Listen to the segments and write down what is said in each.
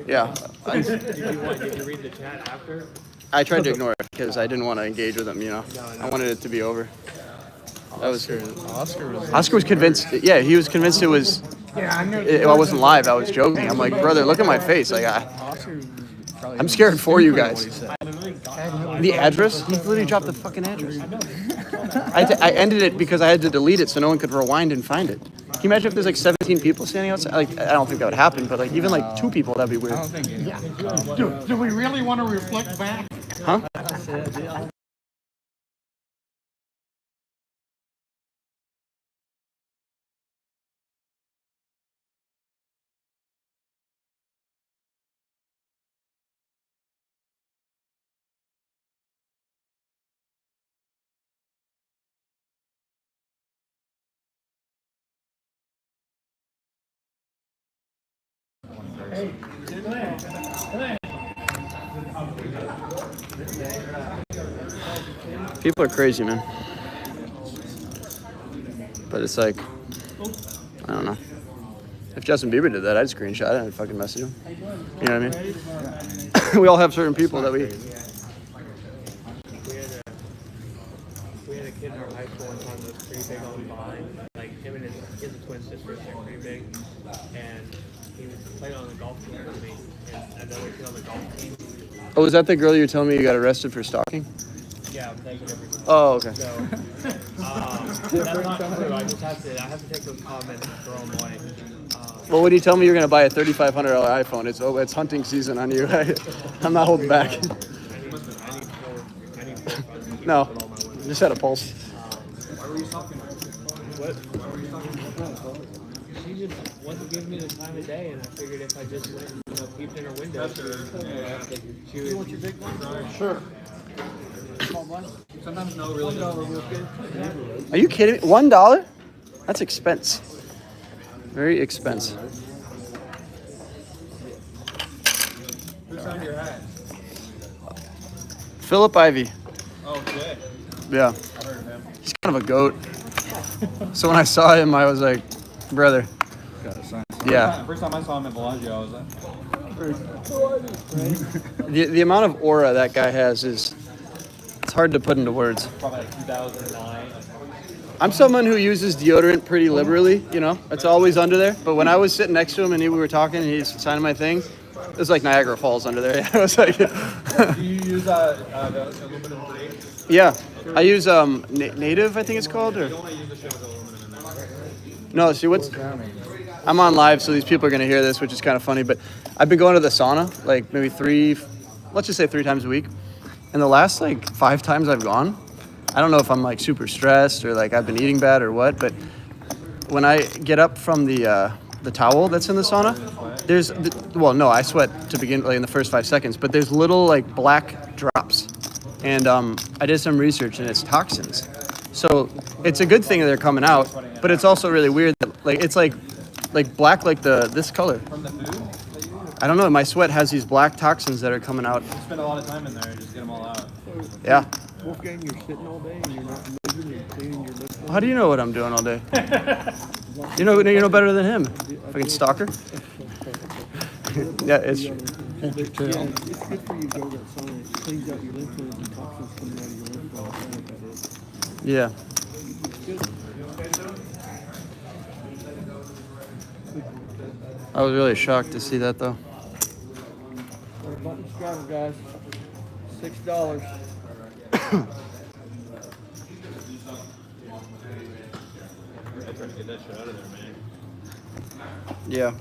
Yeah. Did you read the chat after? I tried to ignore it because I didn't want to engage with him, you know. I wanted it to be over. Oscar was convinced. Yeah, he was convinced it was. Yeah, I wasn't live. I was joking. I'm like, brother, look at my face. Like, I'm scared for you guys. The address? He literally dropped the fucking address. I ended it because I had to delete it so no one could rewind and find it. Can you imagine if there's like 17 people standing outside? Like, I don't think that would happen, but like even like 2 people, that'd be weird. I don't think it. Do we really want to reflect back? Huh? People are crazy, man. But it's like, I don't know. If Justin Bieber did that, I'd screenshot it and I'd fucking message him. You know what I mean? We all have certain people that we... We had a kid in our high school one time that was pretty big on behind. Like him and his twin sisters are pretty big. And he was playing on the golf team with me and another kid on the golf team. Oh, was that the girl you were telling me you got arrested for stalking? Yeah, I'm taking everything. Oh, okay. So, that's not true. I have to take those comments and throw them away. Well, when you tell me you're going to buy a $3,500 iPhone, it's hunting season on you. I'm not holding back. I need four No, just had a pulse. Why were you talking? What? Why were you talking? She just wasn't giving me the time of day, and I figured if I just went, peeped in her window, she would. You want your big one? Sure. Sometimes no, really. Are you kidding me? $1? That's expense. Very expensive. Who signed your hat? Philip Ivey. Oh, Jay. Yeah. I heard of him. He's kind of a goat. So when I saw him, I was like, brother. Got a sign. Yeah. First time I saw him at Bellagio, I was like, The amount of aura that guy has is, it's hard to put into words. probably like 2009. I'm someone who uses deodorant pretty liberally, you know. It's always under there. But when I was sitting next to him and we were talking and he's signing my thing, it was like Niagara Falls under there. I was like, Do you use aluminum grade? yeah. I use Native, I think it's called. Or You don't want to use the shit with aluminum in there. no, see what's. I'm on live, so these people are gonna hear this, which is kind of funny. But I've been going to the sauna like maybe let's just say 3 times a week. And the last like 5 times I've gone, I don't know if I'm like super stressed or like I've been eating bad or what, but when I get up from the towel that's in the sauna, I sweat to begin like in the first 5 seconds, but there's little like black drops. And I did some research and it's toxins. So it's a good thing that they're coming out, but it's also really weird that like it's like black like this color. From the food? I don't know, my sweat has these black toxins that are coming out. You spend a lot of time in there and just get them all out. Yeah. Wolfgang, you're sitting all day and you're not moving, you're cleaning your lips. How do you know what I'm doing all day? You know better than him. Fucking stalker. Yeah, it's true. Yeah, it's good for you to go to that sauna. It cleans out your lymph nodes and toxins coming out of your lymph nodes. Yeah. I was really shocked to see that though. What about this driver, guys? $6. I tried to get that shit out of there, man. Yeah.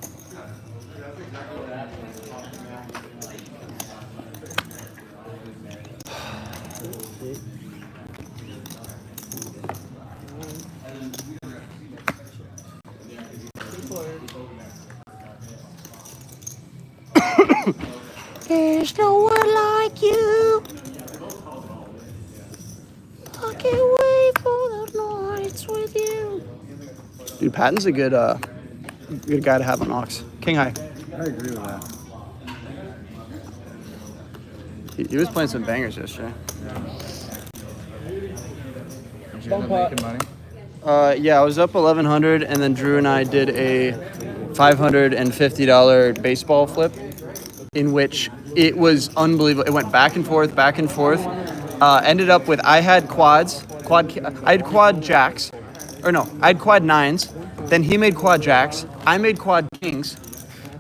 There's no one like you. I can't wait for the nights with you. Dude, Patton's a good guy to have on Ox. King high. I agree with that. He was playing some bangers yesterday. Did you end up making money? Yeah, I was up 1,100, and then Drew and I did a $550 baseball flip. in which it was unbelievable. It went back and forth, back and forth. Ended up with I had quad jacks, or no, I had quad nines. Then he made quad jacks. I made quad kings.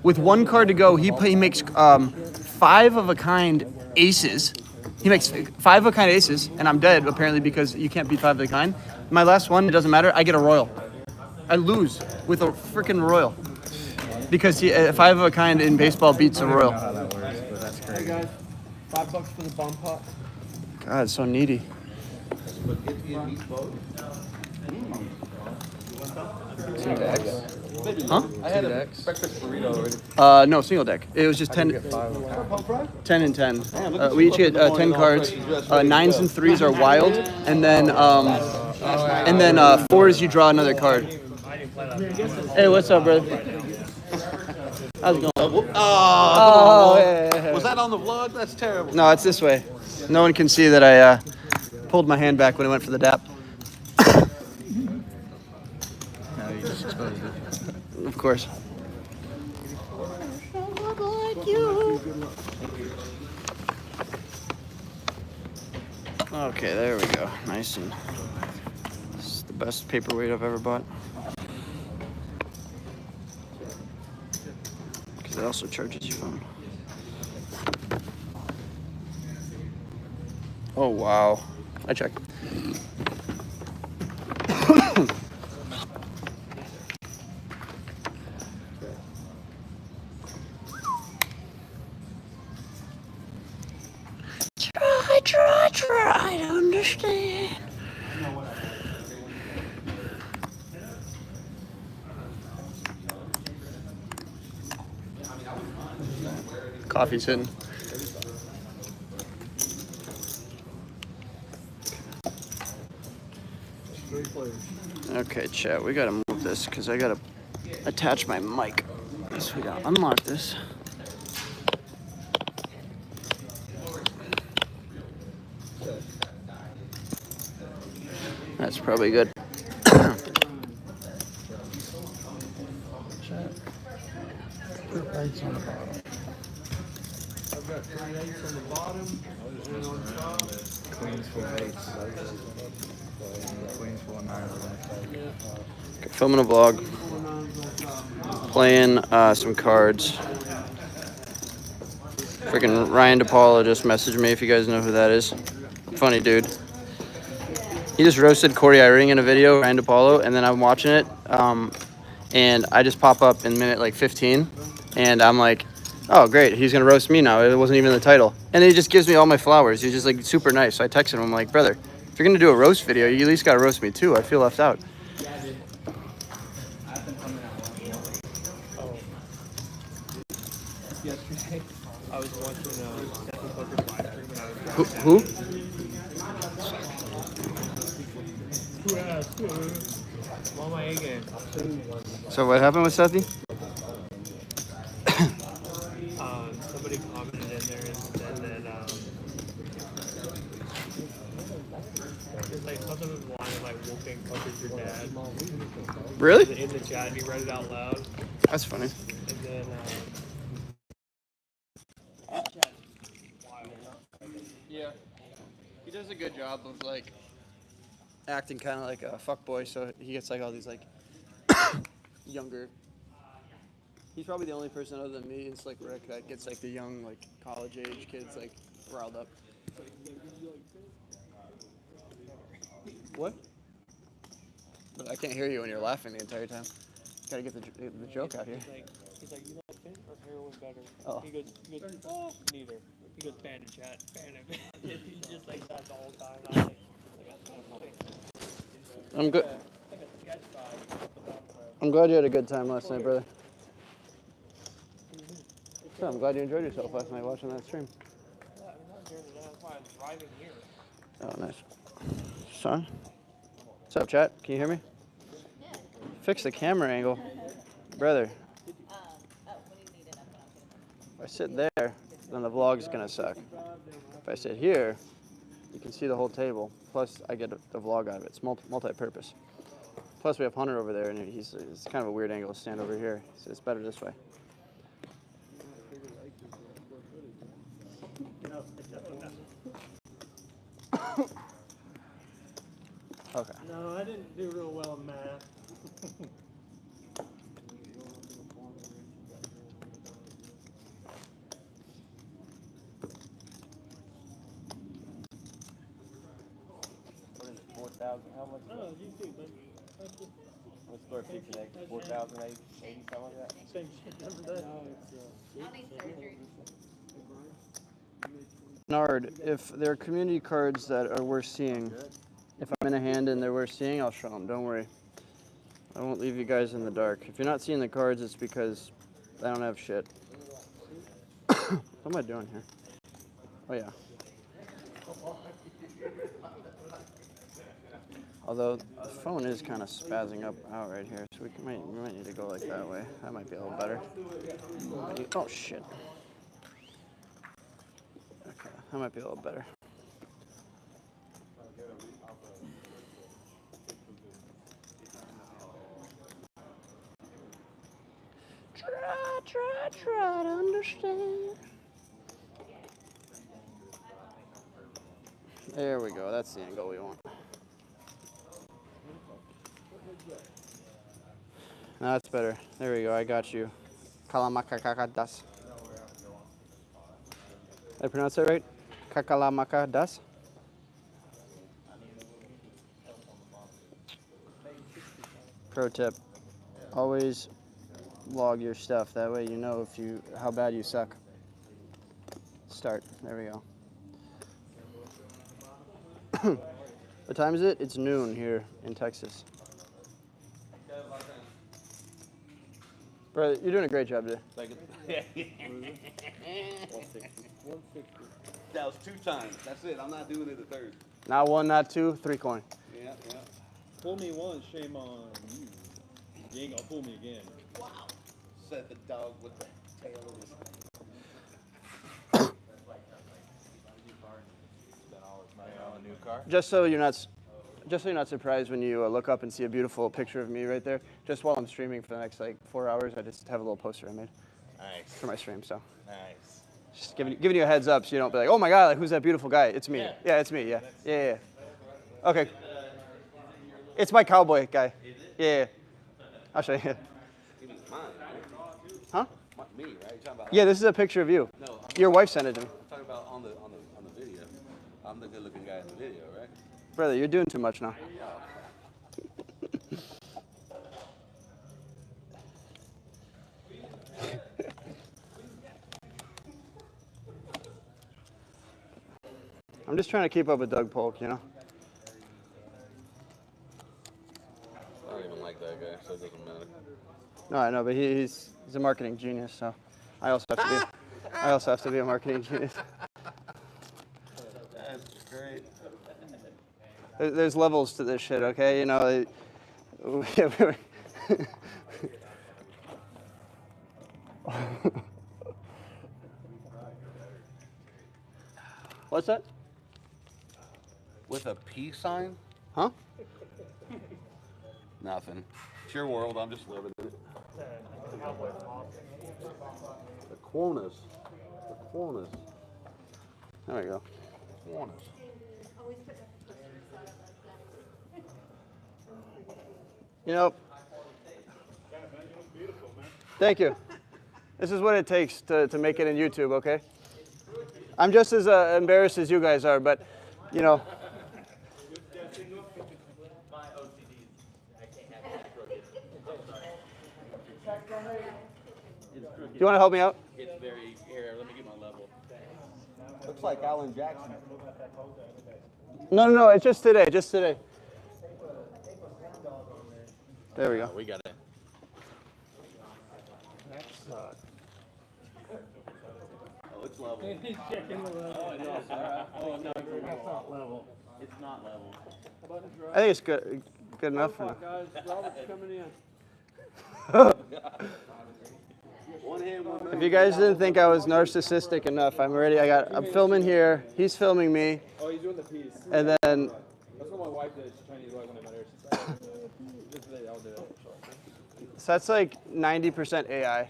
With one card to go, he makes 5 of a kind aces. He makes 5 of a kind aces, and I'm dead apparently because you can't beat 5 of a kind. My last one, it doesn't matter. I get a royal. I lose with a freaking royal because 5 of a kind in baseball beats a royal. How that works, but that's Hey crazy. guys, $5 for the bomb pot. God, so needy. Huh? I had a breakfast burrito already. No, single deck. It was just 10 and 10. We each get 10 cards. 9s and 3s are wild, and then 4s you draw another card. Hey, what's up, brother? How's it going? Oh, yeah. Was that on the vlog? That's terrible. No, it's this way. No one can see that I pulled my hand back when I went for the dap. No, you just exposed it. Of course. Okay, there we go. Nice and this is the best paperweight I've ever bought. Because it also charges your phone. Oh wow. I checked. Try to understand. Coffee's hitting. Okay, chat, we gotta move this because I gotta attach my mic. So we gotta unlock this. That's probably good. Queens full eights. Queens full nine. Filming a vlog. Playing some cards. Freaking Ryan DePaula just messaged me if you guys know who that is. Funny dude. He just roasted Corey Eyring in a video, Ryan DePaulo, and then I'm watching it, and I just pop up in minute like 15, and I'm like, oh great, he's gonna roast me now. It wasn't even the title, and he just gives me all my flowers. He's just like super nice. So I texted him, I'm like, brother, if you're gonna do a roast video, you at least gotta roast me too. I feel left out. Yesterday, I was watching Stephen Poker's live stream and I was Who? I'm on my A game. So what happened with Sethy? Somebody commented in there and said that it's like something was lying like Wolfgang Poker's your dad. Really? In the chat, and he read it out loud. That's funny. And then Yeah, he does a good job of like acting kind of like a fuckboy, so he gets like all these like younger. He's probably the only person other than me in Slick Rick that gets like the young like college age kids like riled up. What? But I can't hear you when you're laughing the entire time. Gotta get the joke out here. he's like, you like Finn or heroin better? Oh. He goes, oh, neither. He goes, ban in chat, ban him. He just like that the whole time. I was like, that's kind of funny. I'm good. Like a sketch vibe. I'm glad you had a good time last night, brother. So I'm glad you enjoyed yourself last night watching that stream. Yeah, I mean, not during the day. That's why I'm driving here. Oh, nice. Son? What's up, chat? Can you hear me? Fix the camera angle. Brother. If I sit there, then the vlog's gonna suck. If I sit here, you can see the whole table. Plus, I get the vlog out of it. It's multi-purpose. Plus, we have Hunter over there, and it's kind of a weird angle to stand over here. So it's better this way. Okay. No, I didn't do real well in math. What is it, 4,000? How much? Oh, you too, but What square feet today? 4,080, something like that? same shit the other day. I'll need surgery. Nard, if there are community cards that are worth seeing, if I'm in a hand and they're worth seeing, I'll show them. Don't worry. I won't leave you guys in the dark. If you're not seeing the cards, it's because I don't have shit. What am I doing here? Oh, yeah. Although the phone is kind of spazzing up out right here, so we might need to go like that way. That might be a little better. Oh, shit. Okay, that might be a little better. Try to understand. There we go. That's the angle we want. That's better. There we go. I got you. Kalamakakadas. Did I pronounce that right? Kakalamakadas? Pro tip. Always log your stuff. That way you know how bad you suck. Start. There we go. What time is it? It's noon here in Texas. Bro, you're doing a great job today. Thank you. 160. That was 2 times. That's it. I'm not doing it a third. Not 1, not 2, 3 coin. Yeah, yeah. Fool me once, shame on you. You ain't gonna fool me again. Wow. Said the dog with the tail of his. A new car? Just so you're not surprised when you look up and see a beautiful picture of me right there. Just while I'm streaming for the next like 4 hours, I just have a little poster I made Nice. for my stream. So Nice. just giving you a heads up so you don't be like, oh my god, like, who's that beautiful guy? It's me. Yeah, it's me. Yeah. Yeah. Okay. It's my cowboy guy. Yeah. I'll show you. He means mine. Huh? Me, right? You're talking about Yeah, this is a picture of you. No, Your wife sent it to me. I'm talking about on the video. I'm the good looking guy in the video, right? Brother, you're doing too much now. I'm just trying to keep up with Doug Polk, you know? I don't even like that guy, so it doesn't matter. No, I know, but he's a marketing genius, so I also have to be a marketing genius. That's great. There's levels to this shit, okay? You know, what's that? With a peace sign? Huh? Nothing. It's your world. I'm just living in it. The Quonas. The Quonas. There we go. Quonas. You know, thank you. This is what it takes to make it in YouTube, okay? I'm just as embarrassed as you guys are, but, you know. Do you want to help me out? It's very, here, let me get my level. Looks like Alan Jackson. No, it's just today, There we go. We got it. Oh, it's level. He's checking the level. Oh, no, that's not level. It's not level. I think it's good enough for now. Guys, Robert's coming in. One hand, one If you guys didn't think I was narcissistic enough, I'm filming here, he's filming me, Oh, he's doing the piece. and then That's what my wife did. She's Chinese wife when I met her. She's like, just today, I'll do it. so that's like 90% AI.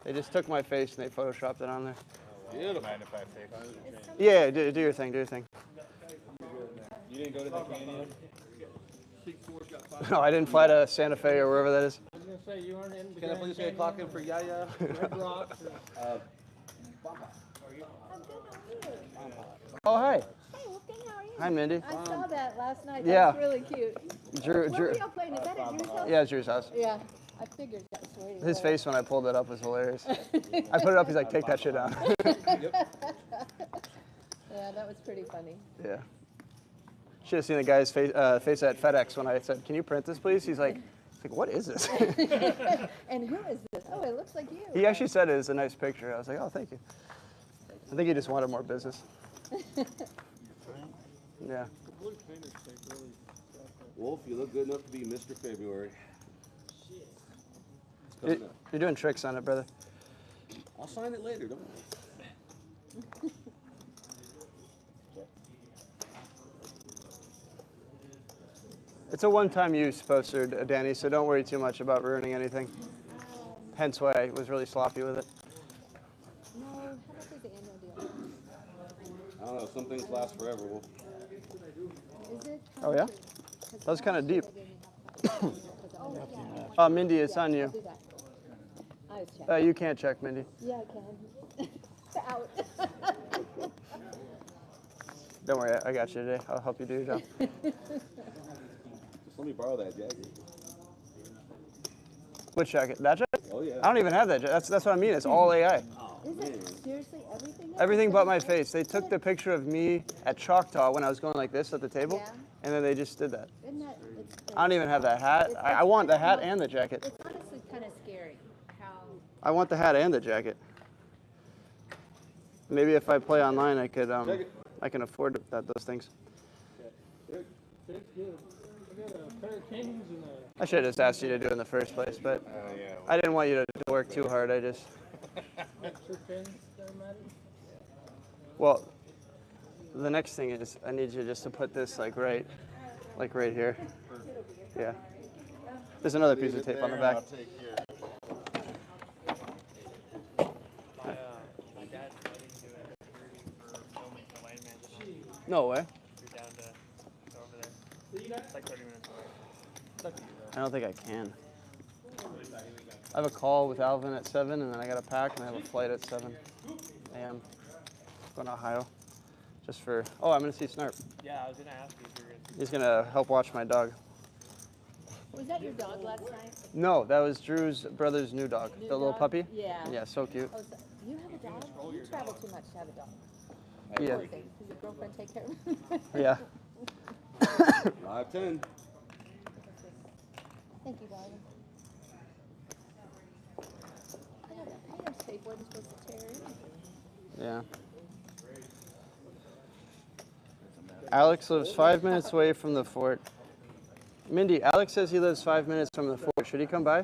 They just took my face and they photoshopped it on there. Beautiful. Mind if I fix? Yeah, do your thing. Do your thing. You didn't go to the canyon? No, I didn't fly to Santa Fe or wherever that is. I was gonna say, you aren't in the Can I please get a clock in for Yaya? Red Rocks or... Oh, hi. Hey, Wolfgang, how are you? Hi, Mindy. I saw that last night. Yeah. That was really cute. Drew. Where were y'all playing? Is that at Drew's house? Yeah, it's Drew's house. Yeah, I figured that's where he His was. face when I pulled it up was hilarious. I put it up. He's like, "Take that shit down." Yeah, that was pretty funny. Yeah. Should have seen the guy's face at FedEx when I said, "Can you print this, please?" He's like, "What is this?" And who is this? Oh, it looks like you. He actually said it was a nice picture. I was like, "Oh, thank you." I think he just wanted more business. Yeah. Wolf, you look good enough to be Mr. February. You're doing tricks on it, brother. I'll sign it later, don't worry. It's a one-time use poster, Danny, so don't worry too much about ruining anything. Hence why I was really sloppy with it. No, how much is the annual deal? I don't know, some things last forever, Wolf. Is it? Oh, yeah? That was kind of deep. Oh, yeah. Mindy, it's on I'll you. do that. I was checking. You can't check, Mindy. Yeah, I can. Out. Don't worry, I got you today. I'll help you do your job. Just let me borrow that jacket. Which jacket? That jacket? Oh, yeah. I don't even have that jacket. That's what I mean. It's all AI. Is it seriously everything? Everything but my face. They took the picture of me at Choctaw when I was going like this at the table, Yeah. and then they just did that. Isn't that? It's, I don't even have that hat. I want the hat and the jacket. It's honestly kind of scary how. I want the hat and the jacket. Maybe if I play online, I could. I can afford those things. It's good. I got a pair of canes and a... I should have just asked you to do it in the first place, but Yeah. I didn't want you to work too hard. I just. extra pins, doesn't matter. Well, the next thing is I need you just to put this like right here. Yeah. There's another piece of tape on the back. I'll take care. My dad's wedding to a security for filming Miscellaneous. No way. You're down to go over there. It's like 30 minutes away. I don't think I can. I have a call with Alvin at 7, and then I got a pack, and I have a flight at 7 a.m. going to Ohio. Just for, I'm going to see Snarp. Yeah, I was going to ask you if you were going to. He's going to help watch my dog. Was that your dog last night? No, that was Drew's brother's new dog, the little dog? puppy. Yeah. Yeah, so cute. Oh, so you have a dog? You travel too much to have a dog. Yeah. Poor thing. Does your girlfriend take care of him? Yeah. 5'10". Thank you, darling. I have a painter's tape where they're supposed to tear in. Yeah. Alex lives 5 minutes away from the fort. Mindy, Alex says he lives 5 minutes from the fort. Should he come by?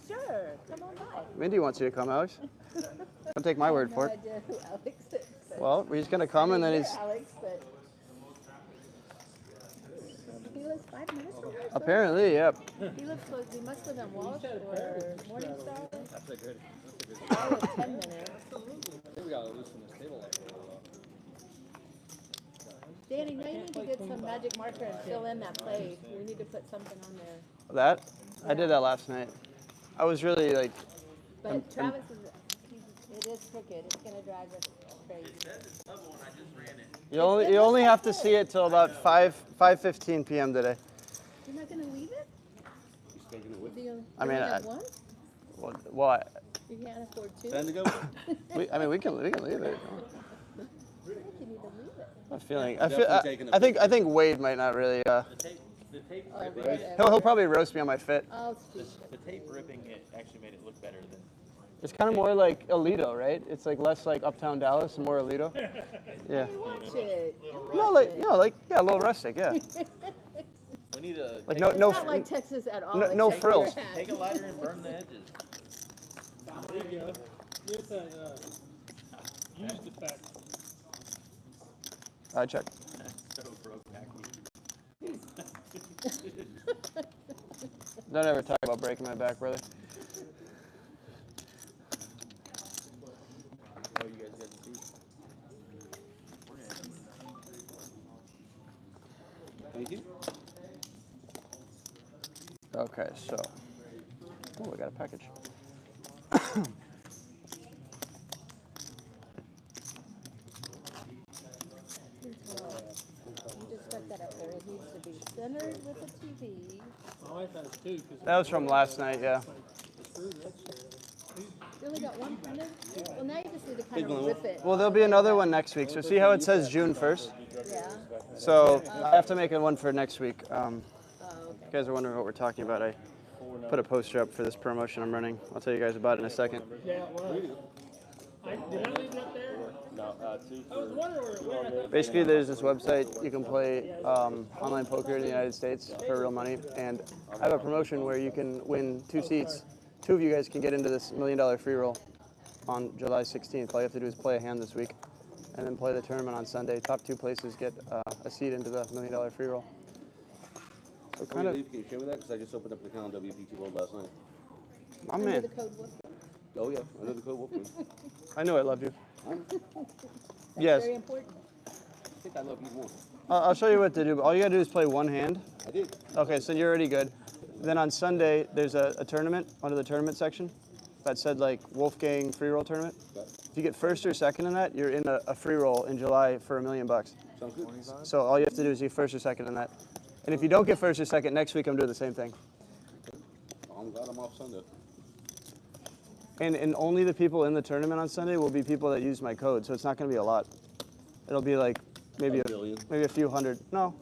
Sure, come on by. Mindy wants you to come, Alex. Don't take my word for No it. idea who Alex is. But Well, he's going to come, and then you're he's... Alex, but he lives 5 minutes from here. so- Apparently, yep. He lives close. He must live in Walsh or Morningstar. That's a good. I live 10 minutes. I think we gotta loosen this table up a little. Danny, now you need to get some magic marker and fill in that place. We need to put something on there. That? I did that last night. I was really like... But Travis is, it is crooked. It's going to drive us crazy. You only have to see it till about 5:15 p.m. today. You're not going to leave it? He's taking it with Do you, I mean, you only have I- one? Well, You can't afford two? Time to go. we can leave it. I think you need to leave it. I'm feeling. Definitely taking a I think Wade might not really. Oh, whatever. He'll probably roast me on my fit. Oh, stupid. The tape ripping it actually made it look better than. It's kind of more like Alito, right? It's like less like Uptown Dallas and more Alito. Yeah. Watch it. No, like a little rustic. Yeah. We need a Like It's not like Texas at all. no except frills. your hat. take a lighter and burn the edges. There you go. Get that, used effect. I check. So broke back. Don't ever talk about breaking my back, brother. Oh, you guys got the seats? Okay, so. Oh, I got a package. You just stuck that up there. It needs to be centered with the TV. My wife has two. That was from last night, yeah. You only got one printed? Well, now you just need to kind of rip it. Well, there'll be another one next week. So see how it says June 1st? Yeah. So I have to make one for next week. Oh, If okay. you guys are wondering what we're talking about, I put a poster up for this promotion I'm running. I'll tell you guys about it in a second. Yeah, well. Did I leave it up there? No, two. I was wondering where I thought. Basically, there's this website you can play online poker in the United States for real money, and I have a promotion where you can win 2 seats. 2 of you guys can get into this $1 million free roll on July 16th. All you have to do is play a hand this week, and then play the tournament on Sunday. Top 2 places get a seat into the $1 million free roll. So Can kind of, you share with that? Because I just opened up an account on WPT World last night. my Under man. the code Wolfgang. Oh yeah, I know the code Wolfgang. I knew I loved you. That's Yes. very important. I think I love you more. I'll show you what to do. But all you gotta do is play one hand. I did. Okay, so you're already good. Then on Sunday, there's a tournament under the tournament section that said like Wolfgang free roll tournament. Okay. If you get first or second in that, you're in a free roll in July for $1 million. Sounds good. So all you have to do is get first or second in that. And if you don't get first or second, next week I'm doing the same thing. I'm glad I'm off Sunday. And only the people in the tournament on Sunday will be people that use my code, so it's not gonna be a lot. It'll be like maybe A billion. maybe a few hundred. No,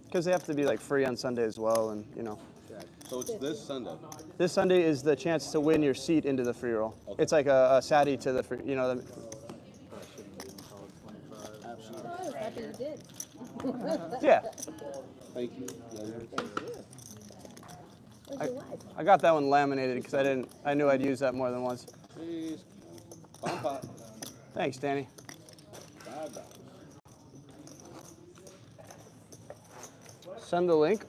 because they have to be like free on Sunday as well, and you know. So it's this Sunday. This Sunday is the chance to win your seat into the free roll. Okay. It's like a Saturday to the free, you know. I was happy you did. Yeah, Thank you. Where's your wife? I got that one laminated because I knew I'd use that more than once. Please. Bomb pot. Thanks, Danny. $5. Send the link.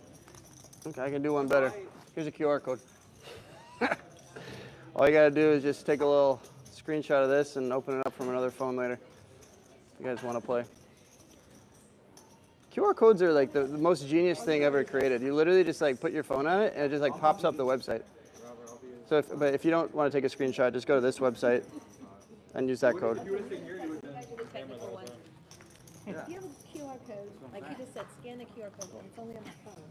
Okay, I can do one better. Here's a QR code. All you gotta do is just take a little screenshot of this and open it up from another phone later. If you guys want to play. QR codes are like the most genius thing ever created. You literally just like put your phone on it and it just like pops up the website. So but if you don't want to take a screenshot, just go to this website and use that code. If you have a QR code, like you just said, scan the QR code, and it's only on my phone.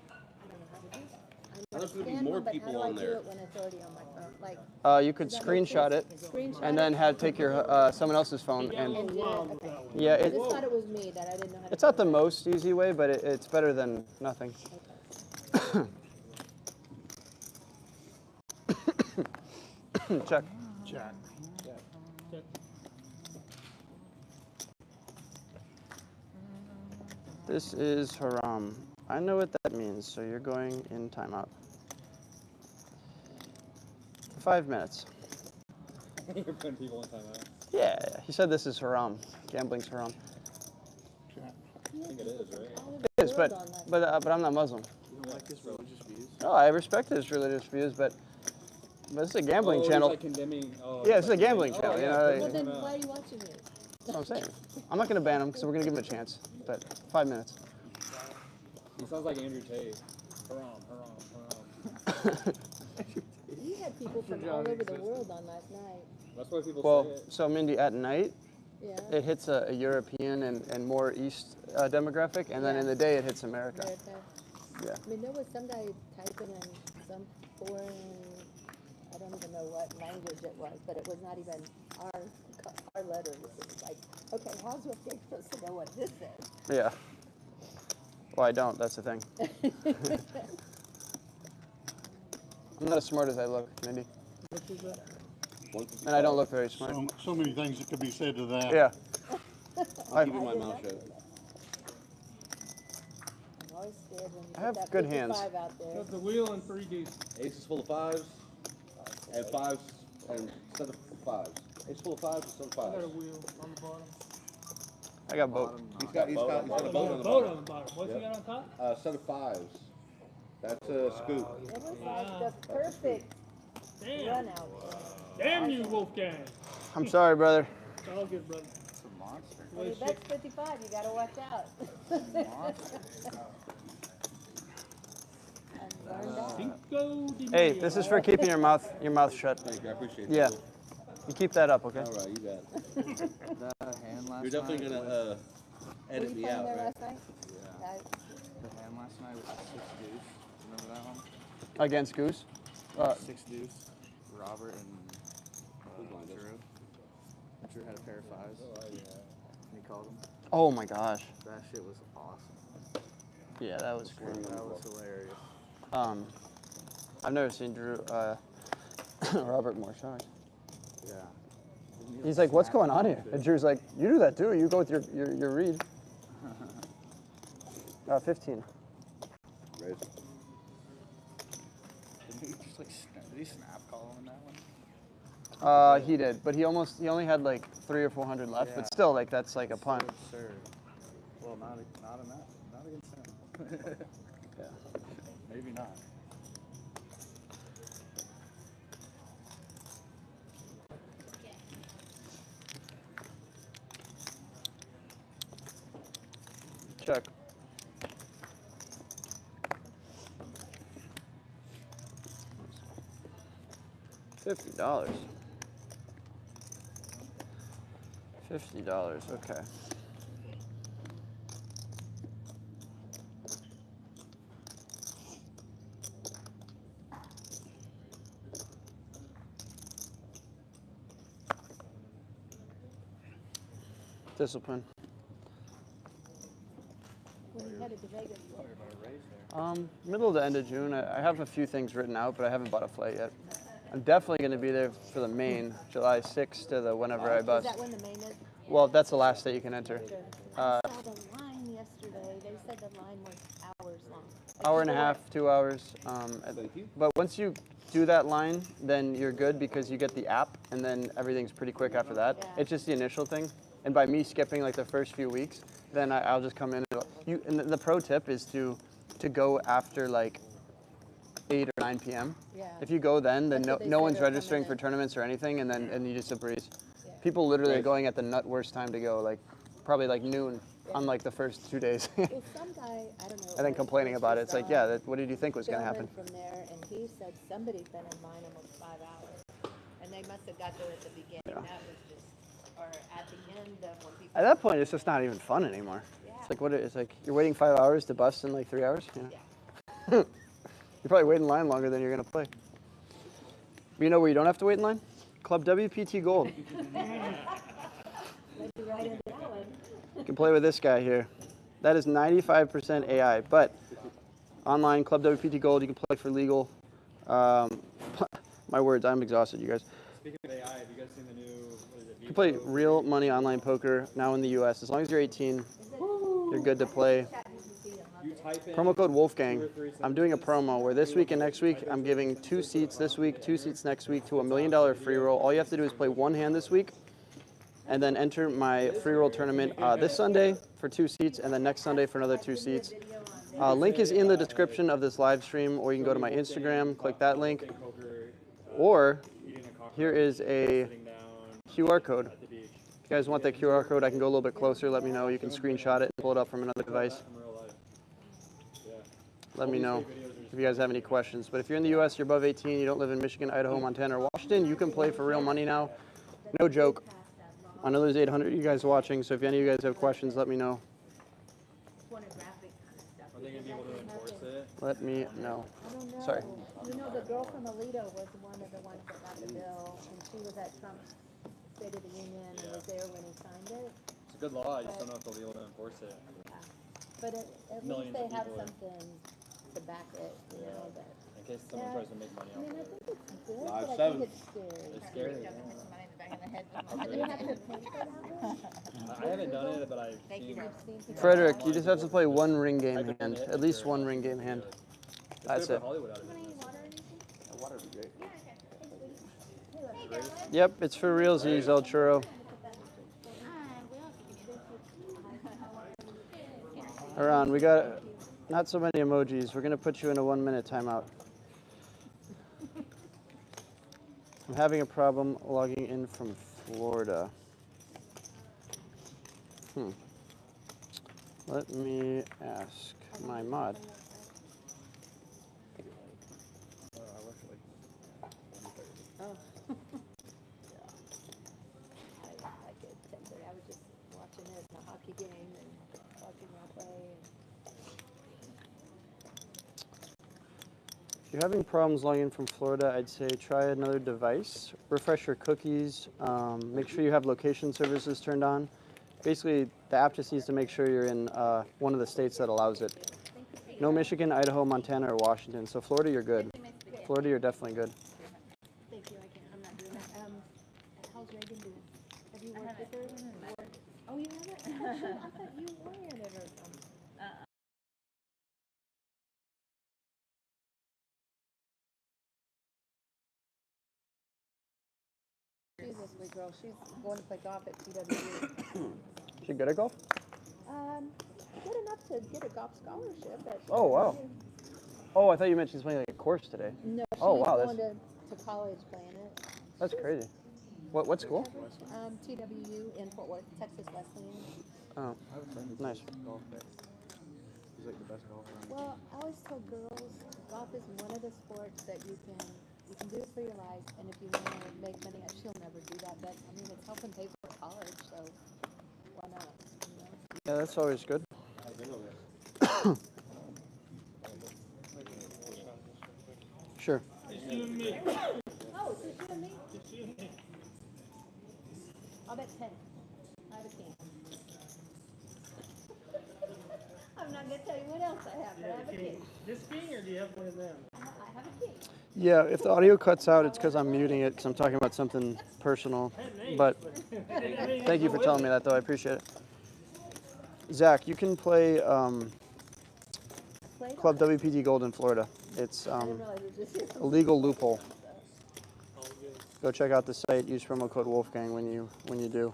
I don't know how to do that. I know There's how to gonna be scan more one, but people how do I on do there. it when it's already on my phone? Like, You could does that make screenshot it sense? Screenshot and then it take your someone else's phone and and do it? Okay. yeah, I just thought it was me that I didn't know how to it's do not the it. most easy way, but it's better than nothing. Check. This is haram. I know what that means, so you're going in timeout. 5 minutes. You're putting people in timeout. Yeah, he said this is haram. Gambling's haram. I think it is, right? It is, but I'm not Muslim. You don't like his religious views? No, I respect his religious views, but this is a gambling Oh, channel. Like condemning, Yeah, this is a gambling channel. You know, Well, like, then why are you watching me? that's what I'm saying. I'm not going to ban him because we're going to give him a chance. But 5 minutes. He sounds like Andrew Tate. Haram. You had people from all over the world on last night. That's why people Well, say it. so Mindy, at night, Yeah. it hits a European and more East demographic, and then in the day it hits America. America. Yeah. I mean, there was some guy typing in some foreign, I don't even know what language it was, but it was not even our letters. It was like, okay, how's Wolfgang supposed to know what this is? Yeah. Well, I don't. That's the thing. I'm not as smart as I look, Mindy. And I don't look very smart. So many things that could be said to that. Yeah. I'll keep my mouth shut. I'm always scared when you I put have that good 55 hands. out there. Got the wheel and 3 deuces. Ace is full of fives, and fives, and set of fives. Ace full of fives, set of I got a fives. wheel on the bottom. I got both. He's got a boat on the Boat bottom. on the bottom. What's he got on top? Set of fives. That's a scoop. It was like the perfect Damn. run out there. Damn you, Wolfgang. I'm sorry, brother. It's all good, brother. When you bet 55, you gotta watch out. and learn that. Cinco de Hey, Mayo. this is for keeping your mouth shut. Thank you, I appreciate Yeah. that. You keep that up, okay? All right, you got it. The hand last You're definitely night gonna Were edit you me playing out, there right? last night? Yeah. The hand last night was 6 deuce. Remember that one? Against Goose. 6 deuce. Robert and Drew. Drew had a pair of fives. And he called him. Oh my gosh. That shit was awesome. Yeah, that was great. That was hilarious. I've never seen Drew, Robert more shocked. Yeah. He's like, what's going on here? And Drew's like, you do that too. You go with your read. 15. Raise. Did he snap call him in that one? He did, but he only had like 300 or 400 left. Yeah. But still, like that's like a punt. So absurd. Well, not in that. Not against him. Yeah. Maybe not. Check. $50. $50. Okay. Discipline. When you headed to Vegas, Middle to end of June. I have a few things written out, but I haven't bought a flight yet. I'm definitely going to be there for the main, July 6th to the whenever I is bust. that when the main is? Well, that's the last day you can enter. I saw the line yesterday. They said the line was hours long. Hour and a half, 2 hours. But once you do that line, then you're good because you get the app, and then everything's pretty quick after that. Yeah. It's just the initial thing. And by me skipping like the first few weeks, then I'll just come in. And the pro tip is to go after like 8 or 9 p.m. Yeah. If you go then That's no what they no say one's they're registering coming for in. tournaments or anything, and you just a breeze. Yeah. People literally are going at the nut worst time to go, like probably like noon on like the first 2 days. Well, some guy, I don't know. And then what complaining was about it. It's like, designed, yeah, what did you think was going to filming happen? from there, and he said somebody's been in line almost 5 hours, and they must have got there at the beginning. Yeah. That was just, or at the end of when people. At that point, it's just not even fun anymore. It's like it's like you're waiting 5 hours to bust in like 3 hours. Yeah. You're probably waiting in line longer than you're going to play. But you know where you don't have to wait in line? Club WPT Gold. Led you right into that one. You can play with this guy here. That is 95% AI, but online, Club WPT Gold, you can play for legal. My words, I'm exhausted, you guys. Speaking of AI, have you guys seen the new, what is it, You can play real money online poker now in the US. As long as you're 18, you're good to play. You type in Promo code Wolfgang. 2 or 3 I'm doing a promo where this week and next week, I'm giving 2 seats this week, 2 seats next week to $1 million free roll. All you have to do is play one hand this week and then enter my free roll tournament this Sunday for 2 seats and then next Sunday for another 2 seats. Link is in the description of this live stream, or you can go to my Instagram, click that link, or here is a QR code. If you guys want that QR code, I can go a little bit closer. Let me know. You can screenshot it and pull it up from another device. Let me know if you guys have any questions. But if you're in the U.S., you're above 18, you don't live in Michigan, Idaho, Montana, or Washington, you can play for real money now. No joke. I know there's 800 of you guys watching, so if any of you guys have questions, let me know. Are they going to be able to enforce it? Let me know. I don't know. Sorry. You know, the girl from Alito was one of the ones that got the bill, and she was at Trump's State of the Union and was there when he signed it. It's a good law, I just don't know if they'll be able to enforce it. Yeah. But at least Millions they of have people in. something to back it, you know, that. In case someone tries to make money I off mean, I of it. think it's good, Live but I 7. think it's scary. It's scary. Do you have to pay for that one? I haven't done it, but I've seen Frederick, you just have to play one ring game hand. At least one ring game hand. That's it. Hollywood out of it. Water would be great. Yep, it's for realsies, El Churro. Around, we got not so many emojis. We're gonna put you in a 1-minute timeout. I'm having a problem logging in from Florida. Let me ask my mod. watching it in a hockey game and watching y'all play. If you're having problems logging in from Florida, I'd say try another device. Refresh your cookies. Make sure you have location services turned on. Basically, the app just needs to make sure you're in one of the states that allows it. No Michigan, Idaho, Montana, or Washington. So Florida, you're good. Florida, you're definitely good. Thank you. I'm not doing that. How's Reagan doing? Have you worked with her? Oh, you haven't? I thought you were in it or something. She's this week, girl. She's going to play golf at TWU. Is she good at golf? Good enough to get a golf scholarship. At Oh, wow. TWU. Oh, I thought you meant she's playing like a course today. No, she's Oh, wow, going to college playing it. That's crazy. What school? TWU in Fort Worth, Texas Wesleyan. Oh, nice. Golf there. He's like the best golfer. Well, I always tell girls, golf is one of the sports that you can do it for your life, and if you want to make money, she'll never do that, but I mean, it's helping pay for college, so why not? You know? Yeah, that's always good. Sure. It's you and me. Oh, it's just you and me? It's you and me. I'll bet 10. I have a king. I'm not going to tell you what else I have, but I have a king. This king or do you have one of them? I have a king. Yeah, if the audio cuts out, it's because I'm muting it because I'm talking about something personal. But thank you for telling me that, though. I appreciate it. Zach, you can play Club WPT Gold in Florida. It's I didn't realize it was just here. a legal loophole. Go check out the site. Use promo code Wolfgang when you do.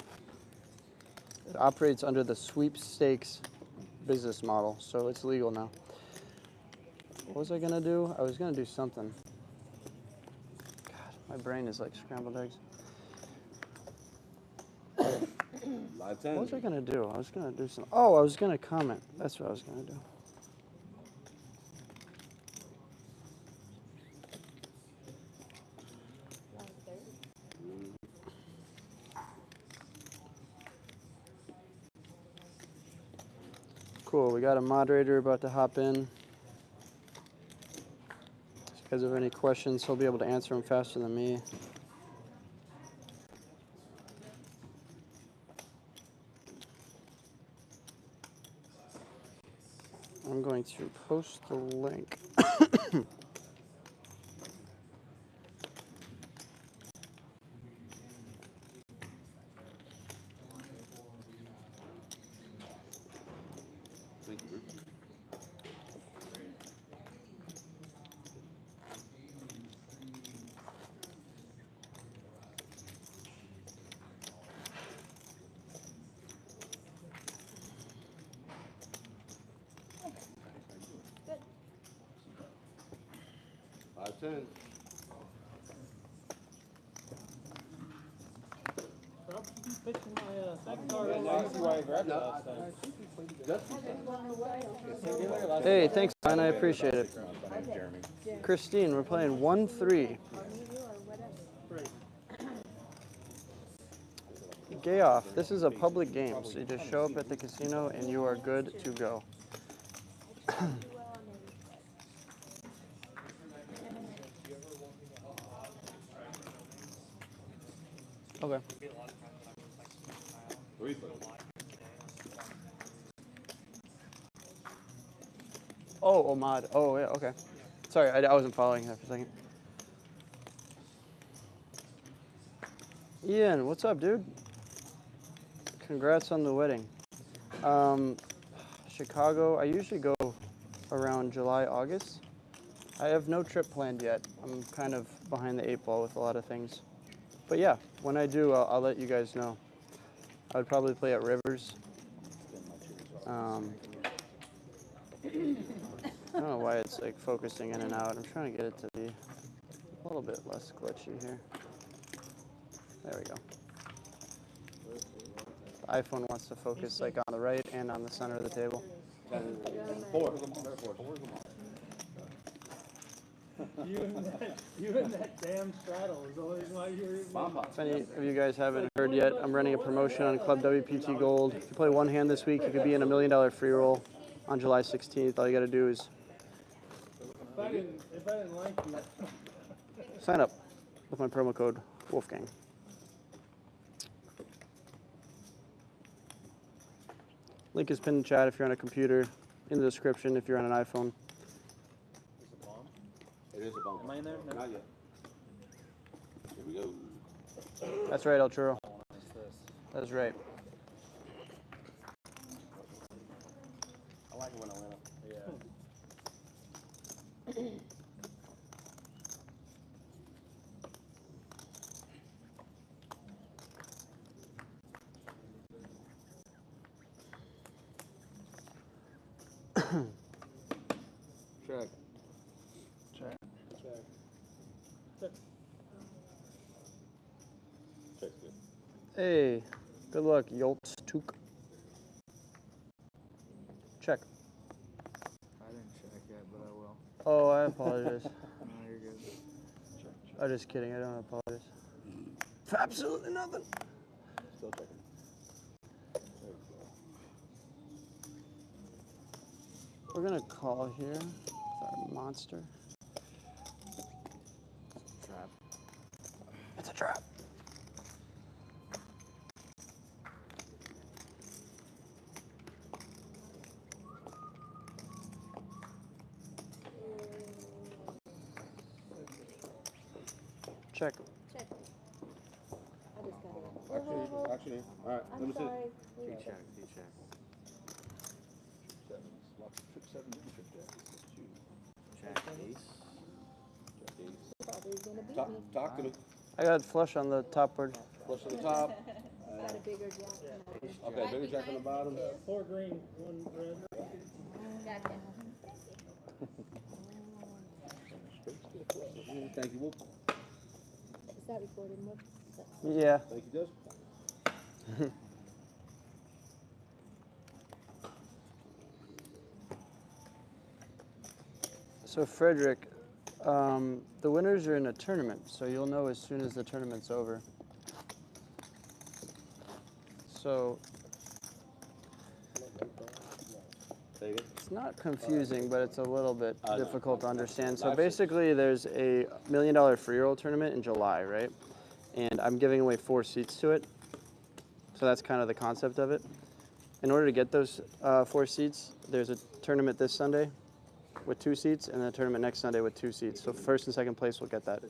It operates under the sweepstakes business model, so it's legal now. What was I gonna do? I was gonna do something. God, my brain is like scrambled eggs. Live 10. What was I gonna do? I was gonna do some. Oh, I was gonna comment. That's what I was gonna do. Cool. We got a moderator about to hop in. If you guys have any questions, he'll be able to answer them faster than me. I'm going to post the link. Thank you. Live 10. Well, you can pitch my second card. I see why I grabbed it last time. Hey, thanks, man. I appreciate it. Christine, we're playing 1-3. Gay off. This is a public game, so you just show up at the casino and you are good to go. Okay. Oh, Omad. Oh, yeah, okay. Sorry, I wasn't following that for a second. Ian, what's up, dude? Congrats on the wedding. Chicago, I usually go around July, August. I have no trip planned yet. I'm kind of behind the 8 ball with a lot of things. But yeah, when I do, I'll let you guys know. I would probably play at Rivers. I don't know why it's like focusing in and out. I'm trying to get it to be a little bit less glitchy here. There we go. The iPhone wants to focus like on the right and on the center of the table. You and that damn straddle is the only reason why you're If any of you guys haven't heard yet, I'm running a promotion on Club WPT Gold. If you play one hand this week, you could be in $1 million free roll on July 16th. All you got to do is if I didn't like you. sign up with my promo code Wolfgang. Link is pinned in chat if you're on a computer, in the description if you're on an iPhone. It is a bomb. Am I in there? No. Not yet. Here we go. That's right, El Churro. What's this? That's right. I like it when I win it. Yeah. Check. Check's good. Hey, good luck, Yoltz Took. Check. I didn't check yet, but I will. Oh, I apologize. No, you're good. I'm just kidding. I don't apologize. For absolutely nothing. Still checking. We're gonna call here with our monster. Trap. It's a trap. Check. Check. I just got it. Actually, all right. Let I'm me see. sorry. D-check, D-check. Check, ace. Probably gonna beat me. Talk to me. I got flush on the top board. Flush to the top. Got a bigger jack than I do. Okay, bigger jack on the bottom. 4 green, 1 red. Gotcha. Thank you, Wolf. Is that recorded? What? Yeah. Thank you, Joseph. So Frederick, the winners are in a tournament, so you'll know as soon as the tournament's over. So Say it. it's not confusing, but it's a little bit I know. difficult to understand. So I've- basically, there's a $1 million free roll tournament in July, right? And I'm giving away 4 seats to it. So that's kind of the concept of it. In order to get those 4 seats, there's a tournament this Sunday with 2 seats, and then a tournament next Sunday with 2 seats. So first and second place will get that.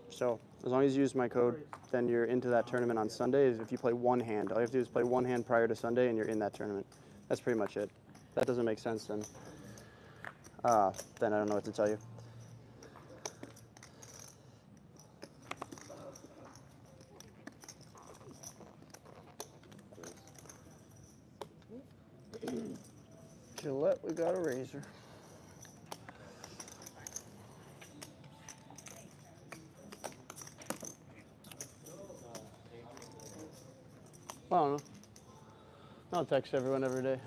So as long as you use my code, then you're into that tournament on Sunday. If you play one hand, all you have to do is play one hand prior to Sunday, and you're in that tournament. That's pretty much it. If that doesn't make sense, then I don't know what to tell you. Gillette, we got a razor. I don't know. I'll text everyone every day.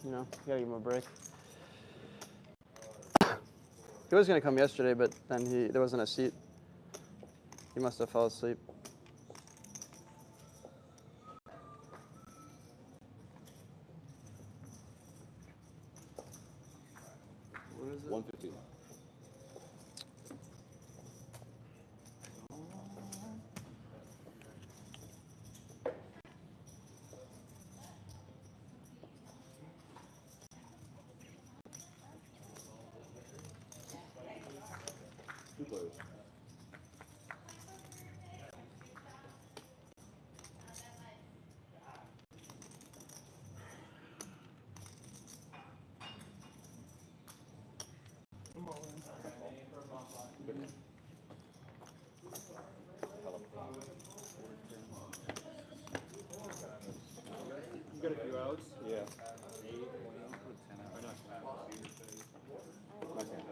You know, you gotta give him a break. He was gonna come yesterday, but then there wasn't a seat. He must have fell asleep. What is it? 115. Two players. You got a few outs? Yeah. Put 10 out. Nice hand.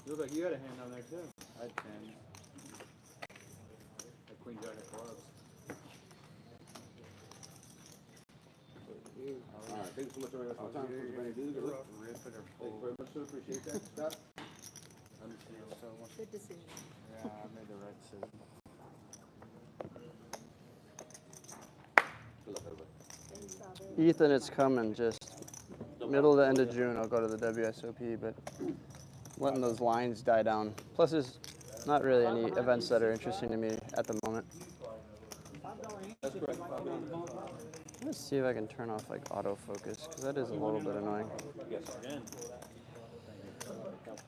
You look like you had a hand down there too. I had 10. Like Queen Jack of Clubs. All right, thank you so much everybody for your time. Thank you very much, sir. Appreciate that. Scott? Understand so much. Good decision. Yeah, I made the right decision. Good luck, everybody. Thanks, Robert. Ethan, it's coming. Just middle to end of June, I'll go to the WSOP, but letting those lines die down. Plus, there's not really any events that are interesting to me at the moment. Let's see if I can turn off like autofocus, because that is a little bit annoying.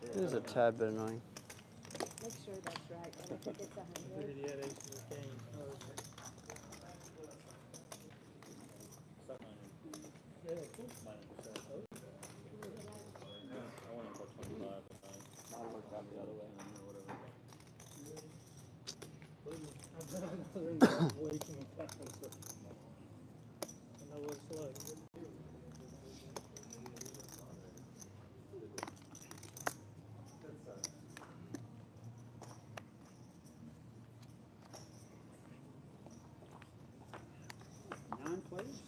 It is a tad bit annoying. Make sure that's right. I don't think it's 100. Yeah, they just came. I know what it's like. Non-players?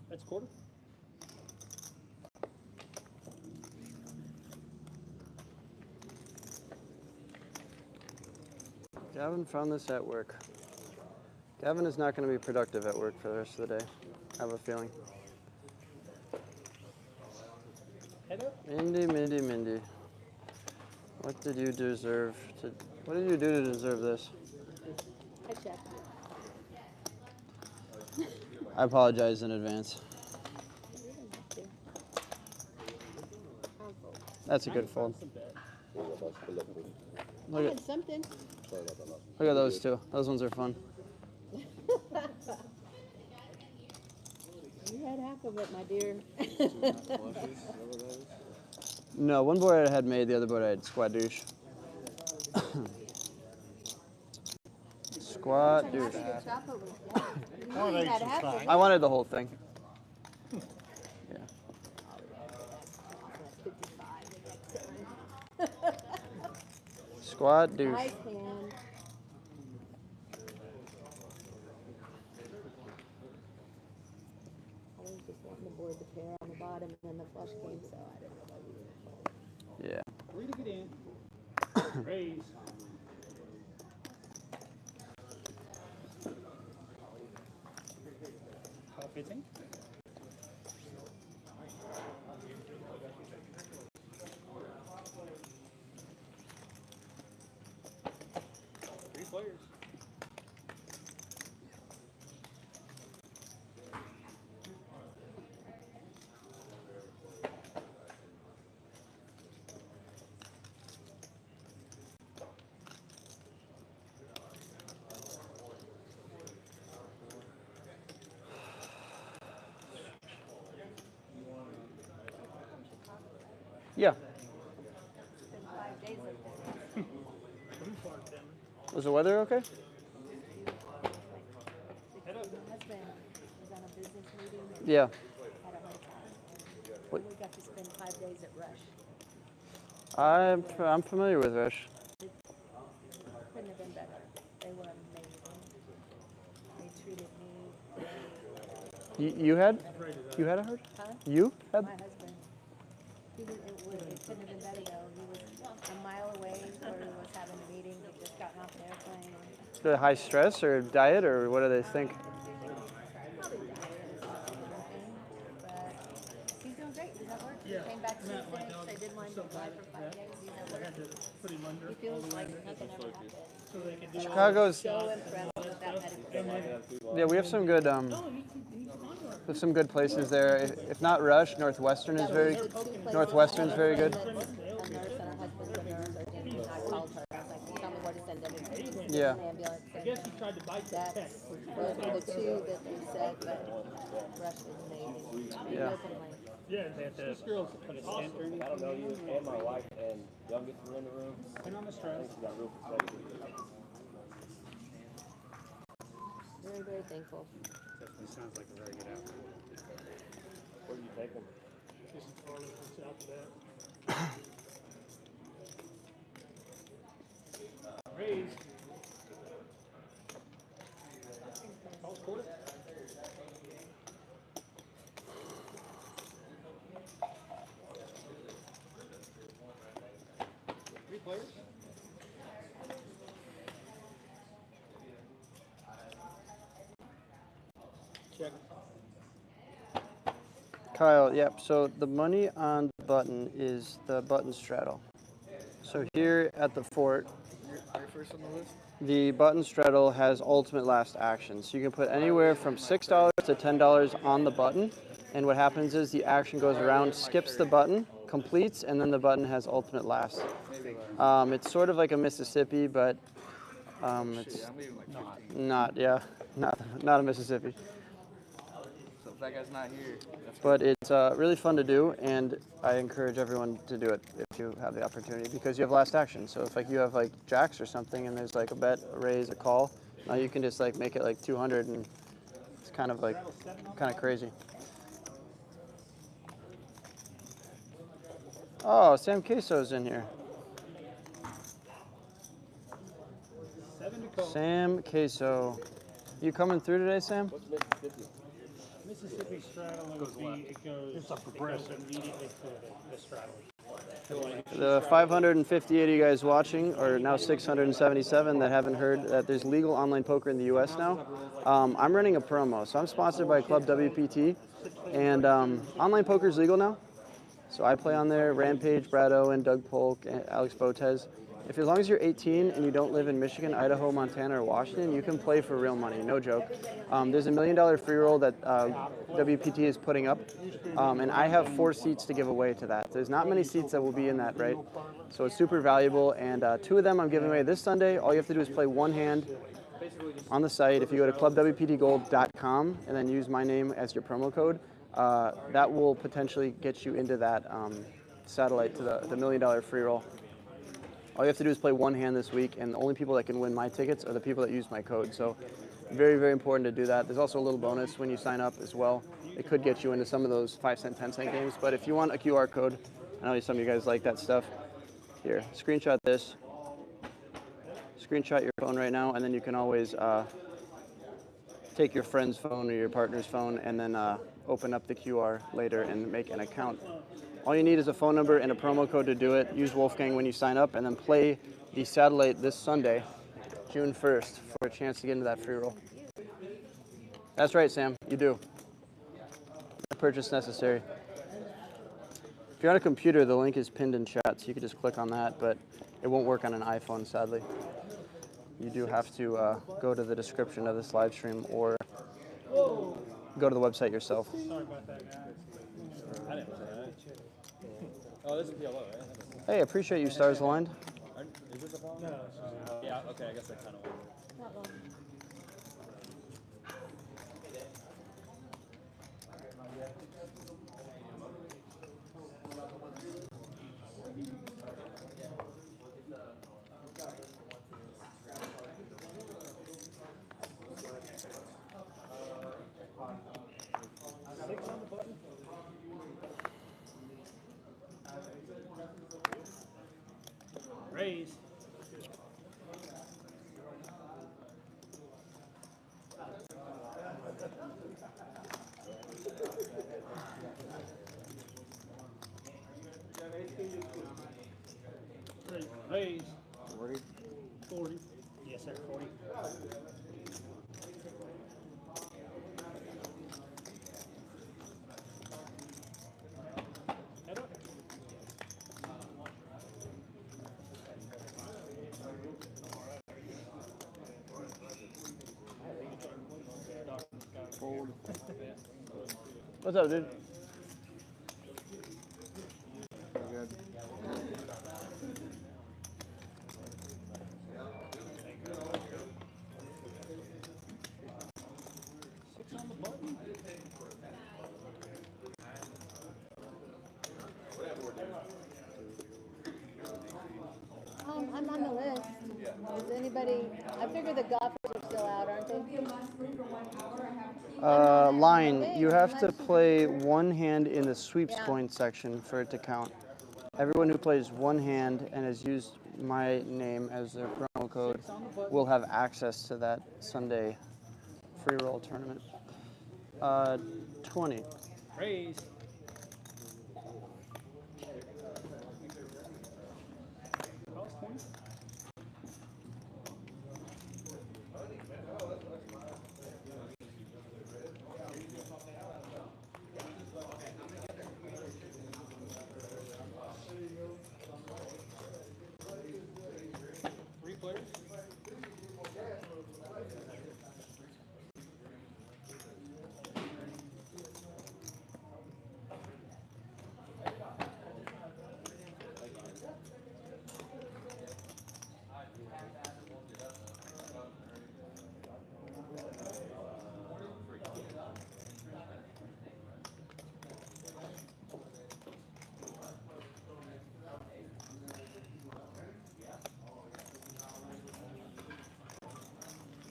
That's quarter. Gavin found this at work. Gavin is not going to be productive at work for the rest of the day. I have a feeling. Head up. Mindy. What did you deserve to... What did you do to deserve this? I checked. I apologize in advance. You didn't have to. I'll fold. That's a good fold. I Look had at, something. look at those two. Those ones are fun. You had half of it, my dear. No, one board I had made, the other board I had squad douche. Squad douche. Happy to chop it with that. You One had ace is half of fine. I wanted the whole thing. Yeah. it. 55 next time. Squad douche. Nice hand. I was just wanting to board the pair on the bottom and then the flush came, so I didn't know what you Yeah. 3 to get in. Raise. How fitting? Three players. Yeah. It's been 5 days up there. Was the weather okay? My husband was on a business meeting and Yeah. had a hard time. What? We got to spend 5 days at Rush. I'm familiar with Rush. Couldn't have been better. They were amazing. They treated me. You had a herd? Huh? You had? My husband. He was, it couldn't have been better though. He was a mile away where he was having a meeting. He'd just gotten off an airplane. The high stress or diet or what do they think? Probably diet or something. But he's doing great. He's at work. He came back Tuesday. They didn't want him to fly for 5 days. He's at work. Put him under. He feels like nothing ever happened. So they can do Chicago's, So impressed with that medical. yeah, we have some good there's some good places there. If not Rush, Northwestern's very good. A Nurse and her husband's a nurse. I called her. I was like, tell me where to send everything. Yeah. An ambulance. I guess he tried to bite the That's text. those were the two that they said, but Rush was amazing. Yeah. No complaint. Yeah, they have to. This girl's put a stent or anything. I don't know you and my wife and youngest were in the room. And I'm a stress. She got real frustrated. Very, very thankful. Definitely sounds like a very good outcome. Where do you take them? This is Farmington, south of that. Raise. False quarter. Three players. Check. Kyle, yep. So the money on the button is the button straddle. So here at the fort, Are you first on the list? the button straddle has ultimate last action. So you can put anywhere from $6 to $10 on the button. And what happens is the action goes around, skips the button, completes, and then the button has ultimate last. It's sort of like a Mississippi, but it's I'm leaving like 15. not a Mississippi. So if that guy's not here, that's But it's really fun to do, and I encourage everyone to do it if you have the opportunity, because you have last action. So if like you have like jacks or something, and there's like a bet, a raise, a call, now you can just like make it like 200, and it's kind of crazy. Oh, Sam Queso's in here. Sam Queso, you coming through today, Sam? What's Mississippi? Mississippi straddle would be, it goes immediately to the straddle. The 558 of you guys watching, or now 677 that haven't heard that there's legal online poker in the U.S. now. I'm running a promo, so I'm sponsored by Club WPT, and online poker is legal now. So I play on there, Rampage, Brad Owen, Doug Polk, and Alex Botez. As long as you're 18 and you don't live in Michigan, Idaho, Montana, or Washington, you can play for real money, no joke. There's a $1 million free roll that WPT is putting up, and I have 4 seats to give away to that. There's not many seats that will be in that, right? So it's super valuable, and 2 of them I'm giving away this Sunday. All you have to do is play one hand on the site. If you go to clubwptgold.com and then use my name as your promo code, that will potentially get you into that satellite to the $1 million free roll. All you have to do is play one hand this week, and the only people that can win my tickets are the people that use my code. So very, very important to do that. There's also a little bonus when you sign up as well. It could get you into some of those 5-cent, 10-cent games. But if you want a QR code, I know some of you guys like that stuff. Here, screenshot this. Screenshot your phone right now, and then you can always take your friend's phone or your partner's phone and then open up the QR later and make an account. All you need is a phone number and a promo code to do it. Use Wolfgang when you sign up, and then play the satellite this Sunday, June 1st, for a chance to get into that free roll. That's right, Sam. You do. No purchase necessary. If you're on a computer, the link is pinned in chat, so you can just click on that, but it won't work on an iPhone, sadly. You do have to go to the description of this live stream or go to the website yourself. Sorry about that, guys. I didn't say that. Oh, this is PLO, right? Hey, appreciate you, Stars Aligned. Is this a phone? No, Yeah, okay, I guess I kind of wondered. Not long. raise. Raise. 40. 40. Yes, sir, 40. Head up. Fold. What's up, dude? Good. I'm on the list. Is anybody, I figure the golfers are still out, aren't they? Line, you have to play one hand in the sweeps Yeah. point section for it to count. Everyone who plays one hand and has used my name as their promo code will have access to that Sunday free roll tournament. 20. Raise. Three players.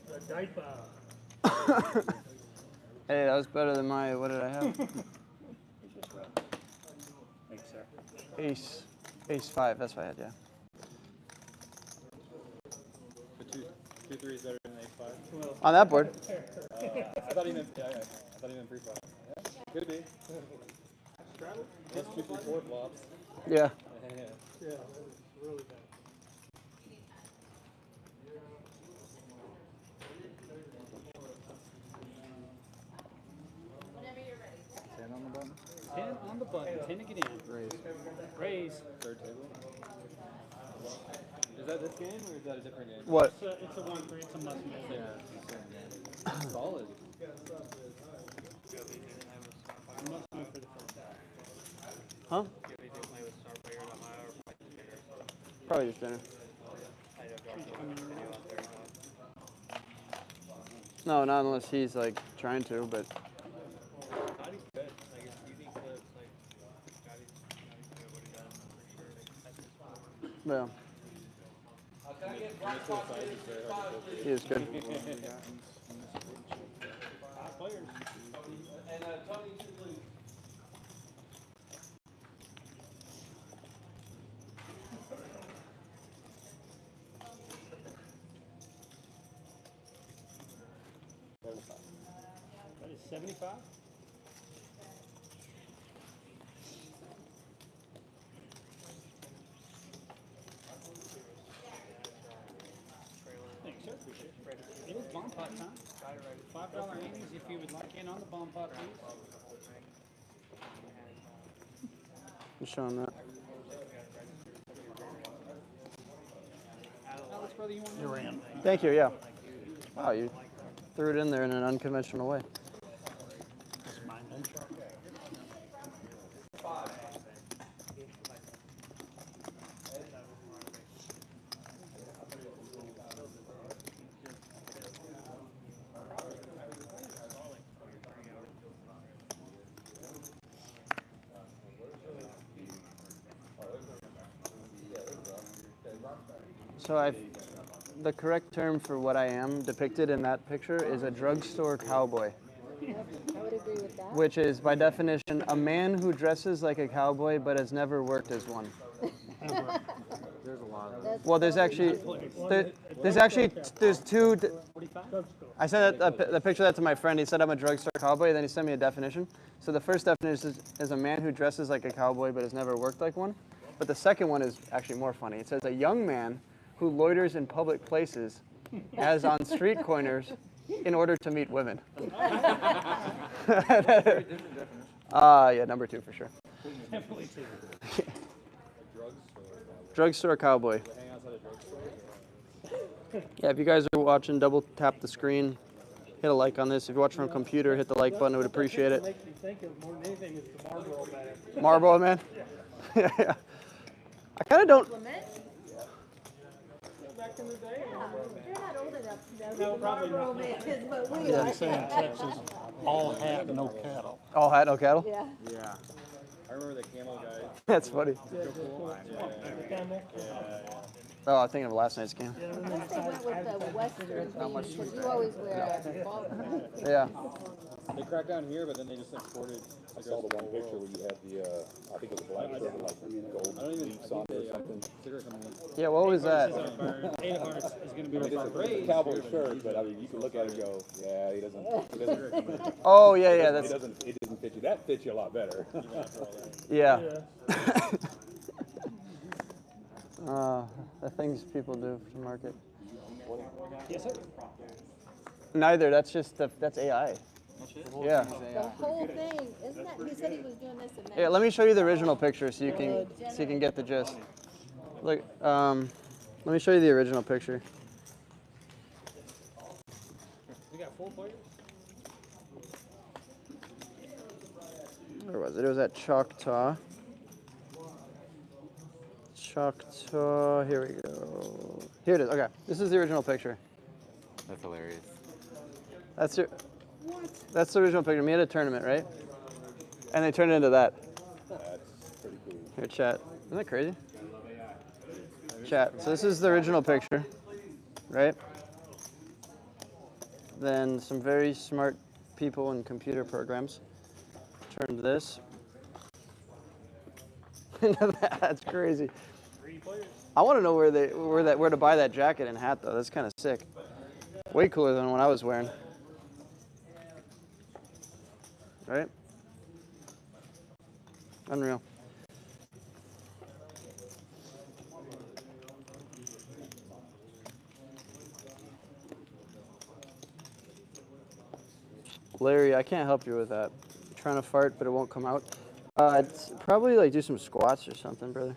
The diaper. Hey, that was better than my, what did I have? Thanks, sir. Ace 5, that's what I had, yeah. But two threes better than ace five. On that board. I thought he meant free flop. Could be. Just 2, 3, 4 flops. Yeah. Yeah, really bad. On the button. 10 on the button. 10 to get in. Raise. Raise. Third table. Is that this game or is that a different game? What? It's a 1-3. It's a must win. Solid. Must win for the first time. Huh? Do you have anything to play with star player in Ohio or play dinner? Probably just dinner. I know Josh will video out there. No, not unless he's like trying to, but I think good. Like it's unique clips. Like Scotty's good what he does for sure. Like, yeah, he is good. Five players. That is 75. Thanks, sir. Appreciate it. It is bomb pot time. $5 Amy's if you would like in on the bomb pot, please. I'm showing that. Alex, brother, you want You're in. Thank you, yeah. Wow, you threw it in there in an unconventional way. That's mine then. So the correct term for what I am depicted in that picture is a drugstore cowboy, I would agree with that. which is by definition a man who dresses like a cowboy but has never worked as one. There's a lot of That's Well, there's two. I sent the picture of that to my friend. He said I'm a drugstore cowboy. Then he sent me a definition. So the first definition is a man who dresses like a cowboy but has never worked like one. But the second one is actually more funny. It says a young man who loiters in public places, as on street corners, in order to meet women. Yeah, number 2 for sure. Definitely two. Drugstore cowboy. Hang outside a drugstore. Yeah, if you guys are watching, double tap the screen, hit a like on this. If you're watching from a computer, hit the like button. I would appreciate it. Makes me think of more than anything is the Marlboro man. Marlboro man. Yeah. I kind of don't. Clement? Back in the day. You're not old enough to know No, who the probably Marlboro not. man is, but we They are. say in Texas, all hat, no cattle. All hat, no cattle. Yeah. Yeah. I remember the camo guy. That's funny. Camel. Oh, I'm thinking of last night's game. Unless they went with the Western theme, because you always wear a ball cap. Yeah. They cracked down here, but then they just imported. I saw the one picture where you had the, I think it was a black shirt with like gold leaves on it or something. Yeah, what was that? 8 of hearts is going to be I mean, it's a cowboy shirt, but I mean, you can look at it and go, yeah, he doesn't. Oh, yeah, yeah, that's. It doesn't fit you. That fits you a lot better. Yeah. The things people do to market. Yes, sir. Neither. That's just that's AI. Yeah. The whole thing, isn't that, he said he was doing this and that. Yeah. Let me show you the original picture so you can get the gist. Look. Let me show you the original picture. We got 4 players. Where was it? It was at Choctaw. Choctaw. Here we go. Here it is. Okay. This is the original picture. That's hilarious. That's your. That's the original picture. We had a tournament, right? And they turned it into that. That's pretty cool. Here, chat. Isn't that crazy? Chat. So this is the original picture, right? Then some very smart people in computer programs turned this into that. That's crazy. I want to know where to buy that jacket and hat though. That's kind of sick. Way cooler than what I was wearing. Right? Unreal. Larry, I can't help you with that. I'm trying to fart, but it won't come out. It's probably like do some squats or something, brother.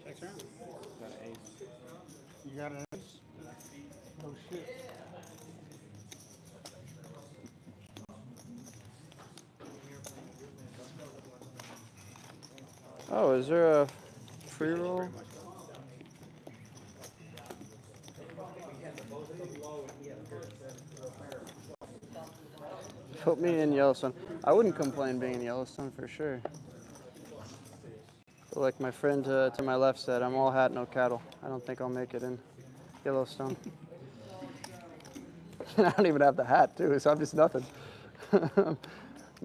Next round. Got an ace. You got an ace? Oh shit. Oh, is there a free roll? Put me in Yellowstone. I wouldn't complain being in Yellowstone for sure. But like my friend to my left said, I'm all hat, no cattle. I don't think I'll make it in Yellowstone. And I don't even have the hat too, so I'm just nothing. I'm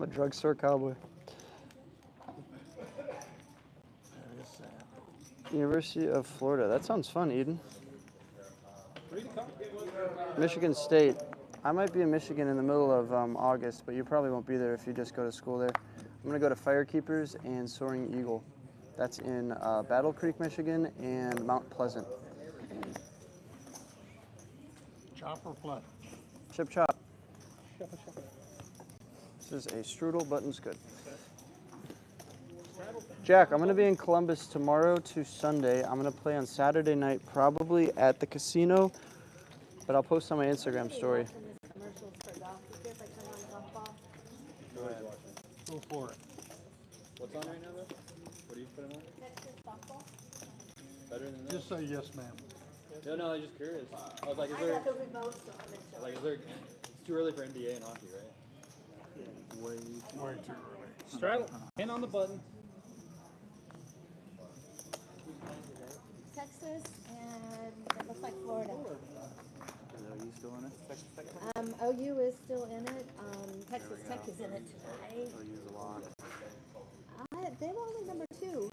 a drugstore cowboy. University of Florida. That sounds fun, Eden. Michigan State. I might be in Michigan in the middle of August, but you probably won't be there if you just go to school there. I'm going to go to Firekeepers and Soaring Eagle. That's in Battle Creek, Michigan, and Mount Pleasant. Chop or play? Chip chop. This is a strudel, button's good. Jack, I'm going to be in Columbus tomorrow to Sunday. I'm going to play on Saturday night, probably at the casino, but I'll post on my Instagram story. Go for it. What's on right now, though? What are you putting on? Better than this? Just say yes, ma'am. No, I'm just curious. I was like, is there, it's too early for NBA and hockey, right? Way too early. Straddle. Hand on the button. Texas and it looks like Florida. Are you still in it? Texas Tech? OU is still in it. Texas Tech is in it tonight. OU's a lot. They're only number 2.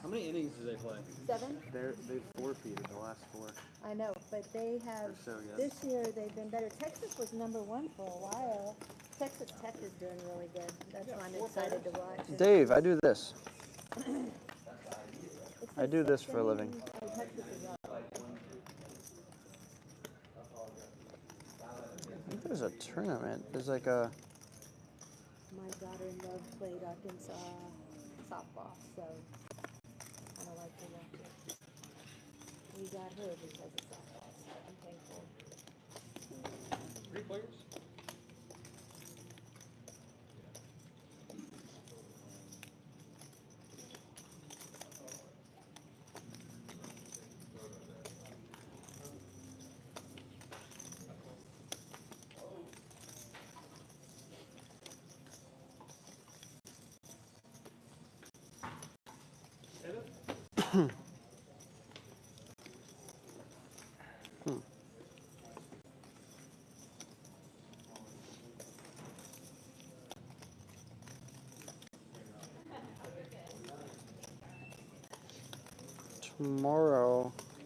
How many innings do they play? 7. They've forfeited the last 4. I know, but they have, So, yes. this year they've been better. Texas was number 1 for a while. Texas Tech is doing really good. That's why I'm excited to watch. Dave, I do this. I do this for a living. Texas is up. I think there's a tournament. There's like a... My daughter-in-law played Arkansas softball, so I don't like to watch it. We got her because of softball, so I'm thankful. 3 players?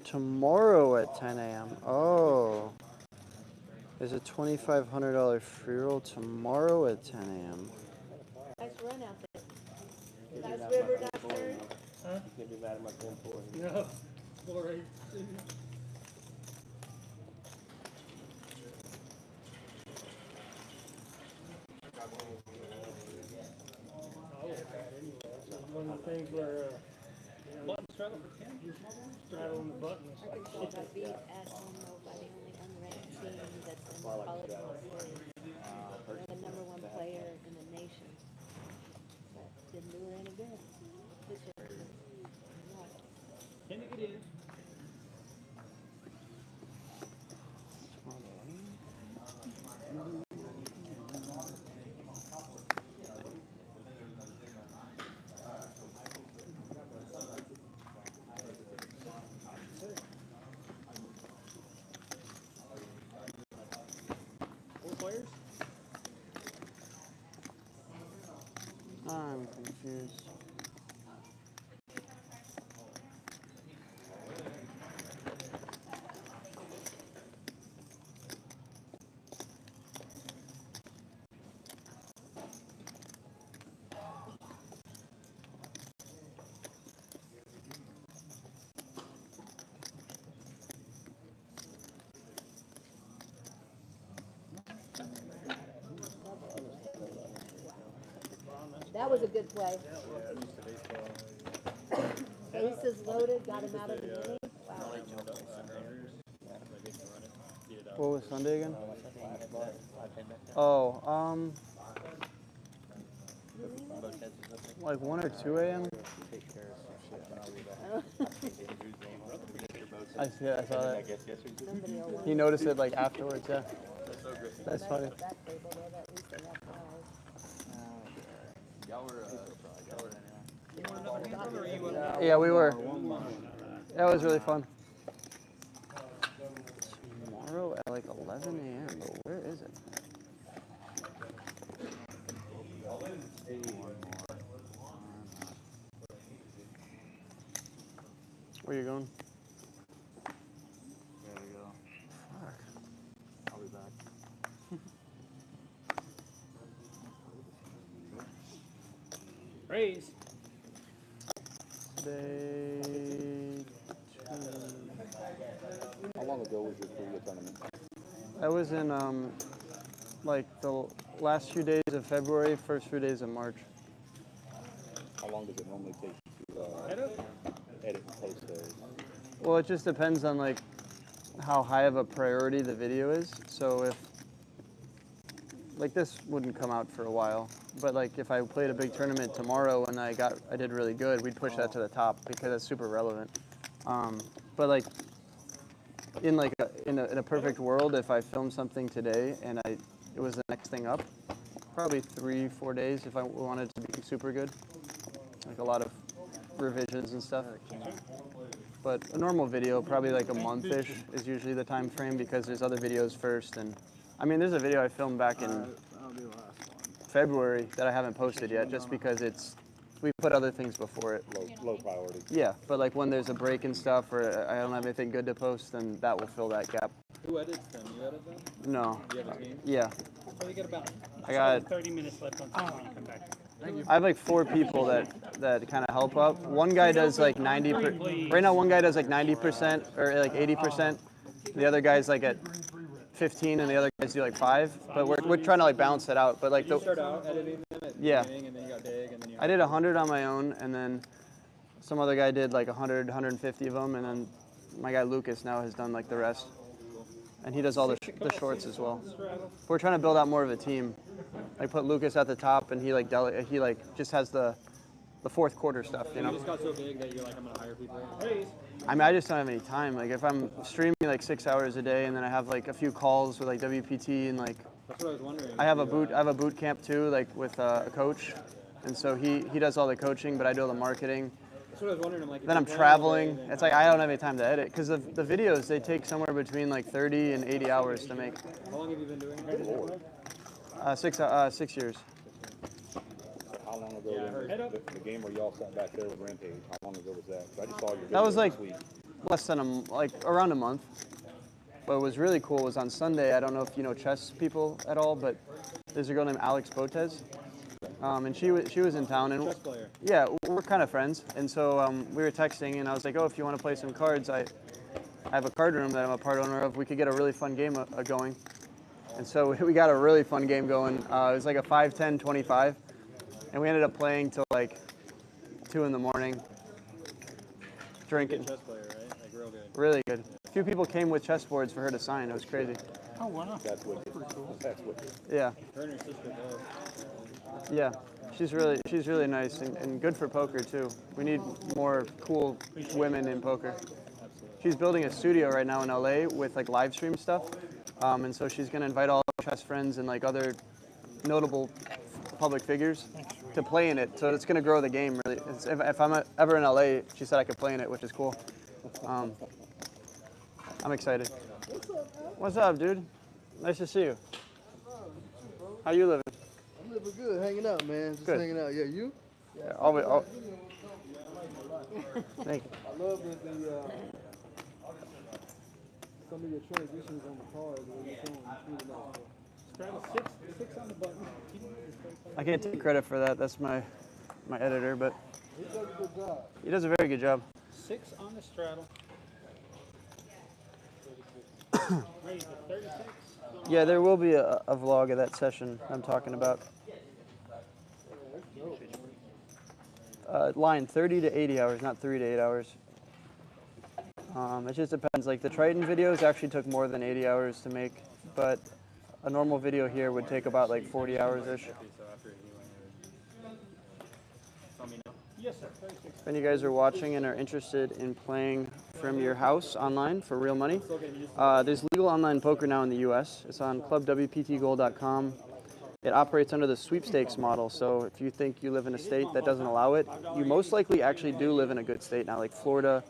Tomorrow at 10 a.m. Oh. There's a $2,500 free roll tomorrow at 10 a.m. Nice run out there. Nice river, nice turn. Huh? You can't be mad at my 10-4. No. 4-8. One of the things where button struggle for 10. Straddling the buttons. I could shoot my beat at home though by the only unranked team that's in the college world series. They're the #1 player in the nation. But didn't do her any good. This year. Can you get in? Players? I'm confused. That was a good play. Aces loaded, got him out of the inning. Wow. What was Sunday again? Oh, like 1 or 2 a.m. I see it, I saw that. He noticed it like afterwards, yeah. That's funny. Yeah, we were. That was really fun. Tomorrow at like 11 a.m. But where is it? Where you going? There we go. Fuck. I'll be back. Raise. Day How long ago was your Korea tournament? I was in like the last few days of February, first few days of March. How long does it normally take to edit and post those? Well, it just depends on like how high of a priority the video is. So if like this wouldn't come out for a while, but like if I played a big tournament tomorrow and I did really good, we'd push that to the top because that's super relevant. But like in a perfect world, if I filmed something today and it was the next thing up, probably 3-4 days if I wanted to be super good, like a lot of revisions and stuff. But a normal video, probably like a month-ish is usually the time frame because there's other videos first. And I mean, there's a video I filmed back in February that I haven't posted yet just because we put other things before it. Low priority. Yeah, but like when there's a break and stuff or I don't have anything good to post, then that will fill that gap. Who edits them? You edit them? No. Do you have a team? Yeah. So you got about I got 30 minutes left on time when you come back. I have like 4 people that kind of help up. One guy does like 90%. Right now, one guy does like 90% or like 80%. The other guy's like at 15, and the other guys do like 5. But we're trying to like balance it out. But like You start out editing them at the yeah, beginning, and then you got Dig, and then you I did 100 on my own, and then some other guy did like 100, 150 of them, and then my guy Lucas now has done like the rest. And he does all the shorts as well. We're trying to build out more of a team. I put Lucas at the top, and he just has the fourth quarter stuff, you know. just got so big that you're like, I'm gonna hire people. Raise. I mean, I just don't have any time. Like if I'm streaming like 6 hours a day, and then I have like a few calls with like WPT and like. That's what I was wondering. I have a boot camp too, like with a coach, and so he does all the coaching, but I do all the marketing. what I was wondering. I'm like, then I'm traveling. It's like I don't have any time to edit because the videos, they take somewhere between like 30 and 80 hours to make. How long have you been doing it? 6 years. How long ago, the game where y'all sat back there with Rampage, how long ago was that? 'Cause I just saw your video That was like this week. less than around a month. What was really cool was on Sunday, I don't know if you know chess people at all, but there's a girl named Alex Botez. And she was in town, and Chess player. yeah, we're kind of friends. And so we were texting, and I was like, oh, if you want to play some cards, I have a card room that I'm a part owner of. We could get a really fun game going. And so we got a really fun game going. It was like a 5-10, 25. And we ended up playing till like 2 in the morning, drinking. Chess player, right? Like real good. Really good. A few people came with chessboards for her to sign. It was crazy. Oh, wow. That's wicked. That's wicked. Yeah. Her and her sister both. Yeah. She's really nice and good for poker too. We need more cool women in poker. She's building a studio right now in LA with like live stream stuff. And so she's gonna invite all her chess friends and like other notable public figures to play in it. So it's gonna grow the game really. If I'm ever in LA, she said I could play in it, which is cool. I'm excited. What's up, dude? Nice to see you. How you living? I'm living good, hanging out, man. Just Good. hanging out. Yeah, you? Yeah, always. Thank you. I love the some of your transitions on the card. Where you're showing. It's really nice. Straddle six on the button. I can't take credit for that. That's my editor, but He does a good job. he does a very good job. 6 on the straddle. Ready for 36? Yeah, there will be a vlog of that session I'm talking about. Line 30 to 80 hours, not 3 to 8 hours. It just depends. Like the Triton videos actually took more than 80 hours to make, but a normal video here would take about like 40 hours-ish. Yes, sir. 36. If any of you guys are watching and are interested in playing from your house online for real money, there's legal online poker now in the U.S. It's on clubwptgold.com. It operates under the sweepstakes model, so if you think you live in a state that doesn't allow it, you most likely actually do live in a good state now, like Florida,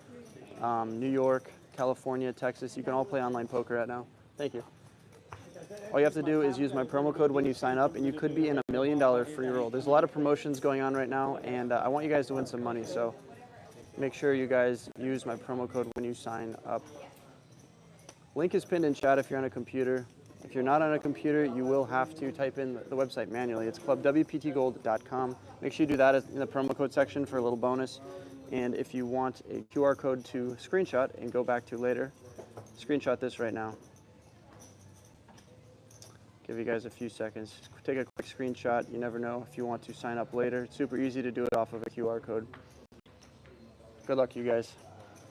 New York, California, Texas. You can all play online poker right now. Thank you. All you have to do is use my promo code when you sign up, and you could be in $1 million free roll. There's a lot of promotions going on right now, and I want you guys to win some money, so make sure you guys use my promo code when you sign up. Link is pinned in chat if you're on a computer. If you're not on a computer, you will have to type in the website manually. It's clubwptgold.com. Make sure you do that in the promo code section for a little bonus. And if you want a QR code to screenshot and go back to later, screenshot this right now. Give you guys a few seconds. Just take a quick screenshot. You never know if you want to sign up later. It's super easy to do it off of a QR code. Good luck, you guys.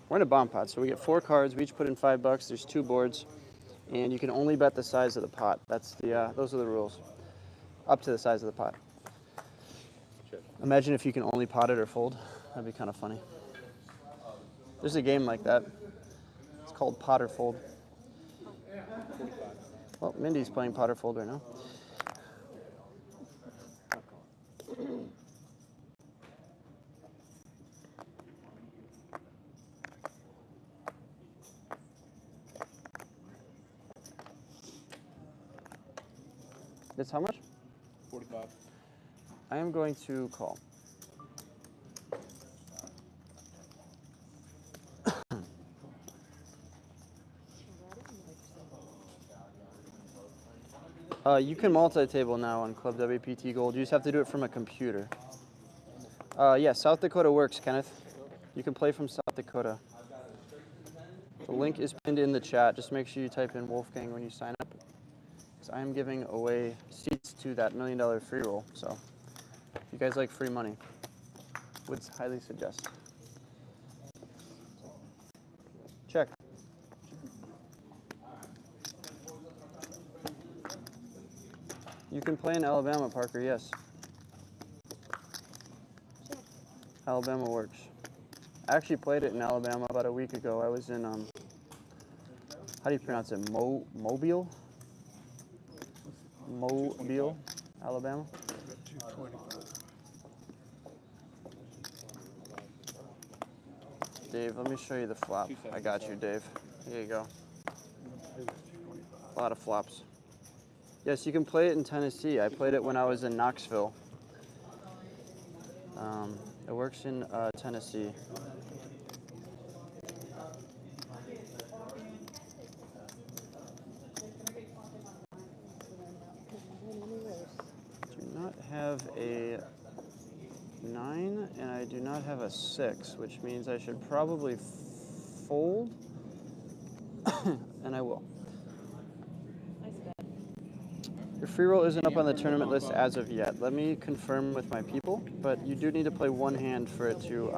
We're in a bomb pot, so we get 4 cards. We each put in $5. There's 2 boards, and you can only bet the size of the pot. That's the those are the rules. Up to the size of the pot. Imagine if you can only pot it or fold. That'd be kind of funny. There's a game like that. It's called Pot or Fold. Well, Mindy's playing Pot or Fold right now. It's how much? 45. I am going to call. You can multi-table now on Club WPT Gold. You just have to do it from a computer. Yeah, South Dakota works, Kenneth. You can play from South Dakota. The link is pinned in the chat. Just make sure you type in Wolfgang when you sign up, because I am giving away seats to that $1 million free roll. So if you guys like free money, would highly suggest. Check. You can play in Alabama, Parker, yes. Alabama works. I actually played it in Alabama about a week ago. I was in, how do you pronounce it? Mobile, Alabama. Dave, let me show you the flop. I got you, Dave. Here you go. A lot of flops. Yes, you can play it in Tennessee. I played it when I was in Knoxville. It works in Tennessee. Do not have a 9, and I do not have a 6, which means I should probably fold, and I will. Your free roll isn't up on the tournament list as of yet. Let me confirm with my people, but you do need to play one hand for it to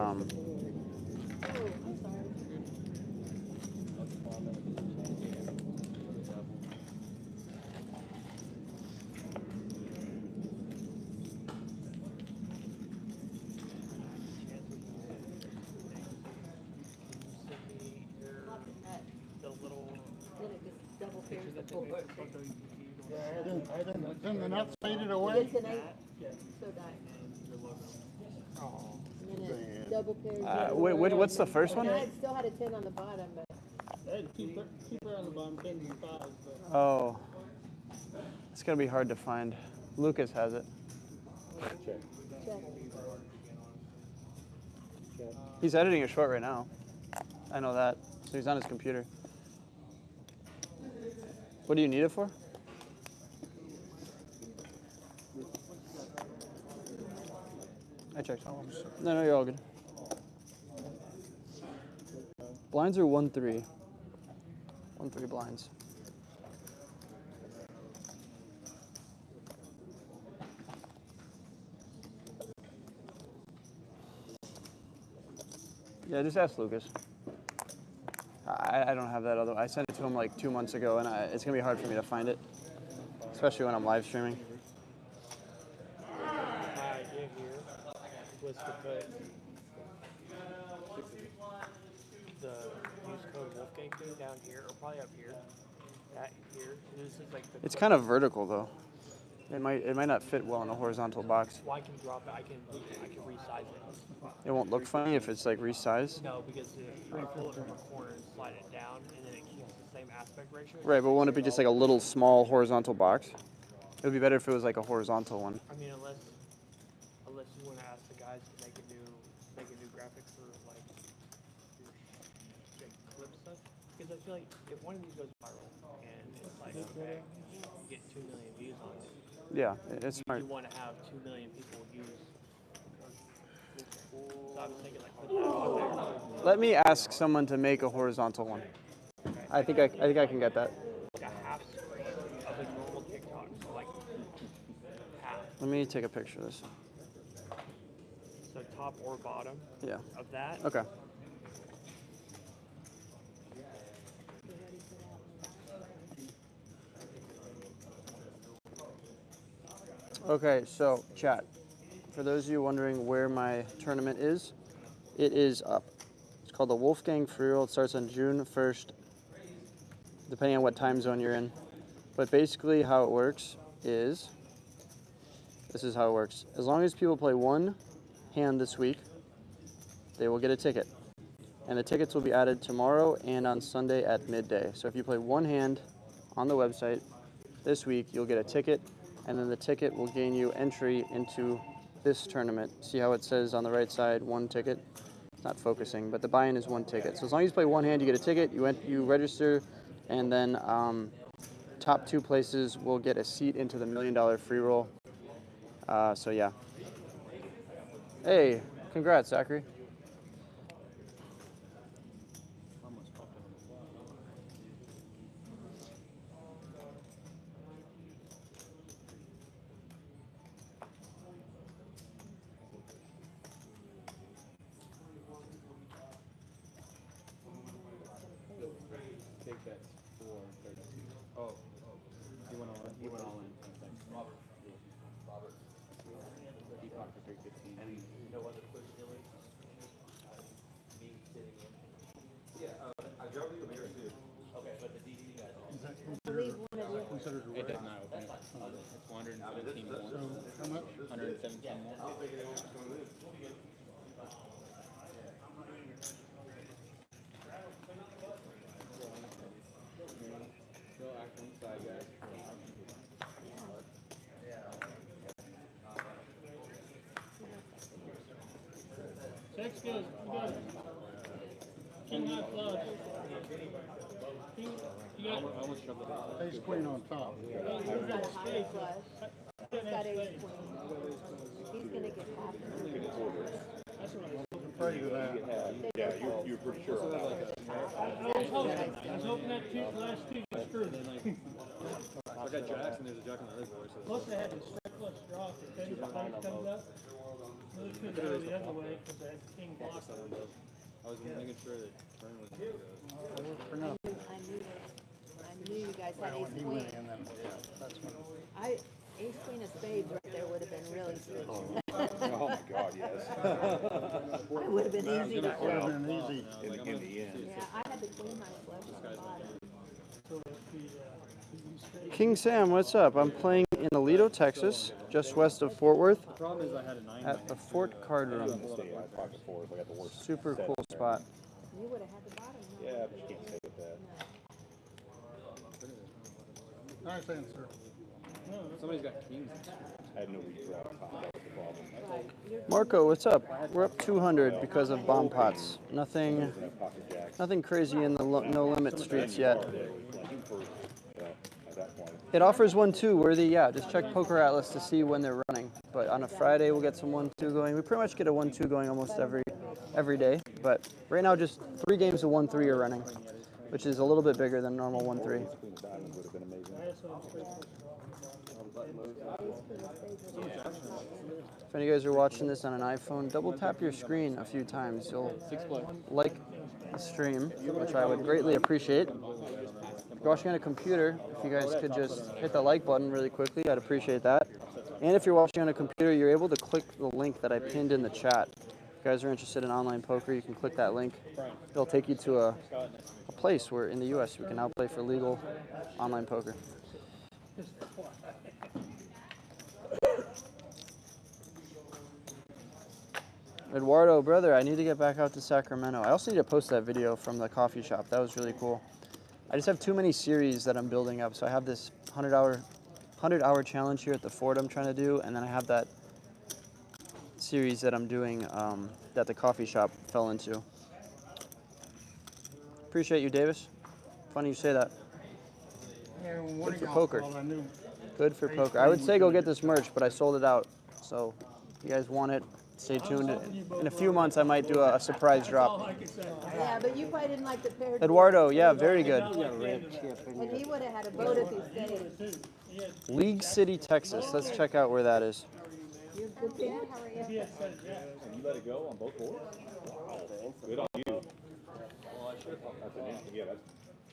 The little Then it just double pairs the picture board. that they make. Then the nuts faded away? It's an 8, so die. Oh, And then it double pairs. wait, what's the first one? And I still had a 10 on the bottom, but I had keep her on the bottom, 10 and 5, but. Oh, it's gonna be hard to find. Lucas has it. check. He's editing a short right now. I know that. So he's on his computer. What do you need it for? I checked. No, you're all good. Blinds are 1-3. 1-3 blinds. Yeah, just ask Lucas. I don't have that other. I sent it to him like 2 months ago, and it's gonna be hard for me to find it, especially when I'm live streaming. My idea here was to put the use code Wolfgang thing down here, or probably up here. That here. And this is like the. It's kind of vertical though. It might not fit well in a horizontal box. Well, I can drop it. I can resize it. It won't look funny if it's like resized. No, because I pull it from a corner and slide it down, and then it keeps the same aspect ratio. Right, but won't it be just like a little small horizontal box? It would be better if it was like a horizontal one. I mean, unless you want to ask the guys to make a new graphic for like your clip stuff, because I feel like if one of these goes viral and it's like okay, you get 2 million views on it. Yeah, it's smart. You want to have 2 million people use. So I was thinking like put that on there. Let me ask someone to make a horizontal one. I think I can get that. Like a half screen of a normal TikTok, so like half. Let me take a picture of this. So top or bottom. Yeah. Of that. Okay. Okay, so chat. For those of you wondering where my tournament is, it is up. It's called the Wolfgang Free Roll. It starts on June 1st, depending on what time zone you're in. But basically how it works is, this is how it works. As long as people play one hand this week, they will get a ticket. And the tickets will be added tomorrow and on Sunday at midday. So if you play one hand on the website this week, you'll get a ticket, and then the ticket will gain you entry into this tournament. See how it says on the right side, one ticket? It's not focusing, but the buy-in is one ticket. So as long as you play one hand, you get a ticket, you register, and then top 2 places will get a seat into the $1 million free roll. So yeah. Hey, congrats, Zachary. Take that 4-13. Oh, he went all in. Robert. He popped for 315. And no other push dealers? Me sitting in? Yeah, I drove you here too. Okay, but the DD guys. I believe one of you. It does not open it. It's 117 more. how much? 117 more. Next goes, we got king high flush. King, you got Ace queen on top. He's got a high flush. He's got ace queen. He's gonna get half of it. That's what I was hoping. Afraid of that. Yeah, you're pretty sure on that one. I was hoping that last two get screwed. I got jacks and there's a jack on the other board. So Plus they had the straight flush draw. If the king comes up, really could go the other way because they had the king blocked. I was making sure that Vern was going to go. I knew you guys had ace He queen. went in and, that's when. Ace queen of spades right there would have been really sweet. Oh my God, yes. It would have been easy to Would have pull. been easy. In the end. Yeah, I had the queen high flush on the bottom. So if the King Sam, what's up? I'm playing in Aledo, Texas, just west of Fort Worth, The problem is I had a 9. at the Fort Card Room. Stay in my pocket fours. I got the worst. Super set. cool spot. You would have had the bottom. huh? Yeah, but you can't stay with that. Nice answer. Somebody's got kings. I had no redraw top. That was the problem. Right. You're Marco, what's up? We're up 200 because of bomb pots. Nothing, Doesn't have pocket jacks. nothing crazy in the no limit streets yet. Playing for, at that point. It offers 1-2 worthy, yeah. Just check Poker Atlas to see when they're running. But on a Friday, we'll get some 1-2 going. We pretty much get a 1-2 going almost every day. But right now, just 3 games of 1-3 are running, which is a little bit bigger than normal 1-3. Queen of diamonds would have been amazing. If any of you guys are watching this on an iPhone, double tap your screen a few times. You'll like the stream, which I would greatly appreciate. If you're watching on a computer, if you guys could just hit the like button really quickly, I'd appreciate that. And if you're watching on a computer, you're able to click the link that I pinned in the chat. If you guys are interested in online poker, you can click that link. It'll take you to a place where in the US we can now play for legal online poker. Eduardo, brother, I need to get back out to Sacramento. I also need to post that video from the coffee shop. That was really cool. I just have too many series that I'm building up. So I have this 100-hour challenge here at the fort I'm trying to do, and then I have that series that I'm doing that the coffee shop fell into. Appreciate you, Davis. Funny you say that. Yeah, one Good of for y'all poker. called, I knew. Good for poker. I would say go get this merch, but I sold it out. So if you guys want it, stay tuned. In a few months, I might do a surprise drop. Yeah, but you probably didn't like the pair. Eduardo, yeah, very good. And he would have had a vote if he stayed. League City, Texas. Let's check out where that is. You're good, Dad. How are you? And you let it go on both boards? Wow. Good on you. That's an instant. Yeah, that's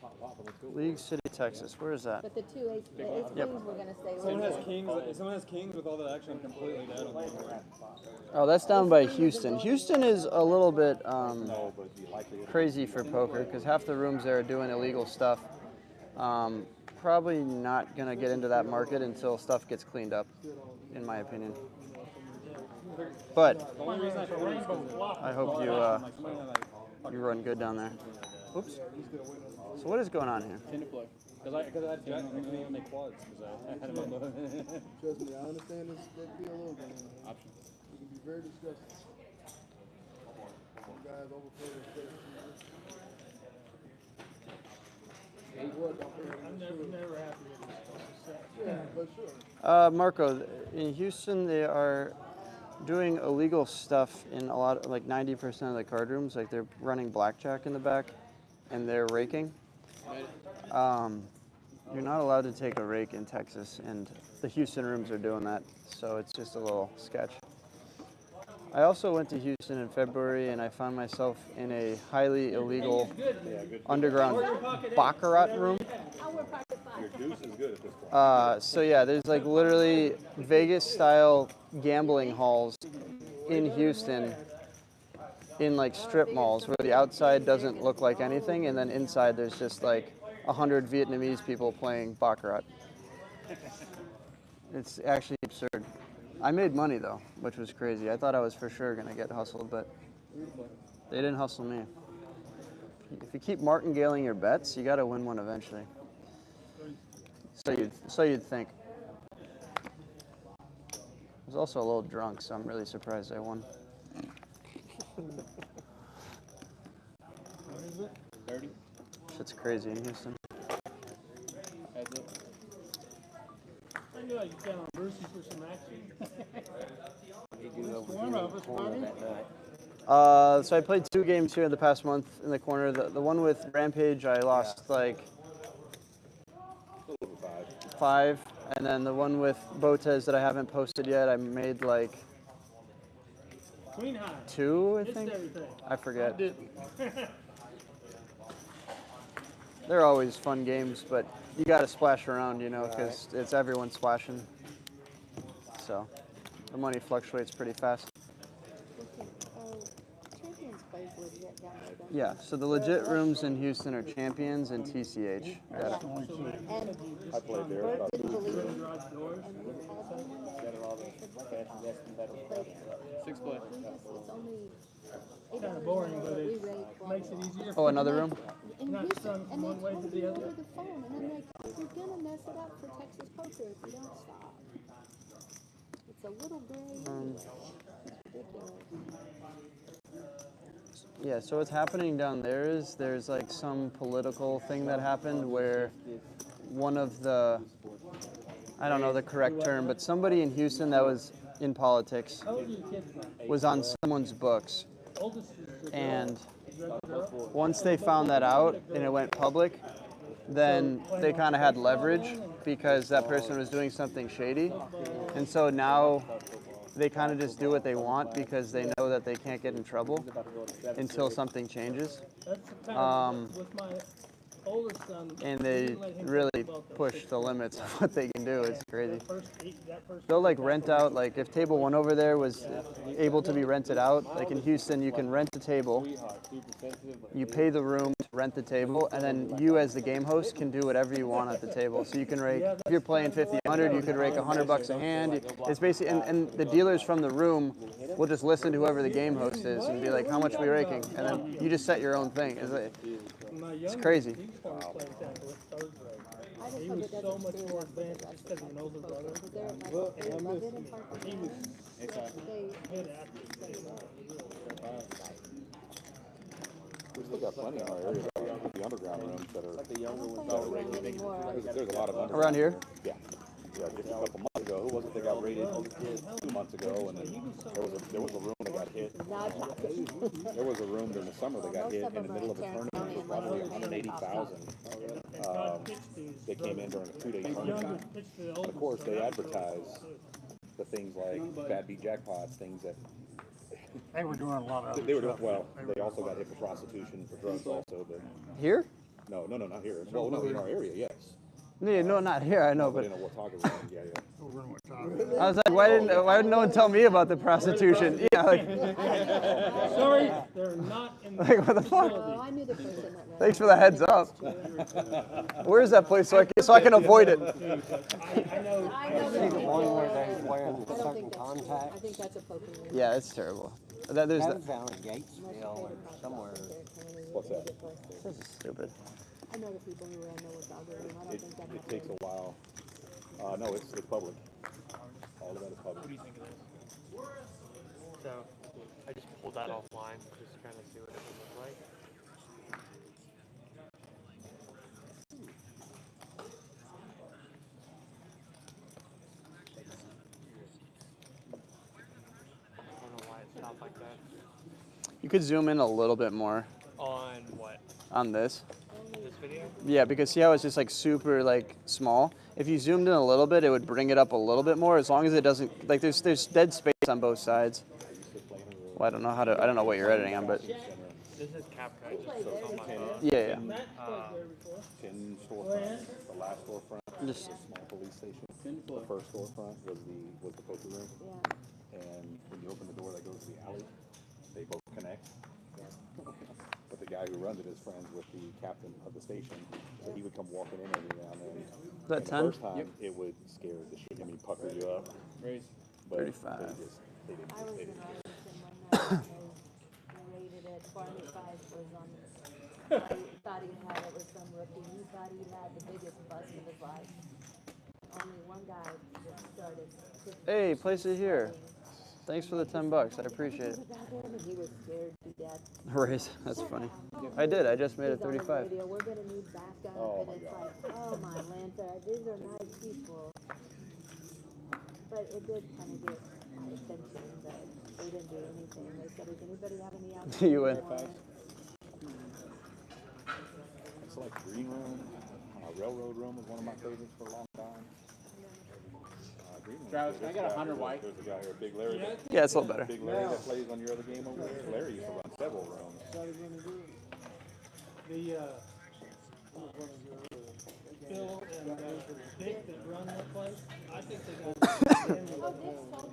top. Let's go. League City, Texas. Where is that? But the two ace queens were gonna stay with Someone has you. kings. If someone has kings with all that action, I'm completely dead on the board. Oh, that's down by Houston. Houston is a little bit No, but the likelihood. crazy for poker because half the rooms there are doing illegal stuff. Probably not going to get into that market until stuff gets cleaned up, in my opinion. But The only reason I feel is I hope you run good down there. Oops. So what is going on here? play. Because I had jack, I couldn't even make quads because I had him on the Trust me, I understand that feel a little bit. option. It can be very disgusting. Some guys overplay their stakes. I'm never happy with this. Yeah, for sure. Marco, in Houston, they are doing illegal stuff in a lot, like 90% of the card rooms. Like they're running blackjack in the back, and they're raking. You're not allowed to take a rake in Texas, and the Houston rooms are doing that. So it's just a little sketch. I also went to Houston in February, and I found myself in a highly illegal underground baccarat room. Your deuce is good at this point. So yeah, there's like literally Vegas-style gambling halls in Houston, in like strip malls where the outside doesn't look like anything, and then inside there's just like 100 Vietnamese people playing baccarat. It's actually absurd. I made money though, which was crazy. I thought I was for sure gonna get hustled, but they didn't hustle me. If you keep martingaling your bets, you gotta win one eventually. So you'd think. I was also a little drunk, so I'm really surprised I won. What is it? 30. Shit's crazy in Houston. Heads up. I knew I could count on Brucey for some action. One of us, buddy. So I played 2 games here in the past month in the corner. The one with Rampage, I lost like 5, and then the one with Botez that I haven't posted yet, I made like Queen high. 2, I Missed think. everything. I forget. Didn't. They're always fun games, but you got to splash around, you know, because it's everyone splashing. So the money fluctuates pretty fast. Champions plays legit down there, don't Yeah, so the legit rooms in Houston are Champions and TCH. And I played there. Bert About didn't believe it. Garage doors. And we called him one day. Got it all there. Played it. 6 play. It's only Kind of boring, but it makes it easier. Oh, another room? in Not Houston, from and they one way told to me the over other. the phone, and I'm like, you're gonna mess it up for Texas poker if you don't stop. It's a little gray. It's ridiculous. Yeah, so what's happening down there is there's like some political thing that happened where one of the, I don't know the correct term, but somebody in Houston that was in politics How old are your kids now? was on someone's books. Oldest is the girl. And Is that the girl? once they found that out and it went public, then they kind of had leverage because that person was doing something shady. And so now they kind of just do what they want because they know that they can't get in trouble until something changes. That's the kind of, with my oldest son. And we they didn't let him really talk about the push the limits of what they can do. It's crazy. that first They'll like rent out, like if table 1 over there was able to be rented out, like in Houston, you can rent a table, you pay the room to rent the table, and then you as the game host can do whatever you want at the table. So you can rake, if you're playing 50, 100, you could rake $100 a hand. It's basically, and the dealers from the room will just listen to whoever the game host is and be like, how much are we raking? And then you just set your own thing. It's crazy. I just He hope was it so doesn't much screw more up the advanced rest because of of an the older brother. Because they're like, they love it in Parker County. They Good athlete. We still got plenty in our area. The underground rooms that are. I don't play around anymore. There's a lot of underground. Around here? Yeah. Yeah, just a couple months ago. Who was it that got raided 2 months ago? And then there was a room that got hit. Now talking. There was a room during the summer that got hit in the middle of a tournament. It was probably 180,000. They came in during a 2-day tournament. Of course, they advertise the things like bad beat jackpots, things that They were doing a lot of they were doing. Well, they also got hit for prostitution, for drugs, also. But Here? no, not here. Well, no, in our area, yes. Yeah, no, not here, I know, But but in a Watauga room, yeah. I was like, why didn't no one tell me about the prostitution? Yeah, like, Sorry, they're not in the like what the fuck? Oh, I knew the person that ran. Thanks for the heads up. Where's that place so I can avoid it? I know. I know the The one where people. they wear I don't certain think that's, I contacts. think that's a poker room. Yeah, it's terrible. There's That the, was down in Gatesville or somewhere. What's that? this is stupid. I know the people who ran the Watauga room. I don't think that's. It takes a while. No, it's public. All of that is public. What do you think of this? So, I just pulled that offline just to kind of see what it would look like. I don't know why it stopped like that. You could zoom in a little bit more On what? on this. This video? Yeah, because see how it's just like super like small? If you zoomed in a little bit, it would bring it up a little bit more as long as it doesn't, like there's dead space on both sides. Well, I don't know what you're editing on, but This is CapCut, just so it's on my phone. yeah. Tin storefront. The last storefront was Just- a small police station. The first storefront was the poker room. Yeah. And when you open the door that goes to the alley, they both connect. But the guy who runs it is friends with the captain of the station, so he would come walking in every now and then. Is that And 10? The first time, it would scare the shit. I mean, pucker you up. But 35. They just, they didn't. I was They in didn't. Arlington one night and they rated it. Barney Fife was on. Thought he had it was some rookie. He thought he had the biggest bust of his life. Only one guy that started. Hey, place it here. Thanks for the $10. I appreciate it. And he was scared to death. Right, that's funny. I did. I just made it He's on the 35. radio, we're gonna need backup, and it's like, oh my Lanta, these are nice people. But it did kind of get my attention, but they didn't do anything. They said, does anybody have any outstanding You win. warrants? It's like Green Room. Railroad Room was one of my favorites for a long time. Green Room. Travis, can I get 100 white? There's a guy here, Big Larry. Yeah, it's a little better. Big Larry that plays on your other game over there. Larry used to run several rooms. The, Phil and Dick that run that place, I think they got. Oh,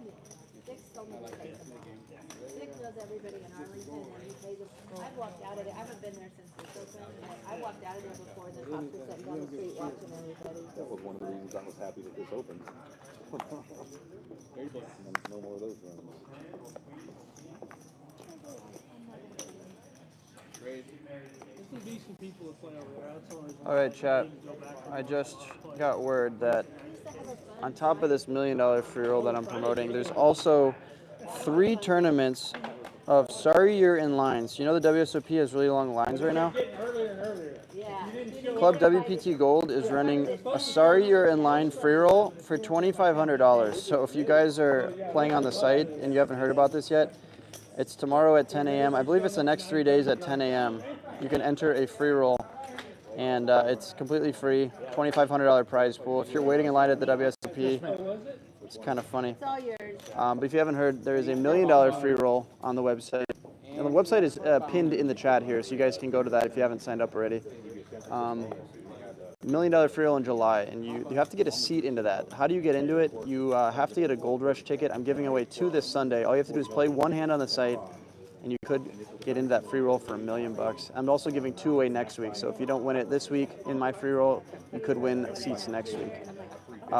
Dick's told me what they Dick knows everybody in Arlington, and he pays them. I've walked out of it, I haven't been there since it's opened, and I walked out of there before, the cops were sitting down the street watching everybody. That was one of the reasons I was happy that this opened. No more of those rooms. There's some decent people that play over there. That's the only reason All right, chat. I just got word that on top of this $1 million free roll that I'm promoting, there's also 3 tournaments of Sorry You're in Lines. You know the WSOP has really long lines right now? Club WPT Gold is running a Sorry You're in Line free roll for $2,500. So if you guys are playing on the site and you haven't heard about this yet, it's tomorrow at 10 a.m. I believe it's the next 3 days at 10 a.m. You can enter a free roll, and it's completely free, $2,500 prize pool. If you're waiting in line at the WSOP, it's kind of funny. It's all yours. But if you haven't heard, there is a $1 million free roll on the website. And the website is pinned in the chat here, so you guys can go to that if you haven't signed up already. $1 million free roll in July, and you have to get a seat into that. How do you get into it? You have to get a Gold Rush ticket. I'm giving away 2 this Sunday. All you have to do is play one hand on the site, and you could get into that free roll for $1 million. I'm also giving 2 away next week, so if you don't win it this week in my free roll, you could win seats next week.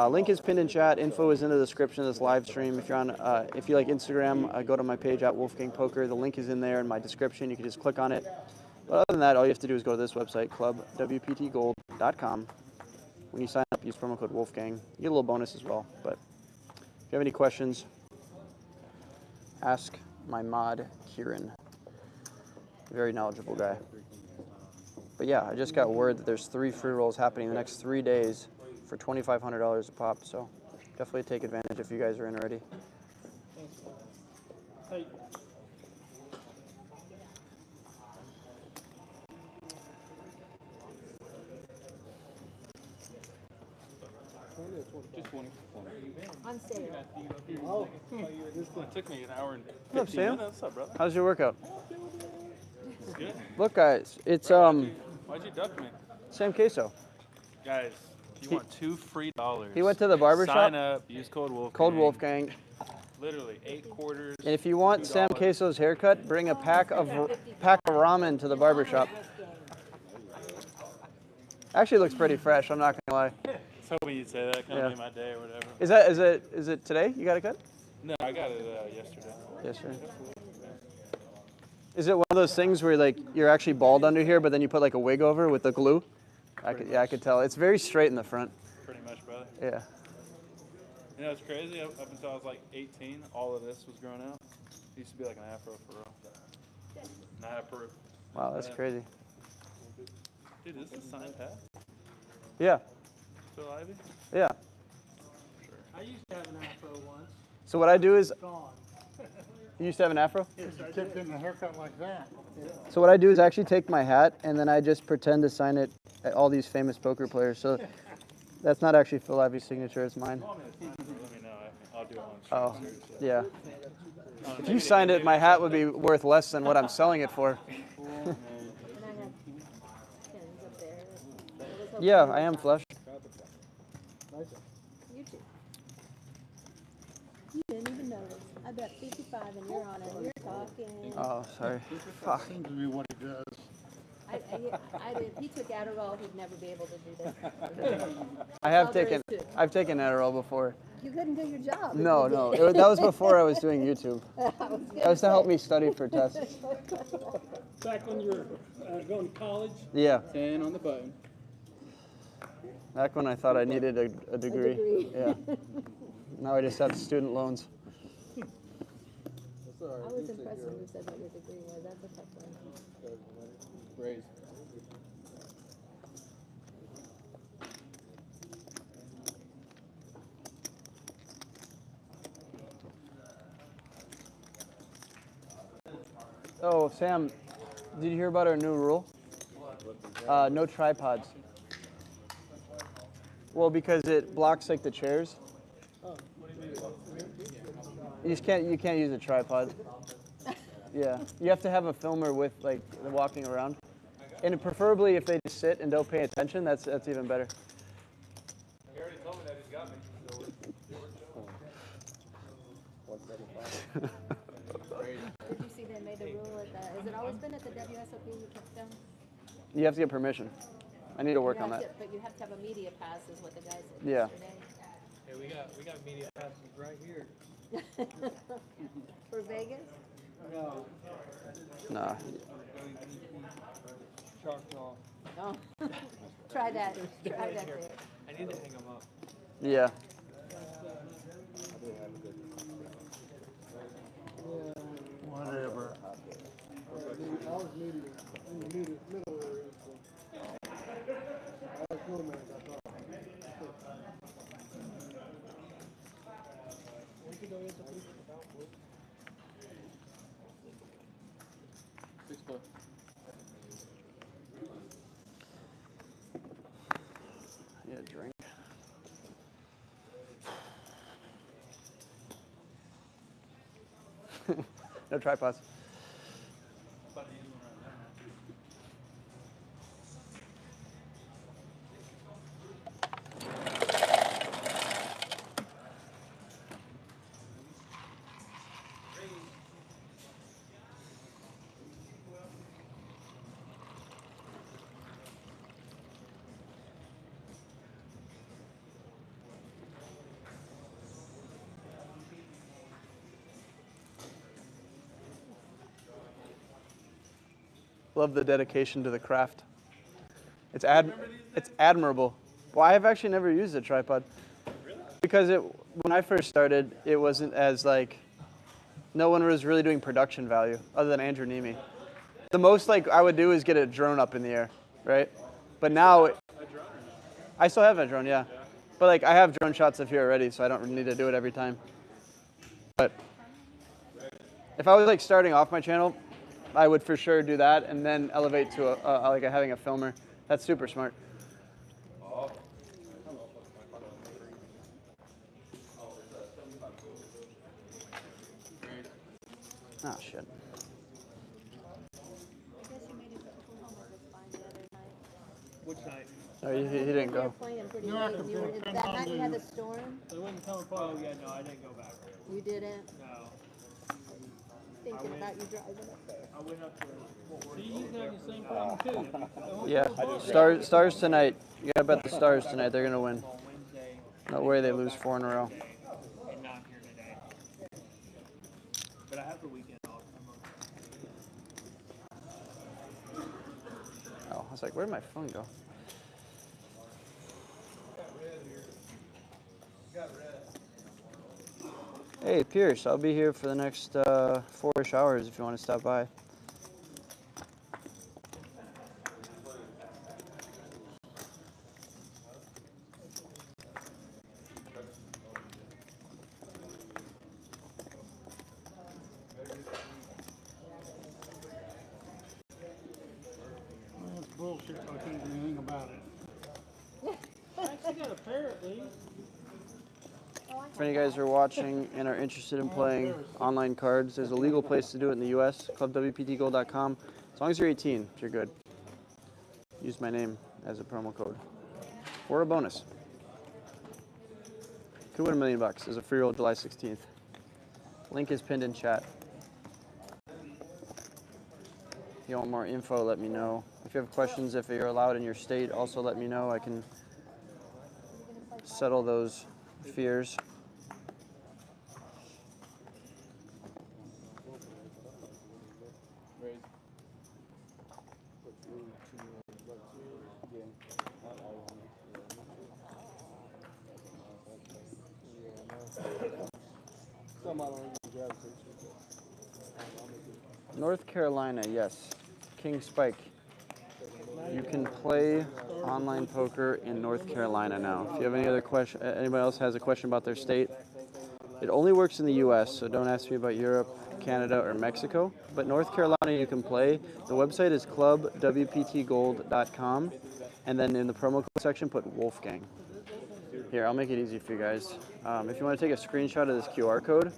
Link is pinned in chat. Info is in the description of this live stream. If you're on, if you like Instagram, go to my page at Wolfgang Poker. The link is in there in my description. You can just click on it. But other than that, all you have to do is go to this website, clubwptgold.com. When you sign up, use promo code Wolfgang. You get a little bonus as well. But if you have any questions, ask my mod, Kieran. Very knowledgeable guy. But yeah, I just got word that there's 3 free rolls happening the next 3 days for $2,500 a pop. So definitely take advantage if you guys are in already. Hey, Just 20. On sale. Oh, it took me an hour and 15 What's up, Sam? minutes. What's up, brother? How's your workout? It's good. Look, guys, it's Why'd you duck me? Sam Queso. Guys, you want $2 free. He went to the barber shop. Sign up. Use code Wolfgang. Code Wolfgang. Literally 8 quarters. And if you want Sam Queso's haircut, bring a pack of ramen to the barber shop. Actually, it looks pretty fresh. I'm not gonna lie. I was hoping you'd say that. Kind of made my day or whatever. Is it today? You got a cut? No, I got it yesterday. Yesterday. Is it one of those things where like you're actually bald under here, but then you put like a wig over with the glue? I could tell. It's very straight in the front. Pretty much, brother. Yeah. You know, it's crazy. Up until I was like 18, all of this was growing out. It used to be like an afro for real. Not approved. Wow, that's crazy. Dude, is this a signed pass? Yeah. Phil Ivey? Yeah. I used to have an afro once. So what I do is, Gone. you used to have an afro? Yes, I Kept did. in a haircut like that. So what I do is actually take my hat and then I just pretend to sign it at all these famous poker players. So that's not actually Phil Ivey's signature, it's mine. Let me know. I'll do it on Oh, yeah. If you signed it, my hat would be worth less than what I'm selling it for. Yeah, I am flush. You too. You didn't even notice. I bet 55 and you're on it. You're talking. Oh, sorry. Fuck. Seems to be what he does. I did. If he took Adderall, he'd never be able to do this. I've taken Adderall before. You couldn't do your job. No, that was before I was doing YouTube. That was to help me study for tests. Back when you were going to college? Yeah. 10 on the button. Back when I thought I needed a degree. Yeah. Now I just have student loans. Sorry, I was you take impressed care when of you said what your degree was. That's a tough one. it. Raise. Oh, Sam, did you hear about our new rule? No tripods. Well, because it blocks like the chairs. You can't use a tripod. Yeah, you have to have a filmer with like walking around, and preferably if they just sit and don't pay attention, that's even better. He already told me that he's got me. Did you see they made the rule at the, has it always been at the WSOP you kept them? You have to get permission. I need to work You on have that. to- But you have to have a media pass is what the guy said Yeah. yesterday. Hey, we got media passes right here. For Vegas? No. Nah. Choctaw. Oh, try that there. I need to hang them up. Yeah. Whatever. I was meeting in the middle area, so. I was cool, man, I thought. 6 foot. Yeah, drink. No tripods. Love the dedication to the craft. It's admirable. Well, I have actually never used a tripod. Because when I first started, it wasn't as like, no one was really doing production value other than Andrew Nemi. The most like I would do is get a drone up in the air, right? But now, I still have a drone, yeah. But like I have drone shots of here already, so I don't need to do it every time. But if I was like starting off my channel, I would for sure do that and then elevate to like having a filmer. That's super smart. Oh shit. I guess you made it to Oklahoma just fine the other night. Which night? Oh, he didn't You were go. playing pretty You late. have to And you were, put that it on night you the- had the storm? They wouldn't come apart. Oh, yeah, no, I didn't go back. You didn't? No. Thinking about you driving up there. I went up to Fort Worth. See, he's having the same problem too. Yeah. Stars tonight. You gotta bet the Stars tonight. They're gonna win. On Wednesday. No way they lose 4 in a row. And not here today. But I have the weekend off. Oh, I was like, where'd my phone go? Hey, Pierce, I'll be here for the next 4-ish hours if you want to stop by. That's bullshit, I can't do anything about it. I actually got a pair at least. If any of you guys are watching and are interested in playing online cards, there's a legal place to do it in the US, clubwptgold.com. As long as you're 18, you're good. Use my name as a promo code. Or a bonus. Could win $1 million as a free roll July 16th. Link is pinned in chat. If you want more info, let me know. If you have questions, if you're allowed in your state, also let me know. I can settle those fears. Some I don't even gravitate to. North Carolina, yes. King Spike. You can play online poker in North Carolina now. If you have any other question, anybody else has a question about their state, it only works in the U.S., so don't ask me about Europe, Canada, or Mexico. But North Carolina, you can play. The website is clubwptgold.com, and then in the promo code section, put Wolfgang. Here, I'll make it easy for you guys. If you want to take a screenshot of this QR code,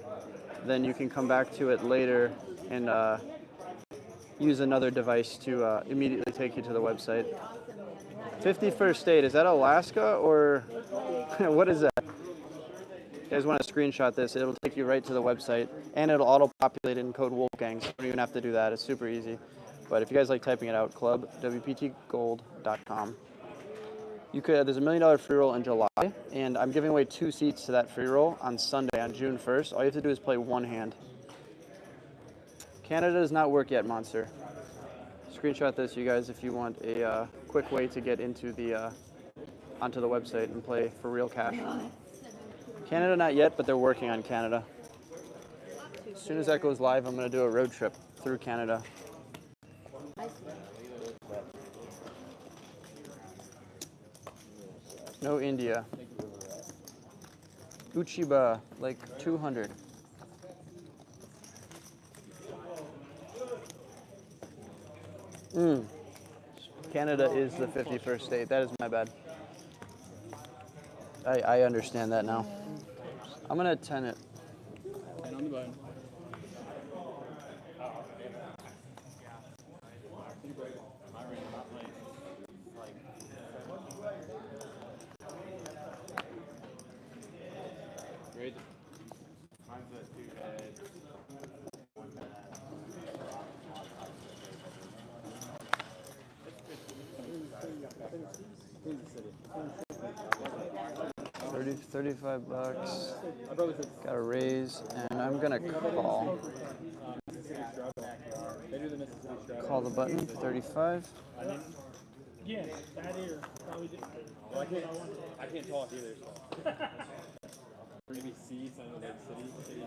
then you can come back to it later and use another device to immediately take you to the website. 51st state, is that Alaska or what is that? You guys want to screenshot this, it'll take you right to the website and it'll auto-populate in code Wolfgang, so you don't even have to do that, it's super easy. But if you guys like typing it out, clubwptgold.com. There's $1 million free roll in July, and I'm giving away 2 seats to that free roll on Sunday, on June 1st. All you have to do is play one hand. Canada does not work yet, Monster. Screenshot this, you guys, if you want a quick way to get into onto the website and play for real cash. Canada, not yet, but they're working on Canada. As soon as that goes live, I'm going to do a road trip through Canada. No India. Uchiba, like 200. Canada is the 51st state. That is my bad. I understand that now. I'm going to 10 it. And on the button. Great. Mine's a 2 head. 35 bucks. Got a raise, and I'm gonna call. Call the button. 35. Yeah, that ear. Well, I can't talk either. So. We're gonna be seeds on the city, Tennessee.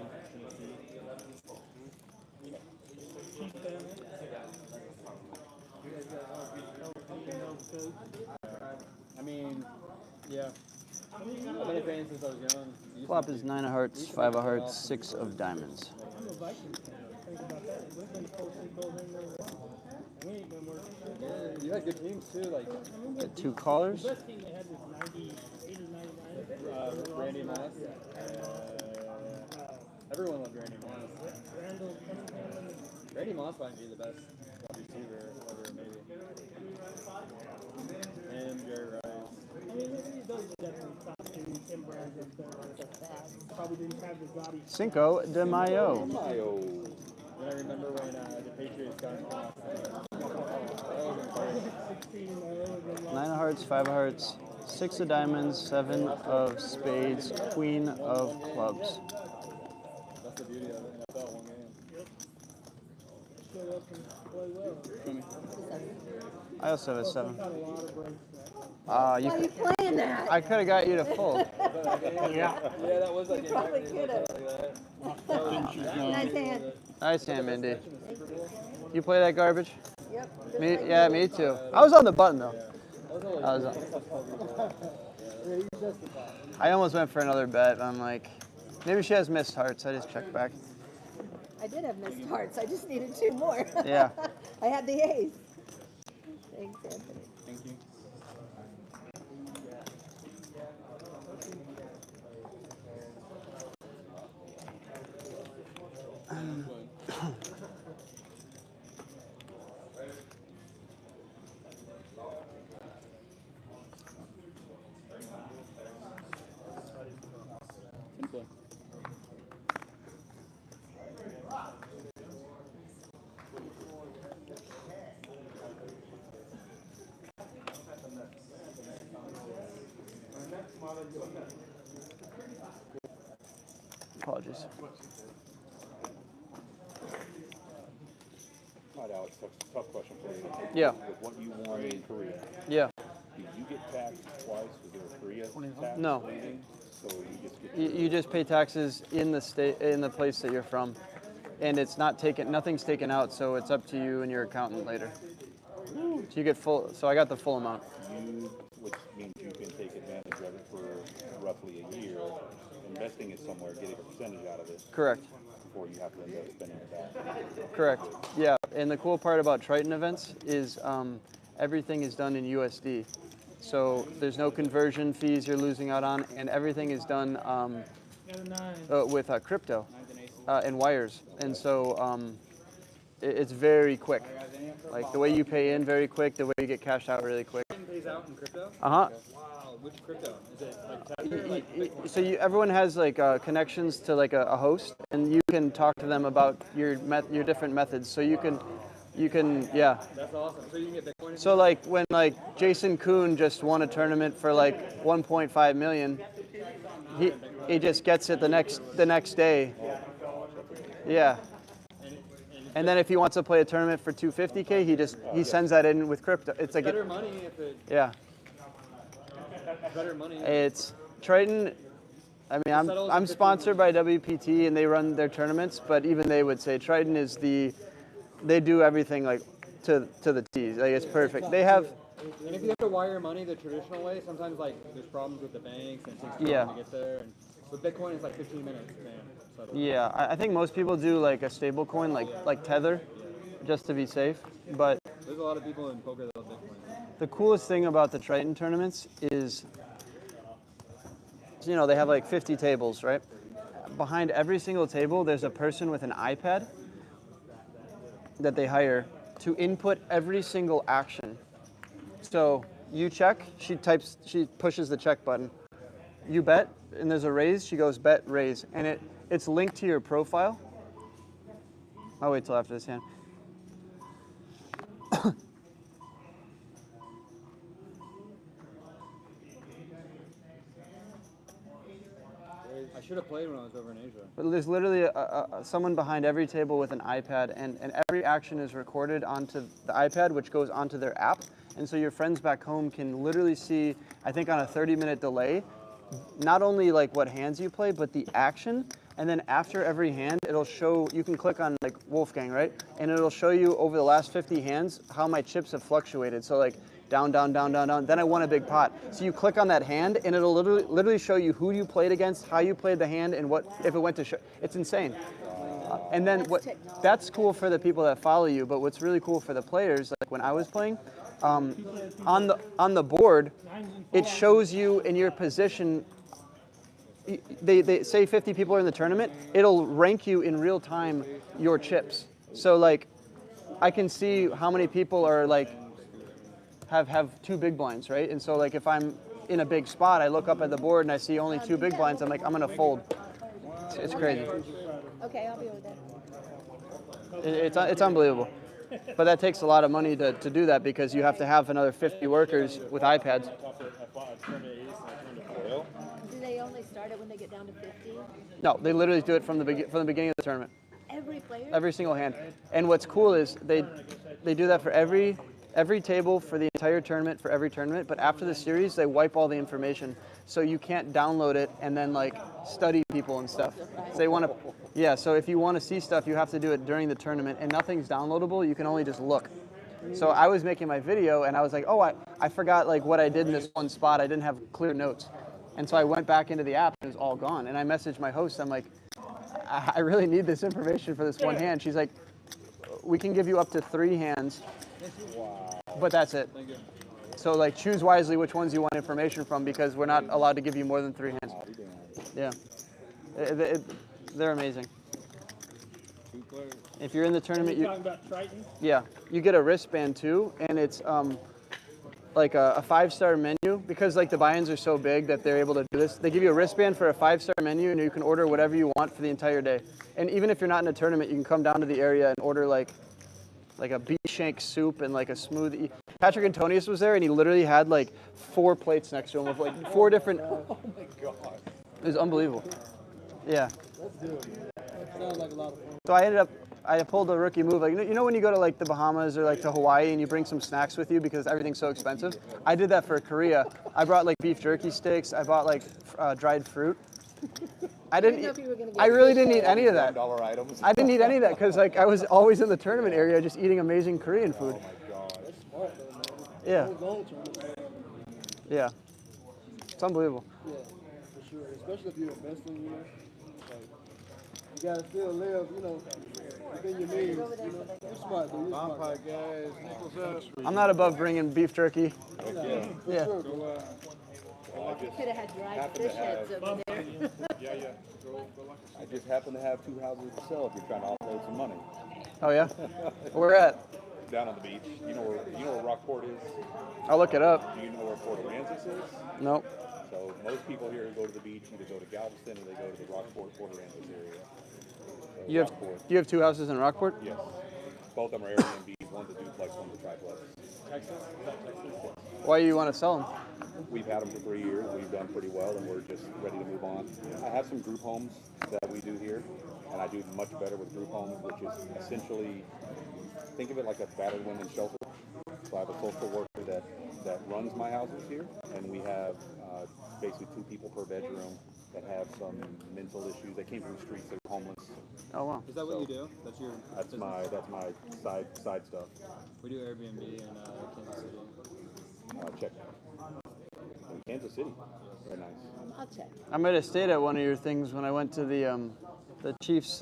I mean, yeah. I've been a fan since I was young. Flop is 9 of hearts, 5 of hearts, 6 of diamonds. I'm a Viking fan. Think about that. We've been supposed to go in there. We ain't been working. Yeah, you had good teams too, like. Got 2 callers. The best team they had was 98 or 99. Randy Moss. Everyone loved Randy Moss. Randall Cunningham. Randy Moss might be the best wide receiver ever, maybe. And Jerry Rice. I mean, those are definitely top 2. Tim Brown's up there. Probably didn't have the body. Cinco de Mayo. And I remember when the Patriots got off. 9 of hearts, 5 of hearts, 6 of diamonds, 7 of spades, queen of clubs. That's the beauty of it. NFL one game. Yep. Show up and play well. I also have a 7. Got a lot of breaks. Why are you playing that? I could have got you to full. Yeah, that was like You probably could have. Nice hand. Nice hand, Mindy. You play that garbage? Yep. Me too. I was on the button though. I almost went for another bet. I'm like, maybe she has missed hearts. I just checked back. I did have missed hearts. I just needed 2 more. Yeah. I had the ace. Thanks, Anthony. Thank you. Apologies. All right, Alex, tough question for you. Yeah. With what you won in Korea, Yeah. did you get taxed twice? Was there a Korea tax? No. So you just get You just pay taxes in the state, in the place that you're from. and it's not taken. Nothing's taken out, so it's up to you and your accountant later. So you get full. So I got the full amount. Which means you can take advantage of it for roughly a year, investing it somewhere, getting a percentage out of it. Correct. Before you have to end up spending it back. Correct. Yeah, and the cool part about Triton events is everything is done in USD. So there's no conversion fees you're losing out on, and everything is done with crypto and wires. And so it's very quick. Like the way you pay in very quick, the way you get cashed out really quick. Pays out in crypto? Uh-huh. Wow, which crypto? Is it like Tether? So everyone has like connections to like a host, and you can talk to them about your different methods. So you can yeah. That's awesome. So you can get Bitcoin. So like when like Jason Kuhn just won a tournament for like 1.5 million, he just gets it the next day. Yeah. And then if he wants to play a tournament for 250K, he sends that in with crypto. It's like better money if it. Yeah. Better money. It's Triton. I mean, I'm sponsored by WPT and they run their tournaments, but even they would say Triton is they do everything like to the T's. Like it's perfect. They have. And if you have to wire money the traditional way, sometimes like there's problems with the banks and it takes too long to get there. And with Bitcoin, it's like 15 minutes. Yeah, I think most people do like a stable coin, like Tether, just to be safe. But there's a lot of people in poker that love Bitcoin. The coolest thing about the Triton tournaments is, you know, they have like 50 tables, right? Behind every single table, there's a person with an iPad that they hire to input every single action. So you check, she pushes the check button. You bet, and there's a raise, she goes bet, raise, and it's linked to your profile. I'll wait till after this hand. I should have played when I was over in Asia. But there's literally someone behind every table with an iPad, and every action is recorded onto the iPad, which goes onto their app. And so your friends back home can literally see, I think on a 30-minute delay, not only like what hands you play, but the action. And then after every hand, it'll show, you can click on like Wolfgang, right? And it'll show you over the last 50 hands how my chips have fluctuated. So like down, down, down, down, down. Then I won a big pot. So you click on that hand and it'll literally show you who you played against, how you played the hand, and what if it went to show. It's insane. And then that's cool for the people that follow you, but what's really cool for the players, like when I was playing, on the board, it shows you in your position. They say 50 people are in the tournament, it'll rank you in real time your chips. So like, I can see how many people are like, have 2 big blinds, right? And so like if I'm in a big spot, I look up at the board and I see only 2 big blinds, I'm like, I'm gonna fold. It's crazy. Okay, I'll be over there. It's unbelievable. But that takes a lot of money to do that because you have to have another 50 workers with iPads. Do they only start it when they get down to 50? No, they literally do it from the beginning of the tournament. Every player? Every single hand. And what's cool is they do that for every table for the entire tournament, for every tournament, but after the series, they wipe all the information. So you can't download it and then like study people and stuff. So they want to, yeah, so if you want to see stuff, you have to do it during the tournament and nothing's downloadable, you can only just look. So I was making my video and I was like, oh, I forgot like what I did in this one spot. I didn't have clear notes. And so I went back into the app and it was all gone. And I messaged my host, I'm like, I really need this information for this one hand. She's like, we can give you up to 3 hands, but that's it. So like choose wisely which ones you want information from because we're not allowed to give you more than 3 hands. Yeah, they're amazing. If you're in the tournament, You're talking about Triton? Yeah, you get a wristband too, and it's like a 5-star menu because like the buy-ins are so big that they're able to do this. They give you a wristband for a 5-star menu, and you can order whatever you want for the entire day. And even if you're not in a tournament, you can come down to the area and order like a beef shank soup and like a smoothie. Patrick Antonius was there, and he literally had like 4 plates next to him with like 4 different. Oh my god! It was unbelievable. Yeah. Let's do it. Sounds like a lot of fun. So I pulled a rookie move. Like, you know when you go to like the Bahamas or like to Hawaii and you bring some snacks with you because everything's so expensive? I did that for Korea. I brought like beef jerky sticks. I bought like dried fruit. I didn't know didn't. if you were gonna get I really fish didn't eat eggs. any of that. $1 items. I didn't eat any of that because like I was always in the tournament area just eating amazing Korean food. Oh my god. That's smart though, man. Yeah. Those long term. Yeah. It's unbelievable. Yeah, for sure. Especially if you're investing, you know. Like, you gotta still live, you know, within your means. You know, you're smart, dude. You're smart. Vampire guys, nickels up. I'm not above bringing beef jerky. Yeah. For Yeah. sure, bro. Well, I just Could have had dried happen to fish heads have, over there. Yeah. Go like I just happen to have 2 houses to sell if you're trying to offload some money. Oh yeah. Where at? Down on the beach. You know where Rockport is? I'll look it up. Do you know where Port Aransas is? Nope. So most people here go to the beach, either go to Galveston or they go to the Rockport, Port Aransas area. You have Rockport. you have 2 houses in Rockport? Yes. Both of them are Airbnb. One's a duplex, one's a triplex. Why do you want to sell them? We've had them for 3 years. We've done pretty well, and we're just ready to move on. I have some group homes that we do here, and I do much better with group homes, which is essentially, think of it like a battered women's shelter. So I have a social worker that runs my houses here, and we have basically 2 people per bedroom that have some mental issues. They came from the streets. They're homeless. Oh wow. Is that what you do? That's your business? That's my side stuff. We do Airbnb in Kansas City. Check. In Kansas City. Very nice. I'll check. I might have stayed at one of your things when I went to the Chiefs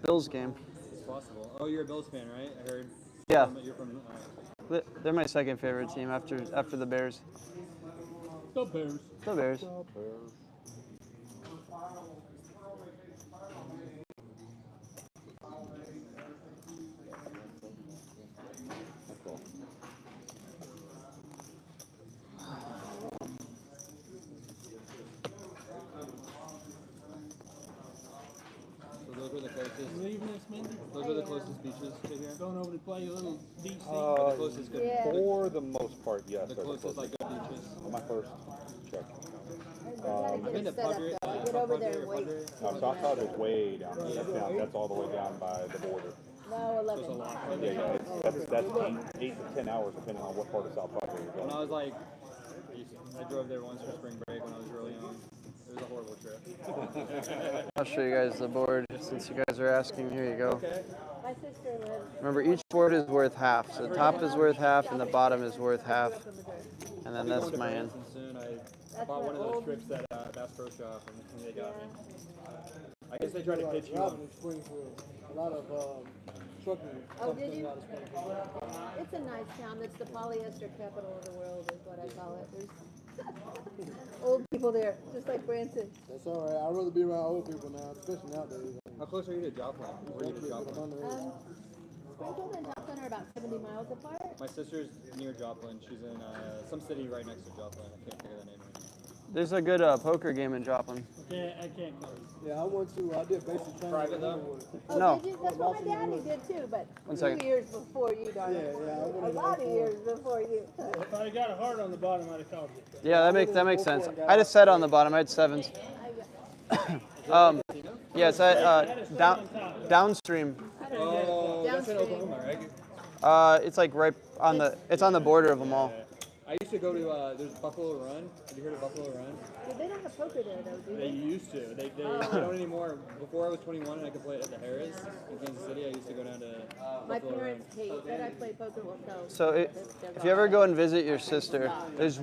Bills game. It's possible. Oh, you're a Bills fan, right? I heard. Yeah. You're from. They're my second favorite team after the Bears. The Bears. The Bears. That's cool. So those were the closest. You leaving this, Mindy? Those are the closest beaches to here. Going over to play a little DC? The closest good. Yeah. For the most part, yes. The they're closest like good beaches. My first check. I've been to Padre. Get over there and wait. South Side is way down. That's all the way down by the border. No, 11. Yeah. That's 8 to 10 hours depending on what part of South Padre you're When going. I was like, I drove there once for spring break when I was really young. It was a horrible trip. I'll show you guys the board since you guys are asking. Here you go. Okay. My sister lives. Remember, each board is worth half. So the top is worth half and the bottom is worth half. And then that's my hand. Soon I bought one of those trips at Bass Pro Shop and they got me. I guess they tried to pitch you Driving on. in Springfield. A lot of trucking. Oh, did you? Out of Springfield. It's a nice town. It's the polyester capital of the world, is what I call it. There's old people there, just like Branson. That's all right. I'd rather be around old people now, especially nowadays. How close are you to Joplin? Where are you to Joplin? Springfield and Joplin are about 70 miles apart. My sister's near Joplin. She's in some city right next to Joplin. I can't think of the name right now. There's a good poker game in Joplin. I can't go. Yeah, I did basic training. Private though? Oh, No. did you? That's what my daddy did too, but 1 2 second. years before you, darling. Yeah, A lot of years before you. If I'd have got a heart on the bottom, I'd have called you. Yeah, that makes sense. I just said on the bottom. I had 7s. Yeah, it's at downstream. Oh, that's in Downstream. Oklahoma, right? It's like right on the. It's on the border of them all. I used to go to, there's Buffalo Run. Have you heard of Buffalo Run? Well, they don't have poker there, though, do They they? used to. They don't anymore. Before I was 21 and I could play it at the Harris in Kansas City, I used to go down to My Buffalo Run. parents hate that I play poker. Well, no. So if you ever go and visit your sister, there's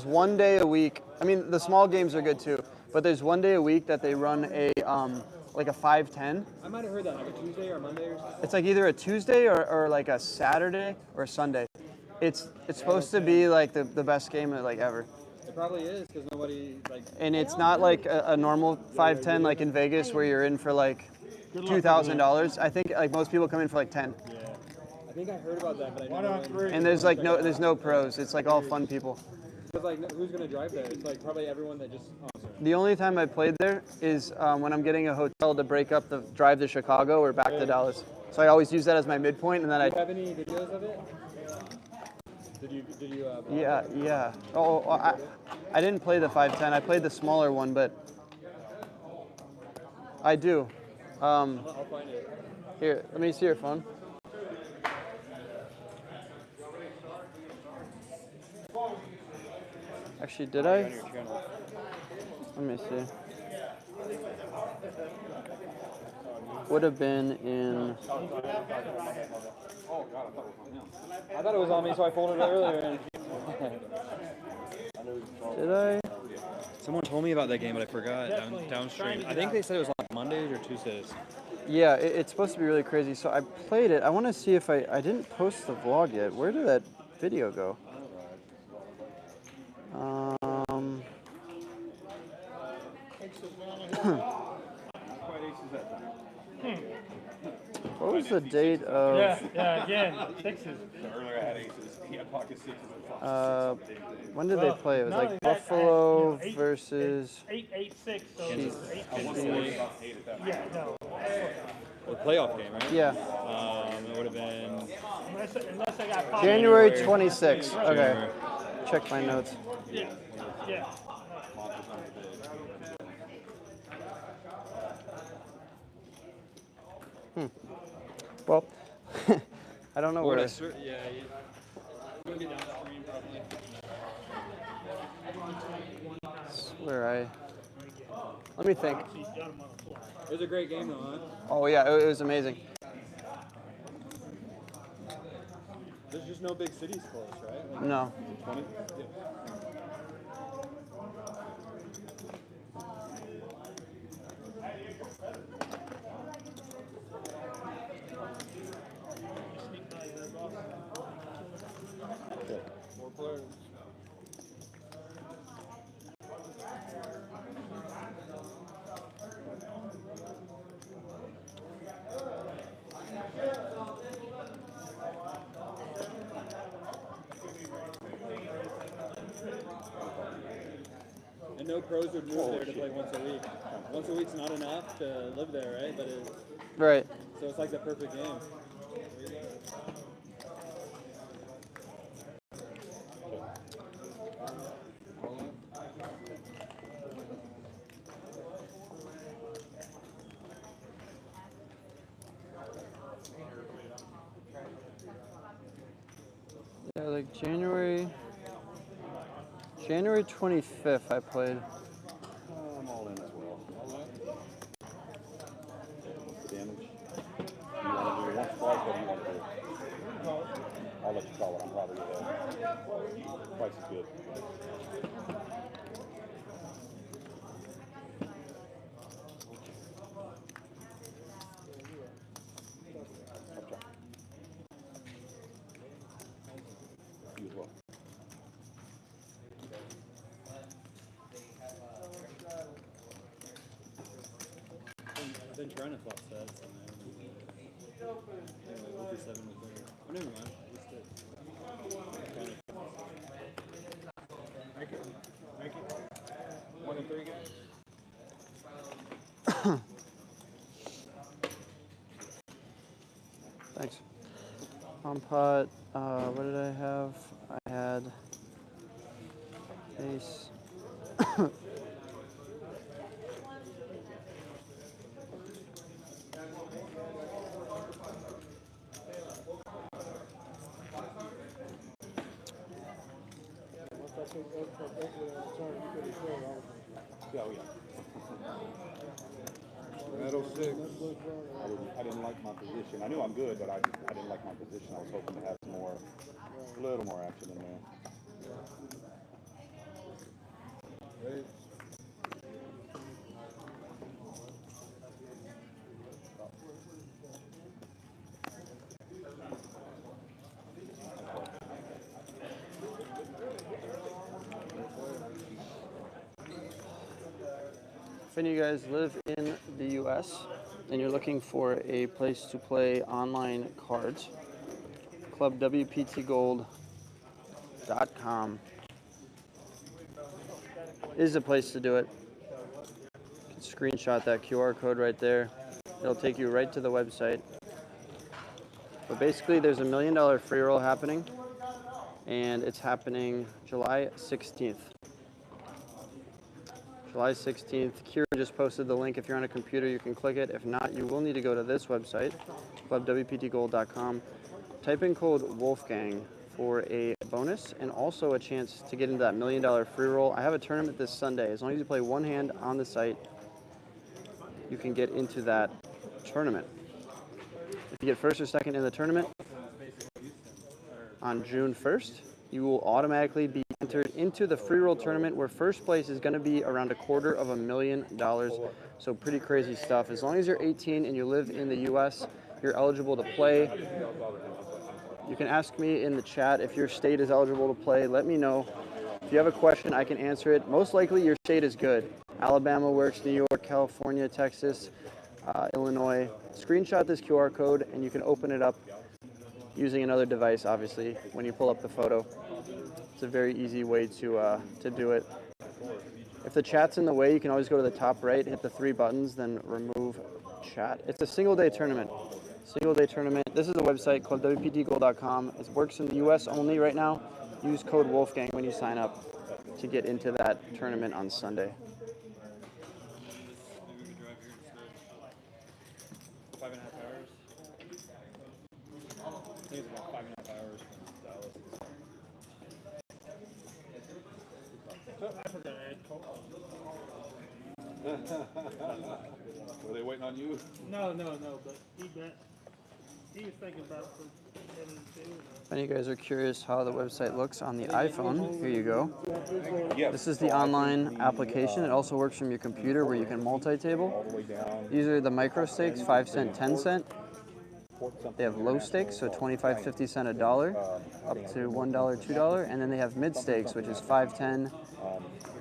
1 day a week. I mean, the small games are good too, but there's 1 day a week that they run a like a 5-10. I might have heard that, like a Tuesday or a Monday or something. It's like either a Tuesday or like a Saturday or a Sunday. It's supposed to be like the best game like ever. It probably is because nobody like. And it's not like a normal 5-10 like in Vegas where you're in for like $2,000. I think like most people come in for like 10. Yeah. I think I heard about that, but I didn't know. And there's no pros. It's like all fun people. It's like who's gonna drive there? It's like probably everyone that just. Oh, sorry. The only time I played there is when I'm getting a hotel to break up the drive to Chicago or back to Dallas. So I always use that as my midpoint, and then Do you have any videos of it? Did you? Yeah. Oh, I didn't play the 5-10. I played the smaller one, but I do. I'll find it. Here, let me see your phone. Actually, did I? Let me see. Would have been in. Oh God, I thought it was on him. I thought it was on me, so I folded it earlier. Did I? Someone told me about that game, but I forgot downstream. I think they said it was on Mondays or Tuesdays. Yeah, it's supposed to be really crazy. So I played it. I want to see if I didn't post the vlog yet. Where did that video go? What was the date of? Yeah, again, sixes. Earlier I had aces. He had pocket sixes and pocket When did they play? It was not like only that, I had, Buffalo 8, versus. 8-8-6, so Jeez. it's 8-6. Yeah, no. The playoff game, right? Yeah. It would have been Unless I got pocket. January 26th. Okay. January. Check my notes. Yeah, yeah. Well, I don't know where. Yeah, you gonna get downstream probably. Where I. Let me think. It was a great game though, huh? Oh yeah, it was amazing. There's just no big cities close, right? Like No. 20? Yeah. More players. And no pros would move there to play once a week. Once a week's not enough to live there, right? But Right. so it's like the perfect game. Yeah, like January 25th I played. I'm all in as well. What's the damage? You want to do one strike or do you want to do? I'll let you call it. I'm probably price is good. You as well. I've been trying to flop sets. Anyway, 57 was there. Oh, never mind. Make it. Make it. 1 and 3 guys. Thanks. On pot, what did I have? I had ace. Yeah, oh yeah. Battle 6. I didn't like my position. I knew I'm good, but I didn't like my position. I was hoping to have some more, a little more action in there. Hey. If any of you guys live in the US and you're looking for a place to play online cards, clubwptgold.com is the place to do it. You can screenshot that QR code right there. It'll take you right to the website. But basically there's $1 million free roll happening, and it's happening July 16th. July 16th. Kira just posted the link. If you're on a computer, you can click it. If not, you will need to go to this website, clubwptgold.com. Type in code Wolfgang for a bonus and also a chance to get into that $1 million free roll. I have a tournament this Sunday. As long as you play one hand on the site, you can get into that tournament. If you get first or second in the tournament on June 1st, you will automatically be entered into the free roll tournament where first place is going to be around $250,000. So pretty crazy stuff. As long as you're 18 and you live in the US, you're eligible to play. You can ask me in the chat if your state is eligible to play. Let me know. If you have a question, I can answer it. Most likely your state is good. Alabama works, New York, California, Texas, Illinois. Screenshot this QR code and you can open it up using another device, obviously, when you pull up the photo. It's a very easy way to do it. If the chat's in the way, you can always go to the top right, hit the 3 buttons, then remove chat. It's a single-day tournament. Single-day tournament. This is a website called WPTGold.com. It works in the US only right now. Use code Wolfgang when you sign up to get into that tournament on Sunday. Maybe we could drive here instead. 5.5 hours. I think it's about 5.5 hours from Dallas. I forgot to add Coke. Were they waiting on you? No, but he was thinking about for heading to. If any of you guys are curious how the website looks on the iPhone, here you go. Yes. This is the online application. It also works from your computer where you can multi-table. All the way down. These are the micro stakes, 5 cent, 10 cent. They have low stakes, so 25, 50 cent, $1, up to $1, $2, and then they have mid stakes, which is 5, 10,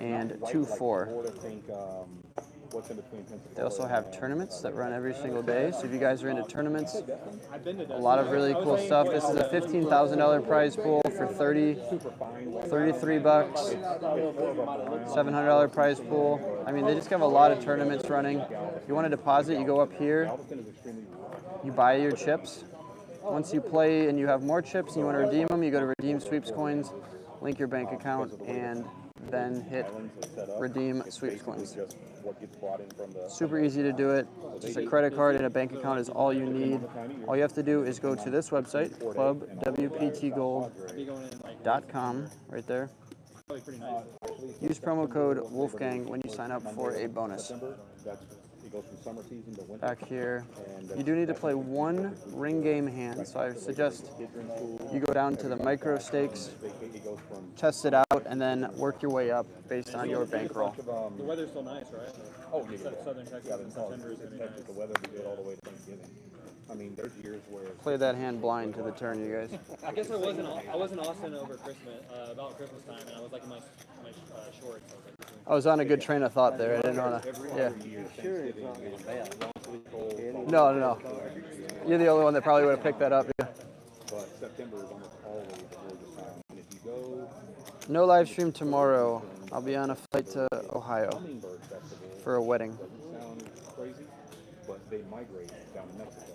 and 2, 4. They also have tournaments that run every single day. So if you guys are into tournaments, a lot of really cool stuff. This is a $15,000 prize pool for 33 bucks. $700 prize pool. I mean, they just have a lot of tournaments running. If you want to deposit, you go up here. You buy your chips. Once you play and you have more chips and you want to redeem them, you go to redeem sweeps coins, link your bank account, and then hit redeem sweeps coins. Super easy to do it. Just a credit card and a bank account is all you need. All you have to do is go to this website, clubwptgold.com, right there. Use promo code Wolfgang when you sign up for a bonus. Back here, you do need to play 1 ring game hand, so I suggest you go down to the micro stakes, test it out, and then work your way up based on your bankroll. The weather's still nice, right? Oh, Southern Texas in September is going to be nice. The weather will be good all the way to Thanksgiving. I mean, there's years where Play that hand blind to the turn, you guys. I guess I was in Austin over Christmas, about Christmas time, and I was like in my shorts. I was on a good train of thought there. I didn't want to. Yeah. No. You're the only one that probably would have picked that up. Yeah. But September is almost always a gorgeous time. And if you go, No live stream tomorrow. I'll be on a flight to Ohio for a wedding. doesn't sound crazy, but they migrate down to Mexico.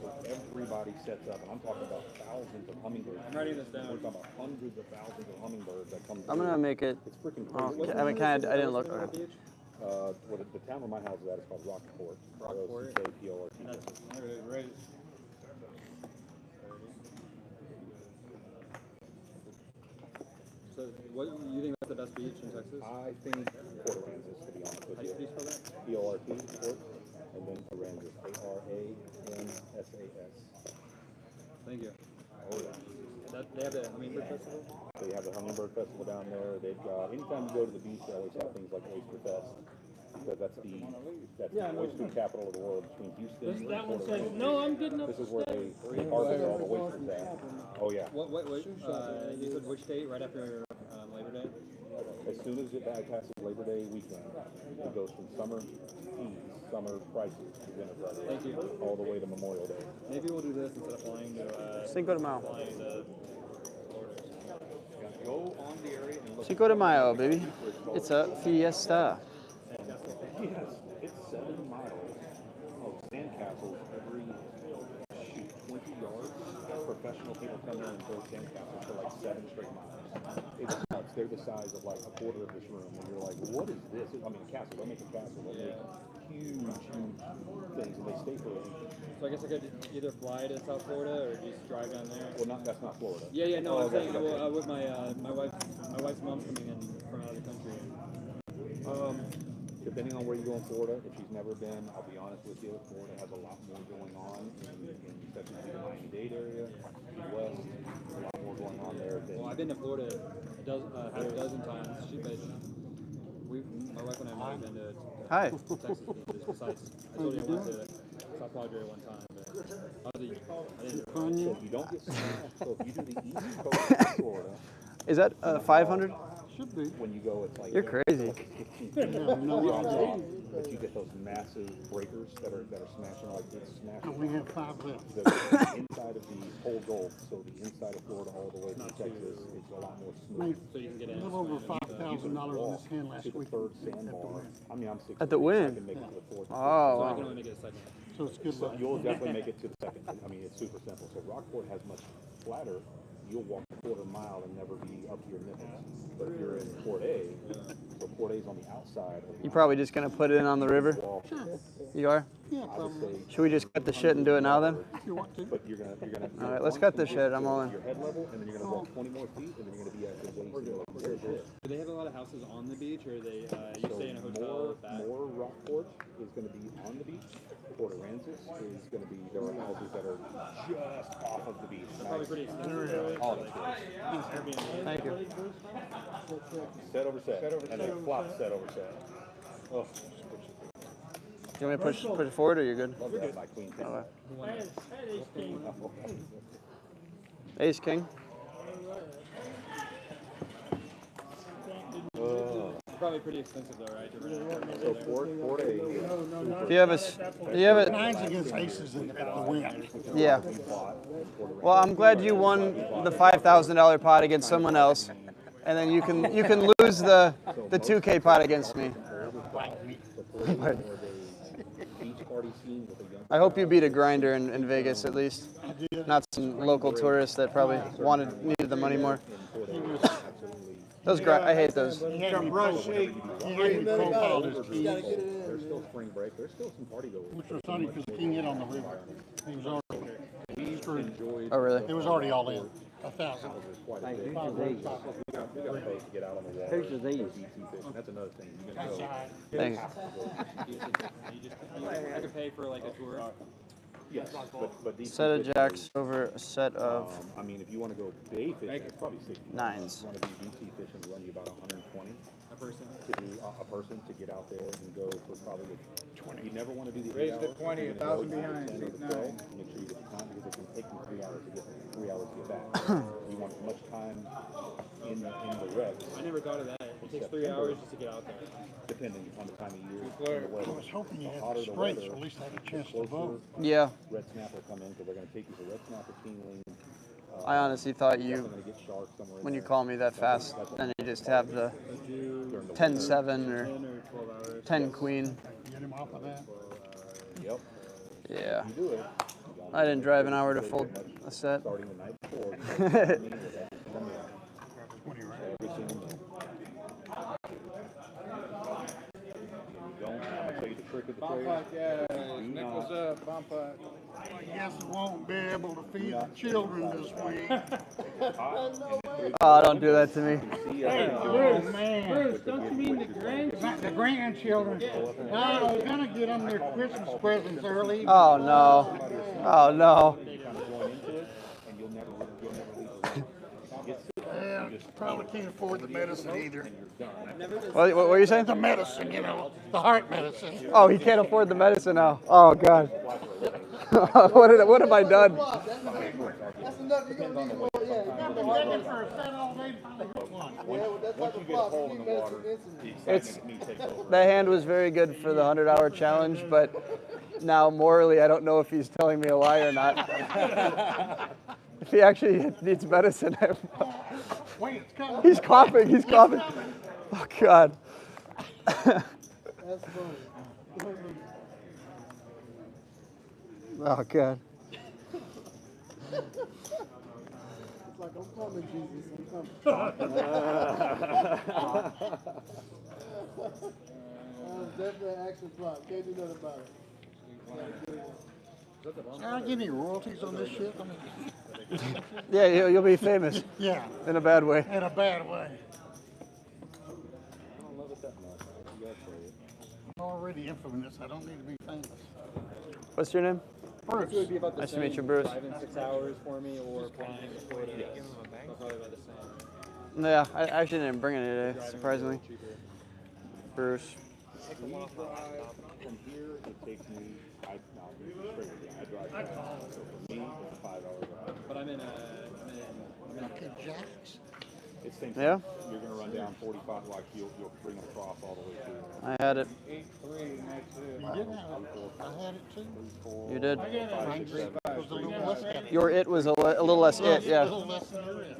So everybody sets up, and I'm talking about thousands of hummingbirds. I'm writing this down. We're talking about hundreds of thousands of hummingbirds that come. I'm gonna make it. It's freaking Oh, crazy. I mean, I didn't look. Okay. Well, the town where my house is at is called Rockport. Rockport. ROCKPORT. Right. So, what you think that's the best beach in Texas? I think Port Aransas, to be honest with How do you spell that? PORT, Port, and then Aransas, ARANSAS. Thank you. Oh yeah. They have the Hummingbird Festival? They have the Hummingbird Festival down there. They've got, anytime you go to the beach, they always have things like Oyster Fest. Because that's the oyster capital of the world between Houston and That one Port says, Aransas. no, I'm good enough. This is where they harvest all the oysters at. Oh yeah. You said which date? Right after Labor Day? As soon as it passes Labor Day weekend, it goes from summer fees, summer prices to winter prices. Thank you. All the way to Memorial Day. Maybe we'll do this instead of flying to Cinco de Mayo. Florida. Go on the area and look. Cinco de Mayo, baby. It's a fiesta. Yes, it's 7 miles of sandcastles every 20 yards. Professional people come in and build sandcastles for like 7 straight miles. It's nuts. They're the size of like a quarter of this room, and you're like, what is this? I mean, castles. They'll make a castle. They'll make huge things, and they stay for a week. So I guess I could either fly to South Florida or just drive down there. Well, that's not Florida. Yeah, no, I'm saying with my wife's mom's coming in from out of the country. depending on where you go in Florida, if she's never been, I'll be honest with you, Florida has a lot more going on in especially the Miami-Dade area, Key West, a lot more going on there than. Well, I've been to Florida half a dozen times. My wife and I have been to Hi. Texas beaches. Besides, I told you I went to South Padre one time, but I didn't. So if you don't get smashed, so if you do the east coast of Florida. Is that 500? Should be. When you go, it's like You're crazy. But you get those massive breakers that are smashing like it's smashing. We have 5 left. The inside of the whole Gulf, so the inside of Florida all the way to Texas, it's a lot more smooth. So you can get a little over $5,000 on this hand last week. Third sandbar. I mean, I'm 6. At the Wynn? I can make it to the 4th. Oh, So I wow. can only make it a second. So it's good So luck. you'll definitely make it to the second. I mean, it's super simple. So Rockport has much flatter. You'll walk a quarter mile and never be up to your nipples. But if you're in Port A, so Port A is on the outside. You probably just gonna put it in on the river? You are? Yeah, probably. Should we just cut the shit and do it now then? If you want to. But you're gonna. All right, let's cut this shit. I'm all in. Your head level, and then you're gonna walk 20 more feet, and then you're gonna be at the waist. Do they have a lot of houses on the beach, or they you stay in a hotel? More Rockport is gonna be on the beach. Port Aransas is gonna be, there are houses that are just off of the beach. Probably pretty expensive. All of it. Thank you. Set over set. And then flop set over set. Oh. You want me to push it forward or you're good? Love that by Queen King. Ace King. Probably pretty expensive though, right? So Port A. Do you have a? Nine's against aces at the Wynn. Yeah. Well, I'm glad you won the $5,000 pot against someone else, and then you can lose the 2K pot against me. I hope you beat a grinder in Vegas at least, not some local tourists that probably needed the money more. Those I hate those. He had me profiled his keys, There's still spring break. There's still some party goers. which was funny because the king hit on the river. He was already screwed. Oh really? It was already all in. 1,000. Who's the these? That's another thing. Thanks. I could pay for like a tour. Yes, but these Set of jacks over a set of I mean, if you want to go day fishing, it's probably 60. nines. If you want to be VT fishing, run you about 120 A person. to do a person to get out there and go for probably 20. You never want to do the 8 Raise hours. to 20, You're 1,000 gonna go behind, 10 or 6, 12. 9. Make sure you get the time because it can take you 3 hours to get back. You want as much time in the wrecks. I never thought of that. It takes 3 hours just to get out there. Depending on the time of year. Flare. and the weather. I was hoping you The had hotter the the straights, weather, or at least have a the chance to closer vote. Yeah. red snapper come in because they're going to take you for red snapper, kingling. I honestly thought You're you, going to get sharks somewhere in when you there. call me that fast, then you just have the 10-7 or 10 or 12 hours. 10 queen. Get him off of that. Yep. Yeah. You do it. I didn't drive an hour to fold a set. Starting the night before. Every single day. Don't. I'm going to tell you the trick of the Bomb trade. putt, yeah. Nickels up, bomb putt. I guess I won't be able to feed the children this week. Oh, don't do that to me. Oh, man. Bruce, don't you mean the grandchildren? The grandchildren. I was going to get them their Christmas presents early. Oh no. Oh no. Yeah, probably can't afford the medicine either. What were you saying? The medicine, you know, the heart medicine. Oh, he can't afford the medicine now. Oh God. What have I done? That's enough. You're gonna need more. Yeah, I've been looking for a set all day, finally got one. yeah, with that type of flop, you need medicine instantly. It's the hand was very good for the 100-hour challenge, but now morally, I don't know if he's telling me a lie or not. If he actually needs medicine, Wait, it's coming. he's coughing. He's coughing. Oh God. That's funny. Oh God. It's like, I'm coming, Jesus. I'm coming. Definitely an action plot. Can't do nothing about it. Can I get any royalties on this shit? I mean, Yeah, you'll be famous. yeah, In a bad way. in a bad way. I don't love it that much. You gotta say it. already infamous. I don't need to be famous. What's your name? It would be about the Nice to same. meet you, Bruce. Driving 6 hours for me or flying to Florida. Probably about the same. Yeah, I actually didn't bring it today, surprisingly. Bruce. From here, it takes me, I drive. So for me, it's a 5 hour drive. But I'm in Jax. It's same Yeah? thing. You're gonna run down 45, like you'll bring it across all the way through. I had it. 8-3 next year. You did have it. I had it too. You did. Mine was a little less than Your it was a little less it, a yeah. little less than your it.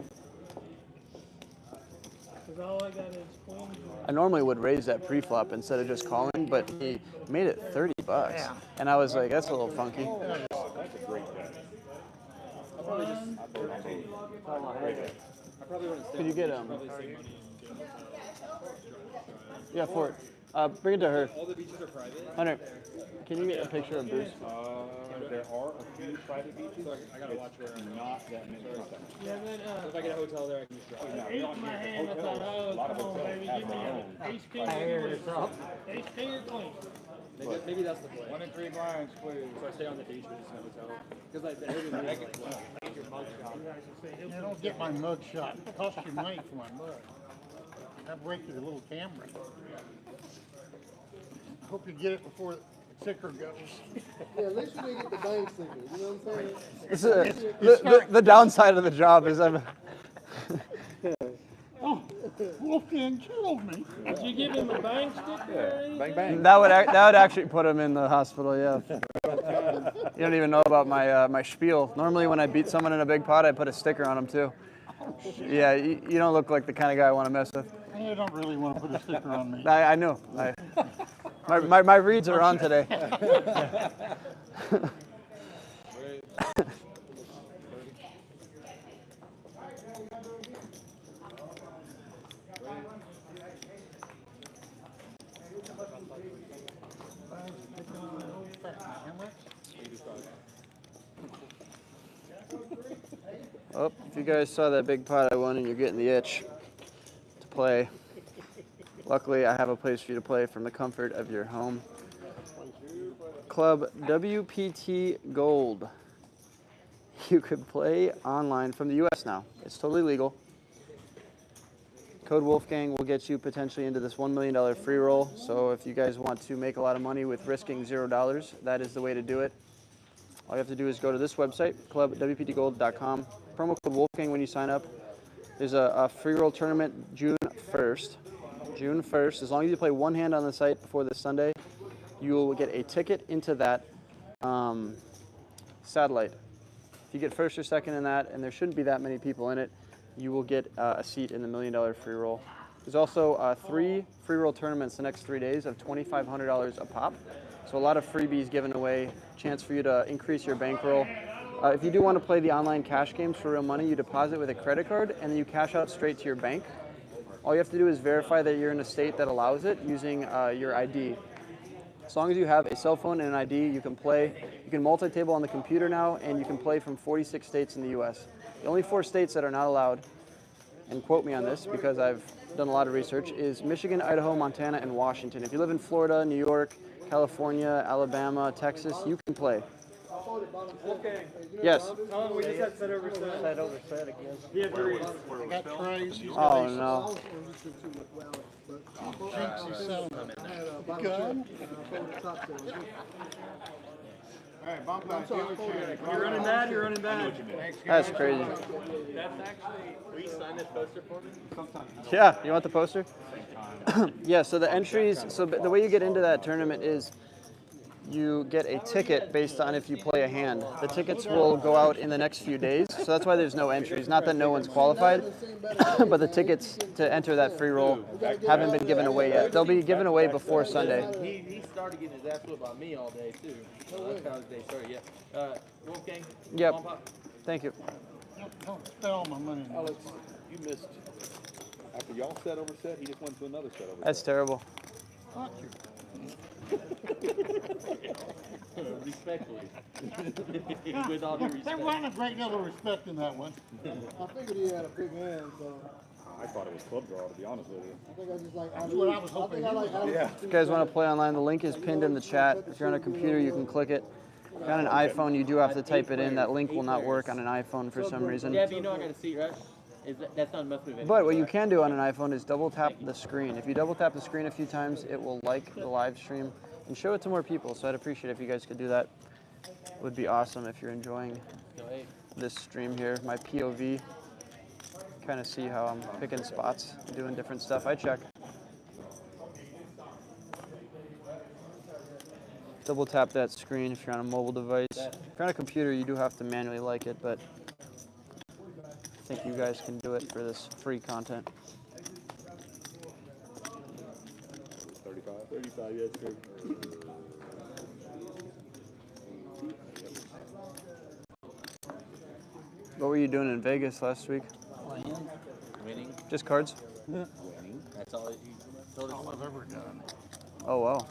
Cause all I got is queens. I normally would raise that pre-flop instead of just calling, but he made it $30. And I was like, that's a little funky. That's a great bet. I probably just. I probably wouldn't stay. Could you get Probably save money and get Yeah, for it. Bring it to her. all the beaches are private. Hunter, can you get a picture of Bruce? There are a few private beaches. So I gotta watch where I'm Not that many. Yeah, but If I get a hotel there, I can just drive. eight in my hand, I thought, oh, come on, baby, give me a ace king or queen. Ace king or queen. Maybe that's the play. 1 and 3 blinds, please. So I stay on the beach with a hotel. Because like the Airbnb is like, You don't get my mug shot. It costs you money for my mug. I break your little camera. I hope you get it before the sticker goes. Yeah, at least you didn't get the bank sticker. You know what I'm saying? It's the downside of the job is I'm. Oh, Wolfgang killed me. Did you give him a bang sticker or anything? Bang, bang. That would actually put him in the hospital. Yeah. You don't even know about my spiel. Normally, when I beat someone in a big pot, I put a sticker on them too. Yeah, you don't look like the kind of guy I want to mess with. I don't really want to put a sticker on me. I know. My reads are on today. Oh, if you guys saw that big pot I won and you're getting the itch to play, luckily I have a place for you to play from the comfort of your home. Club WPT Gold. You could play online from the US now. It's totally legal. Code Wolfgang will get you potentially into this $1 million free roll. So if you guys want to make a lot of money with risking $0, that is the way to do it. All you have to do is go to this website, clubwptgold.com. Promo code Wolfgang when you sign up. There's a free roll tournament June 1st. June 1st. As long as you play one hand on the site before this Sunday, you will get a ticket into that satellite. If you get first or second in that, and there shouldn't be that many people in it, you will get a seat in the $1 million free roll. There's also 3 free roll tournaments the next 3 days of $2,500 a pop. So a lot of freebies given away, chance for you to increase your bankroll. If you do want to play the online cash games for real money, you deposit with a credit card and then you cash out straight to your bank. All you have to do is verify that you're in a state that allows it using your ID. As long as you have a cell phone and an ID, you can play. You can multi-table on the computer now, and you can play from 46 states in the U.S. The only 4 states that are not allowed, and quote me on this because I've done a lot of research, is Michigan, Idaho, Montana, and Washington. If you live in Florida, New York, California, Alabama, Texas, you can play. Yes. We just had set over set. Set over set again. He agrees. I got trays. He's got Oh aces. no. Jinx, he's selling them. Gun? All right, bump out. You're running bad, you're running bad. That's crazy. That's actually, will you sign this poster for me? Yeah, you want the poster? Yeah, so the entries, so the way you get into that tournament is you get a ticket based on if you play a hand. The tickets will go out in the next few days, so that's why there's no entries. Not that no one's qualified, but the tickets to enter that free roll haven't been given away yet. They'll be given away before Sunday. He started getting his ass whipped by me all day too. That's how his day started. Yeah. Wolfgang. Yep. Pump up. Thank you. Don't spend all my money. Alex, you missed. After y'all set over set, he just went to another set over That's set. terrible. Fuck you. Respectfully. With all due There respect. wasn't a great deal of respect in that one. I figured he had a big hand, so. I thought it was club draw, to be honest with you. I think I just like. That's what I was hoping. Yeah. If you guys want to play online, the link is pinned in the chat. If you're on a computer, you can click it. If you're on an iPhone, you do have to type it in. That link will not work on an iPhone for some reason. Yeah, but you know I got a seat, right? That's not must move. But what you can do on an iPhone is double tap the screen. If you double tap the screen a few times, it will like the live stream and show it to more people. So I'd appreciate it if you guys could do that. It would be awesome if you're enjoying this stream here. My POV, kind of see how I'm picking spots, doing different stuff. I check. Double tap that screen if you're on a mobile device. If you're on a computer, you do have to manually like it, but I think you guys can do it for this free content. 35? 35, yeah, it's good. What were you doing in Vegas last week? Playing, winning, Just cards? winning. That's all All I've ever done. Oh, wow.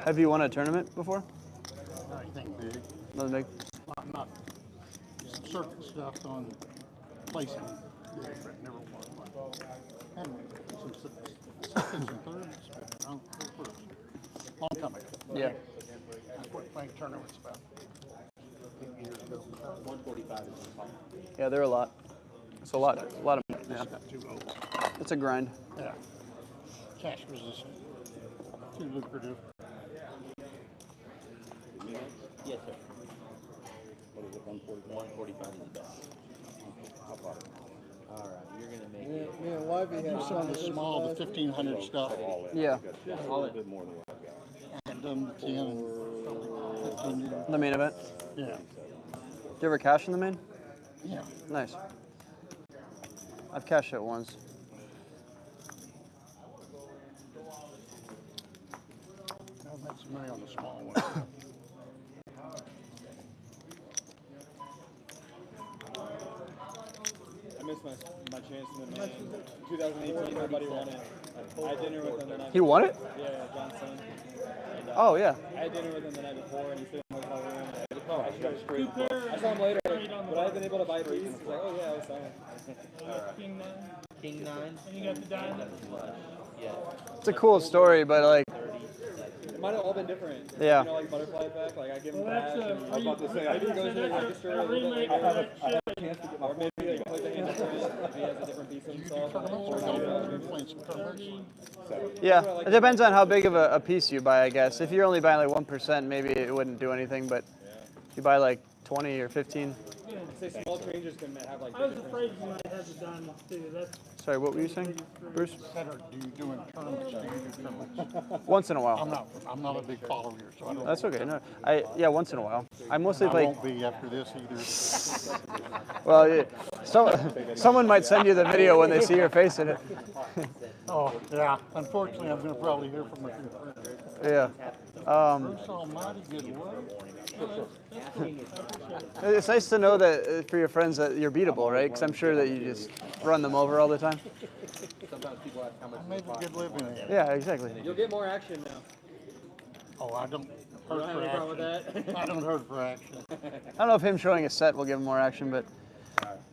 Have you won a tournament before? Anything big. Nothing big? Not some circuit stuff on placing big, but never won one. And some seconds and thirds, but no first. Long time ago. Yeah. I quit playing tournaments about 8 years ago. 145 is the top. Yeah, they're a lot. It's a lot of, yeah. Got too old. It's a grind. Yeah. Cash was just too lucrative. Yes, sir. What is it, 145? 145 is the best. How about it? All right, you're gonna make Me it. and- me and wifey had Do some of the small, the 1500 stuff. All in. Yeah. That's a little bit more than what I've got. And done the 10 and probably 15. The main event? Yeah. Do you ever cash in the main? Yeah. Nice. I've cashed it once. I'll make some money on the small one. I missed my chance to win. 2018, my buddy won it. I had dinner with him the night. He won it? Yeah, Johnson. And, Oh, yeah. I had dinner with him the night before, and he stayed in the hotel room. I saw him later, but I had been able to buy these. He's like, oh yeah, I was selling. King 9. King 9. And you got the diamond. Yeah. It's a cool story, but like, It might have all been different. Yeah. You know, like butterfly effect. Like I give him Well, cash. that's And a I was about to say, I didn't go through the register a little bit. remake Like, of that shit. or maybe like play the hand different if he has a different piece of himself. Playing some tournaments. yeah, it depends on how big of a piece you buy, I guess. If you're only buying like 1%, maybe it wouldn't do anything, but if you buy like 20 or 15. Say small changes can have like. I was afraid you might have the diamonds too. That's Sorry, what were you saying, Bruce? Better do you doing tournaments? Do you do tournaments? Once in a while. I'm not a big follower, so I don't. That's okay. No, yeah, once in a while. I mostly I play. won't be after this either. Well, yeah, someone might send you the video when they see your face in it. Oh, yeah. Unfortunately, I'm going to probably hear from a few friends. Yeah. Bruce Almighty, good work. It's nice to know that for your friends that you're beatable, right? Because I'm sure that you just run them over all the time. Sometimes people ask how much. I made a good living at it. Yeah, exactly. You'll get more action now. Oh, I don't You hurt don't have for any problem action. with that? I don't hurt for action. I don't know if him showing a set will give him more action, but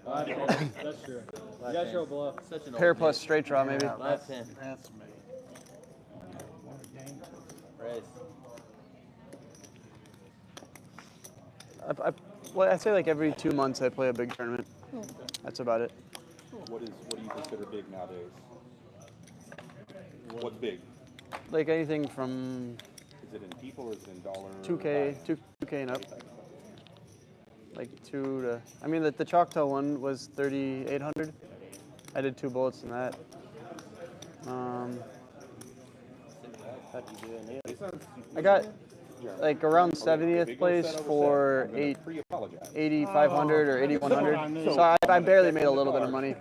That's true. You gotta show a bluff. Such an pair plus straight draw maybe. Yeah, Last 10. That's me. What a game. Race. Well, I'd say like every 2 months I play a big tournament. That's about it. What do you consider big nowadays? What's big? Like anything from Is it in people or is it in dollars? 2K and up. Like 2 to, I mean the Choctaw one was 3,800. I did 2 bullets in that. I got like around 70th place for 8,500 or 8,100. So I barely made a little bit of money.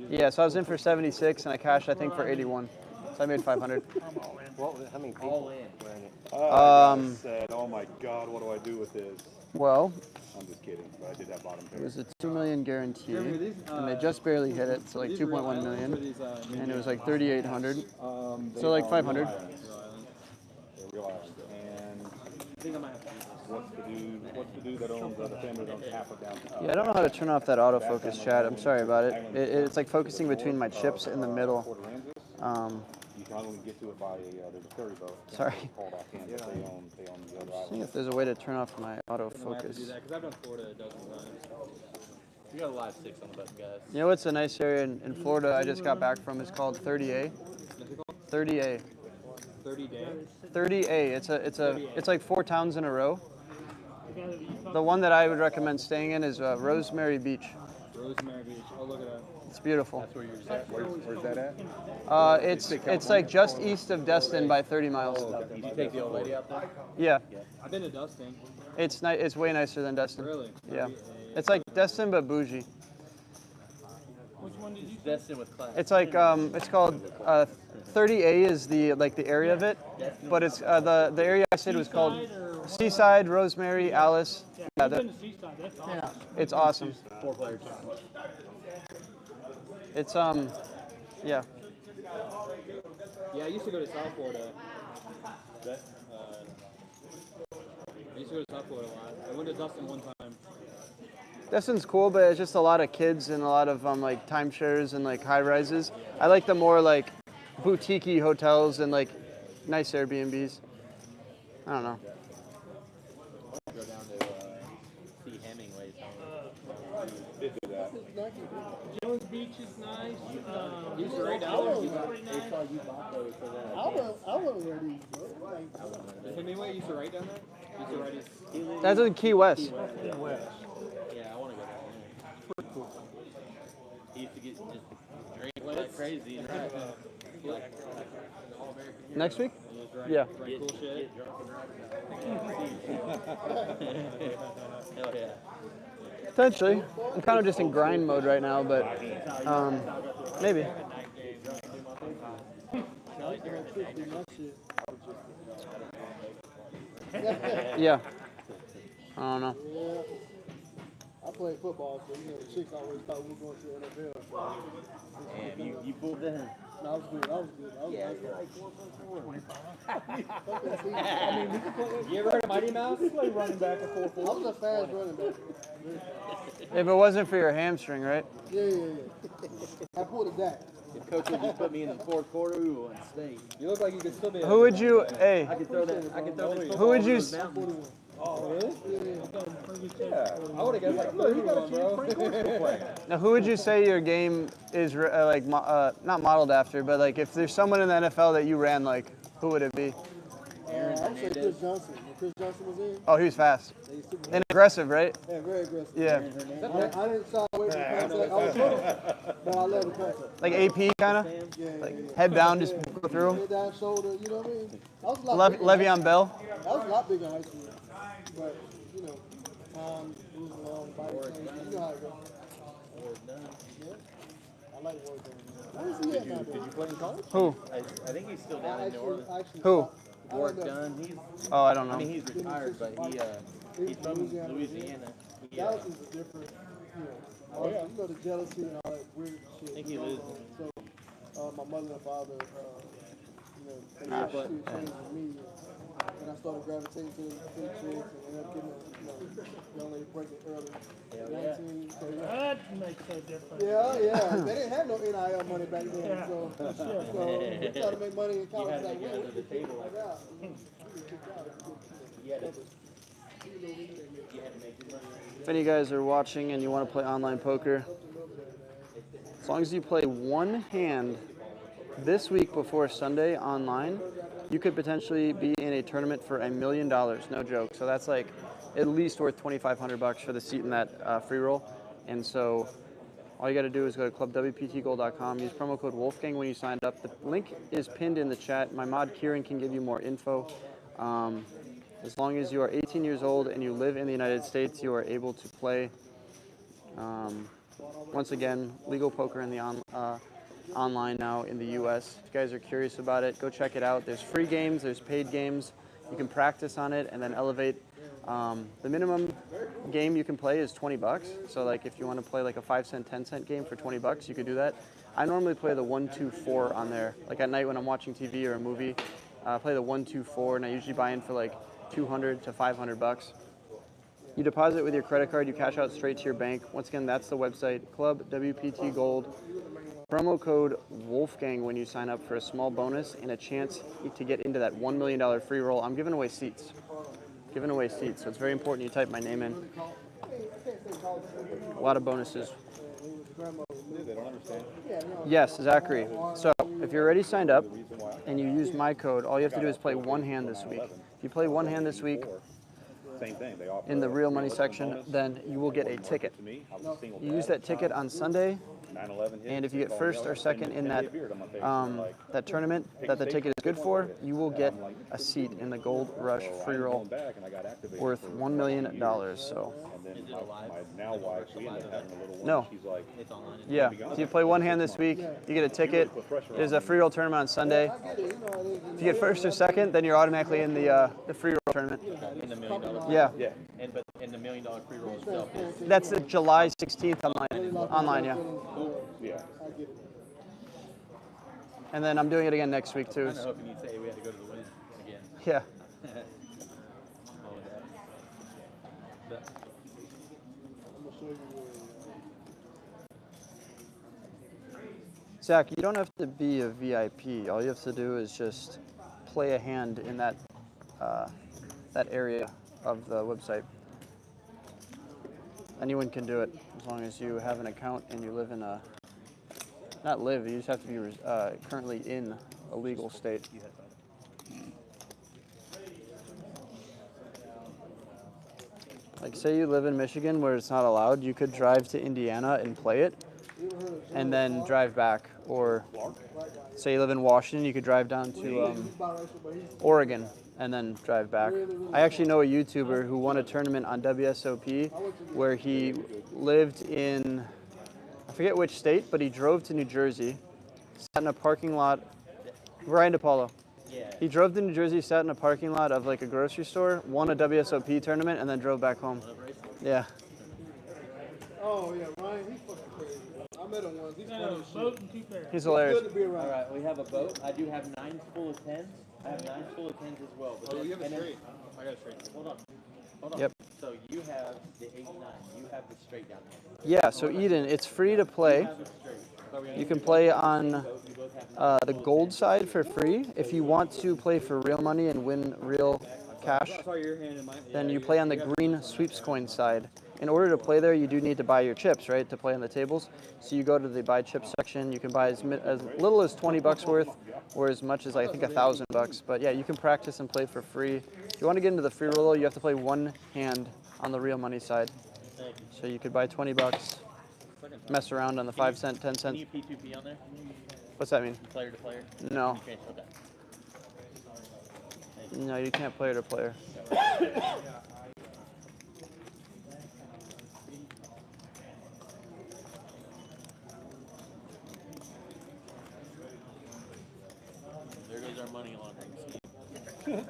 Yeah, so I was in for 76 and I cashed I think for 81. So I made 500. How many people were in it? I said, oh my God, what do I do with this? Well, I'm just kidding, but I did have bottom it pair. was a 2 million guarantee, and they just barely hit it, so like 2.1 million, and it was like 3,800, so like 500. Real Island. And What's the dude that owns the family that owns half of downtown? Yeah, I don't know how to turn off that autofocus, chat. I'm sorry about it. It's like focusing between my chips in the middle. You can only get to it by there's a ferry boat. Sorry. Called offhand, but they own the other I think island. if there's a way to turn off my I have to do autofocus. that because I've done Florida a dozen times. You got a live 6 on the button, guys. You know what's a nice area in Florida I just got back from? It's called 30A. 30A. 30 day. 30A. It's like 4 towns in a row. The one that I would recommend staying in is Rosemary Beach. Rosemary Beach. Oh, look at that. It's beautiful. That's where you're at. Where's that at? It's like just east of Destin by 30 miles. Did you take the old lady out there? Yeah. I've been to Dustin. It's It's way nicer than Destin. Really? Yeah. It's like Destin but bougie. Which one did you Destin with class. It's like it's called 30A is the area of it, but it's the area I stayed was called Seaside, Rosemary, Alice. Yeah, I've been to Seaside. That's awesome. it's awesome. 4-player team. It's yeah. Yeah, I used to go to South Florida. I used to go to South Florida a lot. I went to Dustin one time. Destin's cool, but it's just a lot of kids and a lot of like timeshares and like high rises. I like the more like boutique-y hotels and like nice Airbnbs. I don't know. Go down to see Hemingway's home. Did do that. Jones Beach is nice. You should write down there. Pretty nice. I wouldn't wear these, bro. Like, Hemingway used to write down there? He used to write his... That's in Key West. Yeah, I want to go down there. Pretty cool. He used to get just drink like crazy. Right? Like Next week? Right, Yeah. Right, cool shit. Hell yeah. Potentially. I'm kind of just in grind mode right now, but maybe. Yeah. I don't know. Yeah. I played football, so you know the chicks always thought we were going to the NFL. So. Damn, you pulled that. No, I was good. I was like 4.4. You ever heard of Mighty Mouse? You play running back and 4-4. I was a fast running back. If it wasn't for your hamstring, right? Yeah. I pulled it back. If coach would just put me in the fourth quarter, we wouldn't stay. You look like you could still be. Who would you? Hey. I could throw that. I could throw this. Who would you? Oh, really? Yeah. I would have guessed like 31, bro. Now, who would you say your game is like not modeled after, but like if there's someone in the NFL that you ran like, who would it be? I would say Chris Johnson. When Chris Johnson was in, Oh, he was fast and aggressive, right? yeah, very aggressive. Yeah. I didn't shy away from the contact. I was little, but I love the contact. Like AP kind of, Yeah. head down, just go through. Head down, shoulder, you know what I mean? I was a lot bigger. Le'Veon Bell. I was a lot bigger in high school. But, you know, time moves along, body changes. You know how it goes. Yeah. I like Wolfgang. Where is he at now, Did you though? play in college? Who? I think he's still down in New Orleans. Who? Ward Dunn. He's. Oh, I don't I know. mean, he's retired, but he's from Louisiana. Dallas is a different, you know, you know, the jealousy and all that weird shit. I think he lives. So, my mother and father, you know, they changed me. And I started gravitating to the chicks and ended up getting a young lady pregnant early. 19, so, That makes a difference. yeah. They didn't have no NIL money back then. Yeah, So, for sure. so we tried to make money in college. had to Like, get well, under the table. we got kicked out. You had to make your money. If any of you guys are watching and you want to play online poker, as long as you play one hand this week before Sunday online, you could potentially be in a tournament for $1 million. No joke. So that's like at least worth $2,500 for the seat in that free roll. And so all you got to do is go to clubwptgold.com. Use promo code Wolfgang when you sign up. The link is pinned in the chat. My mod Kieran can give you more info. As long as you are 18 years old and you live in the United States, you are able to play. Once again, legal poker in the online now in the U.S. If you guys are curious about it, go check it out. There's free games, there's paid games. You can practice on it and then elevate. The minimum game you can play is $20. So like if you want to play like a 5-cent, 10-cent game for $20, you could do that. I normally play the 1, 2, 4 on there. Like at night when I'm watching TV or a movie, I play the 1, 2, 4, and I usually buy in for like $200 to $500. You deposit with your credit card, you cash out straight to your bank. Once again, that's the website, Club WPT Gold. Promo code Wolfgang when you sign up for a small bonus and a chance to get into that $1 million free roll. I'm giving away seats. Giving away seats, so it's very important you type my name in. A lot of bonuses. They don't understand. Yes, Zachary. So if you're already signed up and you use my code, all you have to do is play one hand this week. If you play one hand this week, Same thing. They offer in the real money section, then you will get a ticket. You use that ticket on Sunday, 9/11 hit. and if you get first or second in that that tournament that the ticket is good for, you will get a seat in the Gold Rush free roll worth $1 million. So And then my now wife, we ended up having a little one. no, She's like, yeah. So you play one hand this week, you get a ticket. There's a free roll tournament on Sunday. If you get first or second, then you're automatically in the free roll tournament. In the $1 million. Yeah. And the $1 million free roll itself is. That's the July 16th online. Online, yeah. yeah. And then I'm doing it again next week too. I was hoping you'd say we had to go to the win again. Yeah. Zach, you don't have to be a VIP. All you have to do is just play a hand in that that area of the website. Anyone can do it as long as you have an account and you live in a not live. You just have to be currently in a legal state. Like say you live in Michigan where it's not allowed, you could drive to Indiana and play it and then drive back. Or say you live in Washington, you could drive down to Oregon and then drive back. I actually know a YouTuber who won a tournament on WSOP where he lived in, I forget which state, but he drove to New Jersey, sat in a parking lot, Brian DePaulo. He drove to New Jersey, sat in a parking lot of like a grocery store, won a WSOP tournament, and then drove back home. Yeah. Oh yeah, Ryan, he's fucking crazy. I met him once. He's funny as shit. He's hilarious. Good to be around. All right, we have a boat. I do have 9s full of 10s. I have 9s full of 10s as well. But you have a and then- straight. I got a straight. Hold on. Hold on. Yep. So you have the 8-9. You have the straight down there. Yeah, so Eden, it's free to play. You can play on the gold side for free. If you want to play for real money and win real cash, then you play on the green sweeps coin side. In order to play there, you do need to buy your chips, right, to play on the tables. So you go to the buy chips section. You can buy as little as 20 bucks worth, or as much as I think $1,000. But yeah, you can practice and play for free. If you want to get into the free roll, you have to play one hand on the real money side. So you could buy 20 bucks, mess around on the 5 cent, 10 cent. Can you P2P on there? What's that mean? Player to player? No. Okay. No, you can't player to player. There goes our money laundering scheme.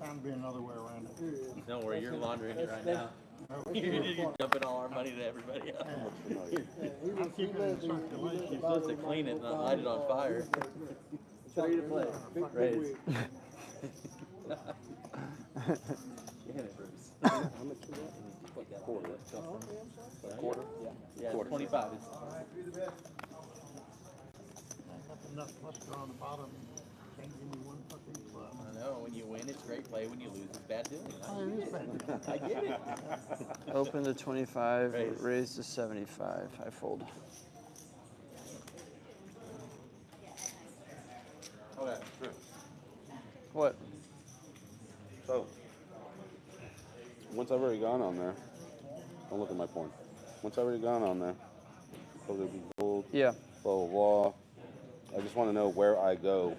Found to be another way around it. Don't worry, you're laundering it right now. You're dumping all our money to everybody else. I'm keeping it in circulation. You're supposed to clean it, not light it on fire. Free to play. Raise. Quarter? Yeah, 25. Enough cluster on the bottom. Can't give me one fucking club. I know, when you win, it's great play. When you lose, it's bad doing. Oh, it is bad. I get it. Open to 25, raise to 75. I fold. Okay, true. What? So, once I've already gone on there, don't look at my porn. Once I've already gone on there, probably be gold, Yeah. blah, blah, blah. I just want to know where I go.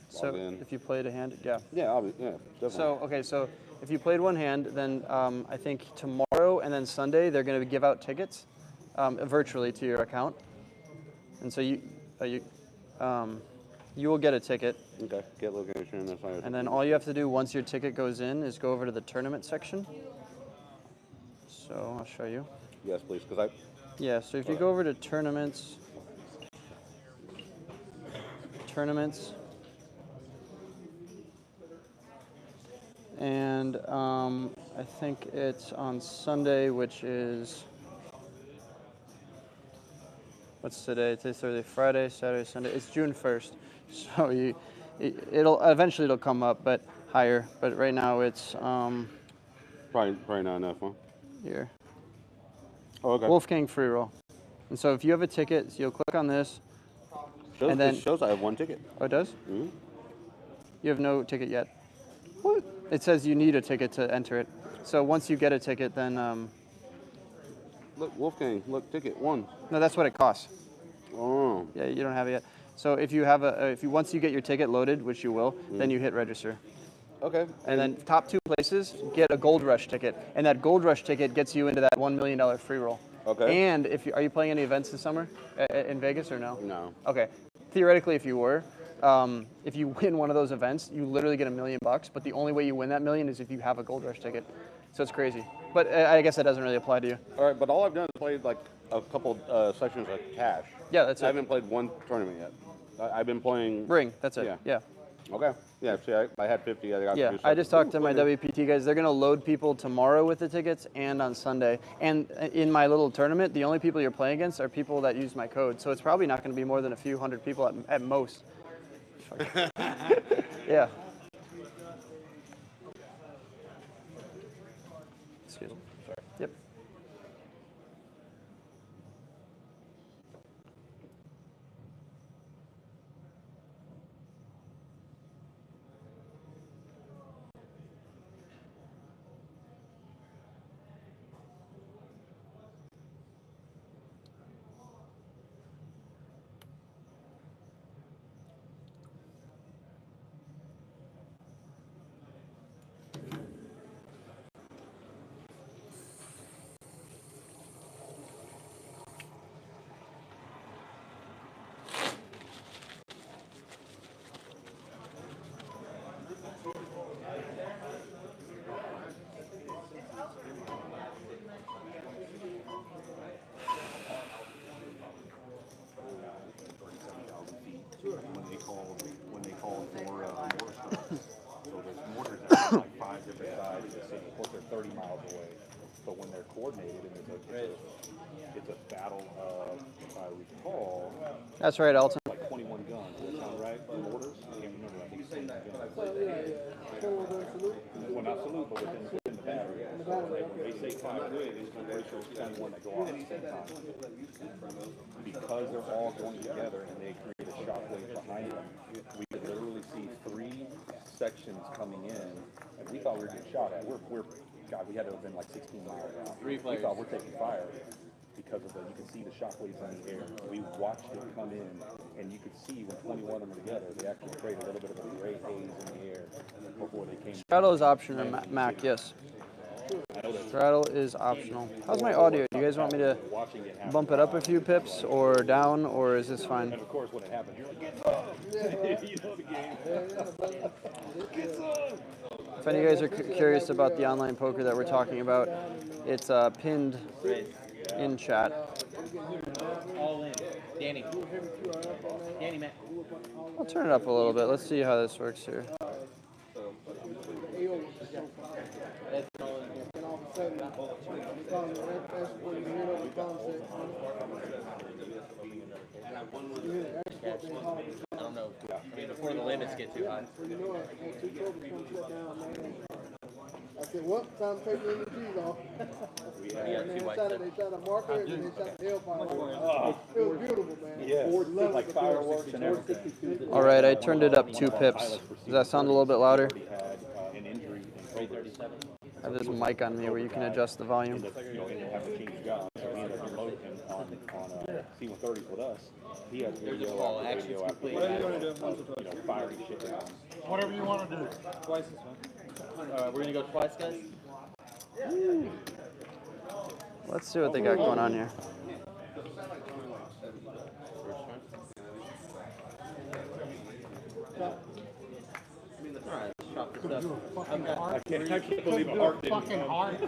So Log in. if you played a hand, yeah. Yeah, definitely. So, okay, so if you played one hand, then I think tomorrow and then Sunday, they're going to give out tickets virtually to your account. And so you will get a ticket. Okay, get location, that's fine. And then all you have to do once your ticket goes in is go over to the tournament section. So I'll show you. Yes, please, because Yeah, so if you go over to tournaments, tournaments. And I think it's on Sunday, which is, what's today? Today's Thursday, Friday, Saturday, Sunday. It's June 1st. So it'll eventually come up, but higher. But right now it's Probably not enough, huh? here. Oh, okay. Wolfgang free roll. And so if you have a ticket, so you'll click on this. Shows, and then it shows I have one ticket. Oh, it does? Mm-hmm. You have no ticket yet. What? It says you need a ticket to enter it. So once you get a ticket, then Look, Wolfgang, look, ticket 1. no, that's what it costs. Oh. Yeah, you don't have it yet. So if you have once you get your ticket loaded, which you will, then you hit register. Okay. And then top 2 places get a Gold Rush ticket, and that Gold Rush ticket gets you into that $1 million free roll. Okay. And are you playing any events this summer in Vegas or no? No. Okay. Theoretically, if you were, if you win one of those events, you literally get $1 million. But the only way you win that $1 million is if you have a Gold Rush ticket. So it's crazy. But I guess that doesn't really apply to you. All right, but all I've done is played like a couple sessions of cash. Yeah, that's it. I haven't played one tournament yet. I've been playing Ring. That's it. Yeah. Okay. Yeah. See, I had 50. I got to do I just talked to my WPT guys. They're going to load people tomorrow with the tickets and on Sunday. And in my little tournament, the only people you're playing against are people that use my code. So it's probably not going to be more than a few hundred people at most. Yeah. Excuse me. Sorry. Yep. When they call for mortar strikes. So there's mortars that are like 5 different sides of the city. Of course, they're 30 miles away. But when they're coordinated and it's a battle of, if I recall, That's right, Alton. like 21 guns. Does that sound right? Mortars? I can't remember. I think it's 21 guns. Well, not salute, but within the battery. So when they say 5 rigs, the ratio is 21 that go off at the same time. Because they're all going together and they create a shockwave behind them, we could literally see 3 sections coming in, and we thought we were getting shot at. God, we had to have been like 16 miles out. We thought we're taking fire because of you can see the shockwaves in the air. We watched it come in, and you could see when 21 of them were together, they actually created a little bit of a gray haze in the air before they came. Throttle is optional, Mac, yes. Throttle is optional. How's my audio? Do you guys want me to bump it up a few pips or down, or is this fine? And of course, when it happens, you're like, get some! You know the game. Get some! If any of you guys are curious about the online poker that we're talking about, it's pinned in chat. All in. Danny. Danny, man. I'll turn it up a little bit. Let's see how this works here. I don't know. I mean, before the limits get too high. I said, well, time to take the energies off. They shot a marker and then they shot the hellfire. It was beautiful, man. Yes, like fireworks and everything. All right, I turned it up 2 pips. Does that sound a little bit louder? An injury in 337. I have this mic on me where you can adjust the volume. You know, and have to change jobs. So we ended up remoting on C-130s with us. He has radio after Whatever you want to do, firing shit down. Whatever you want to do. Twice is fine. We're gonna go twice, guys. Let's see what they got going on here. Alright, let's chop this stuff. Fucking heart. I can't believe a Do heart a didn't fucking come. heart.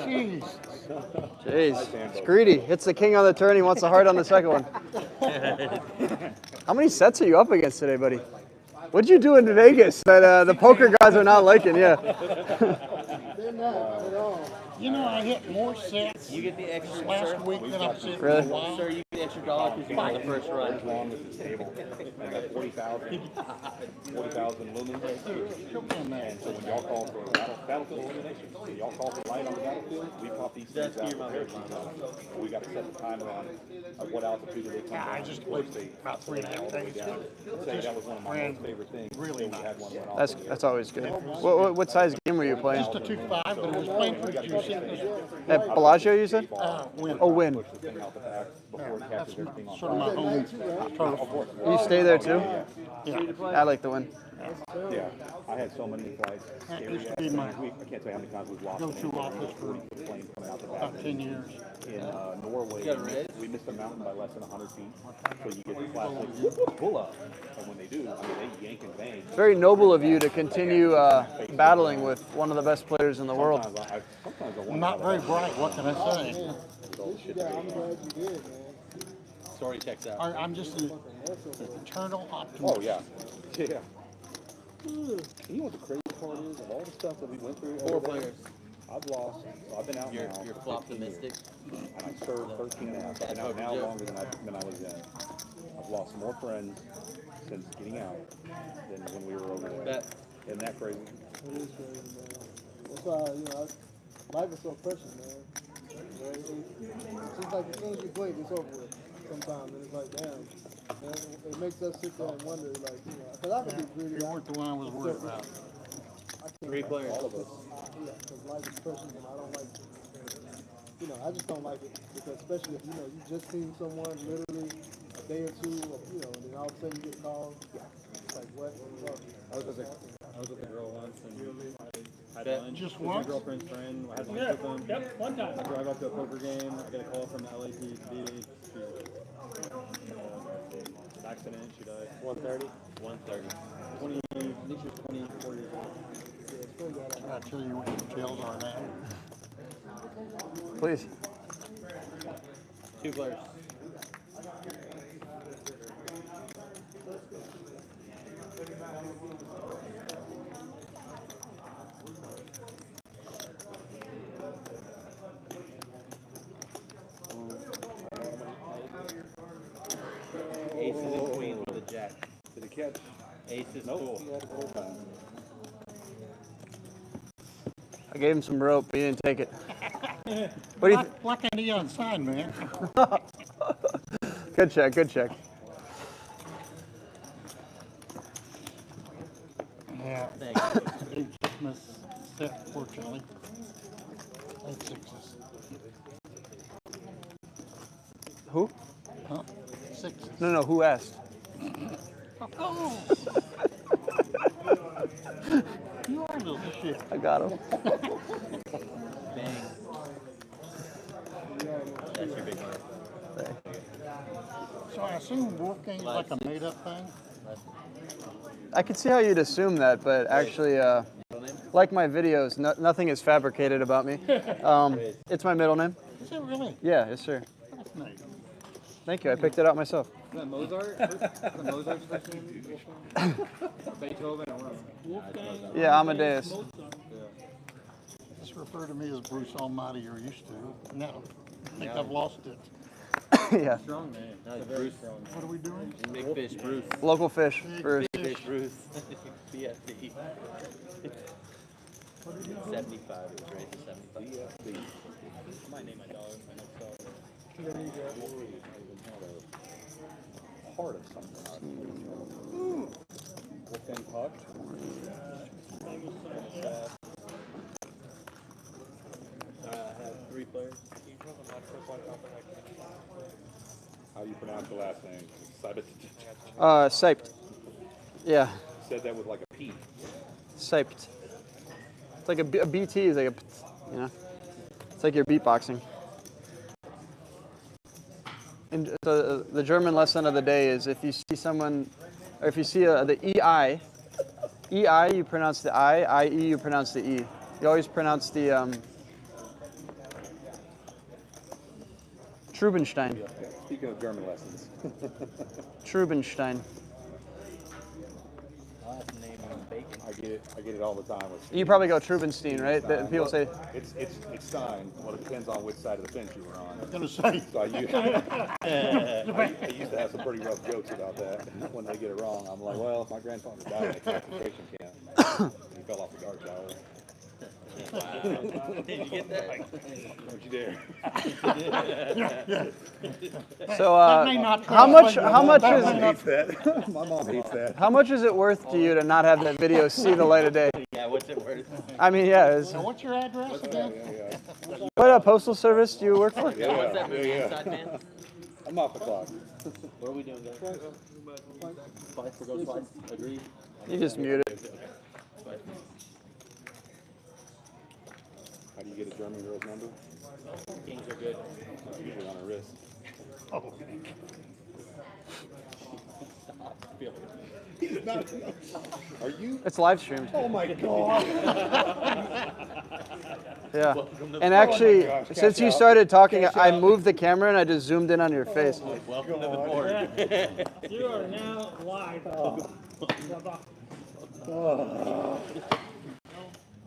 Jeez. Jeez. It's greedy. Hits the king on the turn. He wants the heart on the second one. How many sets are you up against today, buddy? What'd you do in Vegas that the poker guys are not liking? Yeah. They're not at all. You know, I hit more sets You get the extra, last sir. week than I've hit Really? in a while. Sir, you get the extra dollar because you got the first run. As long as it's stable. I got 40,000 lumens. And so when y'all call for battlefield elimination, when y'all call for light on the battlefield, we pop these things out with parakeets on. We got to set the timer on at what altitude do they come down. I just played about 3.5 days. Say that was one of my most favorite things. Really We had one went off. That's always good. What size game were you playing? Just a 2.5, but it was playing pretty juicy. At Bellagio, you said? Win. Oh, Win. Push the thing out the back before it That's catches everything on sort of my home turf. You stay there too? Yeah. I like the Win. Yeah, I had so many flights. That Scary used to ass be my things. I can't tell you how many times we've lost. go-to office for plane coming out the back. about 10 years. In Norway, You got a raise? we missed a mountain by less than 100 feet. So you get the classic pull up, and when they do, I mean they yank and bang. It's very noble of you to continue battling with one of the best players in the world. Sometimes I I'm wonder not how very that bright, what can I say? with all the shit that I'm glad you did, man. Story checks out. I'm just an eternal Oh optimist. yeah, yeah. You know what the crazy part is of all the stuff that we went through? 4 players. I've lost. So I've been out You're now. you're for 15 years. optimistic. And I served 13 and a half. I've been out now longer than I was in. I've lost more friends since getting out than when we were over there. Bet. Isn't that crazy? It is crazy, man. That's why, life is so precious, man. It's just like as soon as you blink, it's over with sometimes. And it's like, damn. Man, it makes us sit there and wonder, like, because I can be greedy. You weren't the one I was worried about. I can't 3 players. All of us. Yeah, because life is precious and I don't like it. I just don't like it because especially if, you just seen someone literally a day or two, and then all of a sudden you get called. It's like, what the fuck? I was with a girl once and had Bet. lunch Just with my once? girlfriend's friend. I had lunch Yeah, with them. yep, one time. I drive up to a poker game. I get a call from the LAPD. Accident. She died. 130? 130. 20. I think she was 24 years old. I'll tell you what the details are now. Please. 2 players. Aces and queens with a jack. Did it catch? Aces Nope. cool. He had it the whole time. I gave him some rope, but he didn't take it. What do you? Like a neon sign, man. Good check. Good check. Yeah. Thanks. Big miss set, fortunately. 8 sixes. Who? Huh? 6s. No. Who asked? Oh! You are a little shit. I got him. Bang. That's your big one. So I assume Wolfgang is like a made-up thing? I could see how you'd assume that, but actually, like my videos, nothing is fabricated about me. It's my middle name. Is it really? Yeah, yes, sir. That's nice. Thank you. I picked it out myself. Is that Mozart? Is that Mozart's first name? Beethoven? I don't know. Yeah, Amadeus. Just refer to me as Bruce Almighty, or used to. No, I think I've lost it. Yeah. Strong man. That's Bruce. Strong. What are we doing? Big fish, Bruce. Local fish first. Big fish, Bruce. BFD. 75. It was raised to 75. I might name my dog my next dog. There you go. Part of something. Wolfgang Puck. I have 3 players. How do you pronounce the last name? Sibit. Siped. Yeah, Said that with like a P. siped. It's like a BT is like it's like your beatboxing. And so the German lesson of the day is if you see someone, or if you see the EI EI, you pronounce the I. IE, you pronounce the E. You always pronounce the Trubenstein. Speaking of German lessons. Trubenstein. I get it all the time. You probably go Trubenstein, right? People say it's Stein. Well, it depends on which side of the fence you were on. I was gonna say. So I used to have some pretty rough jokes about that. When they get it wrong, I'm like, well, my grandfather died in a concentration camp. He fell off the guard tower. Did you get that? Don't you dare. so. How much is? My mom hates that. How much is it worth to you to not have that video see the light of day? Yeah, what's it worth? I mean, yeah. So what's your address again? What postal service do you work for? What's that movie, Inside Man? I'm off the clock. What are we doing, guys? Spice, we're going Spice. Agree? You just mute it. Spice. How do you get a German girl's number? Kings are good. Usually on her wrist. Oh. He's not. Are you? It's live streamed. Oh my God. Yeah. And actually, since you started talking, I moved the camera and I just zoomed in on your face. Welcome to the board. You are now live.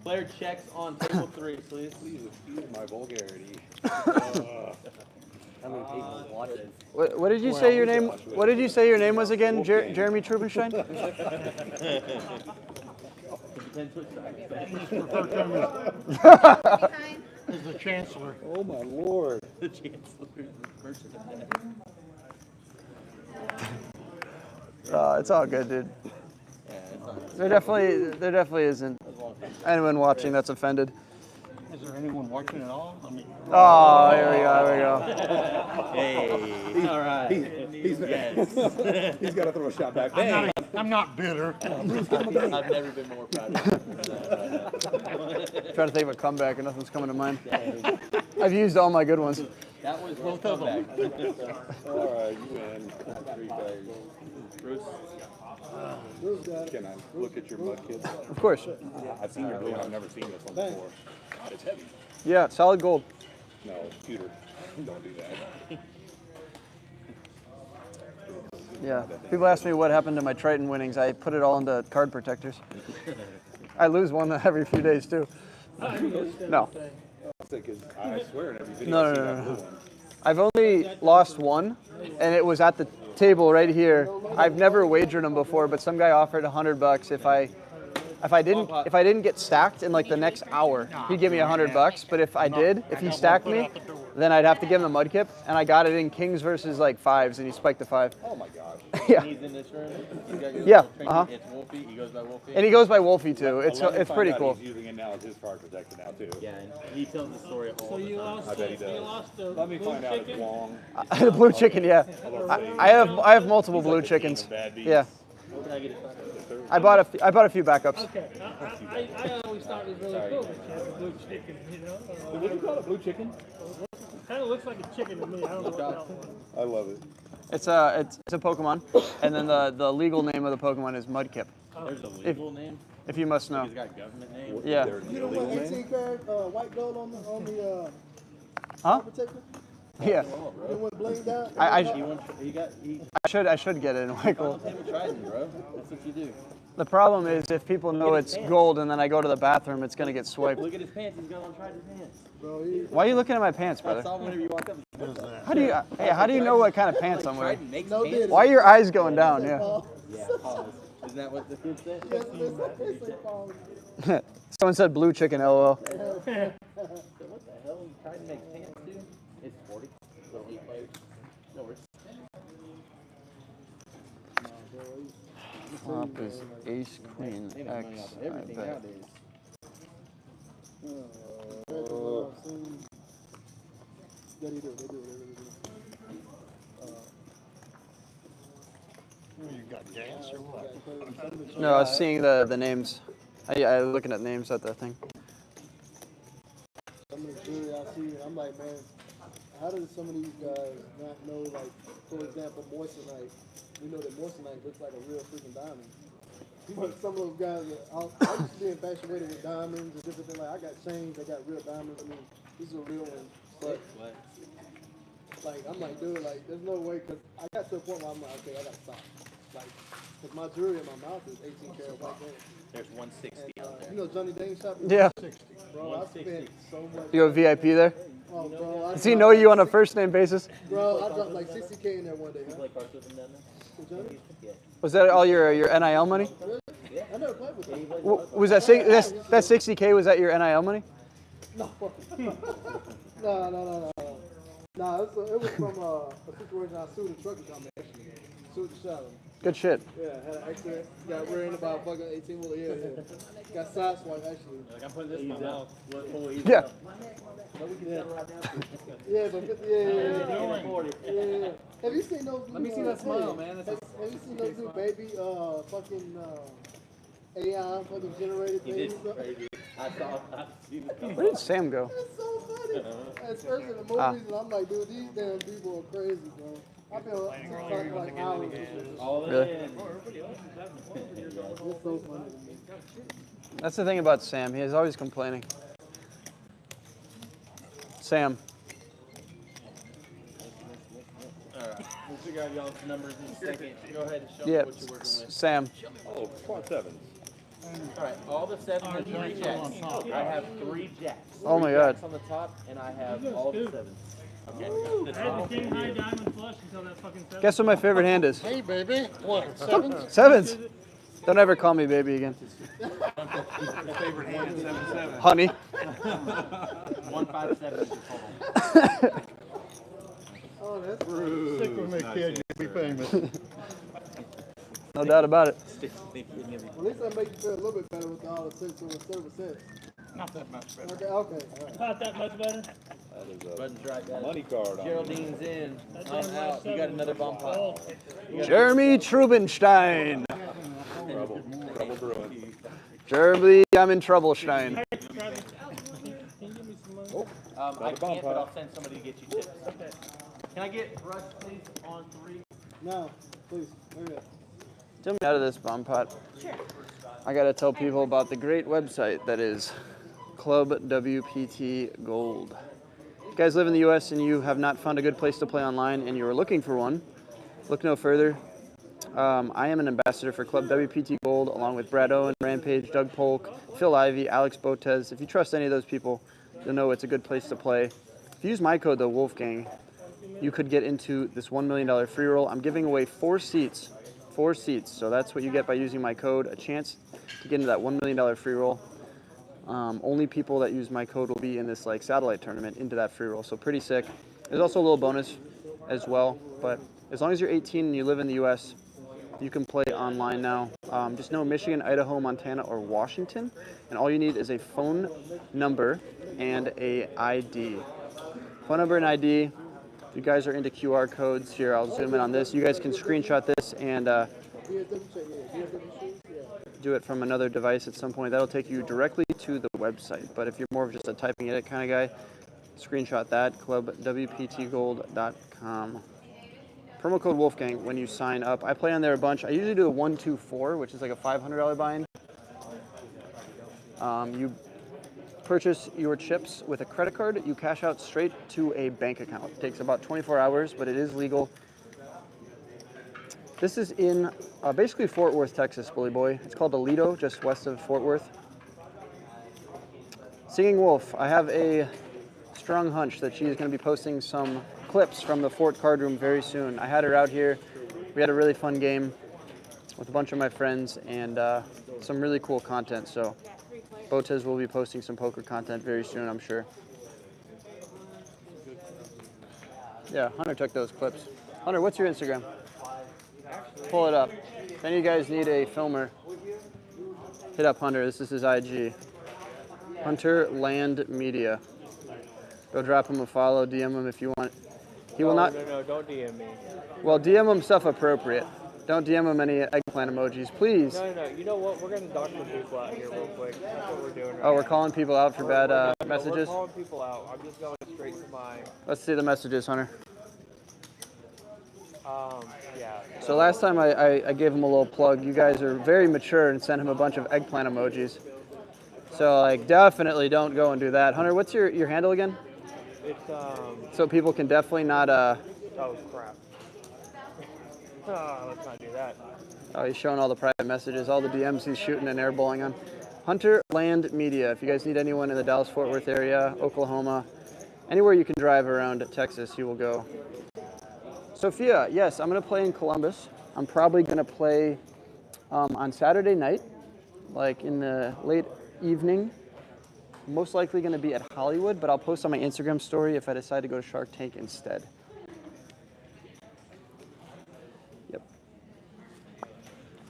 Player checks on table 3, please. Please excuse my vulgarity. How many people watch it? What did you say your name? What did you say your name was again? Jeremy Trubenstein. Is the chancellor. Oh my Lord. The chancellor is the person. It's all good, dude. There definitely isn't anyone watching that's offended. Is there anyone watching at all? I mean. Oh, here we go. Hey, all right. He's got to throw a shot back. I'm not bitter. I've never been more proud of you. Trying to think of a comeback and nothing's coming to mind. I've used all my good ones. That was both of them. All right, you win. 3 players. Bruce. Can I look at your mud kit? Of course. I've seen your blue one. I've never seen this one before. It's heavy. Yeah, solid gold. No, pewter. Don't do that. Yeah. People ask me what happened to my Triton winnings. I put it all into card protectors. I lose one every few days too. No. I swear in every video No. I see that blue one. I've only lost one, and it was at the table right here. I've never wagered them before, but some guy offered $100 if I didn't get stacked in like the next hour, he'd give me $100. But if he stacked me, then I'd have to give him the mudkip, and I got it in kings versus like 5s, and he spiked the 5. Oh my God. Yeah. He's in this room. Yeah. It's Wolfie. He goes by Wolfie. And he goes by Wolfie too. It's pretty cool. He's using it now as his card protector now too. Yeah, and he tells the story all So the you time. lost, I bet he does. you lost the Let me blue find out it's chicken? Wong. The blue chicken, yeah. I have multiple blue chickens. Yeah. What can I get it? I bought a few backups. Okay, I always thought it was really cool that you had the blue chicken, you know? What do you call it? Blue chicken? Kind of looks like a chicken to me. I don't know what the hell it was. I love it. It's a Pokemon, and then the legal name of the Pokemon is Mudkip. There's a legal name? If you must know. He's got a government name? Yeah. You know what 18 card white gold on the Huh? protector? Yeah. You know what blinged out? I should get it in white gold. Trident, bro. That's what you do. The problem is if people know it's gold and then I go to the bathroom, it's gonna get swiped. Look at his pants. He's got on Trident pants. Bro, Why are you looking at my pants, I brother? saw him whenever you walked up. How do you know what kind of pants I'm wearing? Trident makes No, pants? did Why are your eyes going down? Yeah. Yeah, pause. Isn't that what the kid said? Yes, it's a phone. Someone said blue chicken. LOL. So what the hell? Trident makes pants too? It's 40. Little 8 players. No worries. Flop is ace, queen, They make money X. off of I everything bet. nowadays. Yeah, they do. You got gas or what? No, I was seeing the names. I was looking at names at the thing. Some of the jewelry I see, and I'm like, man, how do some of these guys not know, like, for example, moissanite? We know that moissanite looks like a real freaking diamond. But some of those guys, I used to be infatuated with diamonds and different things. Like I got chains, I got real diamonds. I mean, these are real ones. But like, I'm like, dude, like, there's no way, cause I got to a point where I'm like, okay, I gotta stop. Like, cause my jewelry in my mouth is 18 karat white gold. There's 160 And, out there. you know Johnny Dane's shop? Yeah. 160. Bro, I spent so much. You go VIP there? Oh, bro. Does he know you on a first name basis? Bro, I dropped like 60K in there one day. You play cards with him down there? Johnny? Yeah. Was that all your NIL money? Yeah, I never played with him. Was that that 60K? Was that your NIL money? No. No. Nah, it was from a situation I sued a trucking company, actually. Sued the shop. Good shit. Yeah, had an accident. Got rear ended by a fucking 18-wheeler. Yeah. Got sideswiped, actually. Like, I'm putting this in my mouth. Yeah. Yeah, but yeah. Have you seen those? Let me see that smile, man. Have you seen those new baby fucking AI fucking generated things? Where did Sam go? It's so funny. Especially in the movies, and I'm like, dude, these damn people are crazy, bro. I feel like hours. Really? It's so funny. That's the thing about Sam. He is always complaining. Sam. Alright, we'll figure out y'all's numbers in a second. Go ahead and show me Yeah, what you're working with. Sam. Oh, quad sevens. Alright, all the sevens are 3 jacks. I have 3 jacks. Oh my 3 God. jacks on the top, and I have all the sevens. Okay. I had the king high diamond flush until that fucking seven. Guess what my favorite hand is? Hey, baby. What, sevens? Sevens. Don't ever call me baby again. Favorite hand, 7-7. Honey. 157 is your total. Oh, that's Stick with me, kid. You'll be famous. No doubt about it. At least I make you feel a little bit better with all the 6 and 7%. Not that much better. Okay, all right. Not that much better. That is Button's right, guys. money card on Geraldine's in. That's I'm out. You got another bomb pot. Jeremy Trubenstein. Trouble brewing. Jeremy, I'm in trouble, Stein. I can't, but I'll send somebody to get you chips. Can I get Russ, please, on 3? No, please. Okay. Tell me out of this bomb pot. I gotta tell people about the great website that is Club WPT Gold. If you guys live in the US and you have not found a good place to play online and you are looking for one, look no further. I am an ambassador for Club WPT Gold along with Brad Owen, Rampage, Doug Polk, Phil Ivey, Alex Botez. If you trust any of those people, you'll know it's a good place to play. If you use my code, though, Wolfgang, you could get into this $1 million free roll. I'm giving away 4 seats. 4 seats. So that's what you get by using my code, a chance to get into that $1 million free roll. Only people that use my code will be in this like satellite tournament into that free roll. So pretty sick. There's also a little bonus as well. But as long as you're 18 and you live in the US, you can play online now. Just know Michigan, Idaho, Montana, or Washington. And all you need is a phone number and a ID. Phone number and ID. If you guys are into QR codes here, I'll zoom in on this. You guys can screenshot this and do it from another device at some point. That'll take you directly to the website. But if you're more of just a typing it kind of guy, screenshot that, clubwptgold.com. Promo code Wolfgang when you sign up. I play on there a bunch. I usually do a 1-2-4, which is like a $500 bind. You purchase your chips with a credit card. You cash out straight to a bank account. It takes about 24 hours, but it is legal. This is in basically Fort Worth, Texas, Bully Boy. It's called Aledo, just west of Fort Worth. Singing Wolf. I have a strong hunch that she is going to be posting some clips from the Fort Card Room very soon. I had her out here. We had a really fun game with a bunch of my friends and some really cool content. So Botez will be posting some poker content very soon, I'm sure. Yeah, Hunter took those clips. Hunter, what's your Instagram? Pull it up. If any of you guys need a filmer, hit up Hunter. This is his IG. Hunter Land Media. Go drop him a follow, DM him if you want. He will not. No, don't DM me. Well, DM him stuff appropriate. Don't DM him any eggplant emojis, please. No. You know what? We're gonna doctor people out here real quick. That's what we're doing. Oh, we're calling people out for bad messages? We're calling people out. I'm just going straight to my. Let's see the messages, Hunter. Yeah. So last time I gave him a little plug. You guys are very mature and sent him a bunch of eggplant emojis. So like definitely don't go and do that. Hunter, what's your handle again? It's So people can definitely not oh crap. Oh, let's not do that. Oh, he's showing all the private messages, all the DMs he's shooting and airbowling on. Hunter Land Media. If you guys need anyone in the Dallas-Fort Worth area, Oklahoma, anywhere you can drive around Texas, he will go. Sophia, yes, I'm going to play in Columbus. I'm probably going to play on Saturday night, like in the late evening. Most likely going to be at Hollywood, but I'll post on my Instagram story if I decide to go to Shark Tank instead. Yep.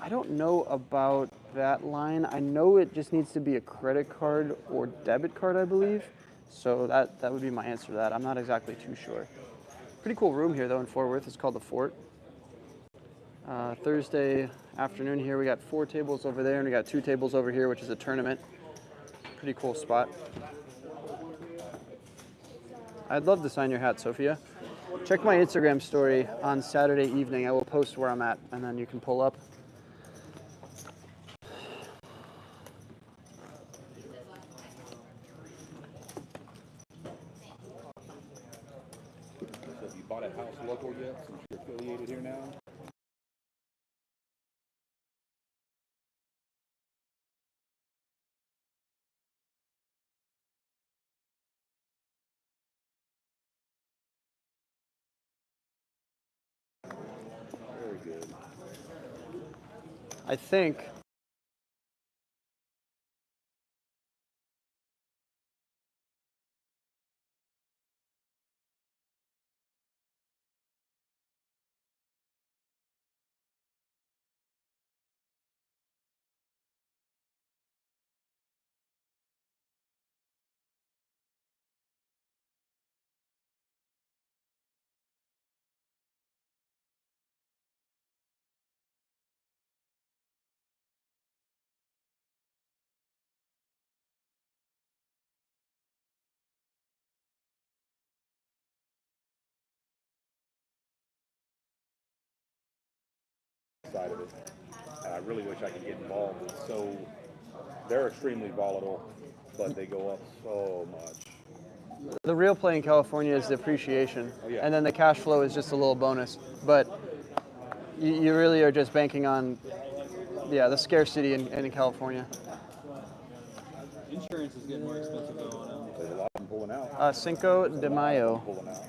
I don't know about that line. I know it just needs to be a credit card or debit card, I believe. So that would be my answer to that. I'm not exactly too sure. Pretty cool room here, though, in Fort Worth. It's called the Fort. Thursday afternoon here, we got 4 tables over there, and we got 2 tables over here, which is a tournament. Pretty cool spot. I'd love to sign your hat, Sophia. Check my Instagram story on Saturday evening. I will post where I'm at, and then you can pull up. So have you bought a house local yet, since you're affiliated here now? Very good. I think Side of it. And I really wish I could get involved. It's so, they're extremely volatile, but they go up so much. the real play in California is the appreciation, Oh, yeah. and then the cash flow is just a little bonus. But you really are just banking on, the scarcity in California. Insurance is getting more expensive though on them. There's a lot of them pulling out. Cinco de Mayo. Pulling out.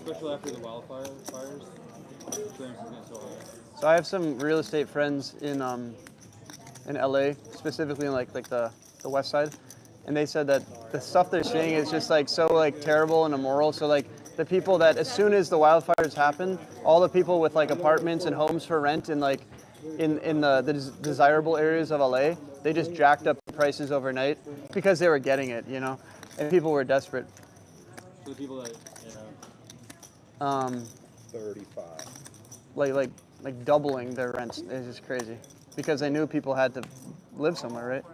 Especially after the fires, insurance is getting so high. So I have some real estate friends in LA, specifically in like the west side, and they said that the stuff they're seeing is just like so like terrible and immoral. So like the people that as soon as the wildfires happen, all the people with like apartments and homes for rent and like in the desirable areas of LA, they just jacked up the prices overnight because they were getting it, and people were desperate. For the people that, 35. Like doubling their rents is just crazy because they knew people had to live somewhere, right?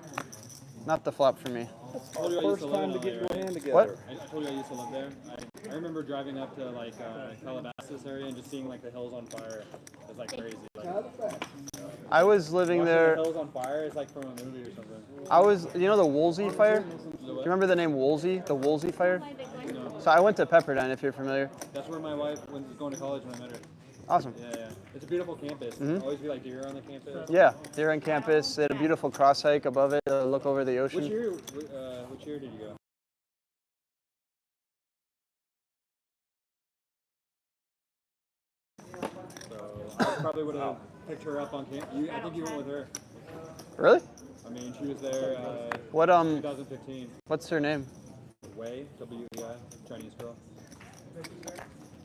Not the flop for me. First time to get your hand together. What? I told you I used to live there. I remember driving up to like Calabasas area and just seeing like the hills on fire. It's like crazy. Like, I was living there. The hills on fire is like from a movie or something. I was, the Woolsey fire? Do you remember the name Woolsey? The Woolsey fire? No. So I went to Pepperdine, if you're familiar. That's where my wife was going to college when I met her. Awesome. Yeah. It's a beautiful campus. Mhm. Always be like deer on the campus. Yeah, they're on campus. They had a beautiful cross hike above it, look over the ocean. Which year did you go? So I probably would have picked her up on campus. I think you went with her. Really? I mean, she was there. What 2015. What's her name? Wei, W-E-I, Chinese girl.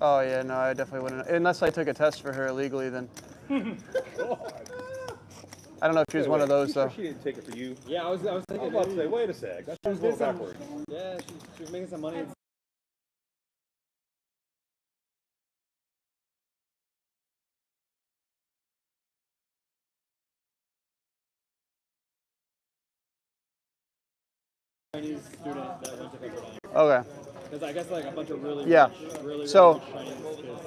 Oh yeah, no, I definitely wouldn't. Unless I took a test for her illegally, then. I don't know if she was one of those though. She didn't take it for you. Yeah, I was thinking. I was about to say, wait a sec. That sounds a little backwards. Yeah, she was making some money. Chinese student that went to Pepperdine. Okay. Because I guess like a bunch of really Yeah. rich, really So- rich Chinese kids.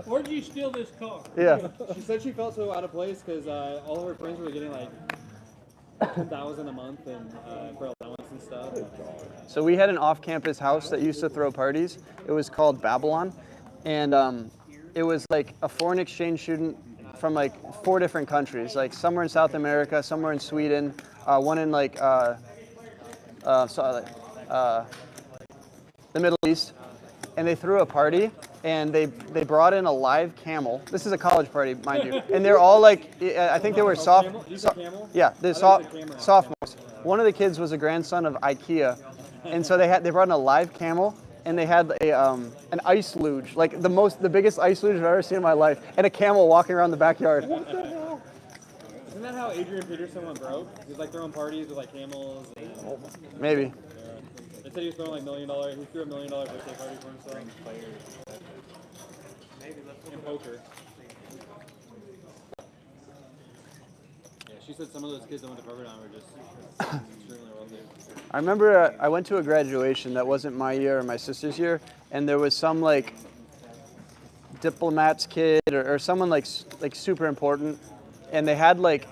Where did you steal this car? Yeah. She said she felt so out of place because all of her friends were getting like 10,000 a month and for allowance and stuff. So we had an off-campus house that used to throw parties. It was called Babylon, and it was like a foreign exchange student from like 4 different countries, like somewhere in South America, somewhere in Sweden, one in like the Middle East, and they threw a party. And they brought in a live camel. This is a college party, mind you. And they're all like, I think they were yeah, they're sophomores. One of the kids was a grandson of IKEA, and so they brought in a live camel, and they had an ice luge, like the biggest ice luge I've ever seen in my life, and a camel walking around the backyard. What the hell? Isn't that how Adrian Peterson went broke? He was like throwing parties with like camels. And, Maybe. yeah. They said he was throwing like $1 million. He threw $1 million birthday party for himself. In poker. Yeah, she said some of those kids that went to Pepperdine were just extremely wealthy. I remember I went to a graduation that wasn't my year or my sister's year, and there was some like diplomat's kid or someone like super important, and they had like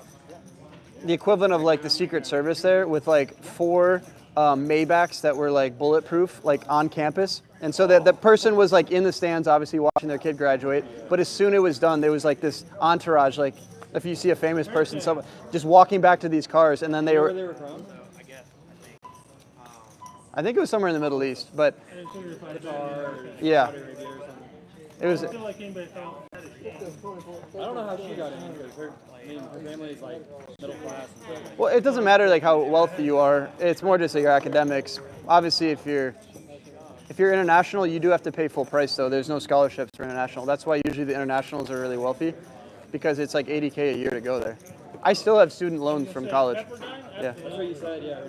the equivalent of like the Secret Service there with like 4 Maybachs that were like bulletproof, like on campus. And so that person was like in the stands, obviously watching their kid graduate. But as soon as it was done, there was like this entourage, like if you see a famous person, someone just walking back to these cars, and then they were. Where they were from? I think it was somewhere in the Middle East, but yeah, it was. I feel like anybody thought that is I don't know how she got in because her family's like middle class. And stuff. Well, it doesn't matter like how wealthy you are. It's more just like your academics. Obviously, if you're international, you do have to pay full price though. There's no scholarships for international. That's why usually the internationals are really wealthy, because it's like $80K a year to go there. I still have student loans from college. Yeah. That's what you said, yeah.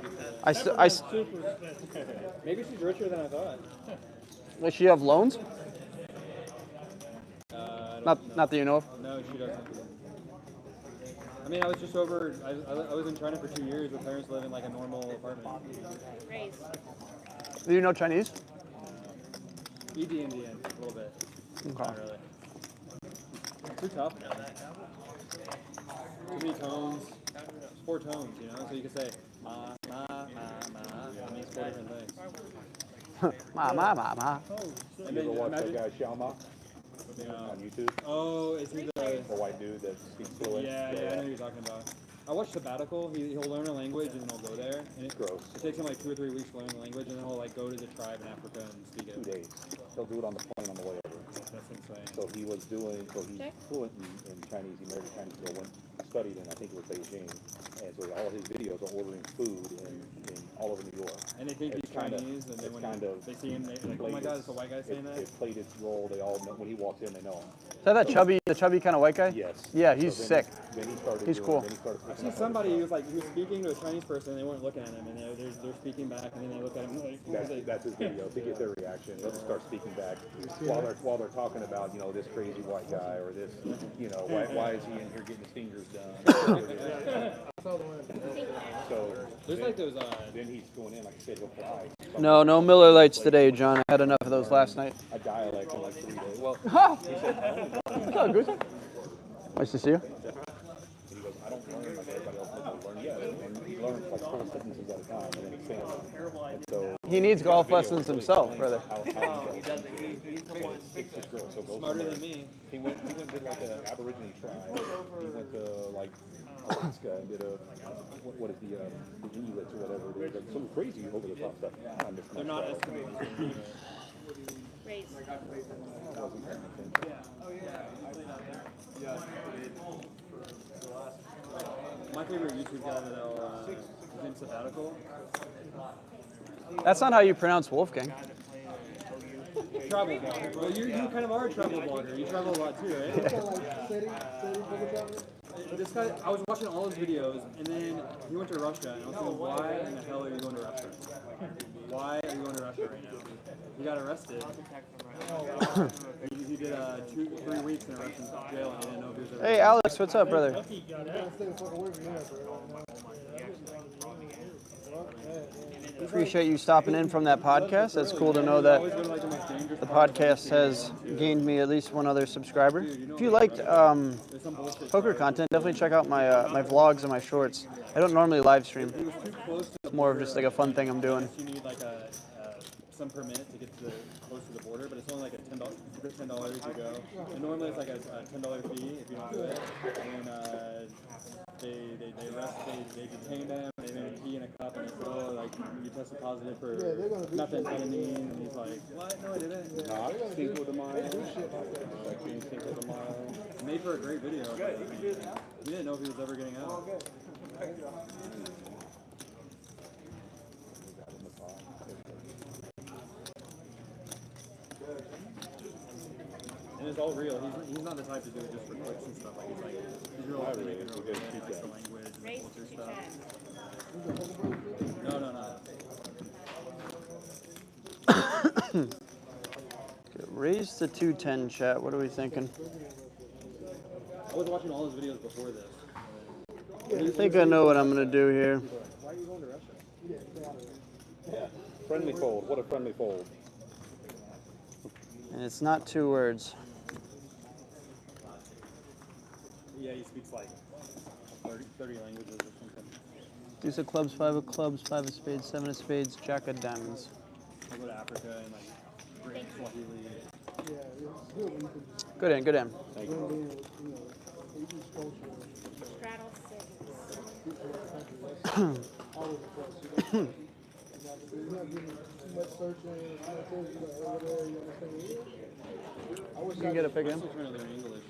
Maybe she's richer than I thought. Does she have loans? Not that you know of? No, she doesn't. I mean, I was just over, I was in China for 2 years with parents living like a normal apartment. Do you know Chinese? ED Indian, a little bit. Okay. Not really. It's too tough, man. Too many tones. It's 4 tones, you know? So you can say ma, ma, ma, ma. It means 4 different things. Ma. And You then ever watch imagine, that guy Xiaoma on YouTube? oh, is he the white dude that speaks fluent? Yeah, I know who you're talking about. I watched Sabbatical. He'll learn a language and then he'll go there. And it's gross. It takes him like 2 or 3 weeks to learn the language, and then he'll like go to the tribe in Africa and speak it. 2 days. He'll do it on the plane on the way over. That's insane. So he's fluent in Chinese. He married a Chinese girl, studied in, I think it was Beijing. And so all his videos are ordering food in all over New York. And they think he's Chinese, and then when they see him, they're like, oh my god, it's a white guy saying that? It played its role. They all know, when he walks in, they know him. Is that the chubby kind of white guy? Yes. Yeah, he's So sick. Then he started He's cool. I've seen somebody who was speaking to a Chinese person, and they weren't looking at him, and they're speaking back, and then they look at him like, That's his video to get their reaction. They'll just start speaking back while they're talking about this crazy white guy or this why is he in here getting his fingers done? So there's like those. Then he's going in, like I said, he'll fly. No Miller Lights today, John. I had enough of those last night. A dialect in like 3 days. Well, he said, what's up, Goose? Nice to see you. He goes, I don't learn like everybody else does. I learn, learn like whole sentences at a time and then expand them. And so He needs golf lessons himself, brother. He's smarter than me. He went and did like an Aborigine tribe. He went to like Alaska and did a what is the Inuits or whatever. They did some crazy over the top stuff. They're not Eskimos. My favorite YouTube guy though, his name's Sabbatical. That's not how you pronounce Wolfgang. Travel blogger. Well, you kind of are a travel blogger. You travel a lot too, right? This guy, I was watching all his videos, and then he went to Russia, and I was thinking, why in the hell are you going to Russia? Why are you going to Russia right now? He got arrested. He did 3 weeks in a Russian jail, and he didn't know if he was ever. Hey, Alex, what's up, brother? Appreciate you stopping in from that podcast. That's cool to know that the podcast has gained me at least one other subscriber. If you liked poker content, definitely check out my my vlogs and my shorts. I don't normally live stream. It's more of just like a fun thing I'm doing. You need like some permit to get to close to the border, but it's only like a $10 to go. And normally it's like a $10 fee if you don't do it. And they detained him. They made him pee in a cup, and they said, "Oh, like you tested positive for methamphetamine." And he's like, "What? No, I didn't." No, I think with a mile. Made for a great video. You didn't know if he was ever getting out. And it's all real. He's not the type to do it just for clicks and stuff. Like he's real authentic and real good. He likes the language and culture stuff. No. Raise to 210, chat. What are we thinking? I was watching all his videos before this. I think I know what I'm gonna do here. Why are you going to Russia? Friendly fold. What a friendly fold. And it's not 2 words. Yeah, he speaks like 30 languages or something. Deuce of clubs, 5 of clubs, 5 of spades, 7 of spades, jack of diamonds. I'll go to Africa and like bring Swahili. Good in, good in. Thank you. Straddle You can get a pick in. I'm still trying to learn English.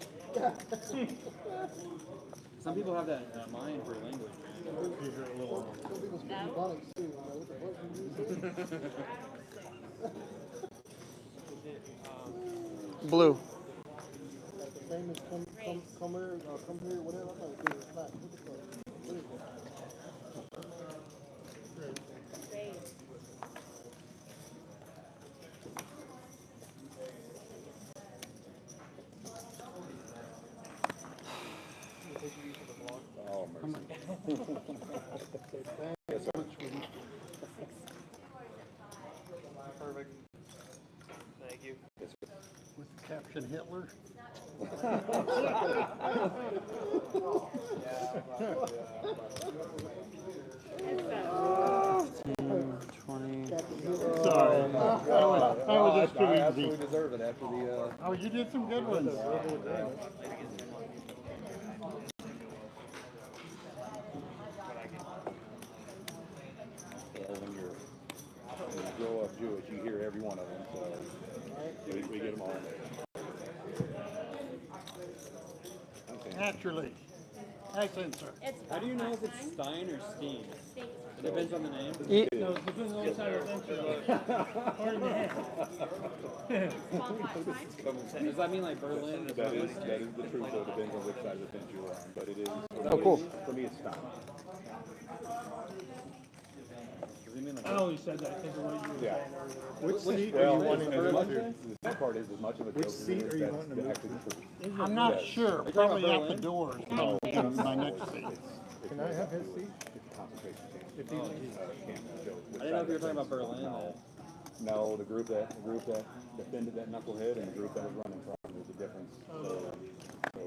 Some people have that mind for language, Blue. Famous come here, whatever. I'm not good at that. What the fuck? Oh, mercy. Perfect. Thank you. With the caption Hitler. 20. Sorry. I was just too I easy. absolutely deserve it after the. Oh, you did some good ones. When you grow up Jewish, you hear every one of them. So we get them all. Naturally. Excellent, sir. How do you know if it's Stein or Steen? It depends on the name. No, it's depends on what side of the fence you're on. Or in the head. Does that mean like Berlin? That is the truth. So it depends on which side of the fence you're on, but it is. Oh, cool. For me, it's Stein. I always said that because of what you were Yeah. saying earlier. Which seat Well, are you wanting as to much, move the part is as much of a Which joke seat as are you that's wanting to move actually the truth. I'm not sure. talking Probably about out the Berlin? door is probably gonna be my next seat. Can I have his seat? It's a concentration camp. If he Camp joke. I didn't know if you were talking about Berlin. No, the group that defended that knucklehead and the group that was running from him. There's a difference. So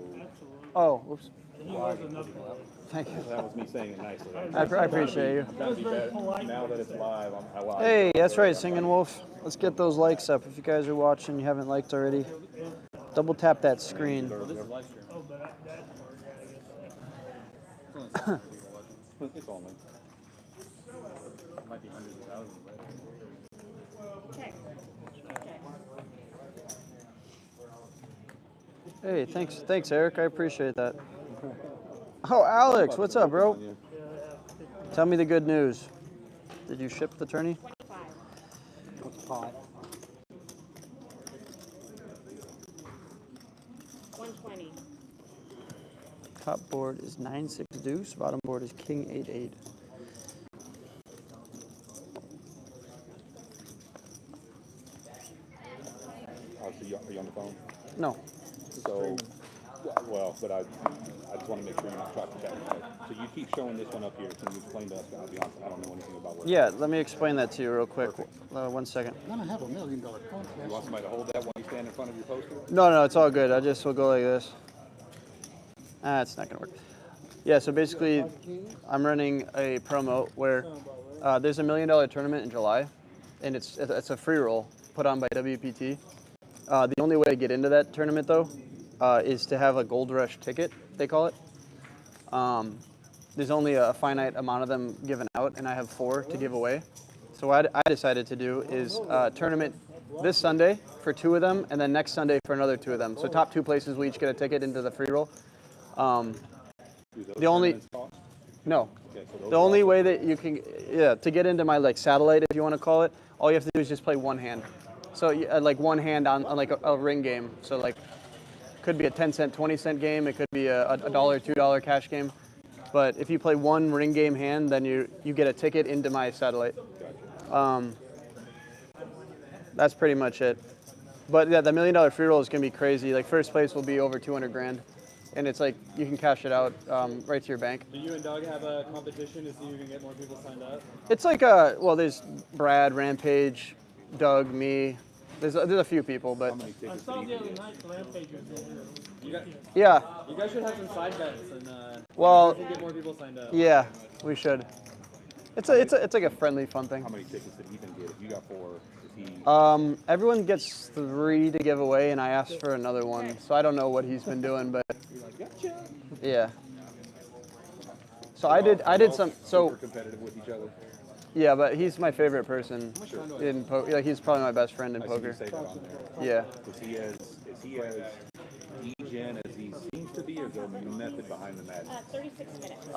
Oh, whoops. He was another player. Thank you. That was me saying it nicely. I appreciate you. I'm trying to be better. Now that it's live, Hey, that's right, Singing Wolf. Let's get those likes up. If you guys are watching, you haven't liked already, double tap that screen. This is live stream. Oh, but that part, yeah, I guess. It's only. Might be hundreds of thousands. Hey, thanks, Eric. I appreciate that. Oh, Alex, what's up, bro? Tell me the good news. Did you ship the tourney? What's pot? 120. Top board is 9-6 deuce. Bottom board is king 8-8. So are you on the phone? No. So, well, but I just want to make sure you're not talking chat. So you keep showing this one up here. Can you explain to us? I'll be honest, I don't know anything about what. Yeah, let me explain that to you real quick. 1 second. I'm gonna have $1 million contest. You want somebody to hold that while you stand in front of your poster? No, it's all good. I just will go like this. It's not gonna work. Yeah, so basically, I'm running a promo where there's $1 million tournament in July, and it's a free roll put on by WPT. The only way to get into that tournament, though, is to have a Gold Rush ticket, they call it. There's only a finite amount of them given out, and I have 4 to give away. So what I decided to do is tournament this Sunday for 2 of them, and then next Sunday for another 2 of them. So top 2 places will each get a ticket into the free roll. The only way that you can, to get into my like satellite, if you want to call it, all you have to do is just play one hand. So like one hand on like a ring game. So like, could be a 10-cent, 20-cent game. It could be a $1, $2 cash game. But if you play one ring game hand, then you get a ticket into my satellite. That's pretty much it. But yeah, the $1 million free roll is gonna be crazy. Like first place will be over 200 grand, and it's like you can cash it out right to your bank. Do you and Doug have a competition to see who can get more people signed up? It's like there's Brad, Rampage, Doug, me. There's a few people, but I saw the other night Rampage was in here. yeah. You guys should have some side bets and get more people signed up. Yeah, we should. It's like a friendly, fun thing. How many tickets did Ethan get? If you got 4, is he? Everyone gets 3 to give away, and I asked for another one. So I don't know what he's been doing, but yeah. So I did some. So competitive with each other. Yeah, but he's my favorite person in poker. Like, he's probably my best friend in poker. Yeah. Is he as degen as he seems to be, or is there a method behind the madness? 36 minutes.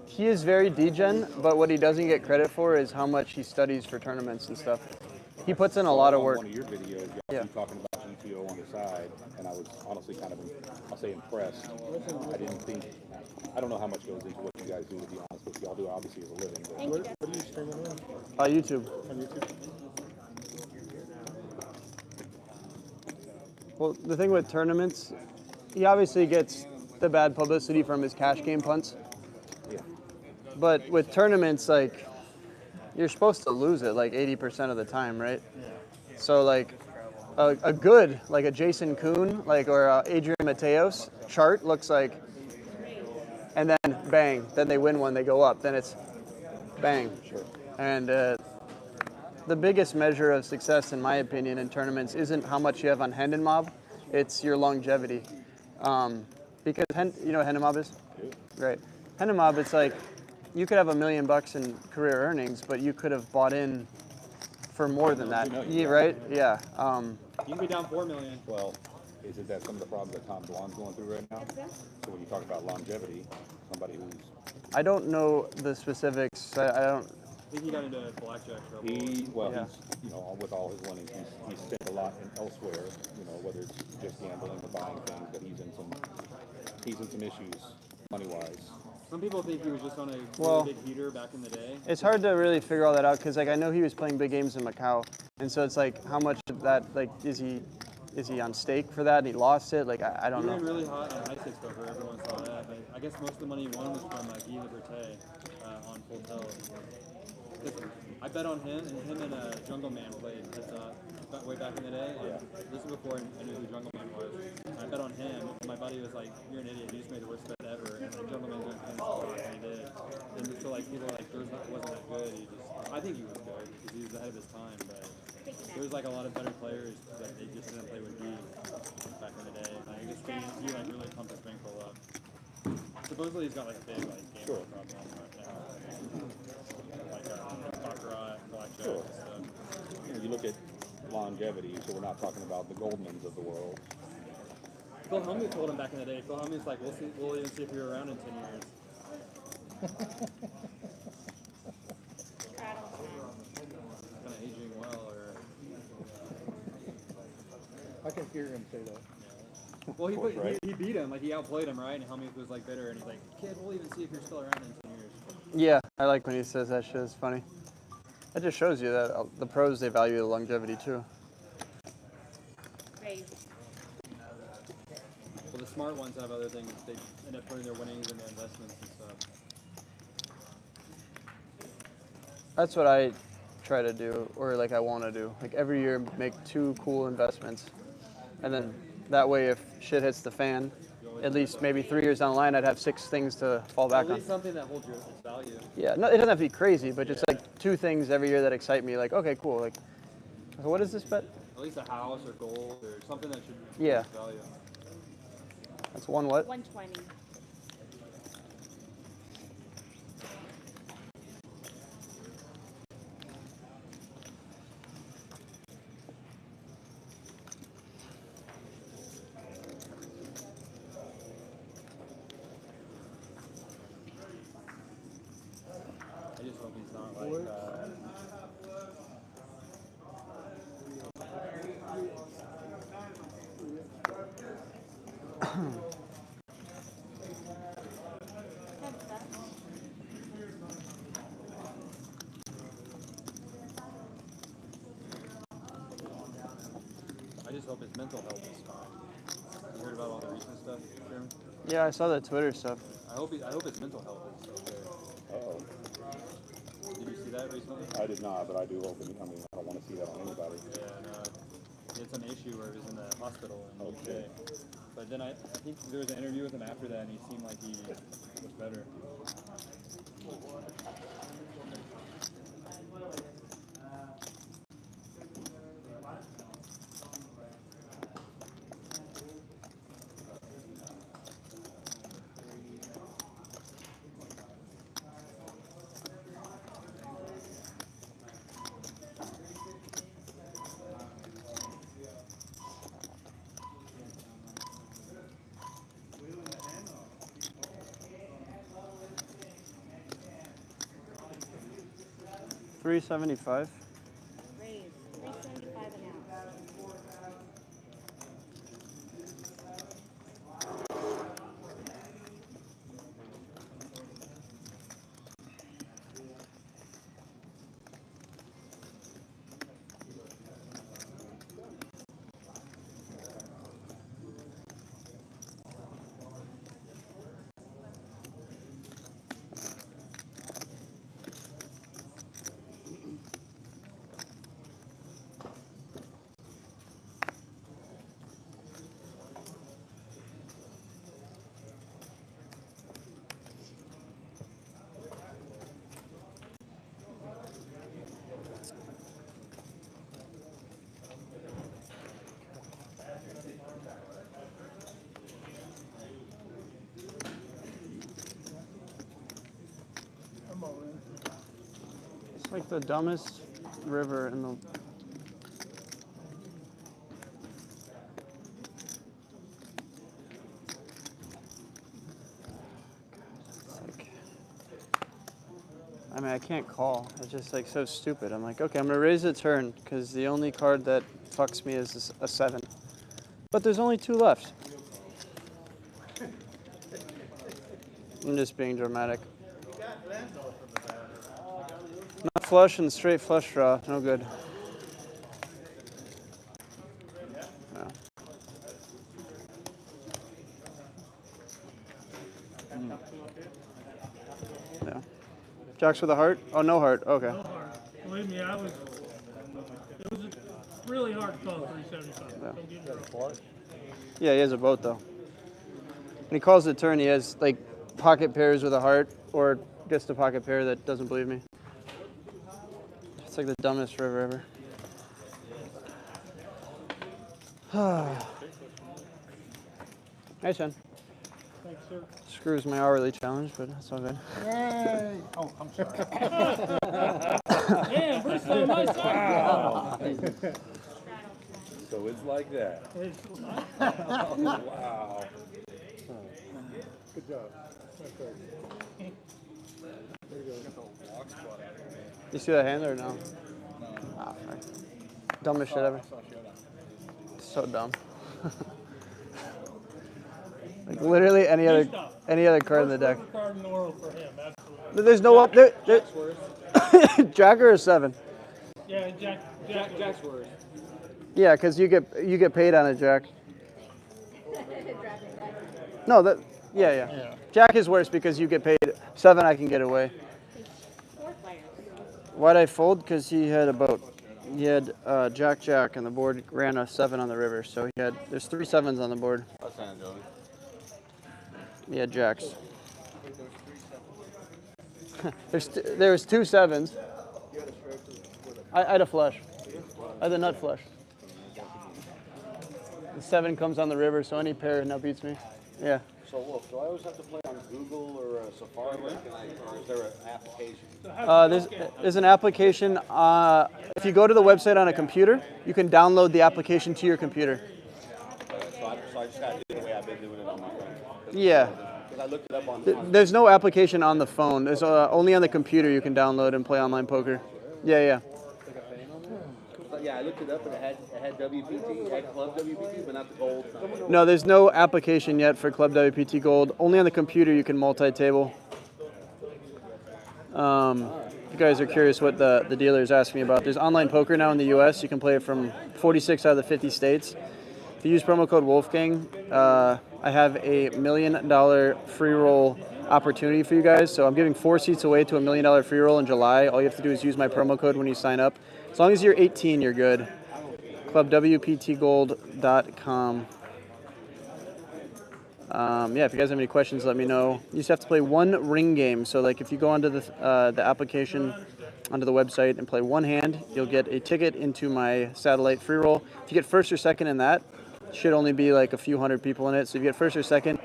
He is very degen, but what he doesn't get credit for is how much he studies for tournaments and stuff. He puts in a lot of work. One of your videos, you talking about GTO on the side, and I was honestly kind of, I'll say impressed. I don't know how much goes into what you guys do, to be honest with you. Y'all do obviously as a living. But What are you streaming on? YouTube. On YouTube? Well, the thing with tournaments, he obviously gets the bad publicity from his cash game punts. Yeah. But with tournaments, like, you're supposed to lose it like 80% of the time, right? Yeah. So like a good, like a Jason Kuhn, like, or Adrian Mateos chart looks like, and then bang, then they win one, they go up, then it's bang. Sure. And the biggest measure of success, in my opinion, in tournaments isn't how much you have on Hendon Mob, it's your longevity. Because you know what Hendon Mob is? Yeah. Right. Hendon Mob, it's like, you could have $1 million in career earnings, but you could have bought in for more than that. Yeah, right? Yeah. You can be down $4 million. Well, isn't that some of the problems that Tom Dwan's going through right now? So when you talk about longevity, somebody who's... I don't know the specifics. I don't... I think he got into blackjack trouble. He's, with all his winnings, he's spent a lot elsewhere, whether it's just gambling or buying things, but he's in some issues money-wise. Some people think he was just on a really big heater back in the day. It's hard to really figure all that out because, like, I know he was playing big games in Macau, and so it's like, how much of that, like, is he on stake for that? And he lost it. Like, I don't know. He ran really hot on high stakes poker. Everyone saw that. But I guess most of the money he won was from Guy Liberté on Full Tilt. I bet on him, and Jungle Man played way back in the day. This is before I knew who Jungle Man was. I bet on him. My buddy was like, "You're an idiot. You just made the worst bet ever." And like gentleman went against the clock, and he did. And so like people were like, wasn't that good. He just, I think he was good because he was ahead of his time. But there was like a lot of better players that they just didn't play with D back in the day. And I guess he like really pumped his bankroll up. Supposedly he's got like a big like gambling problem right now, like baccarat, blackjack, and stuff. You know, you look at longevity, so we're not talking about the Goldmans of the world. Phil Hellmuth told him back in the day. Phil Hellmuth's like, we'll even see if you're around in 10 years. Kind of aging well, or I can hear him say that. well, he beat him, like he outplayed him, right? And Hellmuth was like bitter, and he's like, "Kid, we'll even see if you're still around in 10 years." Yeah, I like when he says that shit. It's funny. That just shows you that the pros, they value the longevity too. Well, the smart ones have other things. They end up putting their winnings in their investments and stuff. That's what I try to do, or like I want to do. Like every year, make 2 cool investments, and then that way, if shit hits the fan, at least maybe 3 years down the line, I'd have 6 things to fall back on. At least something that holds its value. Yeah, no, it doesn't have to be crazy, but just like 2 things every year that excite me. Like, okay, cool. Like, so what is this bet? At least a house or gold or something that should hold Yeah. its value. That's one what? 120. I just hope he's not like I just hope his mental health is fine. You heard about all the recent stuff, Jeremy? Yeah, I saw the Twitter stuff. I hope his mental health is okay. Oh, Did you see that recently? I did not, but I do hope. I mean, I don't want to see that on anybody. Yeah, no. He had some issue where he was in the hospital in the Okay. UK. But then I think there was an interview with him after that, and he seemed like he was better. 375. Raise 375 an ounce. It's like the dumbest river in the. I mean, I can't call. It's just like so stupid. I'm like, okay, I'm gonna raise the turn because the only card that fucks me is a 7. But there's only 2 left. I'm just being dramatic. Not flush and straight flush draw. No good. No. Yeah. Jacks with a heart? Oh, no heart. Okay. No hard. Believe me, it was really hard to call 375. Yeah. Don't get me wrong. Yeah, he has a boat though. When he calls the turn, he has like pocket pairs with a heart, or just a pocket pair that doesn't believe me. It's like the dumbest river ever. Hey, son. Thanks, sir. Screws my hourly challenge, but that's all good. Yay! Oh, I'm sorry. Man, Bruce on my side. Wow. So it's like that. Oh, wow. Good job. You see that hand or no? Ah, fuck. Dumbest shit ever. So dumb. Like literally any other card in the deck. Worst card in the world for him, absolutely. There's no up there. Jack or a 7? Yeah, Jack's worse. Yeah, because you get paid on a Jack. No, that yeah. Jack is worse because you get paid. 7 I can get away. Why'd I fold? Because he had a boat. He had Jack, and the board ran a 7 on the river. So there's 3 7s on the board. That's kind of Joey. He had Jacks. There was 2 7s. I had a flush. I had a nut flush. The 7 comes on the river, so any pair now beats me. Yeah. So, Wolf, do I always have to play on Google or a Safari, or is there an application? There's an application. If you go to the website on a computer, you can download the application to your computer. So I just got to do the way I've been doing it on my phone. Yeah. Because I looked it up on. There's no application on the phone. There's only on the computer you can download and play online poker. Yeah. Yeah, I looked it up and it had WPT, it had Club WPT, but not the gold. No, there's no application yet for Club WPT Gold. Only on the computer you can multi-table. If you guys are curious what the dealer is asking me about, there's online poker now in the U.S. You can play it from 46 out of the 50 states. If you use promo code Wolfgang, I have a $1 million free roll opportunity for you guys. So I'm giving 4 seats away to a $1 million free roll in July. All you have to do is use my promo code when you sign up. As long as you're 18, you're good. ClubWPTGold.com. Yeah, if you guys have any questions, let me know. You just have to play 1 ring game. So, like, if you go onto the application, onto the website, and play 1 hand, you'll get a ticket into my satellite free roll. If you get first or second in that, should only be like a few hundred people in it. So if you get first or second,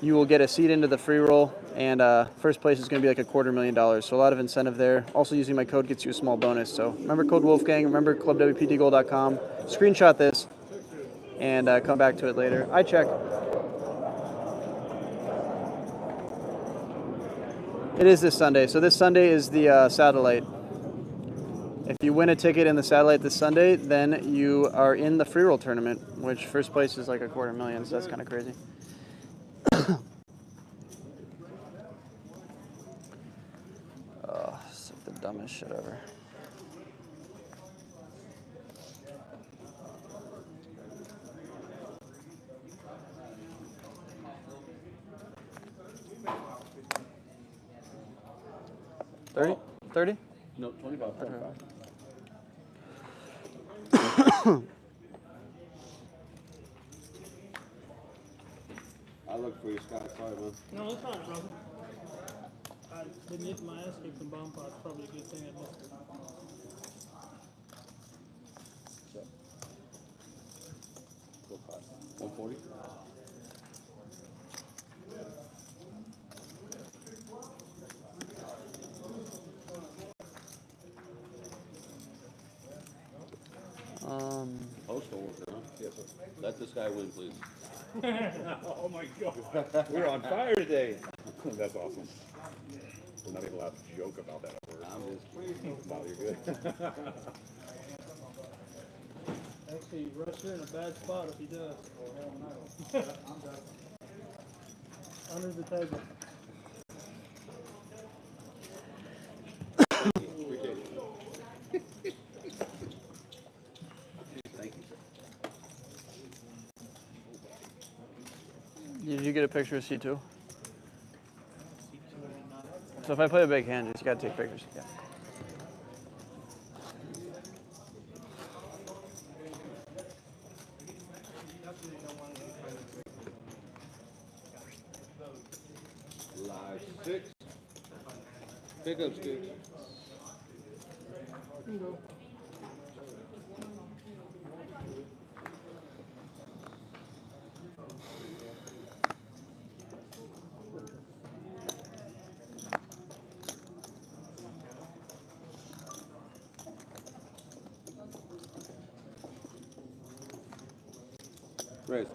you will get a seat into the free roll, and first place is going to be like $250,000. So a lot of incentive there. Also, using my code gets you a small bonus. So remember code Wolfgang, remember clubwptgold.com. Screenshot this, and come back to it later. I check. It is this Sunday. So this Sunday is the satellite. If you win a ticket in the satellite this Sunday, then you are in the free roll tournament, which first place is like $250,000. So that's kind of crazy. Oh, it's like the dumbest shit ever. $30? $30? No, 25. I look for you, Scott. Sorry, man. No, it's all right, brother. I've been getting my ass kicked in bomb pots. Probably a good thing I missed it. 140. Postal worker, huh? Yes, sir. Let this guy win, please. Oh my God. We're on fire today. That's awesome. We're not even allowed to joke about that at work. I'm just kidding. No, you're good. Actually, Russ, you're in a bad spot if he does. Under the table. Did you get a picture of C2? So if I play a big hand, you just gotta take pictures. Yeah. Live 6. Pickup sticks. Raise.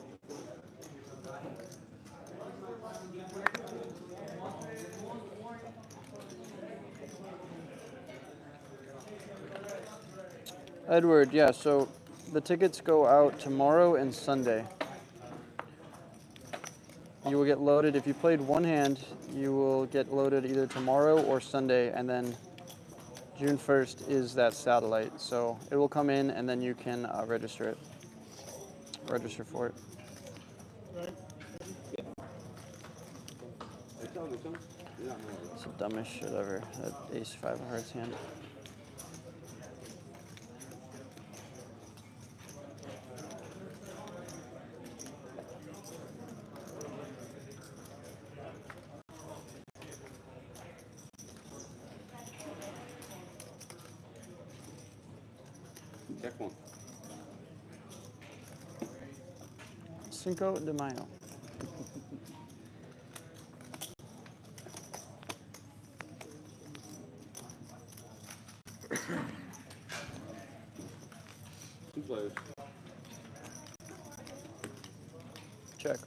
Edward, yeah, so the tickets go out tomorrow and Sunday. You will get loaded. If you played one hand, you will get loaded either tomorrow or Sunday, and then June 1st is that satellite. So it will come in, and then you can register it. Register for it. It's the dumbest shit ever. That ace-5 of hearts hand. Check one. Cinco de Mayo. Two players. Check.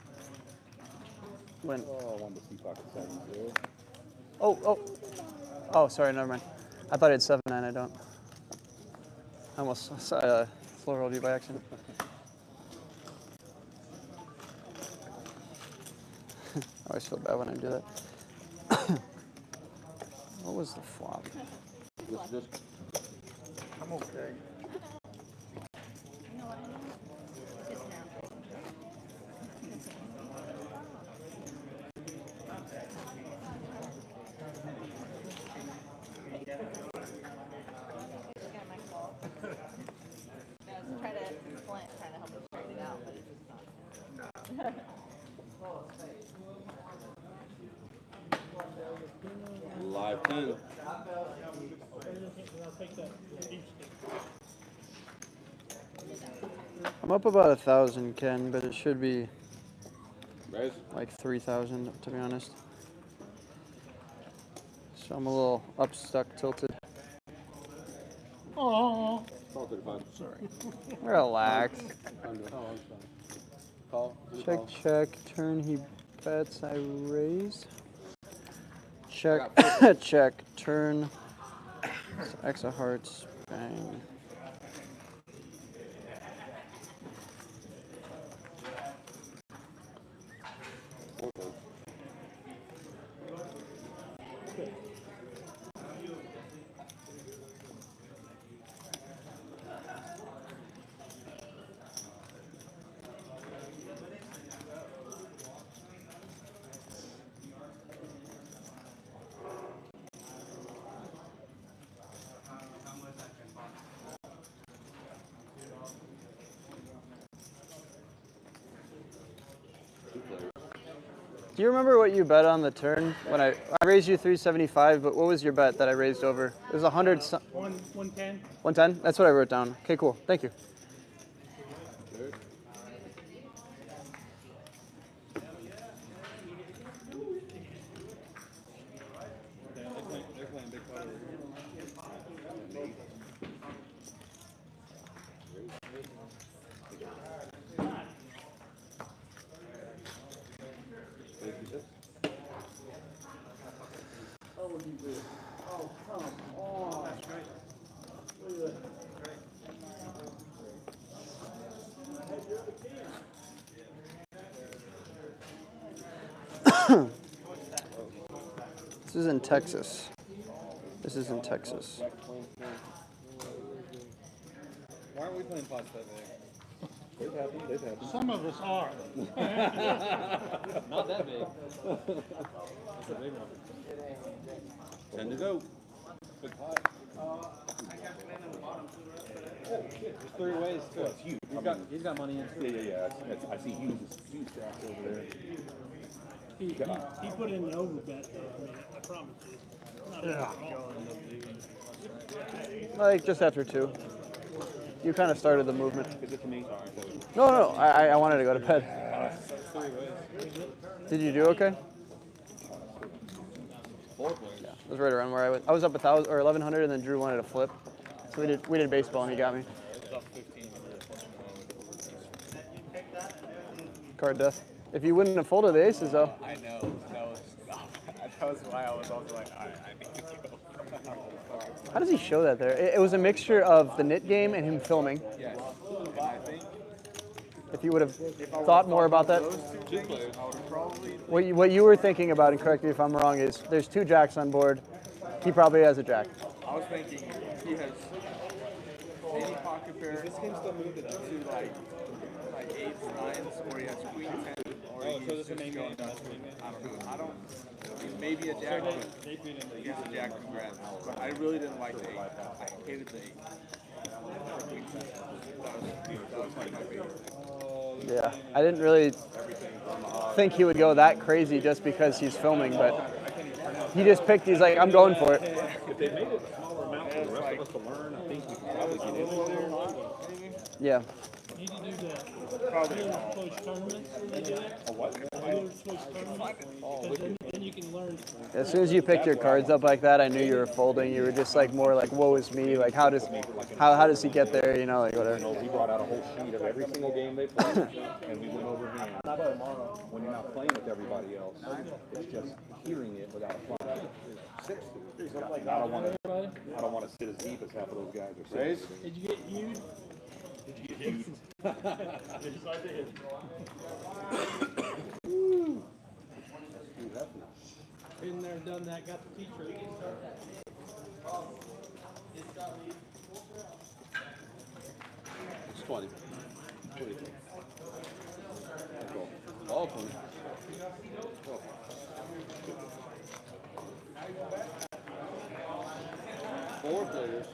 Win. Oh, I wanted to see pocket 7 too. Oh, sorry, never mind. I thought it had 7-9, I don't. I almost floor rolled you by accident. I always feel bad when I do that. What was the flop? I'm okay. Live 10. I'm up about 1,000, Ken, but it should be Raise. like 3,000 to be honest. So I'm a little up, stuck, tilted. Oh, Call 35. sorry. Relax. Under. Oh, I'm sorry. Call. Check, check. Turn, he bets. I raise. Check, check. Turn. X of hearts. Bang. Do you remember what you bet on the turn when I raised you 375? But what was your bet that I raised over? It was 100. 110. 110. That's what I wrote down. Okay, cool. Thank you. They're playing big pot over here. Oh, come on. That's right. Look at that. This is in Texas. This is in Texas. Why aren't we playing pots that big? They've happened. They've happened. Some of us are. Not that big. That's a big one. 10 to go. Big pot. There's 3 ways to it. It's huge. He's got money in. Yeah. I see huge stacks over there. He put in the over bet though. I mean, I promise you. Not Like just after 2. You kind of started the movement. Is it to me? No. I wanted to go to bed. Did you do okay? Yeah, it was right around where I was. I was up 1,000 or 1,100, and then Drew wanted a flip. So we did baseball, and he got me. Card death. If you wouldn't have folded the aces, though. I know. That was why I was also like, all right, I need to go. How does he show that there? It was a mixture of the knit game and him filming. Yes. And I think If you would have thought more about that. those two things, I would probably. What you were thinking about, and correct me if I'm wrong, is there's 2 jacks on board. He probably has a jack. I was thinking if he has any pocket pair to like 8s, 9s, or he has queen 10, or he's just going. I don't. Maybe a jack. He has a jack and grab. But I really didn't like the 8. I hated the 8. That was like my favorite. Yeah, I didn't really think he would go that crazy just because he's filming, but he just picked. He's like, I'm going for it. If they made it a smaller amount for the rest of us to learn, I think we could probably get in there. Yeah. Need to do the dealer choice tournaments when they do it. A what? Dealer choice tournaments. Because then you can learn. As soon as you picked your cards up like that, I knew you were folding. You were just like more like, woe is me. Like, how does he get there? You know, like whatever. You know, we brought out a whole sheet of every single game they played, and we went over here. When you're not playing with everybody else, it's just hearing it without applying it. And I don't want to sit as deep as half of those guys are sitting. Did you get hued? Yes, I did. Been there, done that, got the t-shirt. It's 20. 20. All 20. Oh. 4 players.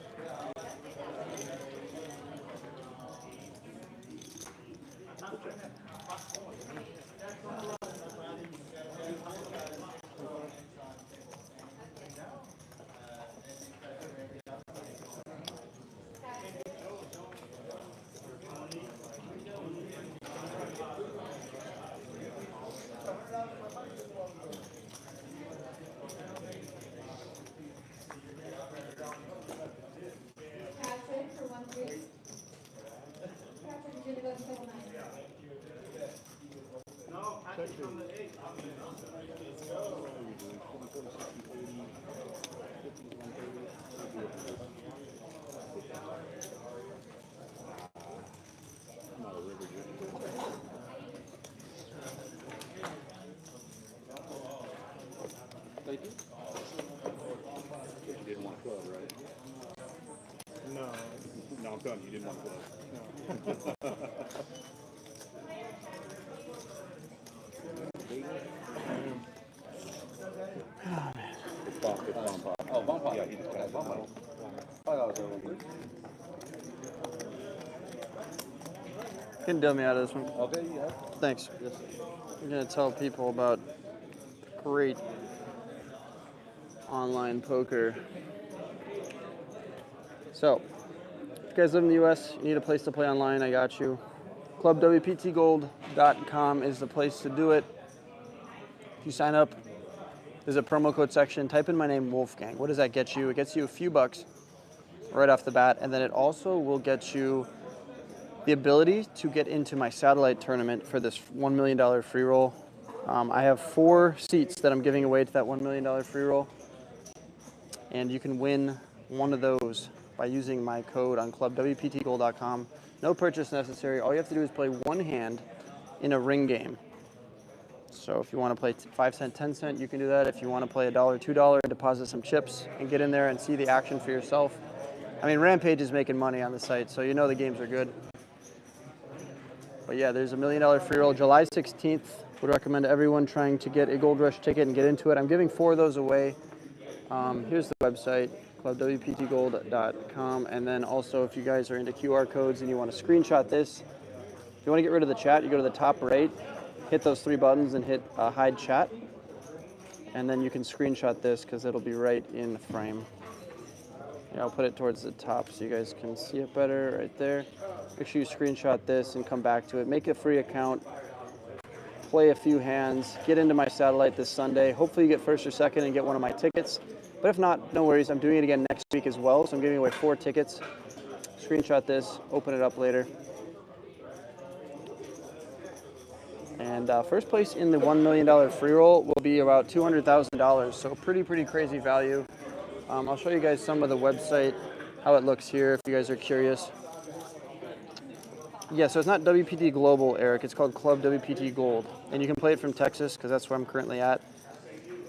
Thank you. You didn't want a club, right? No. No, I'm telling you, you didn't want a club. No. Oh, bump up. Yeah, he just got bump bump up. I thought it was over. Can deal me out of this one. Okay, yeah. Thanks. I'm gonna tell people about great online poker. So, if you guys live in the US, you need a place to play online, I got you. ClubWPTGold.com is the place to do it. If you sign up, there's a promo code section. Type in my name, Wolfgang. What does that get you? It gets you a few bucks right off the bat, and then it also will get you the ability to get into my satellite tournament for this $1 million free roll. I have 4 seats that I'm giving away to that $1 million free roll, and you can win one of those by using my code on clubwptgold.com. No purchase necessary. All you have to do is play one hand in a ring game. So if you want to play 5 cent, 10 cent, you can do that. If you want to play $1, $2, deposit some chips and get in there and see the action for yourself. I mean, Rampage is making money on the site, so you know the games are good. But yeah, there's a $1 million free roll July 16th. Would recommend everyone trying to get a Gold Rush ticket and get into it. I'm giving 4 of those away. Here's the website, clubwptgold.com. And then also, if you guys are into QR codes and you want to screenshot this, if you want to get rid of the chat, you go to the top right, hit those 3 buttons and hit hide chat. And then you can screenshot this because it'll be right in the frame. Yeah, I'll put it towards the top so you guys can see it better right there. Make sure you screenshot this and come back to it. Make a free account. Play a few hands. Get into my satellite this Sunday. Hopefully you get first or second and get one of my tickets. But if not, no worries. I'm doing it again next week as well. So I'm giving away 4 tickets. Screenshot this. Open it up later. And first place in the $1 million free roll will be about $200,000. So pretty crazy value. I'll show you guys some of the website, how it looks here if you guys are curious. Yeah, so it's not WPT Global, Eric. It's called Club WPT Gold. And you can play it from Texas because that's where I'm currently at.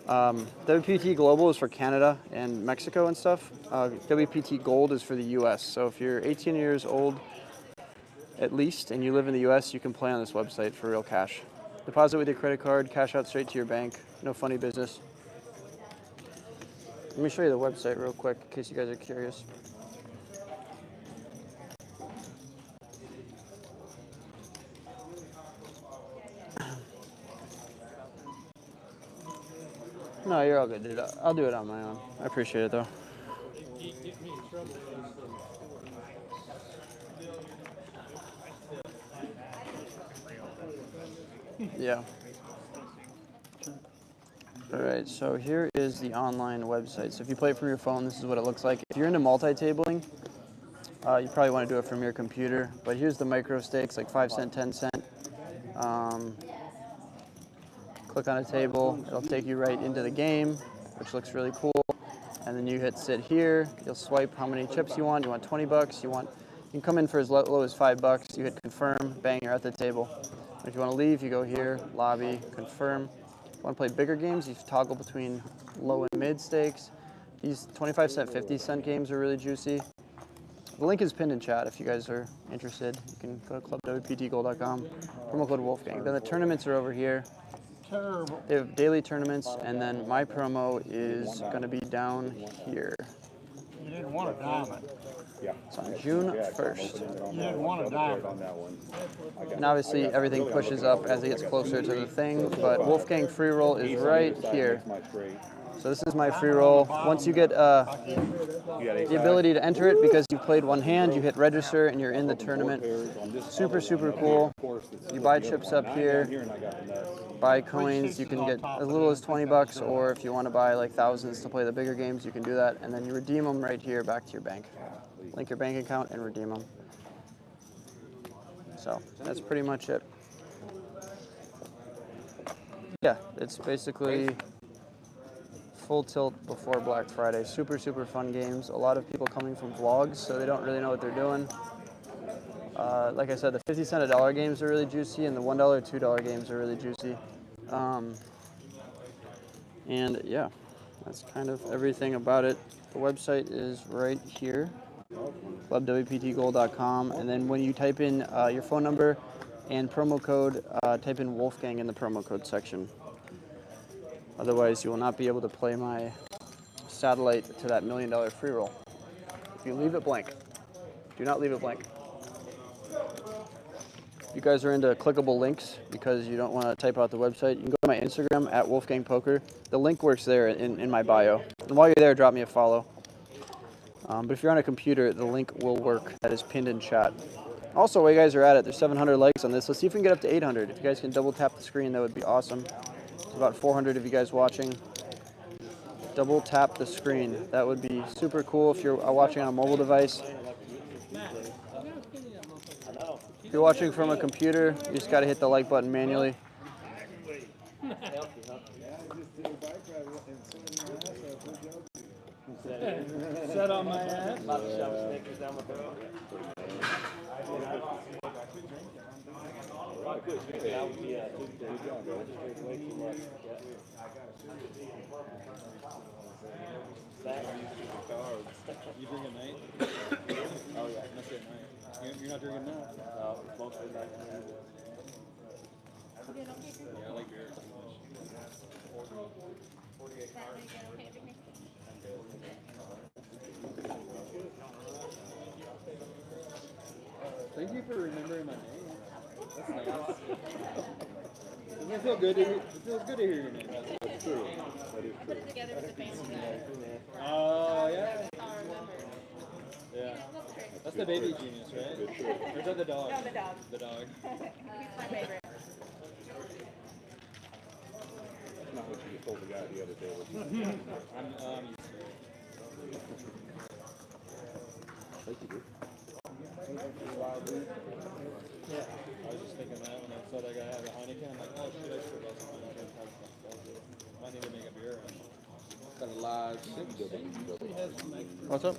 WPT Global is for Canada and Mexico and stuff. WPT Gold is for the US. So if you're 18 years old at least and you live in the US, you can play on this website for real cash. Deposit with your credit card, cash out straight to your bank. No funny business. Let me show you the website real quick in case you guys are curious. No, you're all good, dude. I'll do it on my own. I appreciate it, though. Get me in trouble. Yeah. All right, so here is the online website. So if you play it from your phone, this is what it looks like. If you're into multi-tabling, you probably want to do it from your computer. But here's the micro stakes, like 5 cent, 10 cent. Click on a table. It'll take you right into the game, which looks really cool. And then you hit sit here. You'll swipe how many chips you want. You want 20 bucks. You can come in for as low as 5 bucks. You hit confirm. Bang, you're at the table. If you want to leave, you go here, lobby, confirm. If you want to play bigger games, you toggle between low and mid stakes. These 25 cent, 50 cent games are really juicy. The link is pinned in chat if you guys are interested. You can go to clubwptgold.com, promo code Wolfgang. Then the tournaments are over here. Terrible. They have daily tournaments, and then my promo is going to be down here. You didn't want a diamond. Yeah. It's on June 1st. You didn't want a diamond. And obviously everything pushes up as it gets closer to the thing, but Wolfgang free roll is right here. So this is my free roll. Once you get the ability to enter it because you played one hand, you hit register and you're in the tournament. Super cool. You buy chips up here, buy coins. You can get as little as 20 bucks, or if you want to buy like thousands to play the bigger games, you can do that. And then you redeem them right here back to your bank. Link your bank account and redeem them. So that's pretty much it. Yeah, it's basically full tilt before Black Friday. Super fun games. A lot of people coming from vlogs, so they don't really know what they're doing. Like I said, the 50 cent a dollar games are really juicy, and the $1, $2 games are really juicy. And yeah, that's kind of everything about it. The website is right here, clubwptgold.com, and then when you type in your phone number and promo code, type in Wolfgang in the promo code section. Otherwise, you will not be able to play my satellite to that $1 million free roll. If you leave it blank, do not leave it blank. If you guys are into clickable links because you don't want to type out the website, you can go to my Instagram at Wolfgang Poker. The link works there in my bio. And while you're there, drop me a follow. But if you're on a computer, the link will work. That is pinned in chat. Also, while you guys are at it, there's 700 likes on this. Let's see if we can get up to 800. If you guys can double tap the screen, that would be awesome. There's about 400 of you guys watching. Double tap the screen. That would be super cool if you're watching on a mobile device. If you're watching from a computer, you just got to hit the like button manually. Set on my ass. You drink at night? Oh yeah, mostly at night. You're not drinking now? No, it's mostly at night. Yeah, I like beer. Thank you for remembering my name. That's nice. Doesn't it feel good to hear? It feels good to hear your name. That's true. That is true. Together with the baby guy. Oh yeah. I'll remember. Yeah. That's the baby genius, right? Good too. Or is that the dog? No, the dog. The dog. He's my favorite. That's not what you told the guy the other day. Was I'm used to it. Thank you, dude. Yeah. I was just thinking that when I saw that guy have a Heineken, I'm like, oh shit, I should have some Heineken. I need to make a beer. Got a live What's up?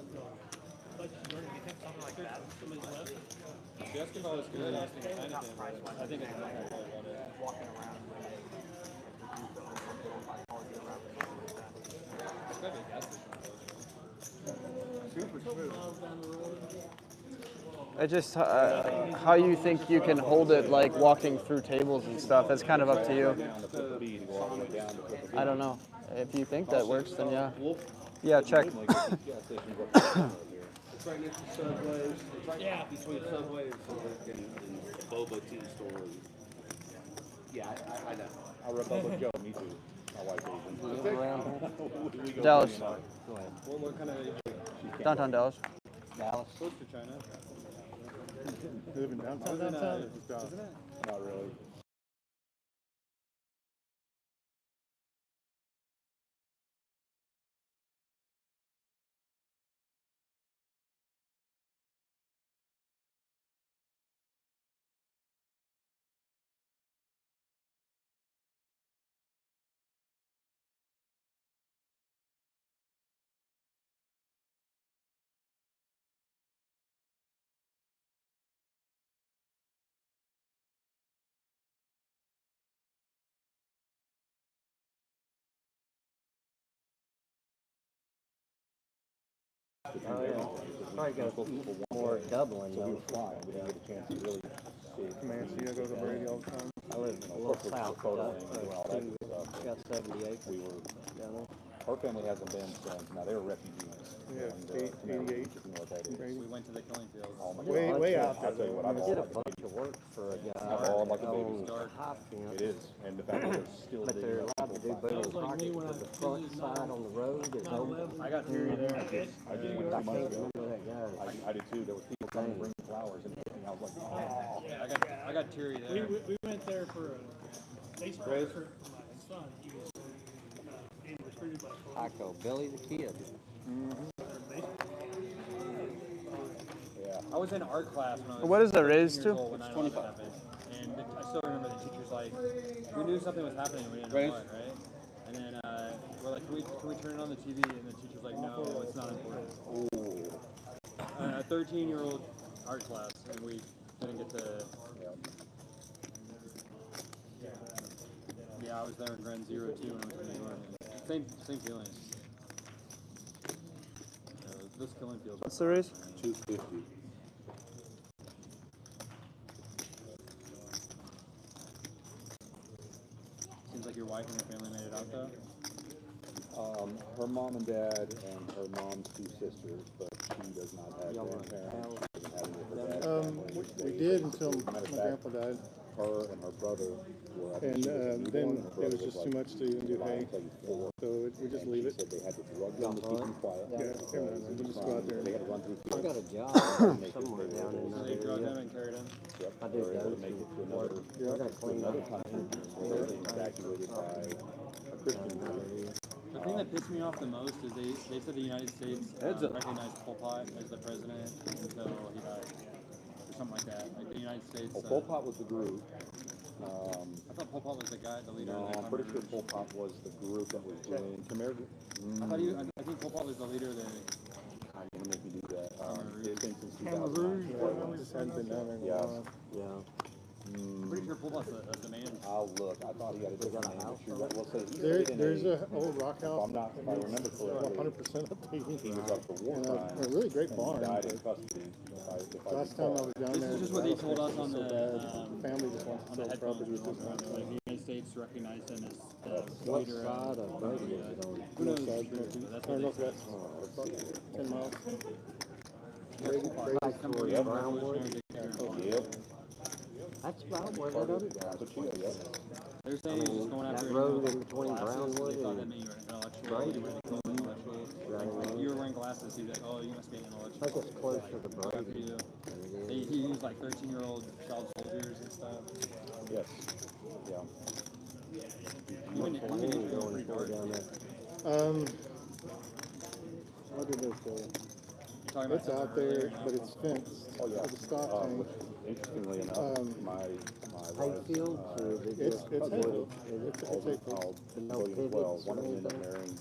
The Escobar is good. I was thinking Heineken, but I think it's not going to run it. Walking around. It's got to be a gas station. Super smooth. I just how you think you can hold it like walking through tables and stuff. That's kind of up to you. I don't know. If you think that works, then yeah. Yeah, check. It's right next to Subway. It's right between Subway and Boba tea store. Yeah, I know. I Boba Joe, me too. My wife is in. Dallas. Go ahead. What kind of... Downtown Dallas. Dallas. Close to China. You live in downtown? Isn't it? Not really. Oh, yeah. Probably got more doubling So we though. were flying. We didn't get a chance to really see it. Man, so you go to Brady all the time? I live a little south of that, got 70 acres. We were, down there. our family hasn't been since, now they were refugees. Yeah, And, 88. if you know what that is. Brady. We went to the killing fields. Oh my Way, God. way out I'll tell you what, I've I all did a like a bunch baby. of work for a guy I've all like a baby. on high fence. It is, and the fact that they're still But they're allowed to do boom pocket with the front side on the road is open. I got theory there. I just I went 2 can't months ago. remember that guy. I did too. There was people coming bringing flowers and everything. I was like, oh. I got Terry there. We went there for a baseball trip for my son. He was being recruited by I call Billy the Kid. Yeah. I was in art class when I was What is the raise 13 years to? old when 9/11 happened. And I still remember the teachers like, we knew something was happening, we didn't know what, right? And then we're like, can we turn it on the TV? And the teacher's like, no, it's not important. A 13-year-old art class, and we didn't get to... Yeah, I was there in Grand Zero too when I was in New York. And same feeling. Those killing fields. What's the raise? 250. Seems like your wife and your family made it out though. Her mom and dad and her mom's 2 sisters, but she does not have grandparents. She doesn't have any of her dad's family. We did until Matter my of fact, grandpa died. her and her brother were, I And think, she was a newborn, then and her it brother was just like too much to even do hay. like 4. So we just And leave she it. said they had to drug them to keep them quiet. Yeah, we just go out there. They had to run through I fields. got a job somewhere down in So that they drugged area. them and carried them. Yep. I They did were able those to make it to and another, I got to cleaned another up. country. They were evacuated by a Christian group. The thing that pissed me off the most is they said the United States recognized Pol Pot as the president until he died. Or something like that. Like the United States. Well, Pol Pot was the group. I thought Pol Pot was the guy, the leader. No, of the I'm pretty sure Khmer Rouge. Pol Pot was the group that was doing Khmer. I think Pol Pot was the leader of the... I'm gonna make you do that. It's been since Khmer 2009. Rouge, we just hadn't been down there in a Yes. while. Yeah. I'm pretty sure Pol Pot's a man. I'll look. I thought he had a different name. But you're right. Well, say he There, stayed in there's a, a old rock house. if I remember correctly, 100% updated. he was up for war And crimes. a really great and barn. died in but custody. If I Last time I was down This there, is just what they told us on so the, bad. The family just wants to on the sell headphones. property at this time. Like the United States recognized him as the What leader side of... of Brady is it on? Who knows? North side, That's or what they northwest, said. about 10 miles. Like towards Brownwood? Yeah, Yep. That's about where that other guy's Pacino, place yep. is. They're saying he's just going after that road in between Brownwood They thought that and meant you were intellectual. Brady. You were intellectual. Right. You were wearing glasses, he'd be like, oh, you must be intellectual. I think it's closer to Go after Brady. you. He used like 13-year-old child soldiers and stuff. Yes. Yeah. Even Going pretty far dark. down there. What did they say? You're talking about It's out there, but it's fenced. Oh, yeah. With a stop tank. Which, interestingly enough, my wife, Hayfield, or is it It's just Hayfield. It's It's Hayfield. to no well, pivots one or of them ended up anything? marrying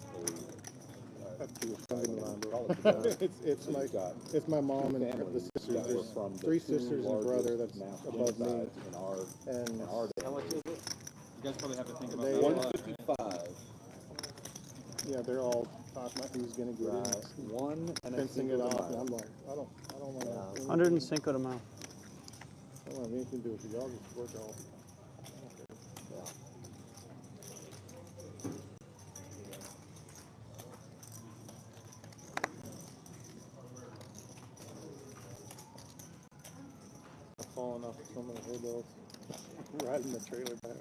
It's like it's my mom and the sisters. There's from three sisters and a brother that's above me. in our And How much is it? You guys probably have to think about They- that. 155. yeah, they're all talking about who's gonna get it, One and fencing it off, and I'm like, I don't want to. 105 de Mayo. I don't have anything to do with it. Y'all just work all. I've fallen off so many hillbills riding the trailer back.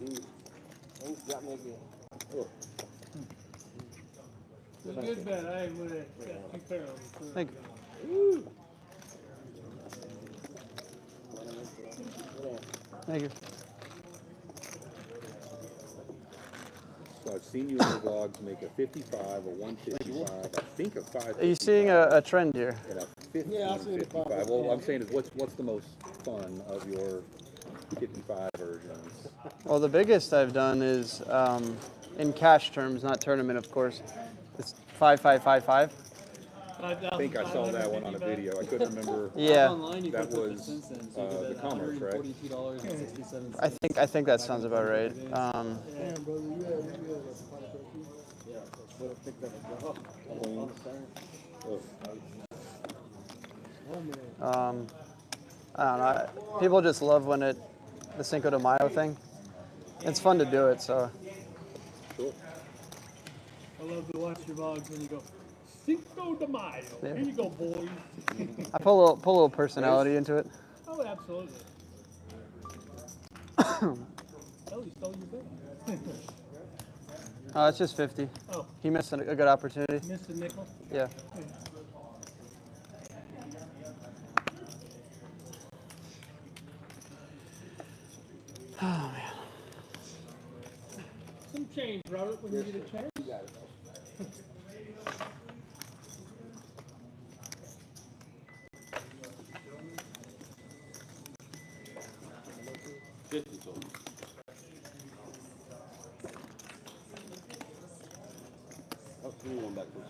He's got me again. It's a good bet. I would have got 2 pair of them. Thank you. Thank you. So I've seen you in your vlogs make a 55, a 155, I think a 5. Are you seeing a trend here? And a 15, Yeah, I've seen the 55. Well, I'm saying is what's the most fun of your 55 versions? Well, the biggest I've done is in cash terms, not tournament, of course. It's 5555. I think I saw that one on a video. I couldn't remember. Yeah. Online, you That could put was the cents in, so you the get commerce, right? $142.67. I think that sounds about right. Damn, brother, you had Yeah, would have picked up a job. I don't know. People just love when the Cinco de Mayo thing. It's fun to do it, so. I love to watch your vlogs when you go, Cinco de Mayo. Yeah. Here you go, boys. I pull a little personality into it. Oh, absolutely. Oh, you stole your bet. It's just 50. Oh. He missed a good opportunity. Missed a nickel? Yeah. Oh, man. Some change, Robert, when you get a chance. You got it. Oh, give me one back, please.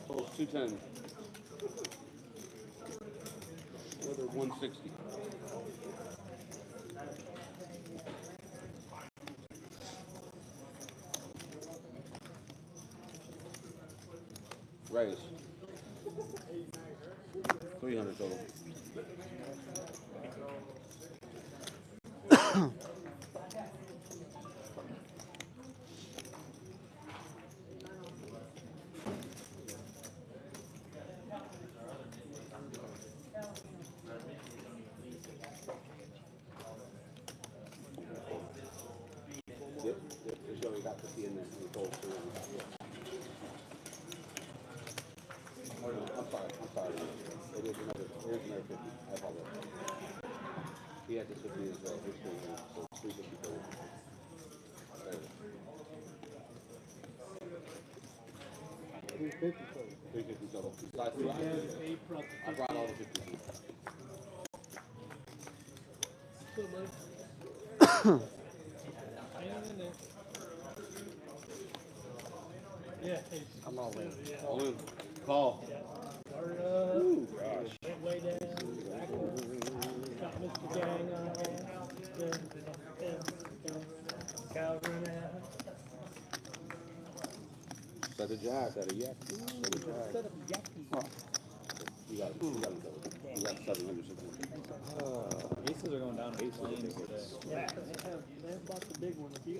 Oh, it's 210. Another 160. Raise. 300 total. Yep, there's only got 50 in there. Oh, no, I'm sorry. It is another 50. I apologize. He had this 50 as well. Here's 300, so it's 350 total. There it is. 350 total. I brought all the 50s in. Yeah. I'm all in. All in. Call. Ooh, gosh. Went way down. Got Mr. Gang on. Cows run out. Set a jack. Set a yak. Set a jack. You got 700. Aces are going down to flames today. Yeah, they bought the big one. If you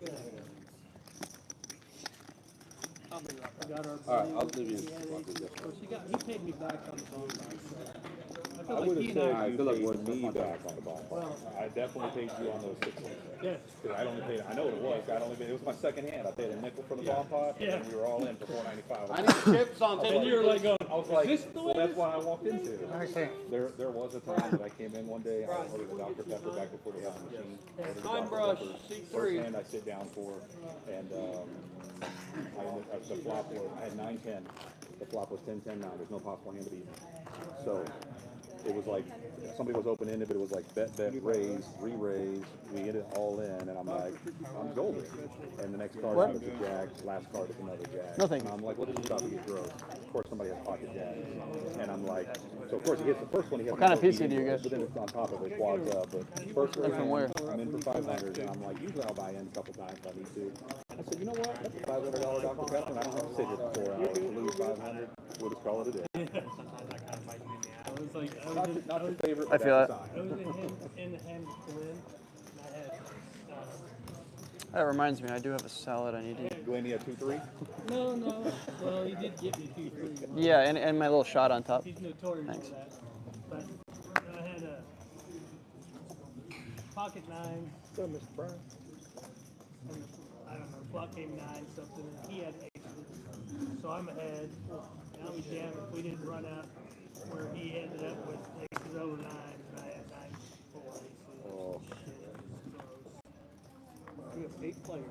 I'll be right. I got our All right, buddy I'll with leave you. me, he had aces. Of course, he paid me back on the phone. I I feel would like have he and said I. you paid me back on the ball. Well, I definitely paid you on those 6s. Yes. Because I'd only paid, I know what it was. It was my second hand. I paid a nickel for the ball pot, Yeah. and we were all in for $4.95. I need chips on And table. you were like going, I was like, is this the way well, that's it is? what I walked into. I see. There was a time that I came in one day, I ordered a Dr. Pepper back before they had the machine. Ordered a Fine Dr. brush, Pepper. C3. First hand I sit down for, and the flop was, I had 9-10. The flop was 10-10 now. There's no possible hand to beat me. So it was like, somebody was open-ended, but it was like bet, raise, re-raise. We hit it all in, and I'm like, I'm golden. And the next card out is a jack, last card is another jack. No, thank And you. I'm like, well, this is about to get gross. Of course, somebody has pocket jacks. And I'm like, so of course he hits the first one. He has What kind of PC do you get? But then it's on top of it, quads up. But first And from where? I'm in for 500, and I'm like, usually I'll buy in a couple times if I need to. I said, you know what? That's a $500 Dr. Pepper, and I don't have to sit here for 4 hours to lose 500. We'll just call it a day. I was like, Not your favorite. I feel it. I was in the hand with Glenn, and I had, That reminds me, I do have a salad I need to eat. Glenn, you have 2-3? no, well, he did give me 2-3. Yeah, and my little shot on top. He's notorious Thanks. for that. But I had a pocket 9. So, Mr. Brown. And I don't know, flop game 9 something, and he had aces. So I'm ahead. Now we jam if we didn't run out where he ended up with aces over 9, and I had 9-4 aces. Oh. We have 8 players.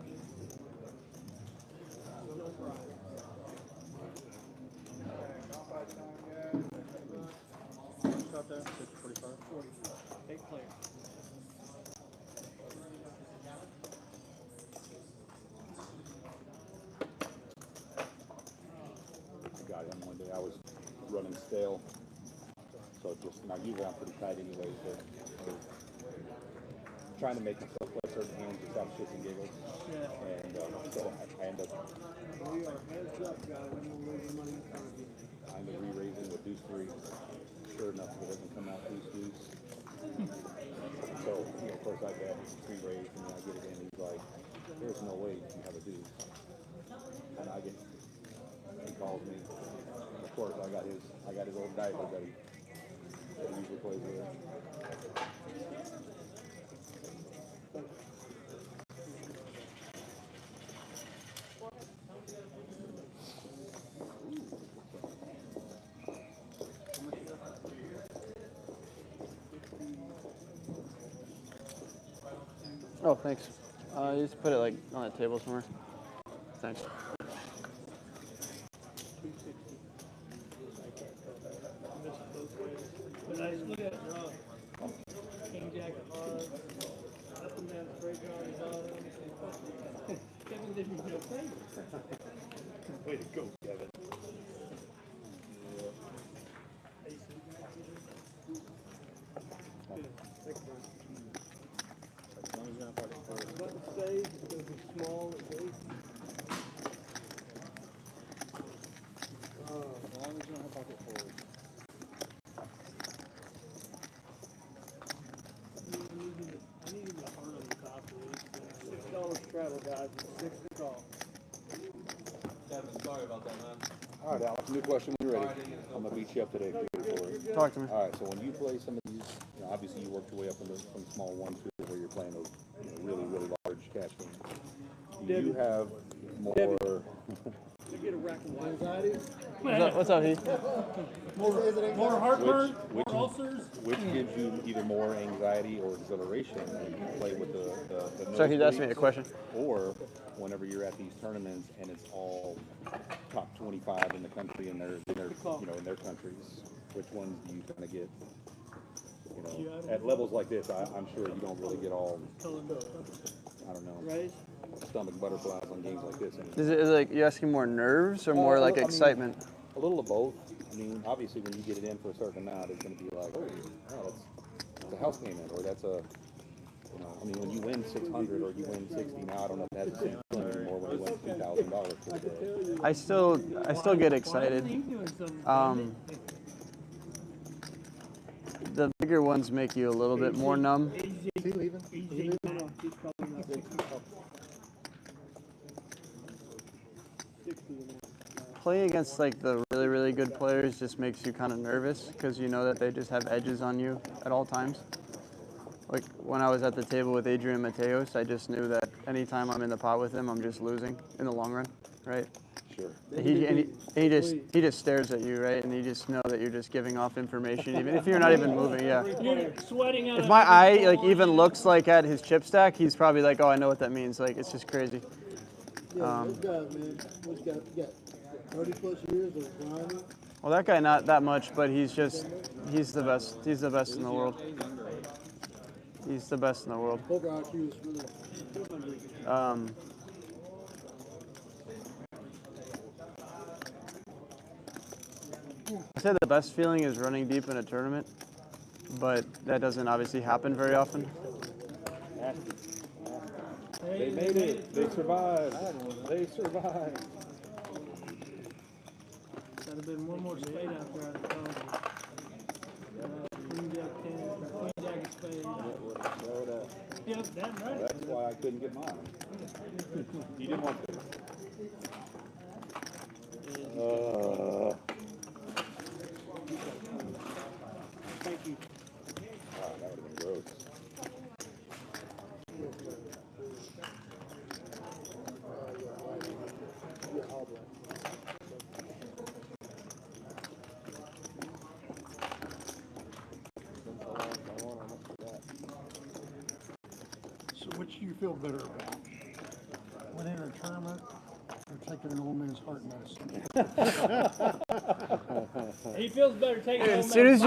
Out there, 45. 8 players. I got him one day. I was running stale. So just, now usually I'm pretty tight anyway, but trying to make myself play certain hands just out of shits and giggles. Yeah. And so I end up We are heads up, guys. I'm gonna raise the money in front of you. I end up re-raising with deuce 3. Sure enough, it doesn't come out deuce. So, of course I bet 3 raised, and then I get it in. He's like, there's no way you have a deuce. And he calls me. Of course, I got his old diaper that he usually plays with. Oh, thanks. You just put it like on the table somewhere. Thanks. But I just look at it draw. King Jack of hearts, up and down straight draw on the bottom. Kevin did me no favor. Way to go, Kevin. Button stays, it's gonna be small, it's 8. As long as you don't have pocket 4s. I need the heart on the top, please. $6 straddle, guys. It's 6 to call. Kevin, sorry about that, man. All right, Alex, new question when you're ready. I'm going to beat you up today. Talk to me. All right, so when you play some of these, obviously you worked your way up from small 1-2 where you're playing those really, really large cash games. Do you have more... You get a rack of anxiety. What's up, Heath? More heartburn, Which- more ulcers. Which gives you either more anxiety or exhilaration when you play with the So he's asking me a nosebleeds, question. or whenever you're at these tournaments and it's all top 25 in the country and they're in their countries, which ones do you kind of get? At levels like this, I'm sure you don't really get all, I don't know, Raise. stomach butterflies on games like this. Is it like you asking more nerves or more like excitement? A little of both. I mean, obviously, when you get it in for a certain amount, it's going to be like, oh, that's a house payment, or that's a You know, I mean, when you win 600 or you win 60 now, I don't know if it has the same feeling anymore when you win $2,000 for the day. I still get excited. The bigger ones make you a little bit more numb. Is he leaving? Is he leaving or not? He's probably not leaving. 60 and Playing against like the really, really good players just makes you kind of nervous because you know that they just have edges on you at all times. Like when I was at the table with Adrian Mateos, I just knew that anytime I'm in the pot with him, I'm just losing in the long run, right? Sure. He just stares at you, right? And you just know that you're just giving off information, even if you're not even moving. Yeah. You're sweating out. If my eye like even looks like at his chip stack, he's probably like, oh, I know what that means. Like it's just crazy. yeah, this guy, man, what you got 30 plus years of grinding. Well, that guy not that much, but he's the best. He's the best in the world. He's the best in the world. Poker IQ is really. I'd say the best feeling is running deep in a tournament, but that doesn't obviously happen very often. They made it. They survived. They survived. That'd have been one more spade out there, I'd have told you. Queen Jack 10, or Queen Jack of spades. Yep, that's right. That's why I couldn't get mine. You didn't want to. Thank you. Wow, that would have been gross. So which do you feel better about? Winning a tournament or taking an old man's heart medicine? He feels better taking As soon as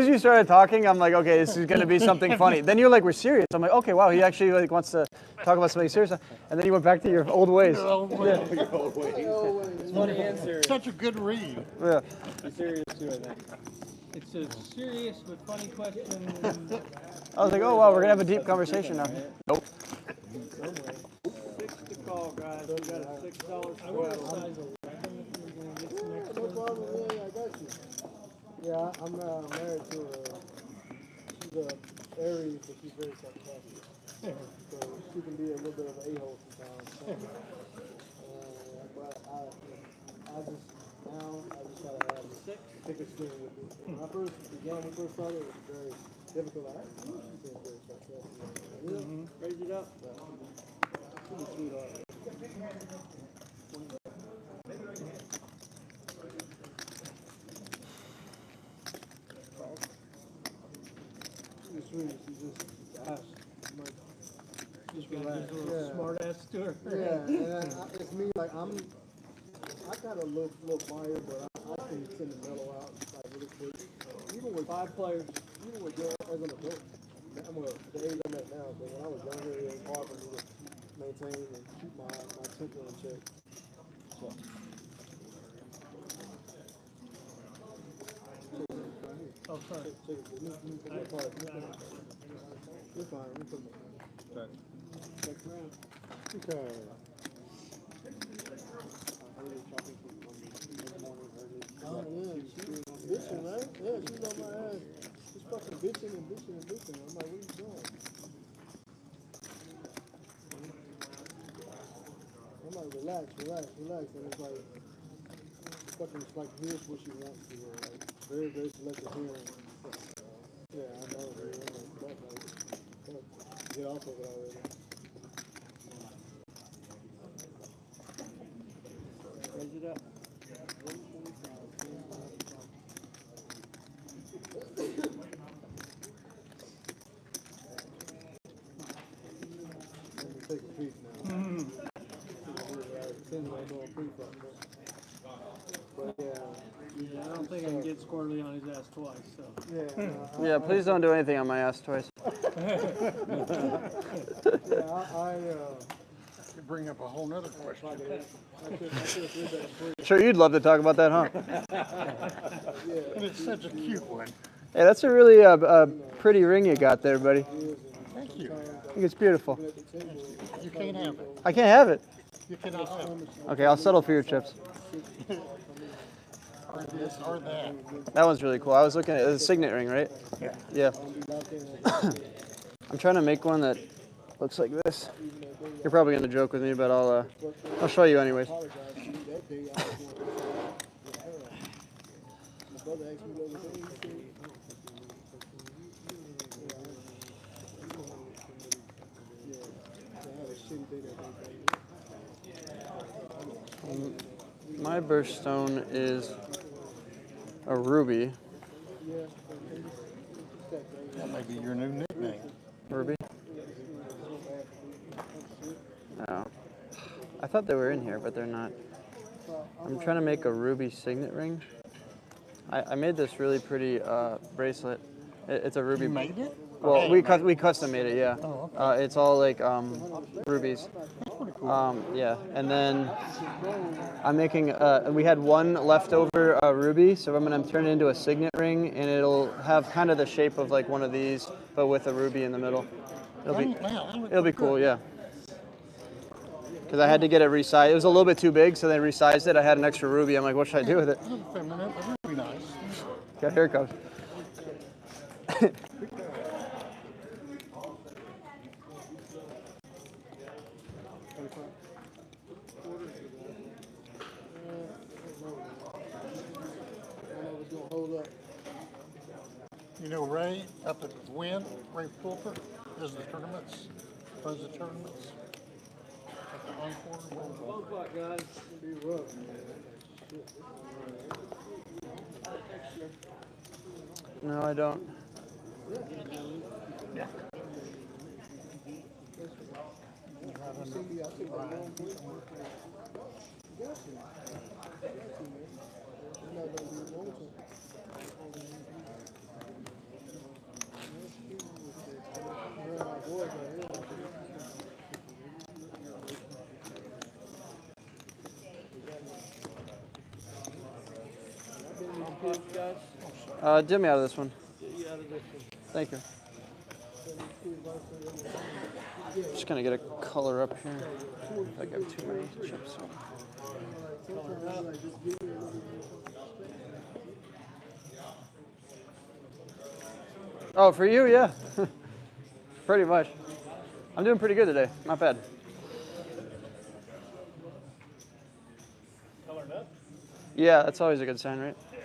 you started talking, I'm like, okay, this is gonna be something funny. Then you're like, we're serious. I'm like, okay, wow, he actually like wants to talk about something serious. And then you went back to your old ways. Your old ways. Funny answer. Such a good read. Yeah. Be serious too, I think. It's a serious but funny question. I was like, oh wow, we're gonna have a deep conversation now. Nope. 6 to call, guys. We got a $6 I want a size 11 if we're going to get some next No one. problem, yeah, I got you. Yeah, I'm married to she's a Aries, but she's very sarcastic. So she can be a little bit of an a-hole sometimes. But I just try to have thick skin with it. When I first began, we first started, it was very difficult. She's been very sarcastic. Raise it up. She's a sweetheart. She's sweet. She's just us. Just relax. Yeah. Smart ass to her. Yeah, and it's me. Like I got a little fire, but I can send the mellow out like really quick. Even with 5 players, even with girls as an adult, I'm the age I'm at now. But when I was younger, it was hard for me to maintain and keep my temper in check. So. Oh, sorry. Check it. You're fine. Let me put my next round. Okay. Oh yeah, she's bitching, right? Yeah, she's on my ass. She's fucking bitching and bitching and bitching. I'm like, what are you doing? I'm like, relax. And it's like, fucking, it's like, here's what she wants to hear. Like, very, very selective hearing. Yeah, I know, dude. I'm like, get off of it already. Raise it up. Let me take a peek now. But yeah, I don't think I can get squarely on his ass twice. So. Yeah, please don't do anything on my ass twice. You bring up a whole nother question. Sure, you'd love to talk about that, huh? And it's such a cute one. Hey, that's a really pretty ring you got there, buddy. Thank you. It's beautiful. You can't have it. I can't have it. You cannot have it. Okay, I'll settle for your chips. Or this or that. That one's really cool. I was looking at a signet ring, right? Yeah. Yeah. I'm trying to make one that looks like this. You're probably gonna joke with me, but I'll show you anyways. My birthstone is a ruby. That may be your new nickname. Ruby? No. I thought they were in here, but they're not. I'm trying to make a ruby signet ring. I made this really pretty bracelet. It's a ruby. You made it? Well, we custom made it, yeah. Oh, okay. It's all like rubies. Yeah, and then I'm making. We had one leftover ruby, so I'm gonna turn it into a signet ring, and it'll have kind of the shape of like one of these, but with a ruby in the middle. It'll be cool, yeah. Because I had to get it resized. It was a little bit too big, so they resized it. I had an extra ruby. I'm like, what should I do with it? Feminine, that would be nice. Okay, here it comes. You know Ray up at Wynn, Ray Fulper, does the tournaments, runs the tournaments. At the Encore. 1 o'clock, guys. It'll be rough, man. No, I don't. Yeah. Dip me out of this one. Thank you. Just gonna get a color up here. I got too many chips. Oh, for you, yeah. Pretty much. I'm doing pretty good today. Not bad. Colored up? Yeah, that's always a good sign, right? Yeah.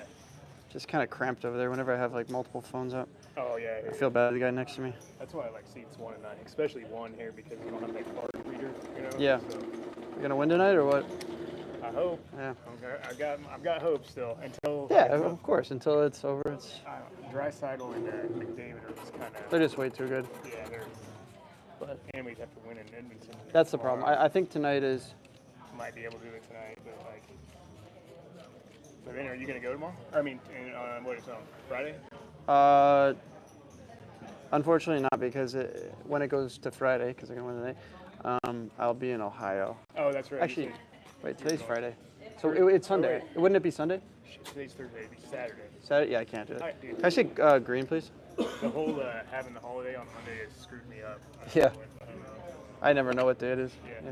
Just kind of cramped over there whenever I have like multiple phones up. Oh, yeah. I feel bad for the guy next to me. That's why I like seats 1 and 9, especially 1 here because we don't have a card reader, you know? Yeah. So, You gonna win tonight or what? I hope. Yeah. I've got hope still until. Yeah, of course. Until it's over, it's. Dreisaitl and McDavid are just kind of. They're just way too good. Yeah, they're. But and we'd have to win in Edmonton. That's the problem. I think tonight is. Might be able to do it tonight, but like. But then, are you gonna go tomorrow? I mean, what is it on Friday? Unfortunately not, because when it goes to Friday, because I'm gonna win tonight, I'll be in Ohio. Oh, that's right. Actually, wait, today's Friday, so it's Sunday. Oh, wouldn't it be Sunday? Today's Thursday. It'd be Saturday. Saturday? Yeah, I can't do it. Alright, dude. Can I say green, please? The whole having the holiday on Monday has screwed me up. Yeah. I don't know. I never know what day it is. Yeah.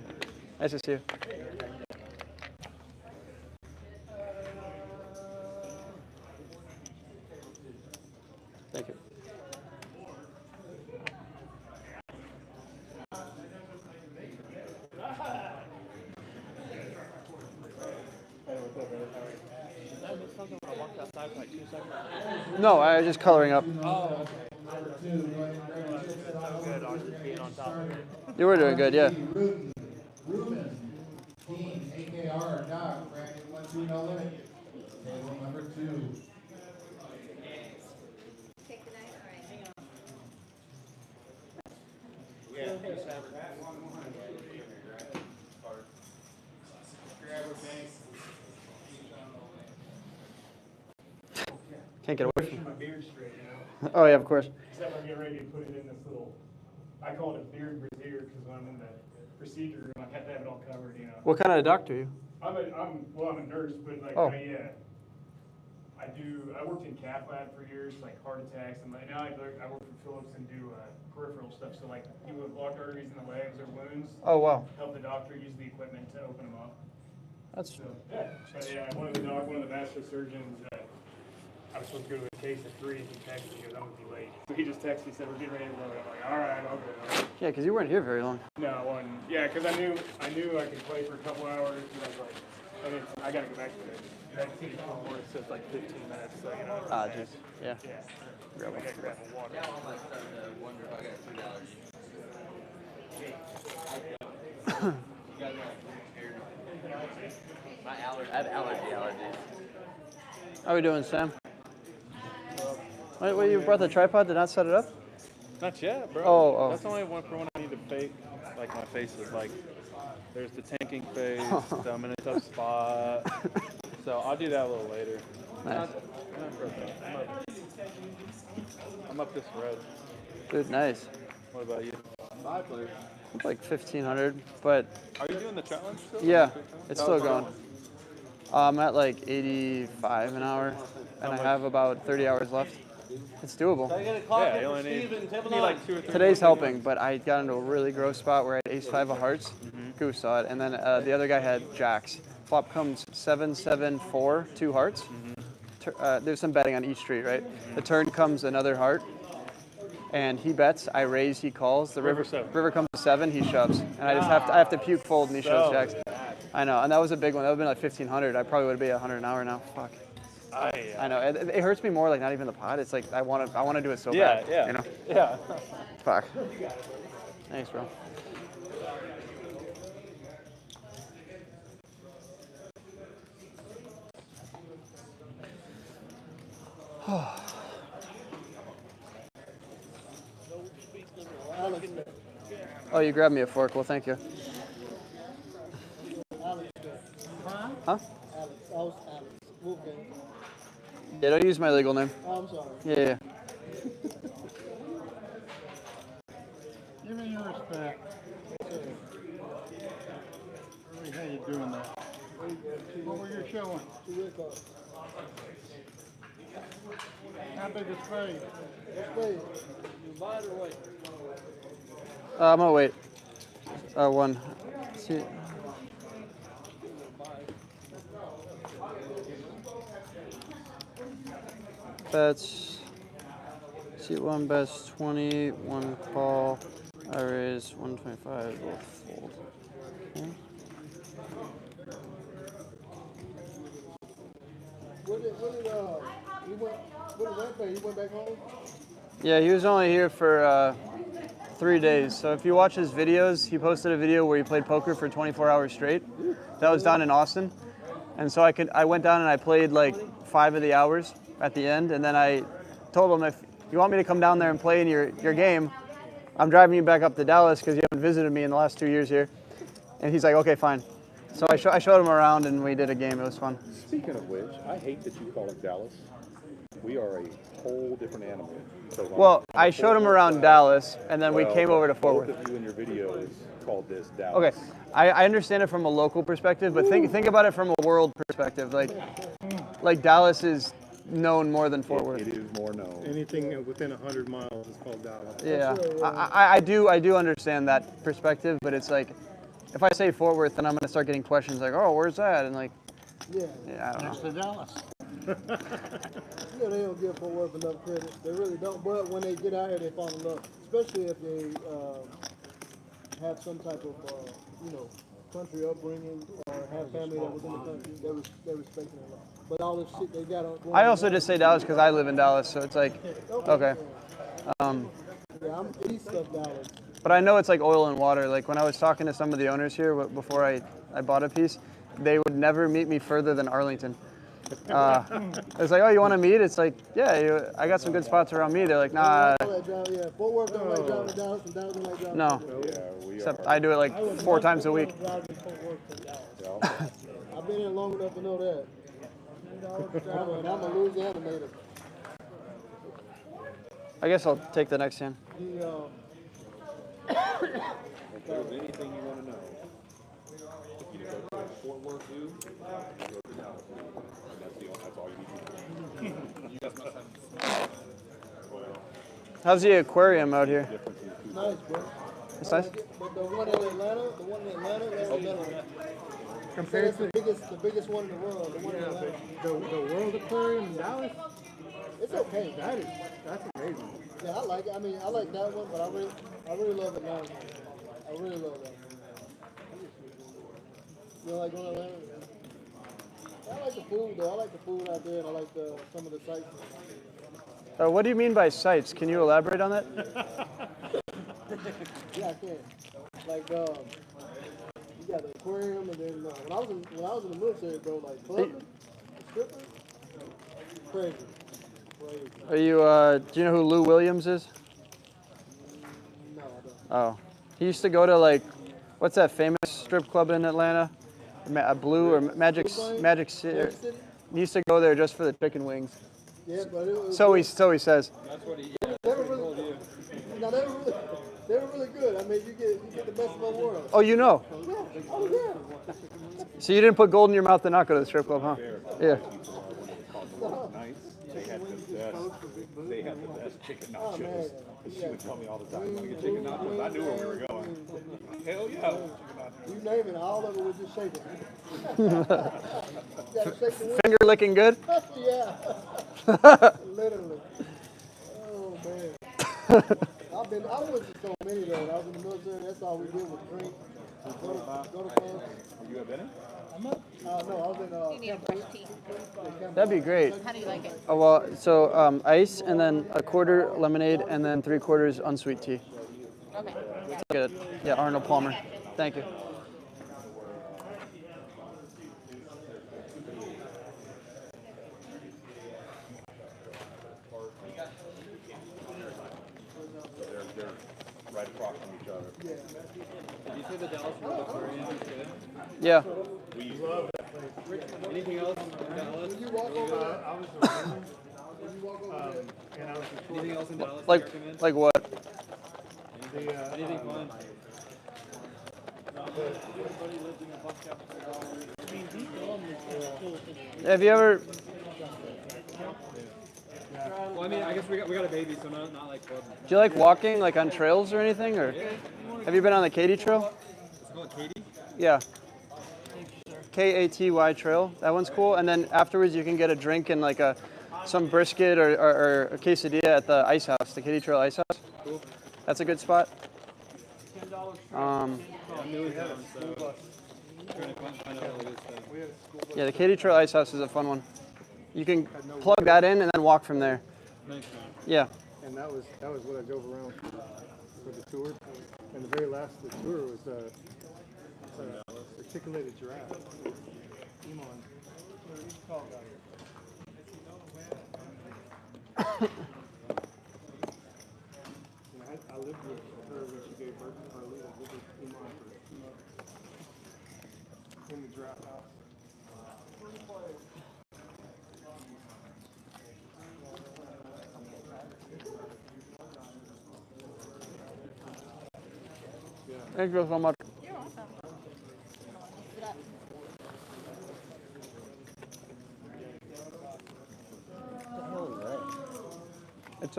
Nice to see you. Thank you. No, I was just coloring up. Oh. Good. I was just being on top of it. You were doing good, yeah. Ruben, Team, AKR, Doc, Brandon, 1-2, no limit. Table number 2. Can't get away from my beard straight, you know? Oh, yeah, of course. Except I'm getting ready to put it in this little, I call it a beard brassiere because when I'm in the procedure room, I have to have it all covered, you know? What kind of doctor are you? I'm a nurse, but like, Oh. I worked in cath lab for years, like heart attacks, and now I work for Phillips and do peripheral stuff. So like people with blocked arteries in the legs or wounds. Oh, wow. Help the doctor use the equipment to open them up. That's So, yeah. One of the vascular surgeons. I was supposed to go to a case at 3, and he texted me, he goes, I'm gonna be late. So he just texted me, said, we're getting ready to go. I'm like, all right, I'll go. yeah, because you weren't here very long. No, because I knew I could play for a couple hours, and I was like, I gotta go back to it. That city for it says like 15 minutes, so you know. Ah, jeez. Yeah. Yeah. Grab I gotta grab a water. I have allergies. How are we doing, Sam? Wait, you brought the tripod? Did not set it up? Not yet, bro. Oh. That's only one for when I need to fake, like my face is like, there's the tanking face, I'm in a tough spot. So I'll do that a little later. Nice. I'm up this road. Dude, nice. What about you? Like 1,500, but... Are you doing the challenge still? Yeah, it's still going. I'm at like 85 an hour, and I have about 30 hours left. It's doable. Yeah, you only need like 2 or 3. Today's helping, but I got into a really gross spot where I had ace-5 of hearts. Goose saw it, and then the other guy had jacks. Flop comes 7-7-4, 2 hearts. There's some betting on each street, right? The turn comes another heart, and he bets. I raise, he calls. The river comes to 7, he shoves, and I have to puke fold, and he shoves jacks. I know, and that was a big one. That would have been like 1,500. I probably would be 100 an hour now. Fuck. I know. It hurts me more, like not even the pot. It's like I want to do it so bad. Yeah. You know. Yeah. Fuck. Thanks, bro. Oh, you grabbed me a fork. Well, thank you. Huh? Alex. I was Alex. Wolfgang. Yeah, don't use my legal name. Oh, I'm sorry. Yeah. Give me your respect. Really, how you doing that? What were you showing? How big a spade? Spade. You lied or wait? I'm gonna wait. One. See. Bets. Seat 1 bets 20. 1 call. I raise 125. We'll fold. Okay. What did Rampage? He went back home? Yeah, he was only here for 3 days. So if you watch his videos, he posted a video where he played poker for 24 hours straight. That was down in Austin. And so I went down and I played like 5 of the hours at the end. And then I told him, if you want me to come down there and play in your game, I'm driving you back up to Dallas because you haven't visited me in the last 2 years here. And he's like, okay, fine. So I showed him around and we did a game. It was fun. Speaking of which, I hate that you call it Dallas. We are a whole different animal. So Well, I showed him around Dallas, and then we came over to Fort Worth. Both of you in your videos called this Dallas. Okay, I understand it from a local perspective, but think about it from a world perspective. Like Dallas is known more than Fort Worth. It is more known. Anything within 100 miles is called Dallas. Yeah, I do understand that perspective, but it's like, if I say Fort Worth, then I'm gonna start getting questions like, oh, where's that? And like, yeah I don't know. That's the Dallas. Yeah, they don't give Fort Worth enough credit. They really don't. But when they get out here, they fall in love. Especially if they have some type of, country upbringing or have family that was in the country. They respect it a lot. But all this shit they got on. I also just say Dallas because I live in Dallas, so it's like, okay. Yeah, I'm east of Dallas. But I know it's like oil and water. Like when I was talking to some of the owners here before I bought a piece, they would never meet me further than Arlington. It's like, oh, you want to meet? It's like, yeah, I got some good spots around me. They're like, nah. Yeah, Fort Worth don't like driving to Dallas, and Dallas don't like driving No. to Fort Worth. Except I do it like 4 times a week. I've been in long enough to know that. And I'm a Louisiana native. I guess I'll take the next hand. If there's anything you want to know, you go to Fort Worth Zoo, you go to Dallas Zoo. And that's all you need to know. guys must have. How's the aquarium out here? Nice, bro. It's I nice. like it, but the one in Atlanta, that's better. Compared That's the biggest one in the world. The one in Atlanta. the World Aquarium in Dallas, It's okay. that's amazing. Yeah, I like it. I mean, I like that one, but I really love Atlanta. I really love that. You don't like going to Atlanta? I like the food though. I like the food out there, and I like some of the sights. What do you mean by sites? Can you elaborate on that? Yeah, I can. Like, you got the aquarium, and then when I was in the military, bro, like clubbing, stripping, crazy. Are you? Do you know who Lou Williams is? No, I don't. Oh, he used to go to like, what's that famous strip club in Atlanta? Blue or Magic City. He used to go there just for the chicken wings. Yeah, but it was So he says. That's what he. They were really, no, they were really good. I mean, you get the best of both worlds. Oh, you know. Yeah. Oh yeah. So you didn't put gold in your mouth to not go to the strip club, huh? Yeah. They had the best chicken nachos. She would tell me all the time, "You want to get chicken nachos?" I knew where we were going. Hell yeah. You name it, all of it was just shaking. You gotta shake the wing. Finger licking good? Yeah. Literally. Oh man. I went to so many though. When I was in the military, that's all we did was drink. Go to clubs. You have been in? No, I was in Camp. That'd be great. How do you like it? Oh, well, so ice and then a quarter lemonade and then 3/4 unsweet tea. Okay. Good. Yeah, Arnold Palmer. Thank you. They're right across from each other. Did you say the Dallas World Aquarium is good? Yeah. We love that place. Anything else in Dallas? When you walk over there, I was the when you walk over there, and I was the Anything else in Dallas? Like, you recommend? like what? Anything fun? Have you ever? Well, I mean, I guess we got a baby, so not like club. Do you like walking, like on trails or anything, or have you been on the Katy Trail? It's called Katy? Yeah. Katy Trail. That one's cool. And then afterwards, you can get a drink and like some brisket or a quesadilla at the Ice House, the Katy Trail Ice House. Cool. That's a good spot. I'm new in town, so trying to find out what it is. Yeah, the Katy Trail Ice House is a fun one. You can plug that in and then walk from there. Nice. Yeah. And that was what I drove around for the tour. And the very last of the tour was articulated giraffe. Come on. I lived with her when she gave birth to Harley. I lived with Iman in the giraffe house. Thank you so much. You're welcome. It's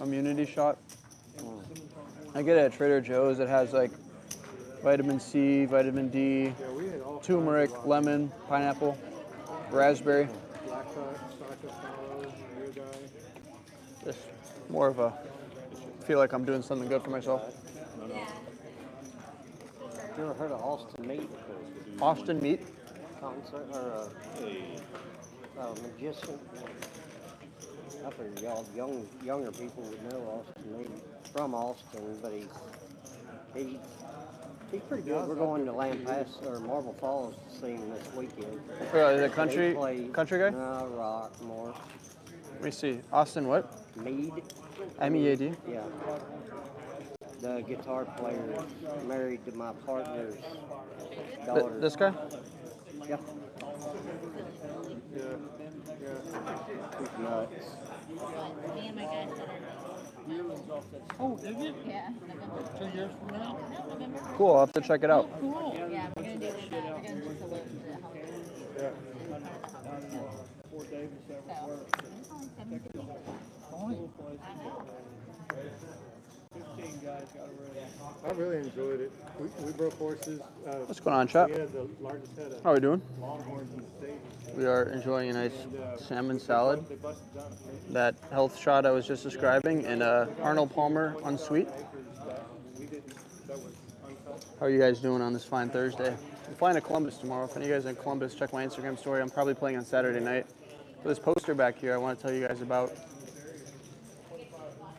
immunity shot. I get it at Trader Joe's. It has like vitamin C, vitamin D, turmeric, lemon, pineapple, raspberry. Black Soccer, Just more of a feel like I'm doing something good for myself. You ever heard of Austin Meat? Austin Meat? Concert or magician? I figured y'all younger people would know Austin Meat from Austin, but he's pretty good. We're going to Lampass or Marble Falls to see him this weekend. The country guy? No, rock more. Let me see. Austin what? Mead. M-E-A-D? Yeah. The guitar player married to my partner's daughter. This guy? Yeah. He's nuts. Me and my guy Oh, did you? Yeah. 2 years from now? No, November. Cool, I'll have to check it out. Cool. Yeah, we're gonna do it. We're gonna just salute the house. 4 days or so. places. 15 guys got a raise. I really enjoyed it. We broke horses. What's going on, chat? We had the largest head of How are we doing? longhorns in the state. We are enjoying a nice salmon salad. They busted down a That health shot I was just describing, and Arnold Palmer unsweet. How are you guys doing on this fine Thursday? I'm flying to Columbus tomorrow. If any of you guys are in Columbus, check my Instagram story. I'm probably playing on Saturday night. So this poster back here I want to tell you guys about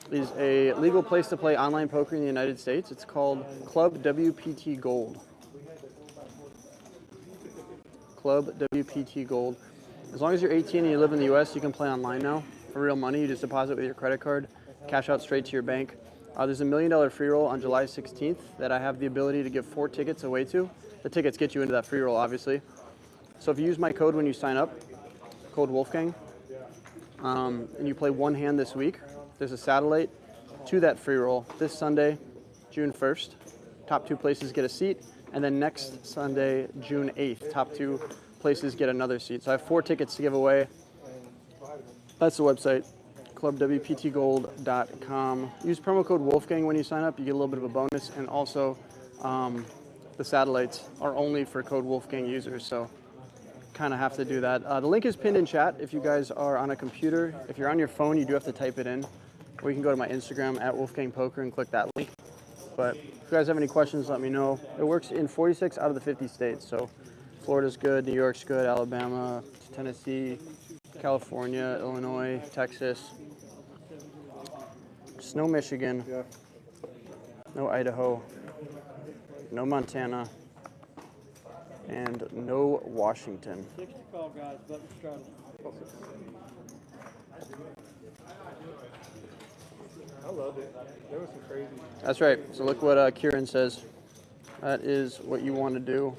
is a legal place to play online poker in the United States. It's called Club WPT Gold. Club WPT Gold. As long as you're 18 and you live in the U.S., you can play online now for real money. You just deposit with your credit card, cash out straight to your bank. There's a $1 million free roll on July 16th that I have the ability to give 4 tickets away to. The tickets get you into that free roll, obviously. So if you use my code when you sign up, code Wolfgang, and you play one hand this week, there's a satellite to that free roll this Sunday, June 1st. Top 2 places get a seat, and then next Sunday, June 8th, top 2 places get another seat. So I have 4 tickets to give away. That's the website, clubwptgold.com. Use promo code Wolfgang when you sign up. You get a little bit of a bonus, and also the satellites are only for code Wolfgang users, so kind of have to do that. The link is pinned in chat if you guys are on a computer. If you're on your phone, you do have to type it in, or you can go to my Instagram at Wolfgang Poker and click that link. But if you guys have any questions, let me know. It works in 46 out of the 50 states, so Florida's good, New York's good, Alabama, Tennessee, California, Illinois, Texas. Just no Michigan, no Idaho, no Montana, and no Washington. 60 call guys, button straddle. I loved it. There was some crazy. That's right. So look what Kieran says. That is what you want to do.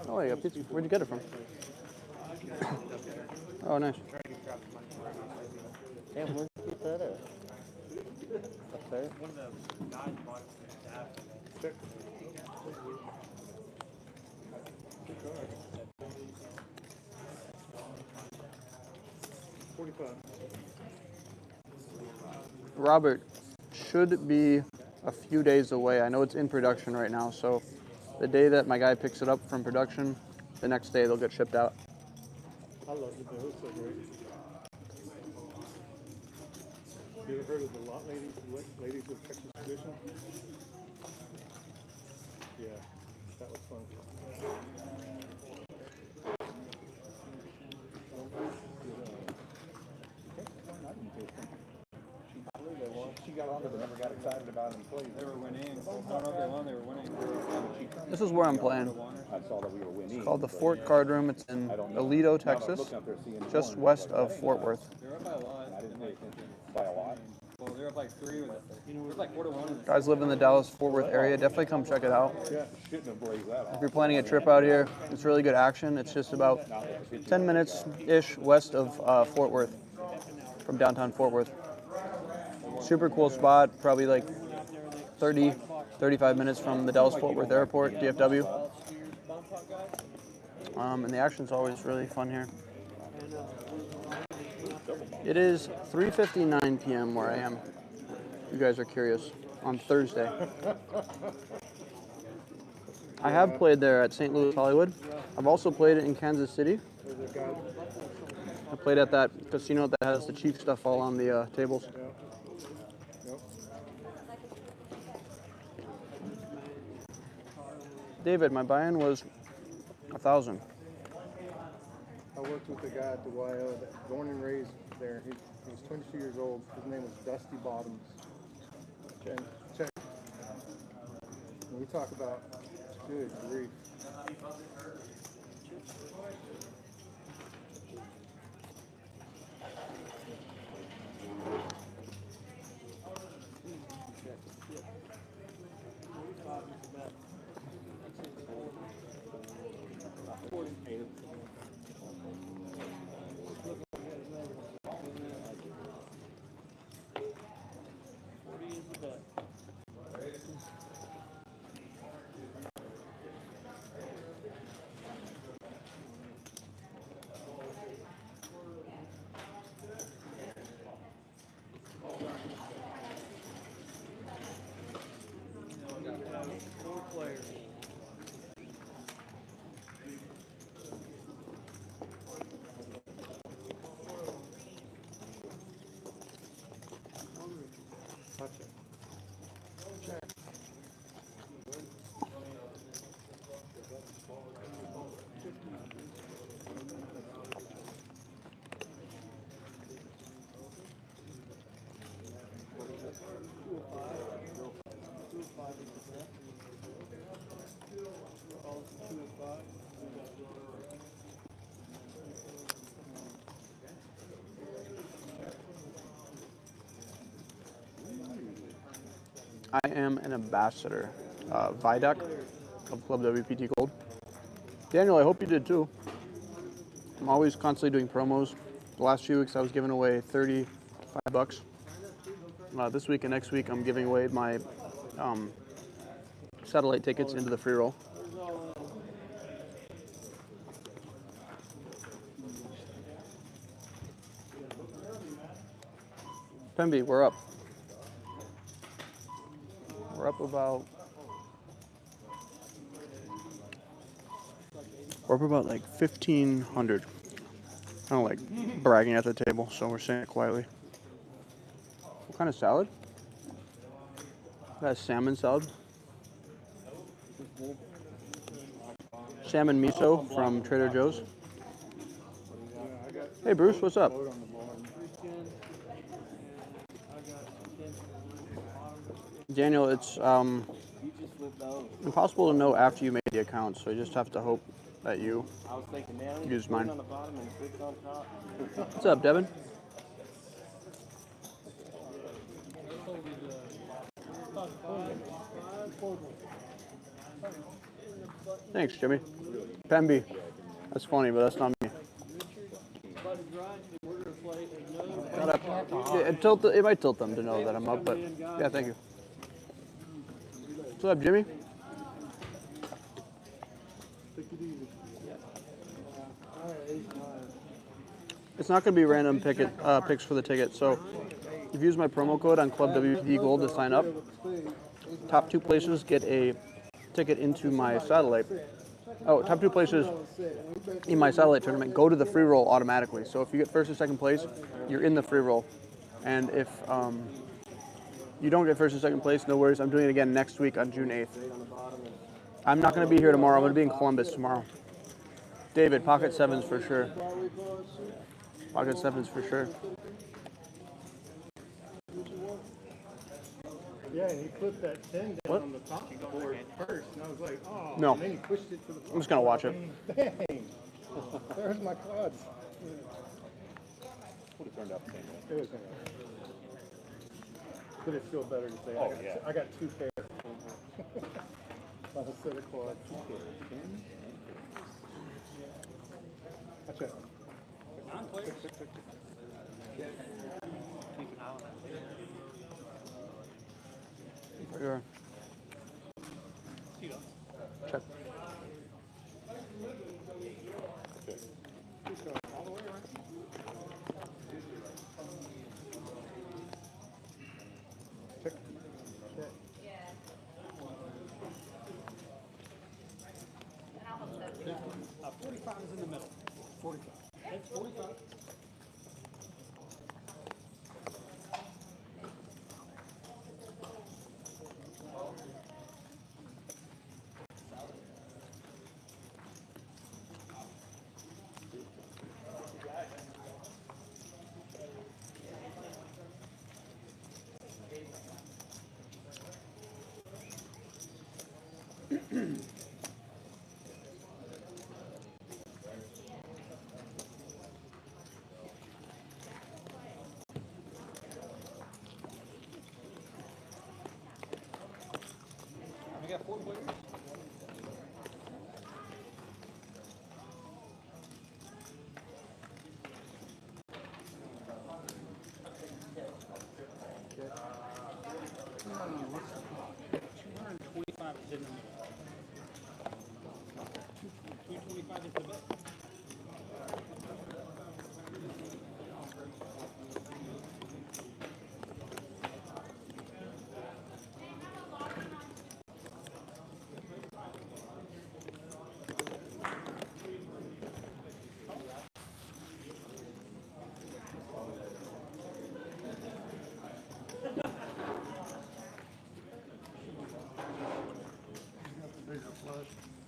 Oh, yeah, pizza. Where'd you get it from? Oh, nice. Damn, where'd you get that at? Up there? One of the guys bought that. 45. Robert should be a few days away. I know it's in production right now, so the day that my guy picks it up from production, the next day they'll get shipped out. I loved it. It was so great. You ever heard of the lot ladies with Texas tradition? Yeah, that was fun. She got on it but never got excited about it and played. They were winning. I don't know if they won, they were winning. This is where I'm playing. I saw that we were winning. It's called the Fort Card Room. It's in Aledo, Texas, just west of Fort Worth. They're up by a lot. I didn't pay attention. By a lot. Well, they're up like 3 with it. It was like 4-1. Guys live in the Dallas-Fort Worth area, definitely come check it out. Yeah, shouldn't have blazed that off. If you're planning a trip out here, it's really good action. It's just about 10 minutes-ish west of Fort Worth, from downtown Fort Worth. Super cool spot, probably like 30, 35 minutes from the Dallas-Fort Worth Airport, DFW. And the action's always really fun here. It is 3:59 p.m. where I am. You guys are curious. On Thursday. I have played there at St. Louis Hollywood. I've also played it in Kansas City. I played at that casino that has the cheap stuff all on the tables. David, my buy-in was 1,000. I worked with a guy at the YO that born and raised there. He was 22 years old. His name was Dusty Bottoms. And check. When we talk about good grief. Touch it. Check. I am an ambassador, Vidoc of Club WPT Gold. Daniel, I hope you did too. I'm always constantly doing promos. The last few weeks I was giving away $35. This week and next week I'm giving away my satellite tickets into the free roll. Pemby, we're up. We're up about like 1,500. I don't like bragging at the table, so we're saying it quietly. What kind of salad? That's salmon salad. Salmon miso from Trader Joe's. Hey Bruce, what's up? Daniel, it's impossible to know after you made the account, so you just have to hope that you use mine. What's up, Devin? Thanks, Jimmy. Pemby. That's funny, but that's not me. It might tilt them to know that I'm up, but yeah, thank you. What's up, Jimmy? It's not going to be random picks for the ticket, so if you use my promo code on Club WPT Gold to sign up, top 2 places get a ticket into my satellite. Oh, top 2 places in my satellite tournament go to the free roll automatically. So if you get first or second place, you're in the free roll. And if you don't get first or second place, no worries. I'm doing it again next week on June 8th. I'm not going to be here tomorrow. I'm going to be in Columbus tomorrow. David, pocket 7s for sure. Pocket 7s for sure. Yeah, and he put that 10 down on the top board first, and I was like, oh. No. And then he pushed it to the top. I'm just going to watch it. Dang. There's my cards. Would have turned out the same way. It was gonna. But it's still better to say, I got 2 pairs. On a set of cards. 2 pairs. I check. Sure. Check. Check. 45 is in the middle. 45. That's 45. We got 4 players. What's the clock? 225 is in the middle. 225 is the bet.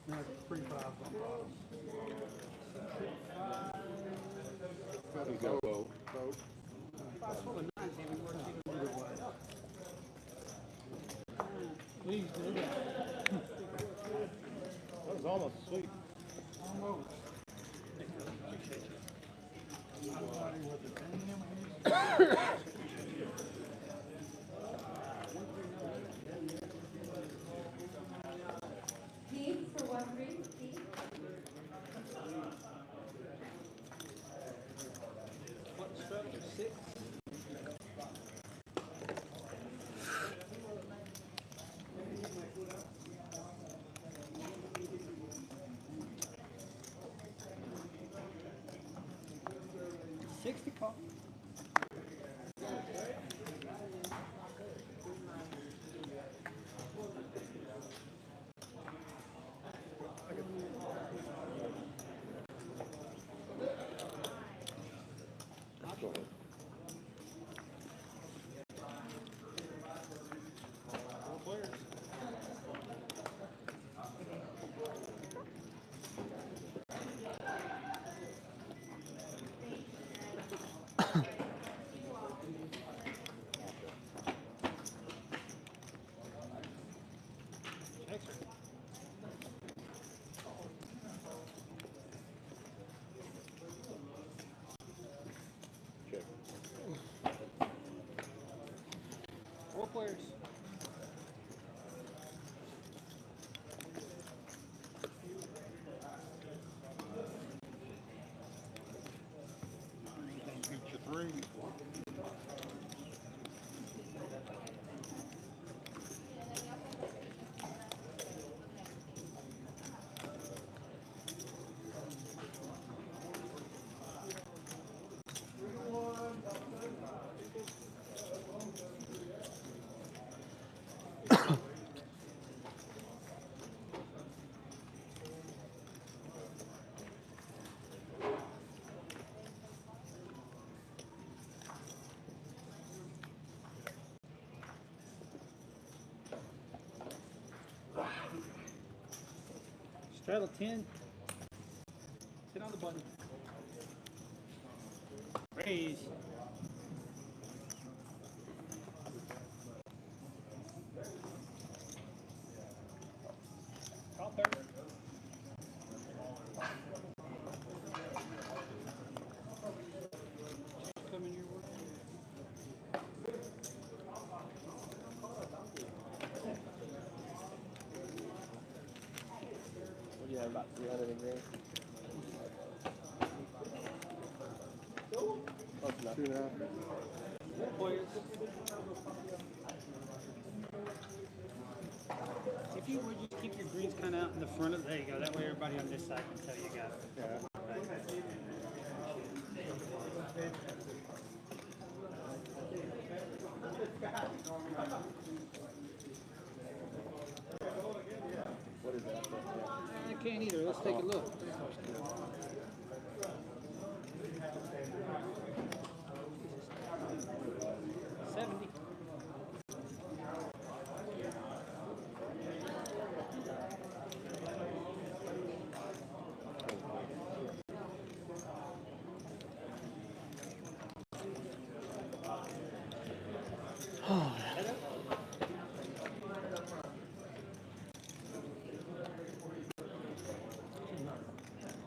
No, it's 3 5 on bottom. You go vote. Please do. That was almost sweet. Almost. Keith for 1-3. Keith. What structure? 6? call. Go ahead. Check. 4 players. Feature 3. Straddle 10. Hit on the button. Raise. Call pair. Come in your work. What do you have, about 300 in green? Close enough. 2.5. Players. If you would just keep your greens kind of out in the front of, there you go. That way everybody on this side can tell you got it. Yeah. What is that? I can't either. Let's take a look. 70.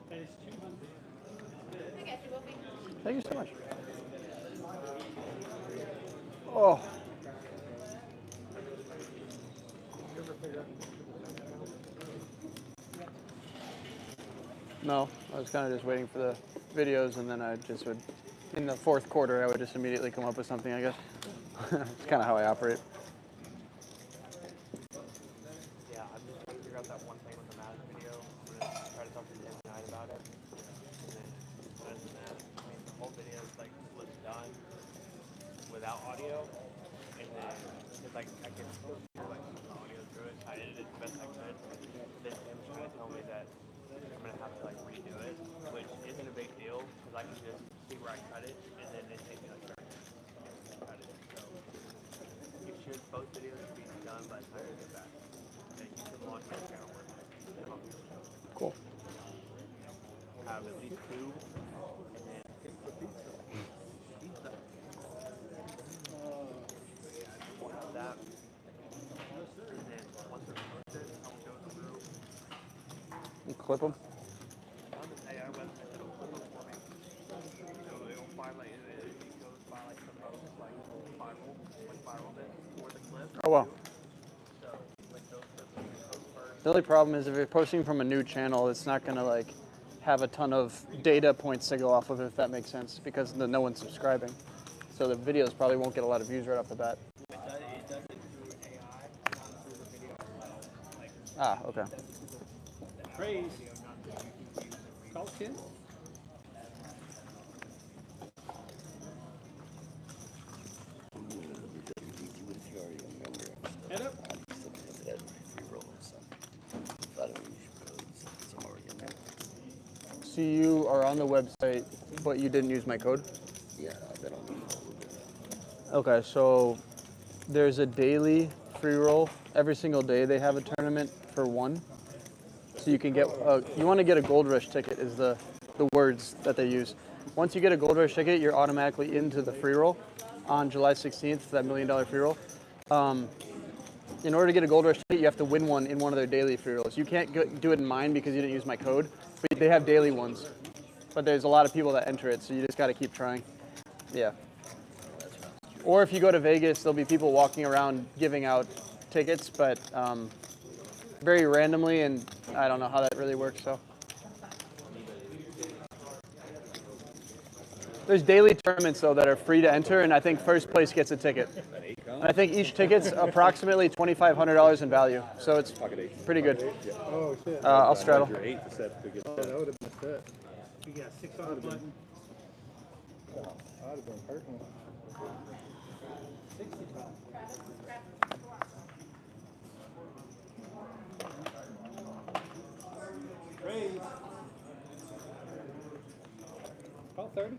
That is 200. I got you, Wolfie. Thank you so much. Oh. No, I was kind of just waiting for the videos, and then I just would, in the fourth quarter, I would just immediately come up with something, I guess. It's kind of how I operate. Yeah, I'm just trying to figure out that one thing with the Madden video. I'm gonna try to talk to Tim tonight about it. And then other than that, I mean, the whole video was done without audio. And then, cause I can still hear like some of the audio through it. I edited it the best I could. Then Tim's trying to tell me that I'm gonna have to like redo it, which isn't a big deal because I can just see where I cut it, and then it takes me like 30 minutes to cut it. So it should, both videos should be done by the time I get back. And you should launch my camera work. Cool. Have at least 2, and then pizza. We'll have that. And then once they're posted, I'll go through. You clip them. On this AI website, it'll clip them for me. So it'll find like it goes by like the most like viral bit for the clip. Oh wow. So like those clips will come first. The only problem is if you're posting from a new channel, it's not gonna like have a ton of data points to go off of, if that makes sense, because no one's subscribing. So the videos probably won't get a lot of views right off the bat. It does it through AI, not through the video itself. Like, Ah, okay. Praise. Call Ken. Head up. So you are on the website, but you didn't use my code? Yeah, they don't need it. Okay, so there's a daily free roll. Every single day they have a tournament for one. So you can get, you want to get a Gold Rush ticket is the words that they use. Once you get a Gold Rush ticket, you're automatically into the free roll on July 16th, for that $1 million free roll. In order to get a Gold Rush ticket, you have to win one in one of their daily free rolls. You can't do it in mine because you didn't use my code, but they have daily ones. But there's a lot of people that enter it, so you just got to keep trying. Yeah. Or if you go to Vegas, there'll be people walking around giving out tickets, but very randomly, and I don't know how that really works. So there's daily tournaments though that are free to enter, and I think first place gets a ticket. And I think each ticket's approximately $2,500 in value, so it's pretty good. Oh shit. I'll straddle. Oh, that would have been set. You got 6 on the button. I'd have been hurting. 65. Praise. Call 30.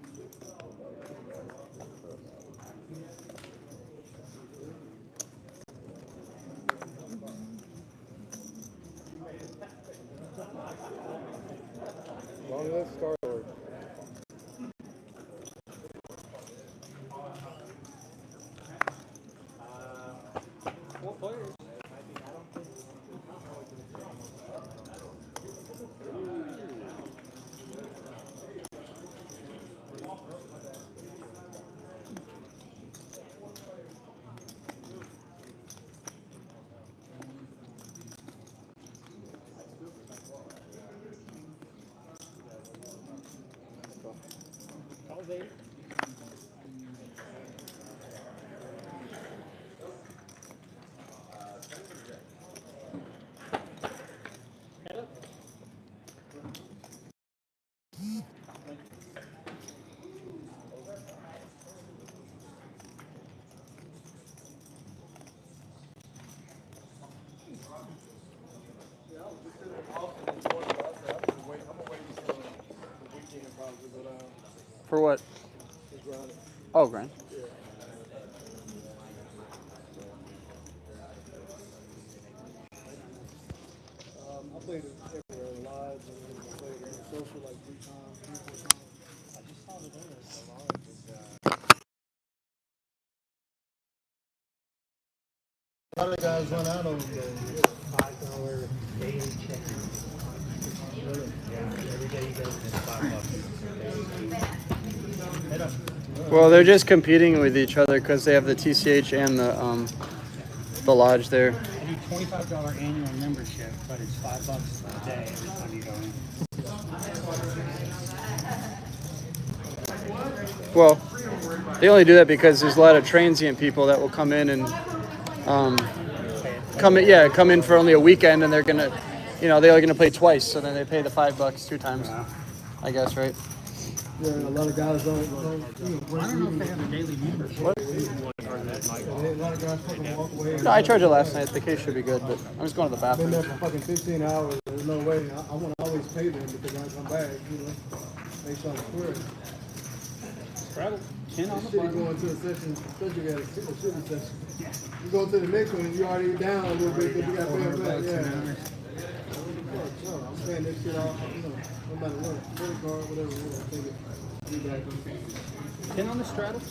Long live Star-Lord. 4 players. Calls 8. Head up. For what? Oh, grind. I played it everywhere, live, and I played it in social like 3 times, 3 or 4 times. I just saw it there. A lot of guys run out of them. $5 daily check. Yeah, every day you go, it's $5. Head up. Well, they're just competing with each other because they have the TCH and the lodge there. I do $25 annual membership, but it's $5 a day every time you go in. Well, they only do that because there's a lot of transient people that will come in and come in for only a weekend, and they're gonna, they're gonna play twice, so then they pay the $5 2 times, I guess, right? Yeah, a lot of guys don't. I don't know if they have a daily membership. What? A lot of guys fucking walk away. No, I charged it last night. The case should be good, but I'm just going to the I've been bathroom. there for fucking 15 hours. There's no way. I want to always pay them because when I come back, make sure I'm square. Travel. 10 on the Shit, you button. going to a session, especially at a shooting session. You go to the next one, you already down a little bit because you got to pay them back. Yeah. paying that shit off, no matter what, credit card, whatever, we're gonna take it. Be back. 10 on the straddle.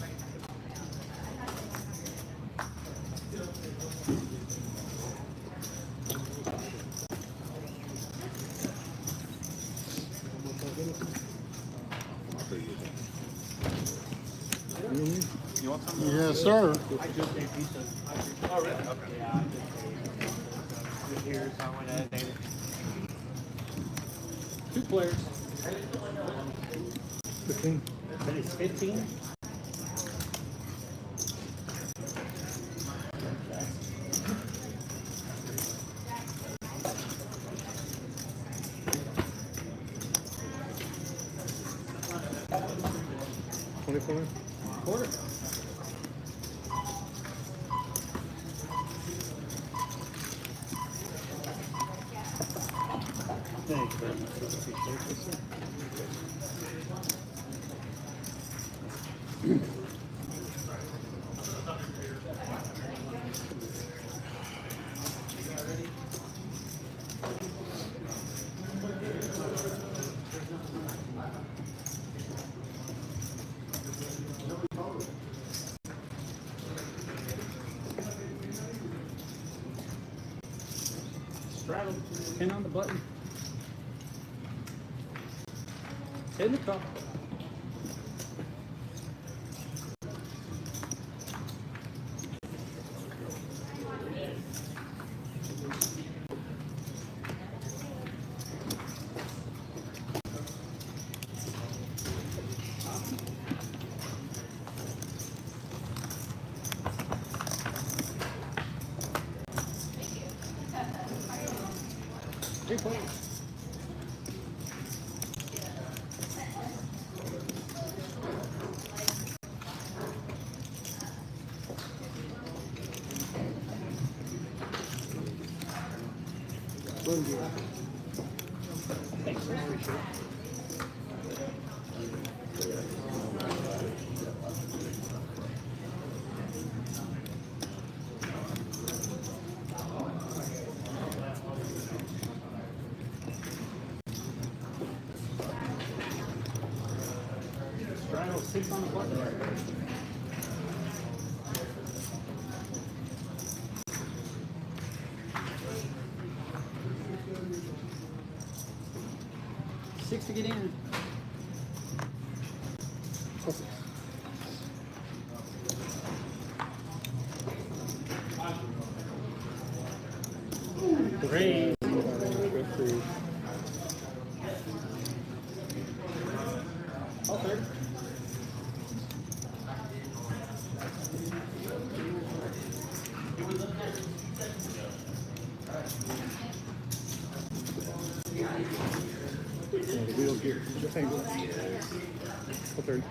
You want some? Yes, sir. Oh, really? Okay. Yeah, I just here, so I went ahead and ate it. 2 players. 15. That is 15. Quarter. Thank you very much. Appreciate it, sir. Straddle. 10 on the button. In the cup. Three players. Thanks, I appreciate it. Straddle 6 on the button. Six to get in. Three. All third. The wheel gear. Just hang on. A third.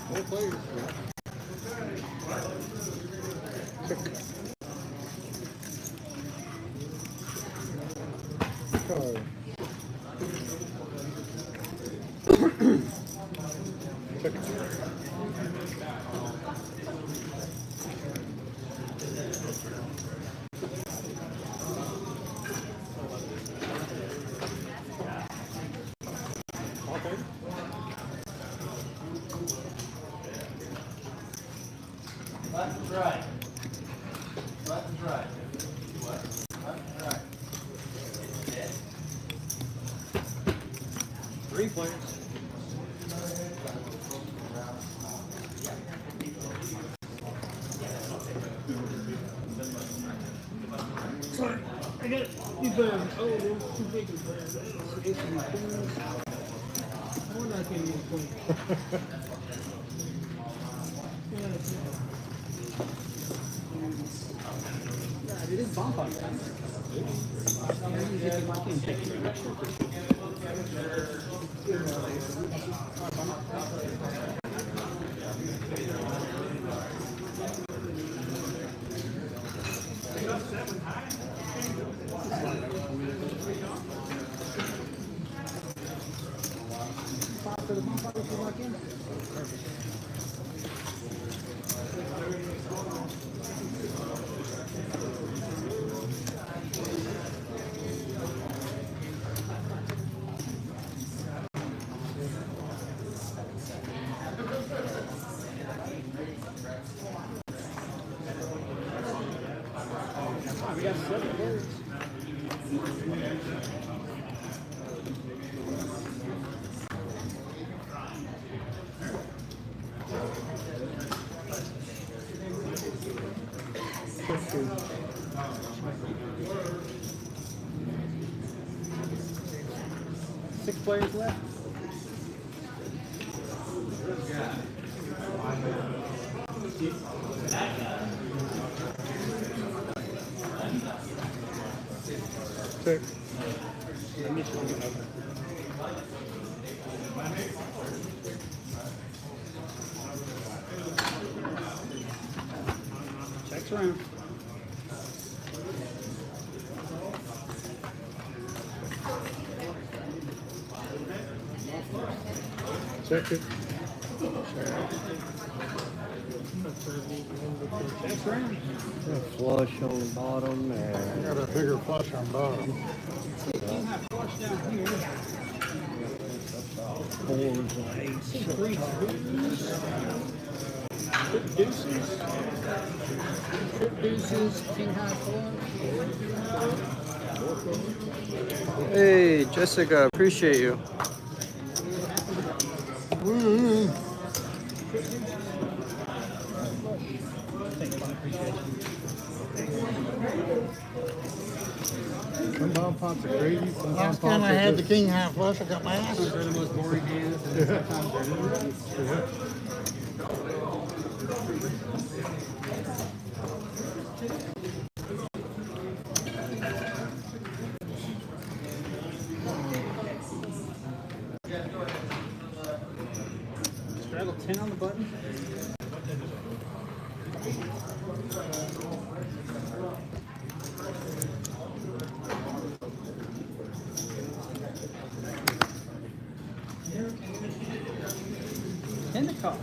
Four players. Card. Left and right. Left and right. Left and right. Yeah. 3 players. Sorry, I got these bags. Oh, those 2 big bags. I wonder I can't use 20. It is bonfire time. I usually take my team picture. Six players left. Check. Checks around. Check it. Checks around. A flush on the bottom and Got a bigger flush on bottom. Flush down here. fours and eights. Three deuces. Trip deuces, king high flush. Hey, Jessica, appreciate you. Come on, pots of gravy. Last time I had the king high flush, I got my ass. They're the most boring hands, and sometimes they're not. Straddle 10 on the button. In the cup.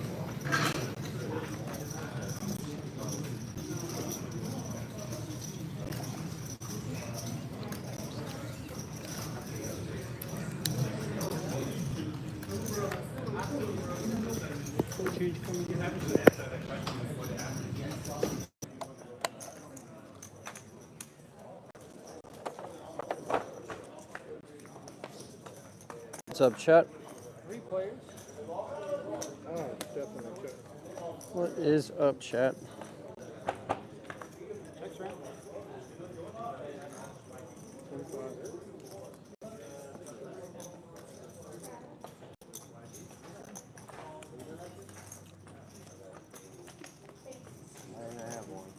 What's up, chat? 3 players. Oh, definitely check. What is up, chat? Checks around. 25. I have one.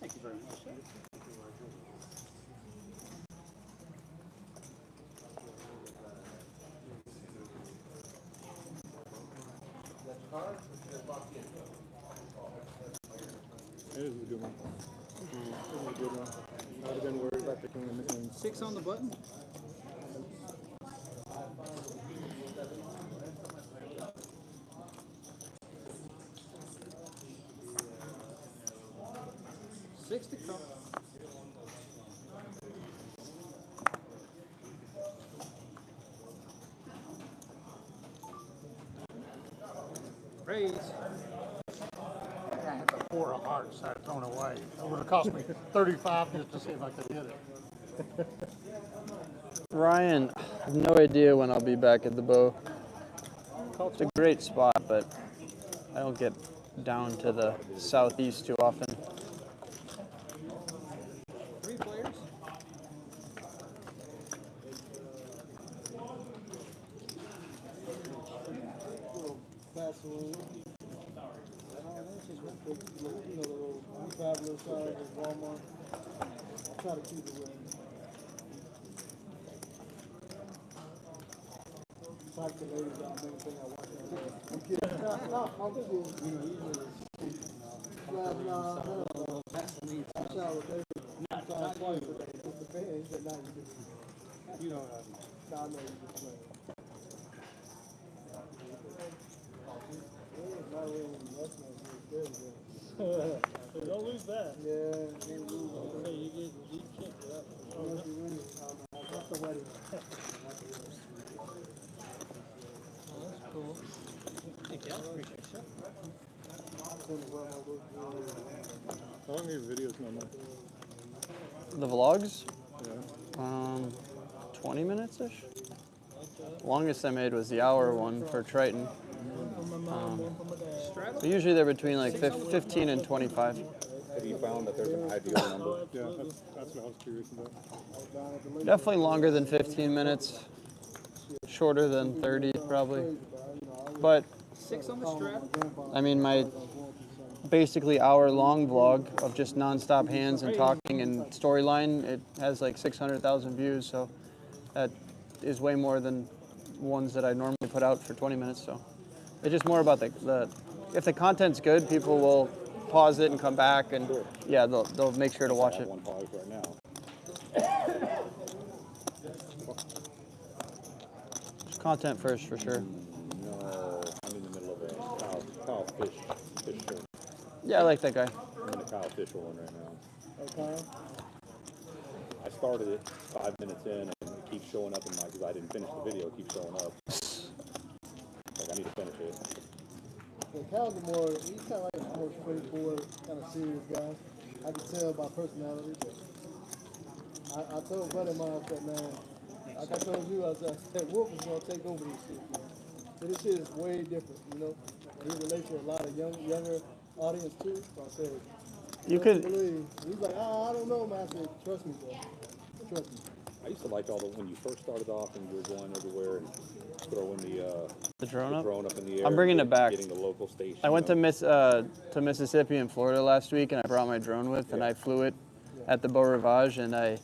Thank you very much. It is a good one. It is a good one. I would have been worried about the king of miscellaneous. 6 on the button. Six to cup. Raise. I had the 4 of hearts I had thrown away. It would have cost me 35 just to see if I could hit it. Ryan, I have no idea when I'll be back at the bow. It's a great spot, but I don't get down to the southeast too often. 3 players. Pass around. You know, the little traveler size of Walmart. I try to keep it with me. It's like the ladies out there, thing I watch on there. I'm kidding. No, I'm kidding. I shower with David. Sometimes twice a day. It depends, but now you just, you know what I mean. No, I know you just playing. Don't lose that. Yeah, you lose. So you can't do that. Unless you win. That's the wedding. Oh, that's cool. Thank you. Appreciate it. How long are your videos normally? The vlogs, Yeah. 20 minutes-ish. Longest I made was the hour one for Triton. So usually they're between like 15 and 25. Have you found that there's an ideal number? Yeah, that's what I was curious about. Definitely longer than 15 minutes. Shorter than 30 probably. But 6 on the strap. I mean, my basically hour-long vlog of just non-stop hands and talking and storyline, it has like 600,000 views, so that is way more than ones that I normally put out for 20 minutes. So it's just more about the if the content's good, people will pause it and come back, and yeah, they'll make sure to watch it. One pause right now. Just content first, for sure. No, I'm in the middle of a Kyle Fish show. Yeah, I like that guy. I'm in the Kyle Fish one right now. Okay. I started it 5 minutes in, and it keeps showing up in my, because I didn't finish the video, it keeps showing up. Like, I need to finish it. Yeah, Kyle's more, he's kind of like a more straightforward, kind of serious guy. I can tell by personality, but I told a buddy of mine, I said, man, like I told you, I said, Wolf is going to take over this shit, man. So this shit is way different, you know? And he relates to a lot of younger audience too, so I said, You could believe. He's like, I don't know, man. I said, trust me, bro. Trust me. I used to like all the, when you first started off and you were going everywhere and throwing the drone up in the air. I'm bringing it back. Getting the local station. I went to Mississippi and Florida last week, and I brought my drone with, and I flew it at the Beau Rivage, and I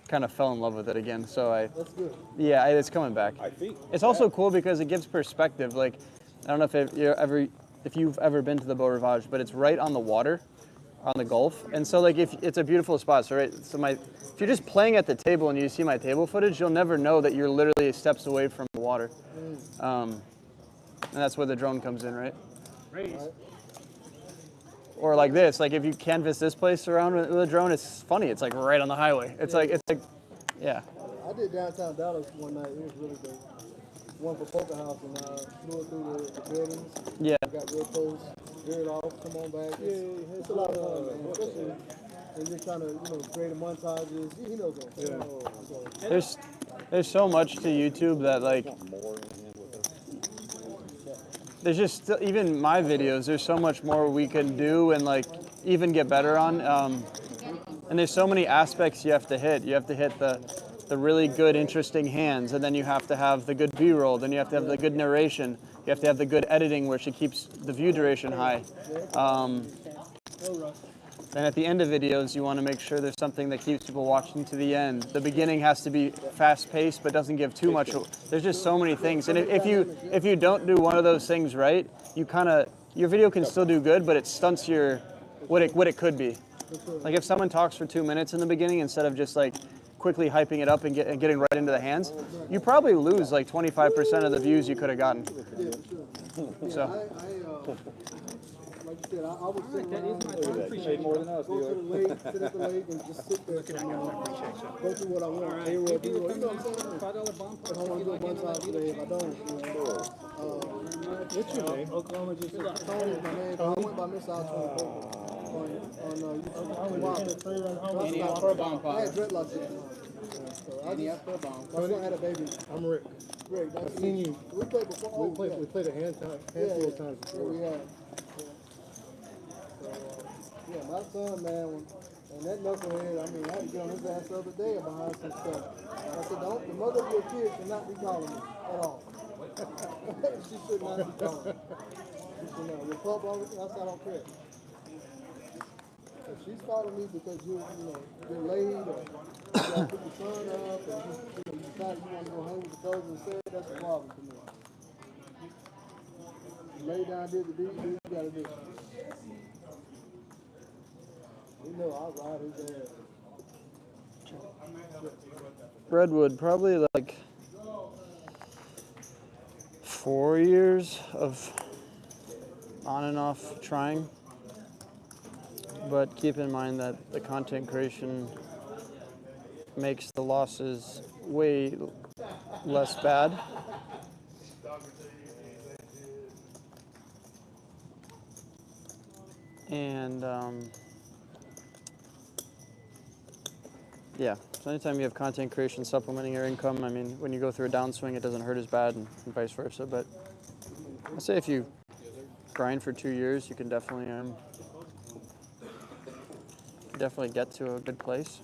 kind of fell in love with it again. So That's good. Yeah, it's coming back. I think it's also cool because it gives perspective. Like, I don't know if you've ever been to the Beau Rivage, but it's right on the water, on the Gulf, and so like if it's a beautiful spot. So if you're just playing at the table and you see my table footage, you'll never know that you're literally steps away from the water, and that's where the drone comes in, right? Or like this, like if you canvas this place around with a drone, it's funny. It's like right on the highway. It's like, yeah. I did downtown Dallas one night. It was really good. One for Poker House, and flew it through the buildings. Yeah. Got real close, veered off, come on back. It's a lot of fun, man. Especially when you're trying to create montages. He knows what I'm saying. There's so much to YouTube that like. There's just even my videos. There's so much more we can do and like even get better on. And there's so many aspects you have to hit. You have to hit the really good, interesting hands, and then you have to have the good B-roll. Then you have to have the good narration. You have to have the good editing where she keeps the view duration high. Then at the end of videos, you want to make sure there's something that keeps people watching to the end. The beginning has to be fast-paced, but doesn't give too much. There's just so many things, and if you don't do one of those things right, your video can still do good, but it stunts what it could be. Like if someone talks for 2 minutes in the beginning instead of just like quickly hyping it up and getting right into the hands, you probably lose like 25% of the views you could have gotten. So. Like you said, I would sit around, more than us, go to the lake, sit at the lake, and just sit there. Go through what I want. A-roll, B-roll, you know what I'm saying? If I want to do a montage today, if I don't, what's your name? Oklahoma just Tony's my name. I went by Miss Out on YouTube. I had dreadlocks at the time. My son had a baby. I'm Rick. Rick, nice I've seen you. We played before. We played a handful of times before. Yeah, we have. Yeah, my son, man, and that knucklehead, I mean, I had to get on his ass the other day behind some stuff. I said, the mother of your kids should not be calling me at all. She should not be calling me. She should not. With club on it, I said, I don't care. If she's calling me because you're late or you got to pick your son up and you decide you want to go hang with the cousins instead, that's a problem for me. You lay down, did the deed, you got to do it. You know, I'll ride his ass. Redwood, probably like 4 years of on and off trying. But keep in mind that the content creation makes the losses way less bad. And yeah, so anytime you have content creation supplementing your income, I mean, when you go through a downswing, it doesn't hurt as bad, and vice versa. But I say if you grind for 2 years, you can definitely get to a good place.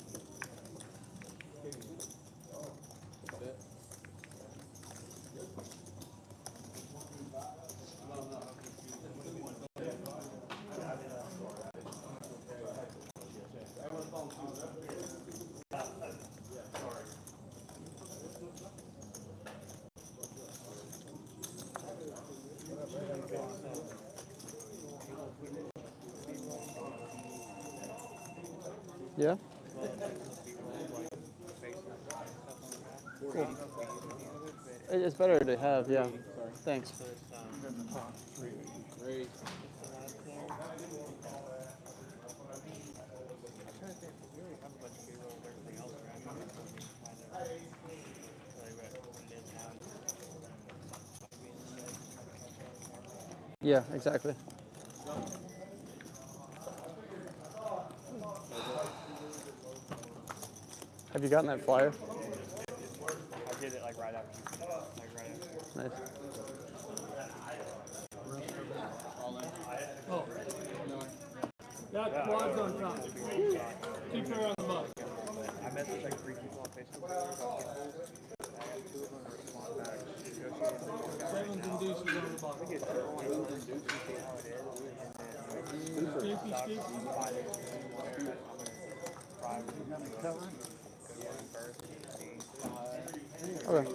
Yeah. Cool. It's better to have, yeah. Thanks. Great. Yeah, exactly. Have you gotten that flyer? I did it like right after. Nice. Oh. Got quads on top. Keep her on the bus. I messaged like 3 people on Facebook. I got 2 of them to respond back. Sevens and deuces on the bus. I get 2 on Sevens and deuces, see how it is. And then Okay.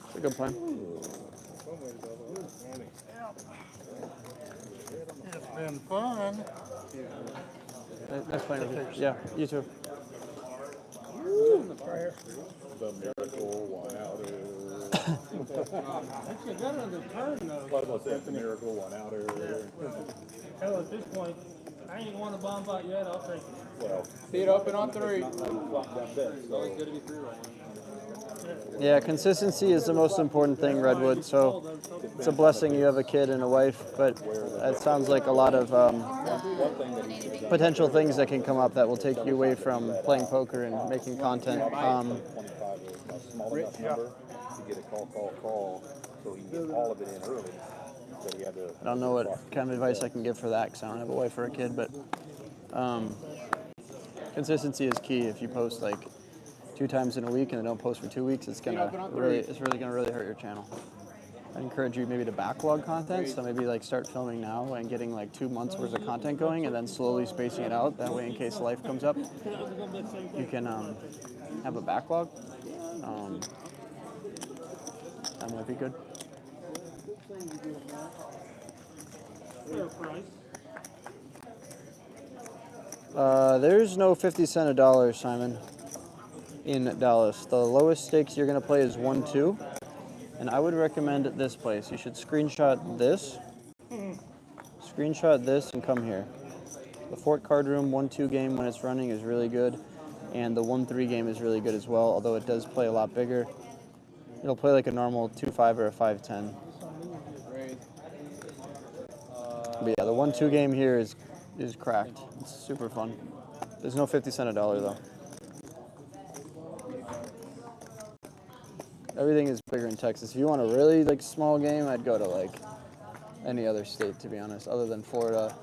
It's a good plan. It's been fun. Nice playing with you. Yeah, you too. The miracle one outer. Actually, got another turn though. What was that? The miracle one outer. Hell, at this point, I ain't won a bomb fight yet. I'll take it. Well, Feet open on 3. So Good to be through right now. Yeah, consistency is the most important thing, Redwood. So it's a blessing you have a kid and a wife, but it sounds like a lot of potential things that can come up that will take you away from playing poker and making content. 25 is a small enough number to get a call, so he can get all of it in early. So he had to. I don't know what kind of advice I can give for that because I don't have a wife or a kid, but consistency is key. If you post like 2 times in a week and then don't post for 2 weeks, it's really gonna really hurt your channel. I encourage you maybe to backlog content, so maybe like start filming now and getting like 2 months worth of content going, and then slowly spacing it out. That way, in case life comes up, you can have a backlog. That might be good. Fair price. There's no 50 cent a dollar, Simon, in Dallas. The lowest stakes you're going to play is 1-2, and I would recommend this place. You should screenshot this, and come here. The Fort Card Room 1-2 game when it's running is really good, and the 1-3 game is really good as well, although it does play a lot bigger. It'll play like a normal 2-5 or a 5-10. But yeah, the 1-2 game here is cracked. It's super fun. There's no 50 cent a dollar though. Everything is bigger in Texas. If you want a really like small game, I'd go to like any other state, to be honest, other than Florida.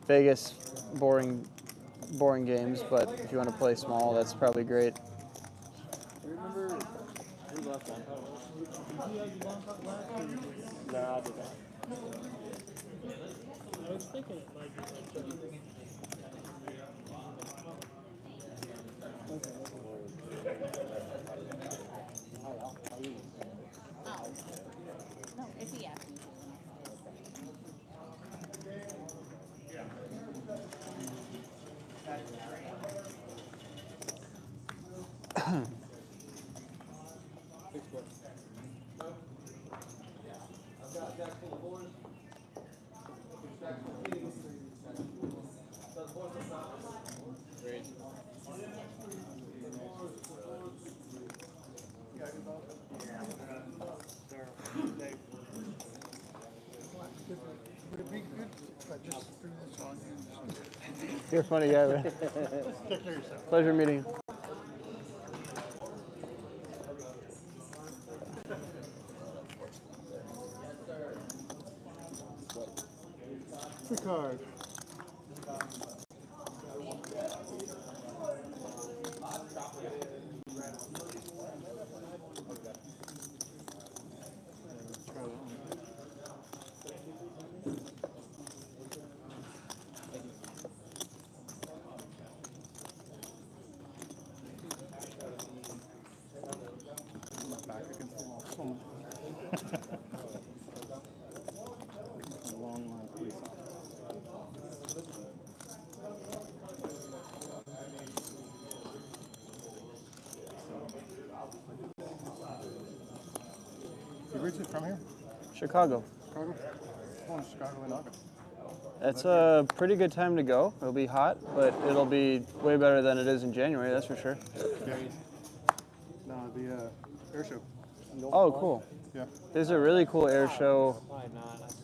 Vegas, boring games, but if you want to play small, that's probably great. Remember who left one? Did you have your bomb fight last year? No, I did not. I was thinking it might be like No, if he asked me Would it be good You're a funny guy, man. Take care of yourself. Pleasure meeting you. Free card. Back against the wall. A long line of police officers. You originally from here? Chicago. Chicago? Going to Chicago in August. It's a pretty good time to go. It'll be hot, but it'll be way better than it is in January, that's for sure. Yeah. No, the air show. Oh, cool. Yeah. There's a really cool air show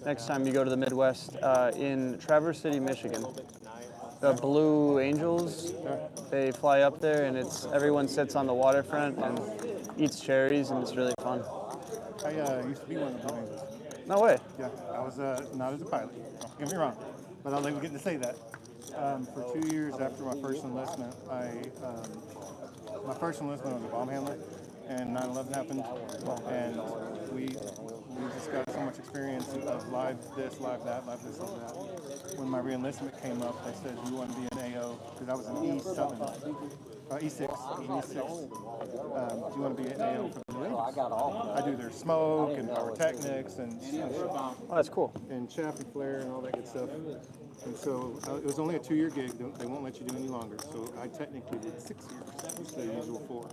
next time you go to the Midwest in Traverse City, Michigan. The Blue Angels, they fly up there and everyone sits on the waterfront and eats cherries and it's really fun. I used to be one of the Blue Angels. No way. Yeah, I was not as a pilot. Don't get me wrong, but I'll never get to say that. For 2 years after my first enlistment, my first enlistment was a bomb handler, and 9/11 happened, and we just got so much experience of live this, live that, live this, live that. When my re-enlistment came up, they said, "You want to be an AO?" Because I was an E7, E6, E6. Do you want to be an AO for the Blue Angels? I do their smoke and pyrotechnics and oh, that's cool. And chaff and flare and all that good stuff. And so it was only a 2-year gig. They won't let you do any longer. So I technically did 6 years instead of the usual 4.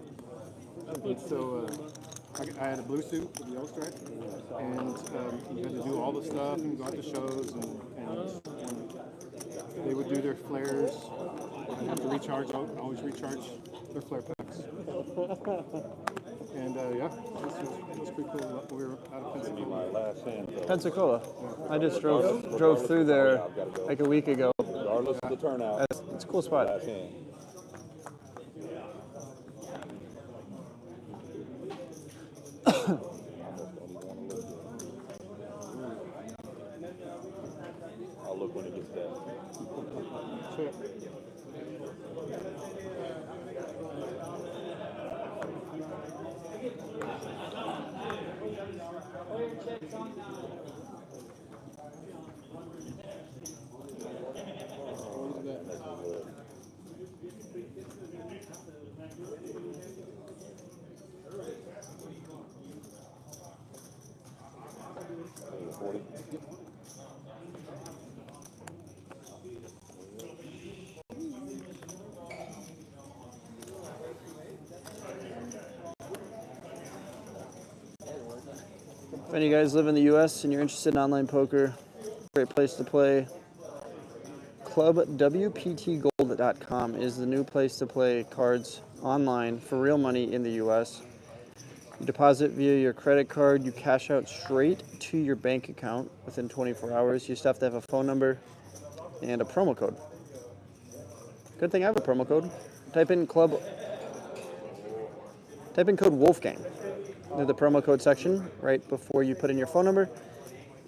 And so I had a blue suit with the yellow stripe, and you had to do all the stuff and go out to shows, and they would do their flares. I'd have to recharge, always recharge their flare packs. And yeah, it was pretty cool. We were out of Pensacola. Pensacola. I just drove through there like a week ago. Regardless of the turnout. It's a cool spot. I'll look when it gets there. Sure. If any of you guys live in the U.S. and you're interested in online poker, great place to play. ClubWPTGold.com is the new place to play cards online for real money in the U.S. You deposit via your credit card, you cash out straight to your bank account within 24 hours. You just have to have a phone number and a promo code. Good thing I have a promo code. Type in code Wolfgang. There's the promo code section right before you put in your phone number,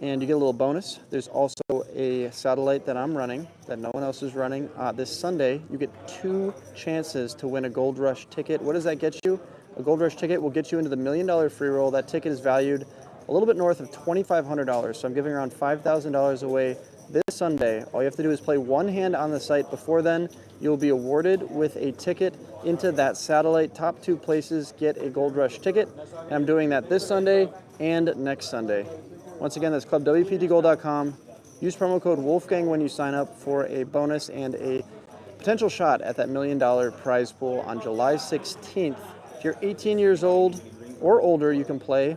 and you get a little bonus. There's also a satellite that I'm running that no one else is running. This Sunday, you get 2 chances to win a Gold Rush ticket. What does that get you? A Gold Rush ticket will get you into the $1 Million free roll. That ticket is valued a little bit north of $2,500, so I'm giving around $5,000 away this Sunday. All you have to do is play one hand on the site. Before then, you'll be awarded with a ticket into that satellite. Top 2 places get a Gold Rush ticket. And I'm doing that this Sunday and next Sunday. Once again, that's clubwptgold.com. Use promo code Wolfgang when you sign up for a bonus and a potential shot at that $1 Million prize pool on July 16th. If you're 18 years old or older, you can play.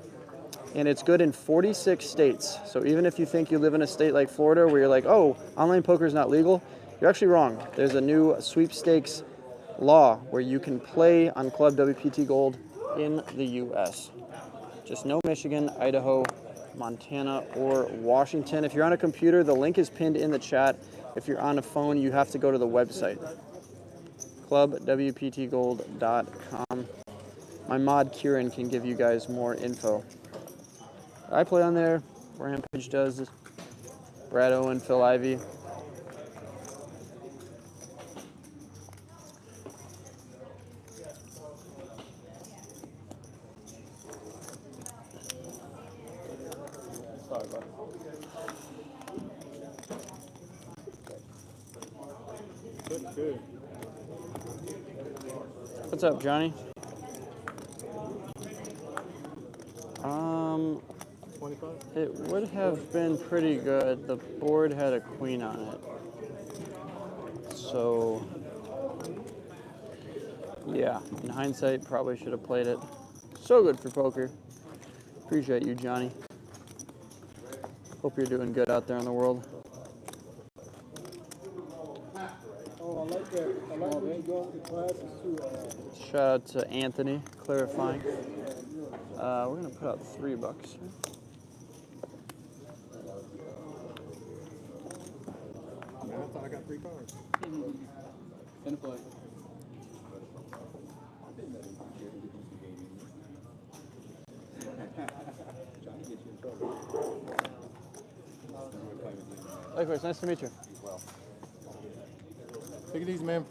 And it's good in 46 states. So even if you think you live in a state like Florida where you're like, oh, online poker is not legal, you're actually wrong. There's a new sweepstakes law where you can play on Club WPT Gold in the U.S. Just no Michigan, Idaho, Montana, or Washington. If you're on a computer, the link is pinned in the chat. If you're on a phone, you have to go to the website, clubwptgold.com. My mod Kieran can give you guys more info. I play on there. Rampage does. Brad Owen, Phil Ivey. Sorry, bud. Good. What's up, Johnny? 25? It would have been pretty good. The board had a queen on it. So, yeah, in hindsight, probably should have played it. So good for poker. Appreciate you, Johnny. Hope you're doing good out there in the world. Oh, I like that. I like when you go to classes too. Shout out to Anthony, clarifying. We're going to put out $3 here. I thought I got 3 cards. In a play. Likewise, nice to meet you. Take it easy, man.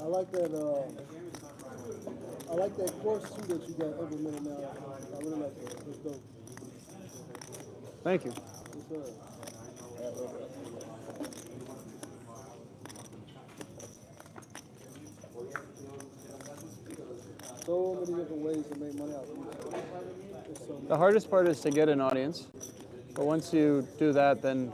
I like that. I like that course too that you got implemented now. I really like that. It's dope. Thank you. Yes, sir. So many different ways to make money out of it. The hardest part is to get an audience. But once you do that, then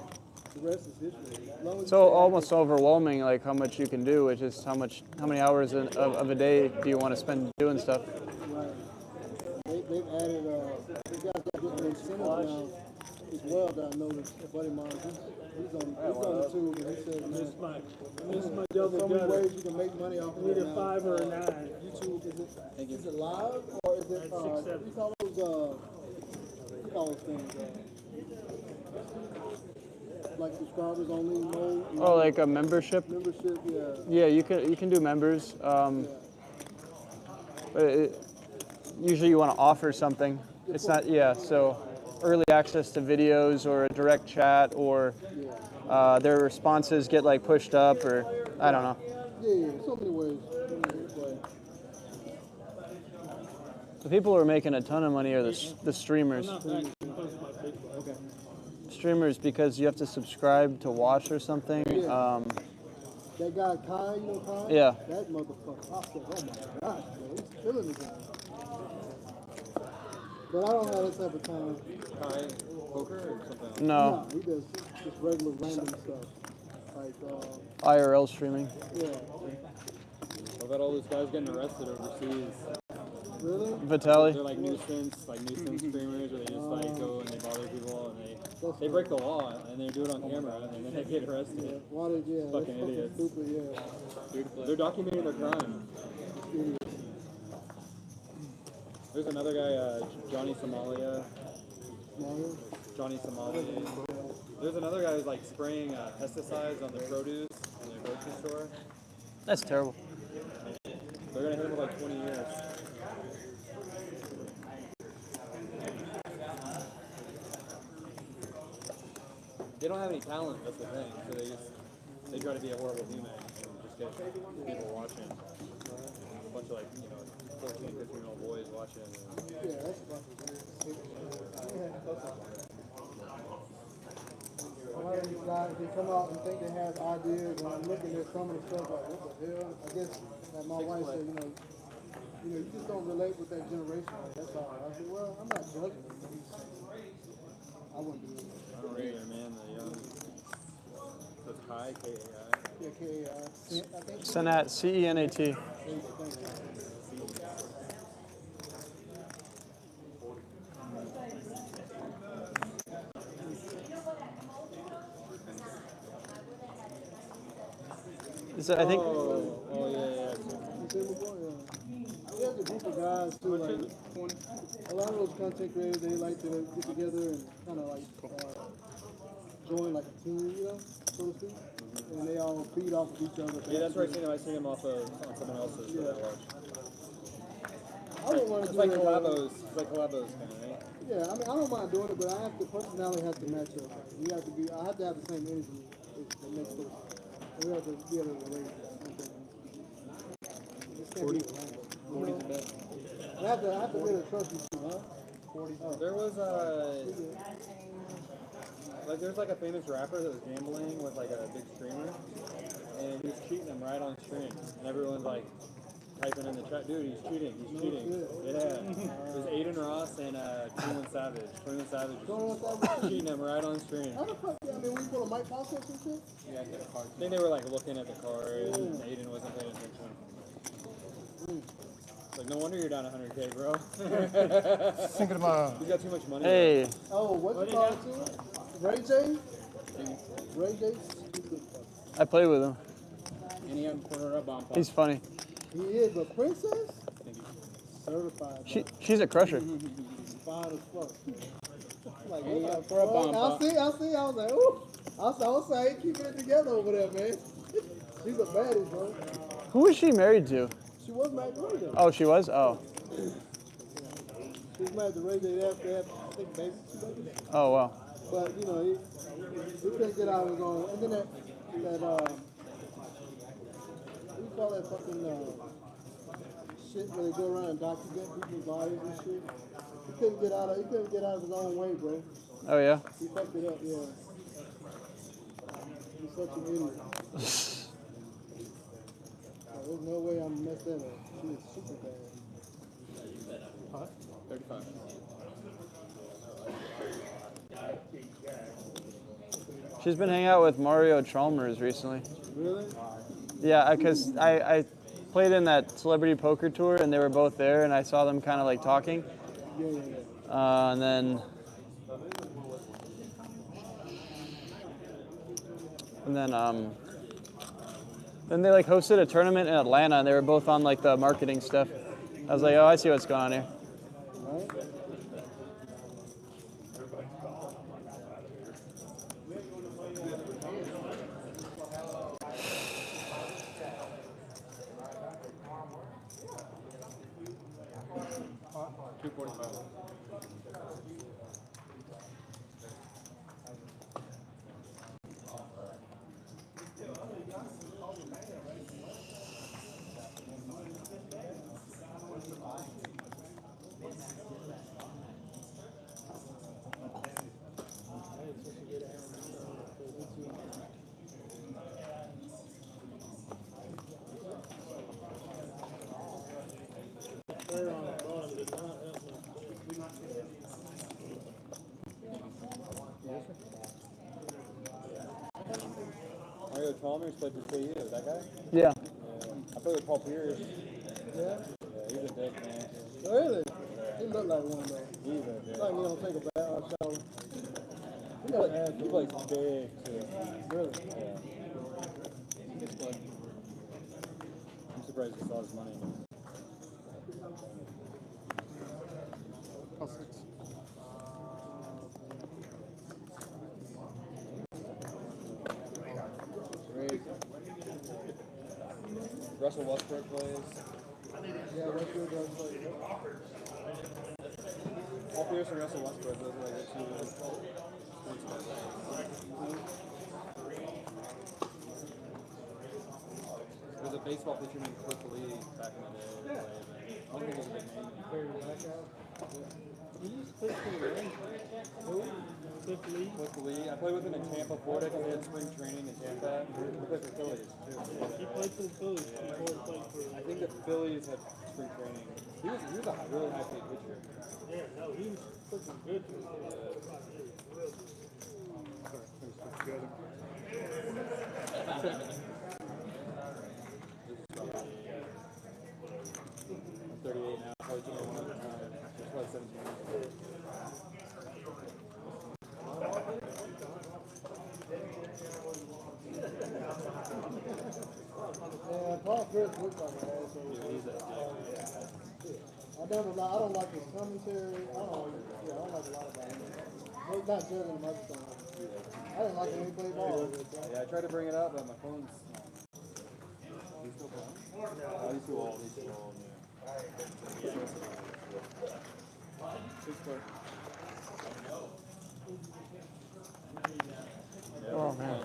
The rest is history. As long as it's you stay almost overwhelming, like how much you can do. It's just how many hours of a day do you want to spend doing stuff? Right. They've added, they got different incentives now as well that I noticed. A buddy of mine, he's on the tube, and he said, man, This is my there's double so many gutter. ways you can make money off of it Either now. 5 or a 9. YouTube, is it live or is it, what do you call those, things? Like subscribers only mode? Oh, like a membership? Membership, yeah. Yeah, you can do members. But usually you want to offer something. It's not, so early access to videos or a direct chat or their responses get like pushed up or I don't know. Yeah, so many ways. The people who are making a ton of money are the streamers. Okay. Streamers because you have to subscribe to watch or something. Yeah. That guy Kai, you know Kai? Yeah. That motherfucker. I said, oh my gosh, man, he's killing the game. But I don't have that type of time. Kai, poker or something else? No. He does just regular random stuff. Like, IRL streaming. yeah. What about all those guys getting arrested overseas? Really? Vitaly. They're like nuisance streamers, where they just like go and they bother people and they break the law and they do it on camera and then they get arrested. Why did, yeah, Fucking that's idiots. stupid, yeah. They're documenting their crime. Idiots. There's another guy, Johnny Somalia. Mario? Johnny Somalia. There's another guy who's like spraying pesticides on the produce in the grocery store. That's terrible. They're gonna hit him with like 20 years. They don't have any talent, that's the thing. So they try to be a horrible human and just get people watching. A bunch of 14, 15-year-old boys watching. Yeah, that's fucking weird. A lot of these guys, they come out and think they have ideas, and I'm looking at some of the stuff like, what the hell? I guess, like my wife said, you just don't relate with that generation. That's all. I said, well, I'm not judging them. I wouldn't do it. I don't either, man. The young. So it's Kai, K-A-I. Yeah, K-A-I. I think. Senat, CENAT. I think. Oh, yeah. Yeah, good group of guys too, like a lot of those content creators, they like to get together and kind of like join like a team, you know, so to speak. And they all feed off of each other. Yeah, that's right. I seen him off of on someone else's that I watched. I don't want to It's do like that, collabos. It's like collabos kind of, right? Yeah, I mean, I don't mind doing it, but I have to, personality has to match up. You have to be, I have to have the same energy that makes us. We have to be able to relate. 40's the best. I have to be able to trust you, huh? 40. There was there's like a famous rapper that was gambling with like a big streamer, and he was cheating him right on stream, and everyone's like typing in the chat, dude, he's cheating. Yeah, it was Aiden Ross and 21 Savage. 21 Savage was cheating him right on stream. How the fuck? I mean, we put a mic pocket and shit. Yeah, I think they were like looking at the card, and Aiden wasn't paying attention. It's like, no wonder you're down 100K, bro. Thinking about. He's got too much money. Hey. Oh, what's it called too? Ray J? Ray J? I play with him. And he had a quarter of bomb. He's funny. He is, but Princess? Certified. She's a crusher. Fine as fuck. Like, And he what had the for a fuck? bomb. I see. I was like, ooh. I was saying, keeping it together over there, man. She's a baddie, bro. Who was she married to? She was married to Ray J. Oh, she was? Oh. She was married to Ray J. They had, I think, babies. Oh, wow. But, you know, he couldn't get out of his own. And then that what do you call that fucking shit where they go around and document people's lives and shit? He couldn't get out of his own way, bro. Oh, yeah? He fucked it up, yeah. He's such an idiot. There's no way I'm messed that up. She is super bad. Huh? 35. She's been hanging out with Mario Chalmers recently. Really? Yeah, because I played in that celebrity poker tour and they were both there and I saw them kind of like talking. Yeah. And then they like hosted a tournament in Atlanta and they were both on like the marketing stuff. I was like, oh, I see what's going on here. Right? Mario Chalmers played for KU, that guy? Yeah. I played with Paul Pierce. Yeah? Yeah, he's a dick, man. Really? He looked like one, though. He's a dick. Like he don't take a bath shower. He plays big, too. Really? Yeah. I'm surprised he saw his money. Russell Westbrook plays. Yeah, Westbrook does play. Paul Pierce and Russell Westbrook, those are like the two. There's a baseball pitcher named Cliff Lee back in the day. I don't think he's a big name. He used to play for the Rangers. Who? Cliff Lee. Cliff Lee. I played with him in Tampa, Florida, because they had spring training in Tampa. He played for Phillies, too. He played for the Phillies before he played for. I think the Phillies had spring training. He was a really high paid pitcher. Yeah, no, he was freaking good. I'm 38 now. Probably took one at the time. It's like 17. Yeah, Paul Pierce looks like an asshole. Yeah, he's a dick. I don't like his commentary. I don't like a lot about him. But not judging him, I just don't like him. I didn't like him when he played ball. Yeah, I tried to bring it up, but my phone's. He's still playing? Oh, he's too old. He's too old. Oh man.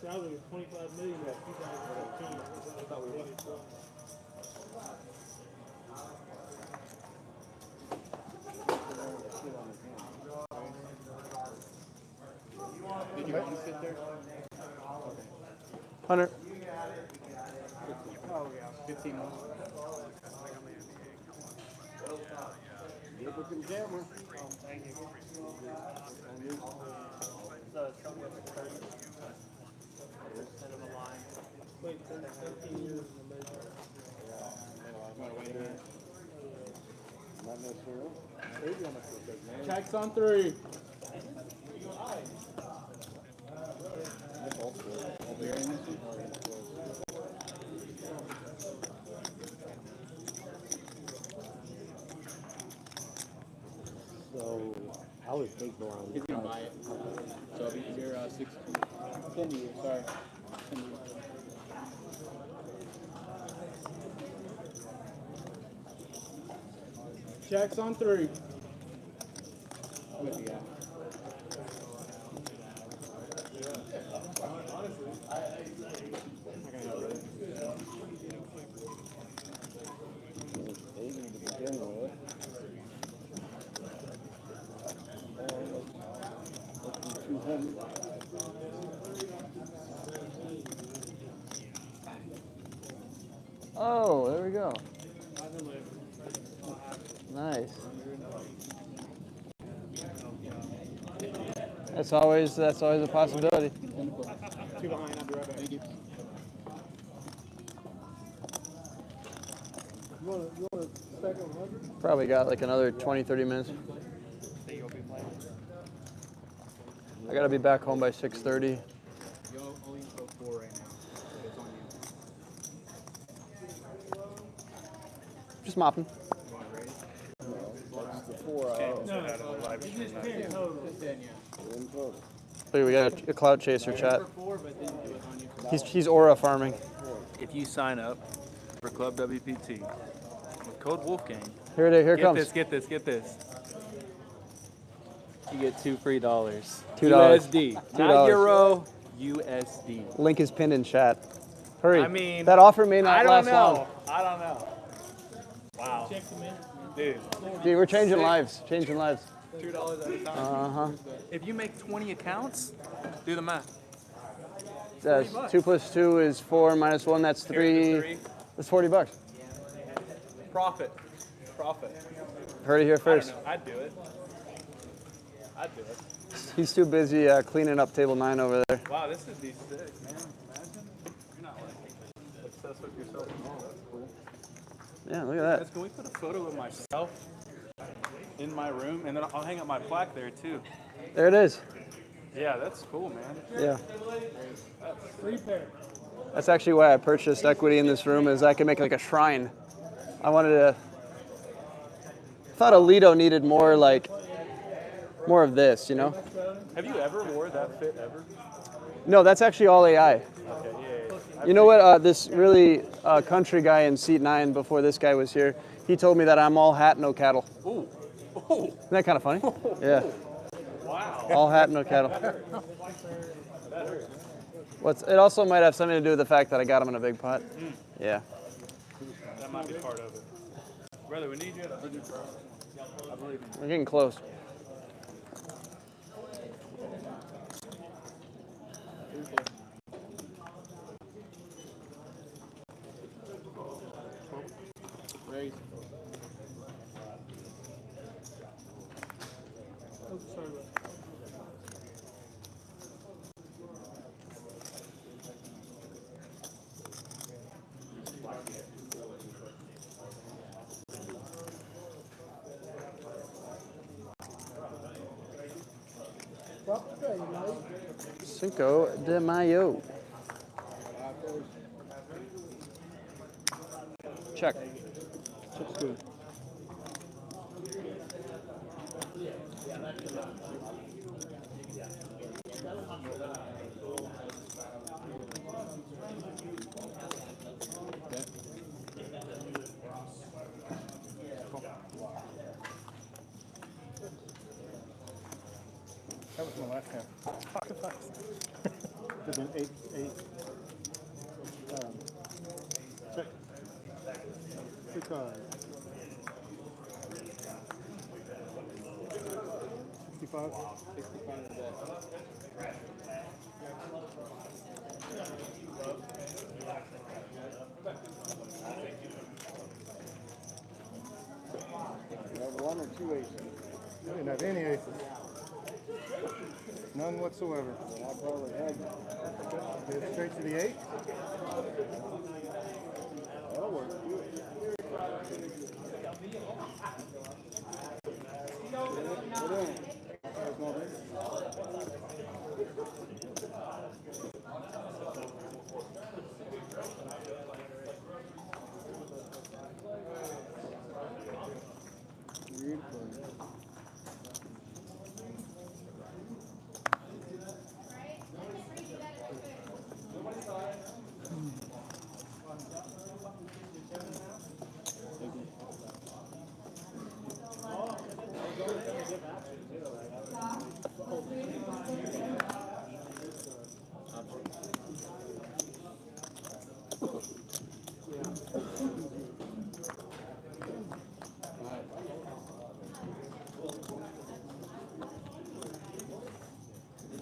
Salary was 25 million in 2014. I thought we were. Did you want to sit there? 100. Oh, yeah. 15 more. Get with the camera. Thank you. So, show me up at 30. End of the line. Wait, 13 years in the major. Not necessarily. Checks on 3. So I was big blind. He's gonna buy it. So you're 6. 10 to you. Sorry. 10 to you. Checks on 3. What do you got? Oh, there we go. Nice. That's always a possibility. 2 behind. I'll be right back. Thank you. You want to stack on 100? Probably got like another 20, 30 minutes. I gotta be back home by 6:30. You'll only go 4 right now. It's on you. Just mopping. You want to raise? Look, we got a cloud chaser chat. He's aura farming. If you sign up for Club WPT with code Wolfgang, Here it comes. Get this. You get $2 free. $2. USD, $2. not euro. USD. Link is pinned in chat. Hurry. I mean, that offer may not last long. I don't know. Wow. Dude, We're changing lives. Changing lives. $2 at a time. Uh-huh. If you make 20 accounts, do the math. That's 2 plus 2 is 4 minus 1. That's 3. That's $40. Profit. Heard it here first. I'd do it. He's too busy cleaning up table 9 over there. Wow, this would be sick, man. Imagine. You're not like obsessed with yourself at all. That's cool. Yeah, look at that. Can we put a photo of myself in my room, and then I'll hang up my plaque there too? There it is. Yeah, that's cool, man. Yeah. Free pair. That's actually why I purchased equity in this room, is I could make like a shrine. I thought Alito needed more of this, you know? Have you ever wore that fit ever? No, that's actually all AI. Okay, yeah. You know what? This really country guy in seat 9 before this guy was here, he told me that I'm all hat, no cattle. Ooh. Isn't that kind of funny? Yeah. Wow. All hat, no cattle. It also might have something to do with the fact that I got him in a big pot. Yeah. That might be part of it. Brother, we need you at 100%. I believe in you. We're getting close. Raise. Oh, sorry. Cinco de Mayo. Check. Check's good. That was my last hand. Pocket fives. There's an 8. Check. 3 cards. 65. 65 is You have 1 or 2 aces? I didn't have any aces. None whatsoever. I probably had. Get it straight to the 8? That'll work.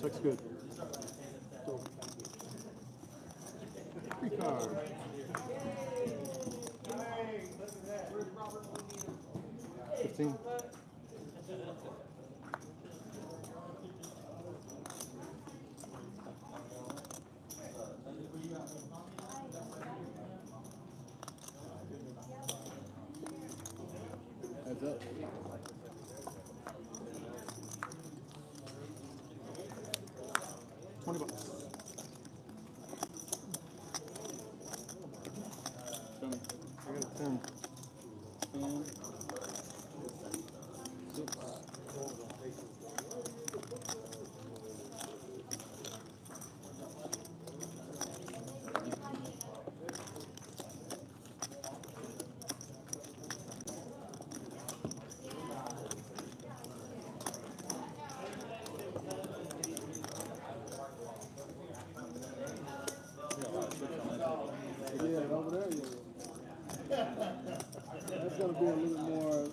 Check's good. 3 cards. 15. Heads up. 20 bucks. Show me. I got a 10. 10. 6. Yeah, over there, yeah. That's gonna be a little more,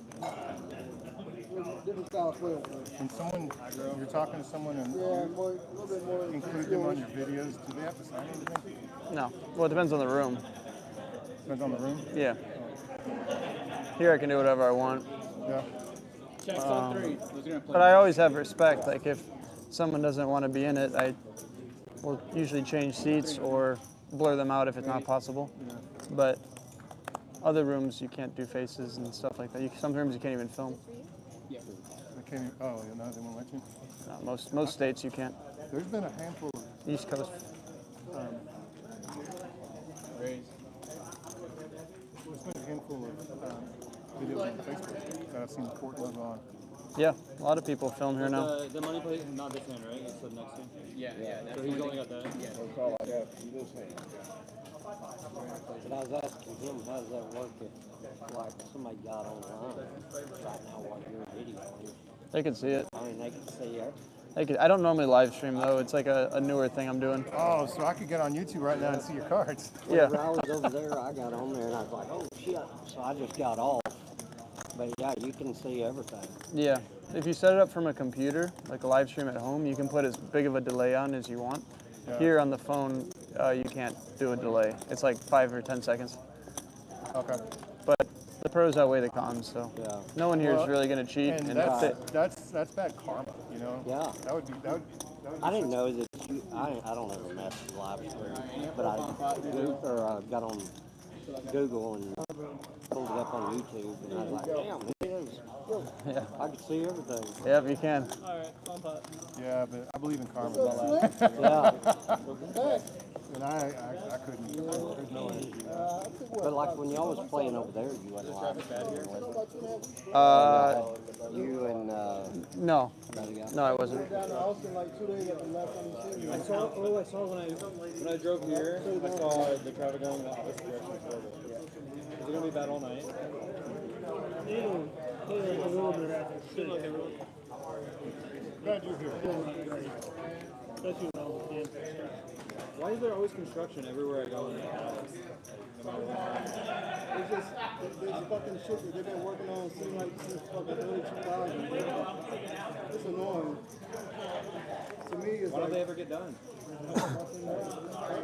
different style of play. When someone, you're talking to someone and Yeah, more, a little bit more. include them on your videos, do they have to sign anything? No. Well, it depends on the room. Depends on the room? Yeah. Here I can do whatever I want. Yeah. Checks on 3. Who's gonna play? But I always have respect. Like if someone doesn't want to be in it, I will usually change seats or blur them out if it's not possible. But other rooms you can't do faces and stuff like that. Some rooms you can't even film. Yeah. I can't even, oh, no, they won't let you? Most states you can't. There's been a handful of East Coast. Raise. there's been a handful of videos on Facebook that I've seen Courtney on. Yeah, a lot of people film here now. The money plate, not this hand, right? It's the next hand. Yeah, yeah. So he's only got that. Yeah. That's all I got from this hand. But I was asking him, how does that work if, like, somebody got online right now while you're videoing? They can see it. I mean, they can see it. I don't normally live stream though. It's like a newer thing I'm doing. Oh, so I could get on YouTube right now and see your cards. Yeah. Whenever I was over there, I got on there and I was like, oh shit. So I just got off. But yeah, you can see everything. Yeah. If you set it up from a computer, like a live stream at home, you can put as big of a delay on as you want. Yeah. Here on the phone, you can't do a delay. It's like 5 or 10 seconds. Okay. But the pros outweigh the cons, so Yeah. no one here is Well, really going to cheat. And that's bad karma, you know? Yeah. That would be I didn't know that you, I don't ever mess with live stream, but I got on Google and pulled it up on YouTube and I was like, damn, he too. Yeah. I can see everything. Yep, you can. Alright, fun pot. Yeah, but I believe in karma. Yeah. And I couldn't. There's no way. But like when y'all was playing over there, you wasn't live. You and No. another guy. No, I wasn't. Down to Austin like 2 days after the last time you seen me. I saw when I drove here, I saw the traffic going in the opposite direction of Florida. Is it gonna be bad all night? It'll a little bit after. Should look everyone. Glad you're here. Especially with all the kids. Why is there always construction everywhere I go in the house? No matter what. It's just, there's fucking shit that they've been working on since like since fucking early 2000s. It's annoying. To me, it's Why don't like, they ever get done?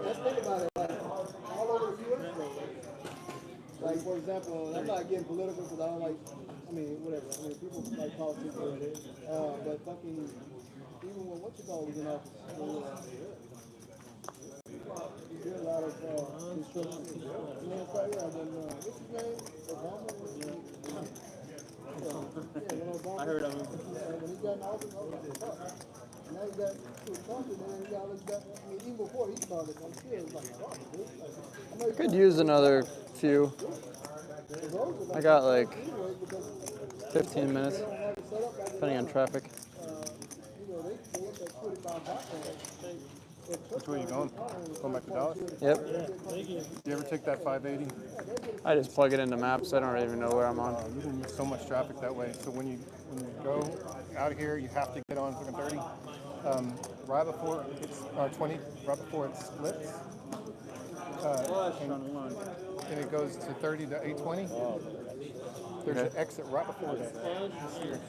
let's think about it, like, all over the U.S. though. Like, for example, I'm not getting political because I don't like, I mean, whatever. I mean, people like politics, but fucking, even when was in office, you did a lot of construction. You know what I'm saying? What's his name? Obama? When Obama, I heard of him. when he got in office, I was like, fuck. And now he got to Trump, and then he got all this back. I mean, even before he started, I'm still like, fuck, dude. Like, I know Could use another few. I got like 15 minutes, depending on traffic. Which way are you going? Going back to Dallas? Yep. Do you ever take that 580? I just plug it into maps. I don't even know where I'm on. You can miss so much traffic that way. So when you go out of here, you have to get on fucking 30. Right before it's 20, right before it splits. And it goes to 30 to 820. There's an exit right before that.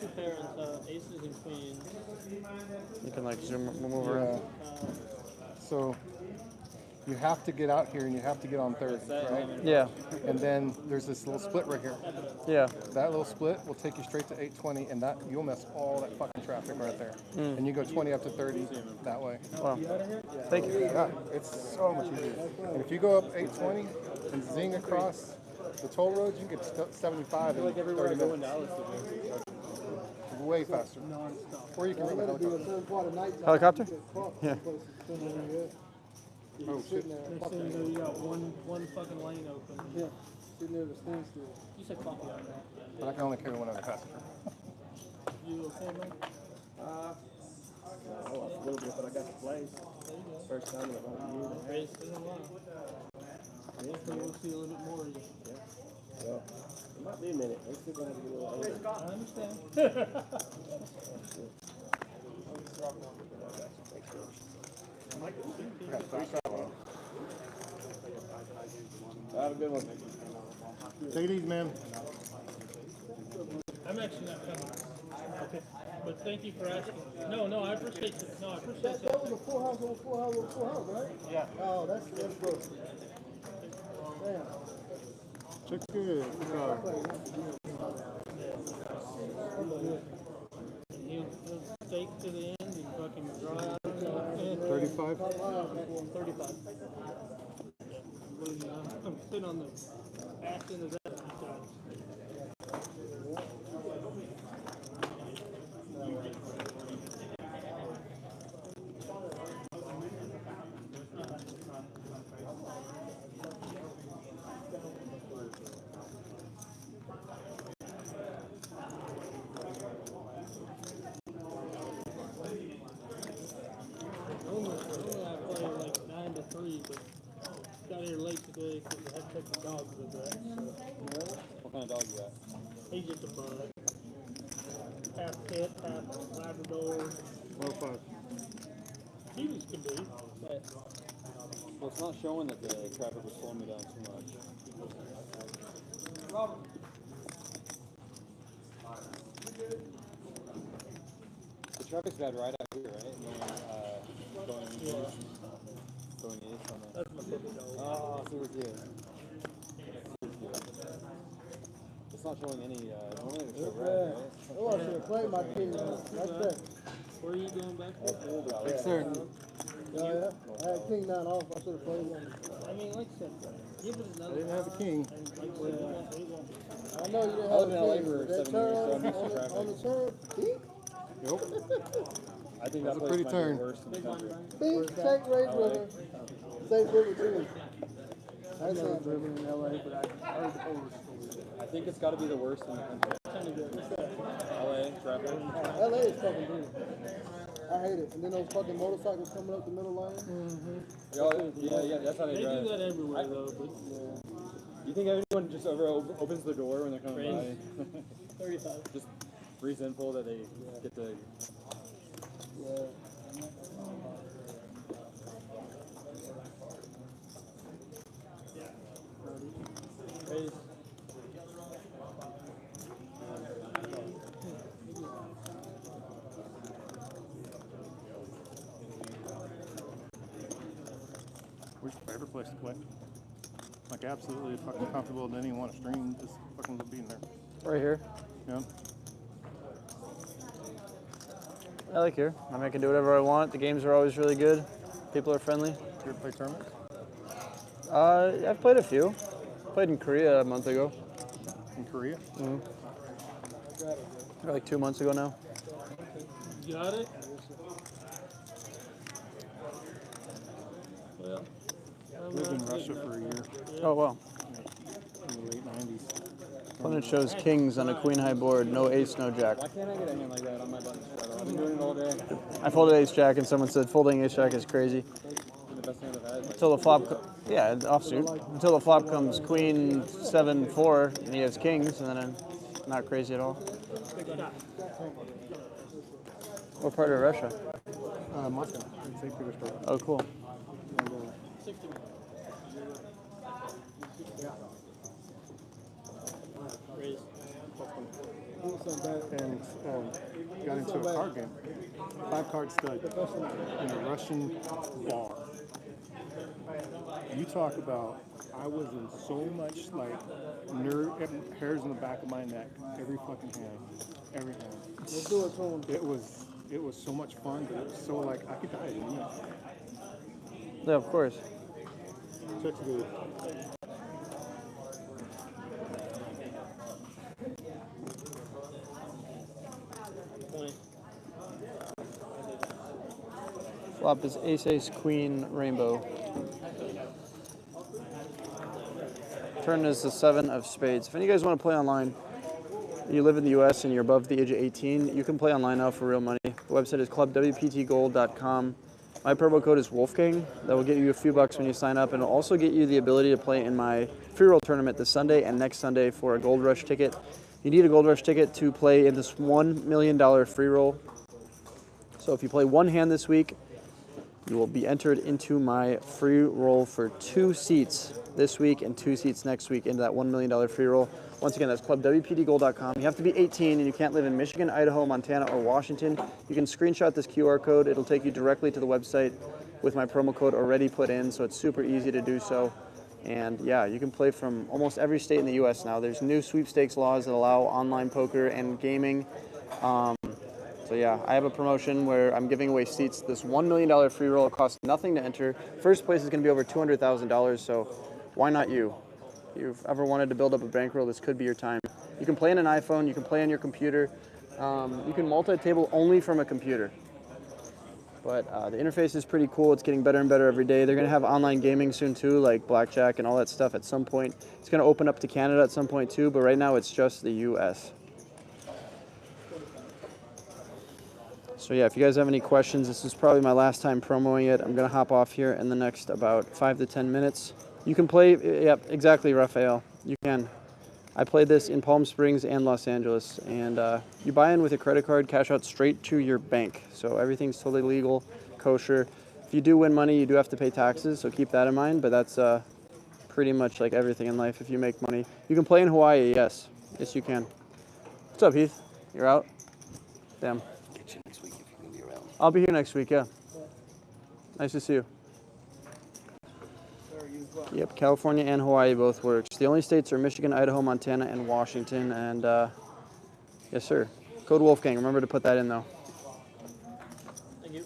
Two parents, aces and queens. You can like move around. So you have to get out here and you have to get on 30, right? Yeah. And then there's this little split right here. Yeah. That little split will take you straight to 820, and that you'll miss all that fucking traffic right there. And you go 20 up to 30 that way. Wow. Thank you. Yeah, it's so much easier. And if you go up 820 and zing across the toll roads, you can get 75 in 30 minutes. Way faster. Or you can run a helicopter. Helicopter? Yeah. Oh shit. Next thing you know, you got one fucking lane open. Yeah, sitting there to stand still. You said coffee out there. But I can only carry one other passenger. You okay, man? Oh, a little bit, but I got the place. First time in about a year. It's been a while. Yeah, so we'll see a little bit more of you. Well, it might be a minute. They're still going to get a little older. I understand. Have a good one. Take it easy, man. I'm actually not coming. Okay. But thank you for asking. No, I appreciate it. No, I appreciate That it. was a full house, right? Yeah. Oh, that's good. Damn. Check good. He'll stake to the end and fucking draw out. 35? 35. I'm sitting on the back end of that. Normally I play like 9 to 3, but got here late today because I had to take the dogs with that. So. What kind of dog you got? He's just a bug. Half pit, half Labrador. 105. He was could be. But Well, it's not showing that the traffic was slowing me down too much. The traffic's bad right out here, right? Going east on the... that's my puppy dog. Oh, so we're good. It's not showing any, normally it shows red, right? Oh, I should have played my kids. That's that. Where are you going back to? Yes, sir. Yeah. I had king 9 off. I should have played one. I mean, like I said, give it another. I didn't have a king. And like I said, they won't. I know you didn't I have lived a in LA king. for That 7 turn years, so I'm used to on traffic. the turn, beep, Yep. I think That's that a place pretty might turn. be worse than the country. beep, take Rays River. Safe River too. I've That's never it. driven in LA, but I heard horror stories. I think it's got to be the worst in the country. LA, traffic. LA is fucking brutal. I hate it. And then those fucking motorcycles coming up the middle lane. Yeah, that's how they They drive. do that everywhere though, but You think everyone just opens the door when they're coming by? 35. Just resentful that they get to. Yeah. Raise. Where's your favorite place to play? Like absolutely fucking comfortable and didn't even want to stream, just fucking love being there. Right here. Yeah. I like here. I mean, I can do whatever I want. The games are always really good. People are friendly. You ever play tournaments? I've played a few. Played in Korea a month ago. In Korea? Mm-hmm. Like 2 months ago now. Got it? Well, Lived in Russia for a year. Oh, wow. In the late 90s. Opponent shows kings on a queen high board. No ace, no jack. Why can't I get a hand like that on my button straddle? I've been doing it all day. I folded ace jack and someone said folding ace jack is crazy. The best hand I've had. Until the flop, yeah, offsuit. Until the flop comes queen 7-4 and he has kings, and then I'm not crazy at all. What part of Russia? Moscow, in St. Petersburg. Oh, cool. Raise. And got into a card game. 5-card stud in a Russian bar. You talk about, I was in so much like hairs in the back of my neck, every fucking hand, every hand. Let's do it to him. It was so much fun, but it was so like I could die at any minute. Yeah, of course. Check's good. Flop is ace, ace, queen, rainbow. Turn is the 7 of spades. If any of you guys want to play online, you live in the US and you're above the age of 18, you can play online now for real money. The website is clubwptgold.com. My promo code is Wolfgang. That will get you a few bucks when you sign up, and it'll also get you the ability to play in my free roll tournament this Sunday and next Sunday for a Gold Rush ticket. You need a Gold Rush ticket to play in this $1 million free roll. So if you play one hand this week, you will be entered into my free roll for 2 seats this week and 2 seats next week into that $1 million free roll. Once again, that's clubwptgold.com. You have to be 18 and you can't live in Michigan, Idaho, Montana, or Washington. You can screenshot this QR code. It'll take you directly to the website with my promo code already put in, so it's super easy to do so. And yeah, you can play from almost every state in the US now. There's new sweepstakes laws that allow online poker and gaming. So yeah, I have a promotion where I'm giving away seats. This $1 million free roll costs nothing to enter. First place is going to be over $200,000, so why not you? If you've ever wanted to build up a bankroll, this could be your time. You can play on an iPhone, you can play on your computer. You can multi-table only from a computer. But the interface is pretty cool. It's getting better and better every day. They're going to have online gaming soon too, like blackjack and all that stuff at some point. It's going to open up to Canada at some point too, but right now it's just the US. So yeah, if you guys have any questions, this is probably my last time promoting it. I'm going to hop off here in the next about 5 to 10 minutes. You can play, yep, exactly, Raphael. You can. I played this in Palm Springs and Los Angeles, and you buy in with a credit card, cash out straight to your bank. So everything's totally legal, kosher. If you do win money, you do have to pay taxes, so keep that in mind, but that's pretty much like everything in life if you make money. You can play in Hawaii, yes. Yes, you can. What's up, Heath? You're out? Damn. Get you next week if you can be around. I'll be here next week, yeah. Nice to see you. Yep, California and Hawaii both works. The only states are Michigan, Idaho, Montana, and Washington. And yes, sir. Code Wolfgang. Remember to put that in, though. Thank you.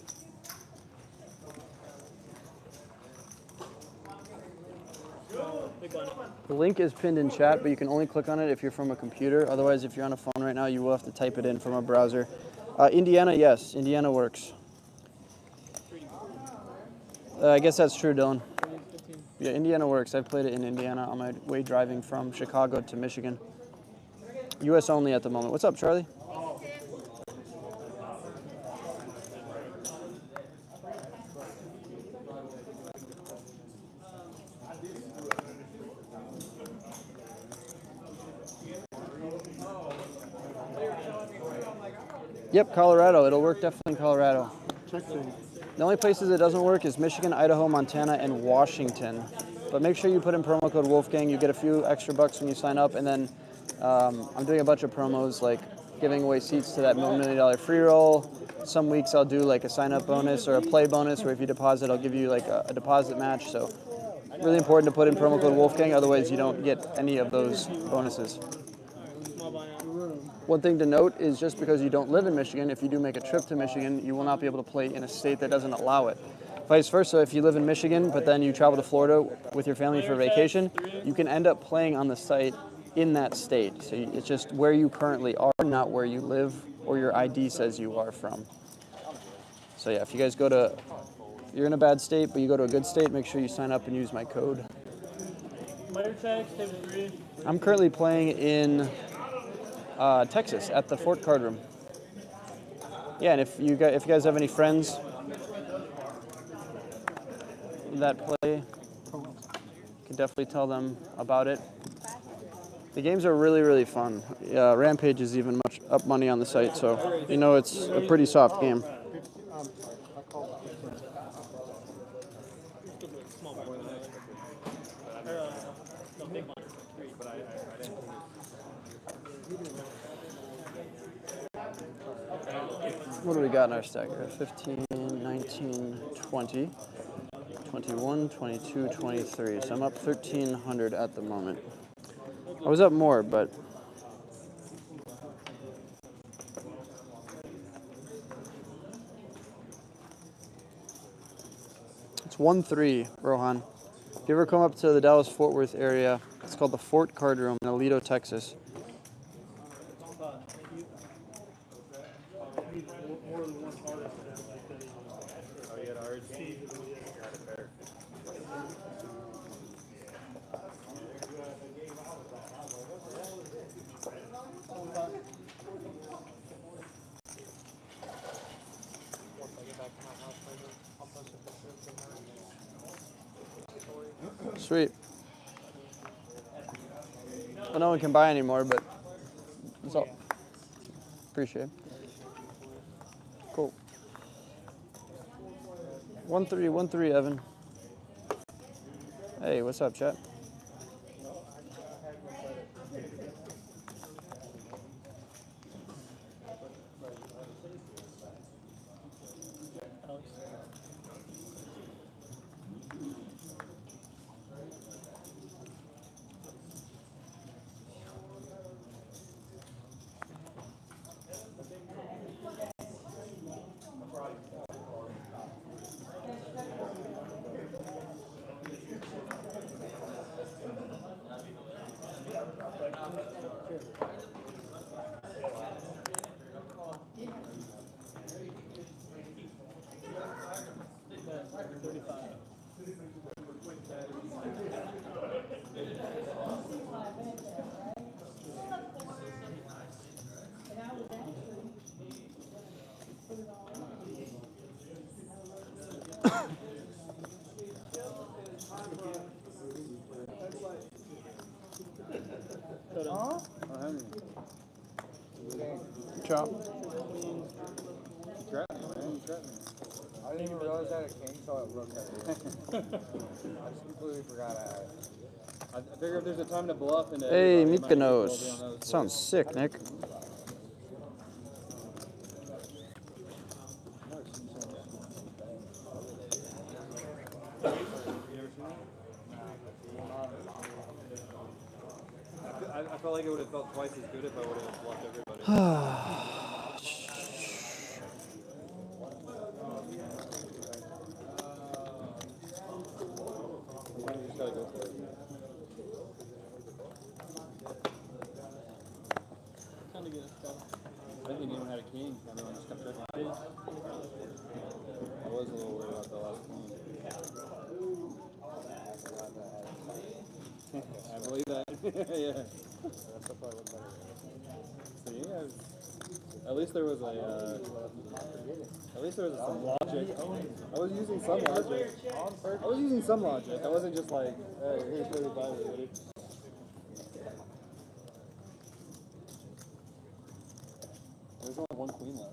The link is pinned in chat, but you can only click on it if you're from a computer. Otherwise, if you're on a phone right now, you will have to type it in from a browser. Indiana, yes. Indiana works. I guess that's true, Dylan. Yeah, Indiana works. I've played it in Indiana on my way driving from Chicago to Michigan. U.S. only at the moment. What's up, Charlie? Yep, Colorado. It'll work definitely in Colorado. The only places it doesn't work is Michigan, Idaho, Montana, and Washington. But make sure you put in promo code Wolfgang. You get a few extra bucks when you sign up. And then I'm doing a bunch of promos, like giving away seats to that $1 million free roll. Some weeks I'll do like a sign-up bonus or a play bonus, where if you deposit, I'll give you like a deposit match. So really important to put in promo code Wolfgang. Otherwise, you don't get any of those bonuses. One thing to note is just because you don't live in Michigan, if you do make a trip to Michigan, you will not be able to play in a state that doesn't allow it. Vice versa, if you live in Michigan, but then you travel to Florida with your family for vacation, you can end up playing on the site in that state. So it's just where you currently are, not where you live or your ID says you are from. So yeah, if you guys you're in a bad state, but you go to a good state, make sure you sign up and use my code. I'm currently playing in Texas at the Fort Card Room. Yeah, and if you guys have any friends that play, you can definitely tell them about it. The games are really, really fun. Rampage is even much up money on the site, so you know it's a pretty soft game. What do we got in our stack here? 15, 19, 20, 21, 22, 23. So I'm up 1,300 at the moment. I was up more, but it's 1-3, Rohan. If you ever come up to the Dallas-Fort Worth area, it's called the Fort Card Room in Aledo, Texas. Sweet. Well, no one can buy anymore, but that's all. Appreciate it. Cool. 1-3, Evan. Hey, what's up, chat? Chop. I didn't even realize I had a cane until I looked at it. I just completely forgot I had it. I figure if there's a time to bluff and Hey, Mykonos. Sounds sick, Nick. I felt like it would have felt twice as good if I would have bluffed everybody. You just gotta go for it. Everyone just kept checking. I was a little worried about the last one. I believe that. Yeah. So yeah, at least there was some logic. I was using some logic. I wasn't just like, hey, here's 35 already. There's only one queen left.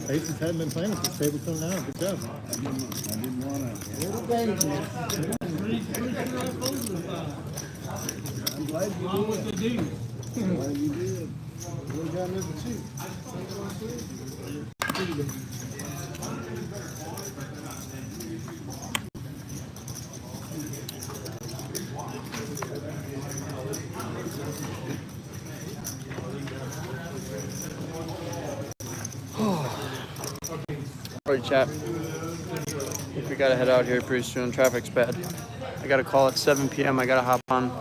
Aces hadn't been playing with this table till now. Good job. I didn't want to. I'm glad you did. What they do? I'm glad you did. You got another two. Alright, chat. I think we gotta head out here pretty soon. Traffic's bad. I got a call at 7 p.m. I gotta hop on.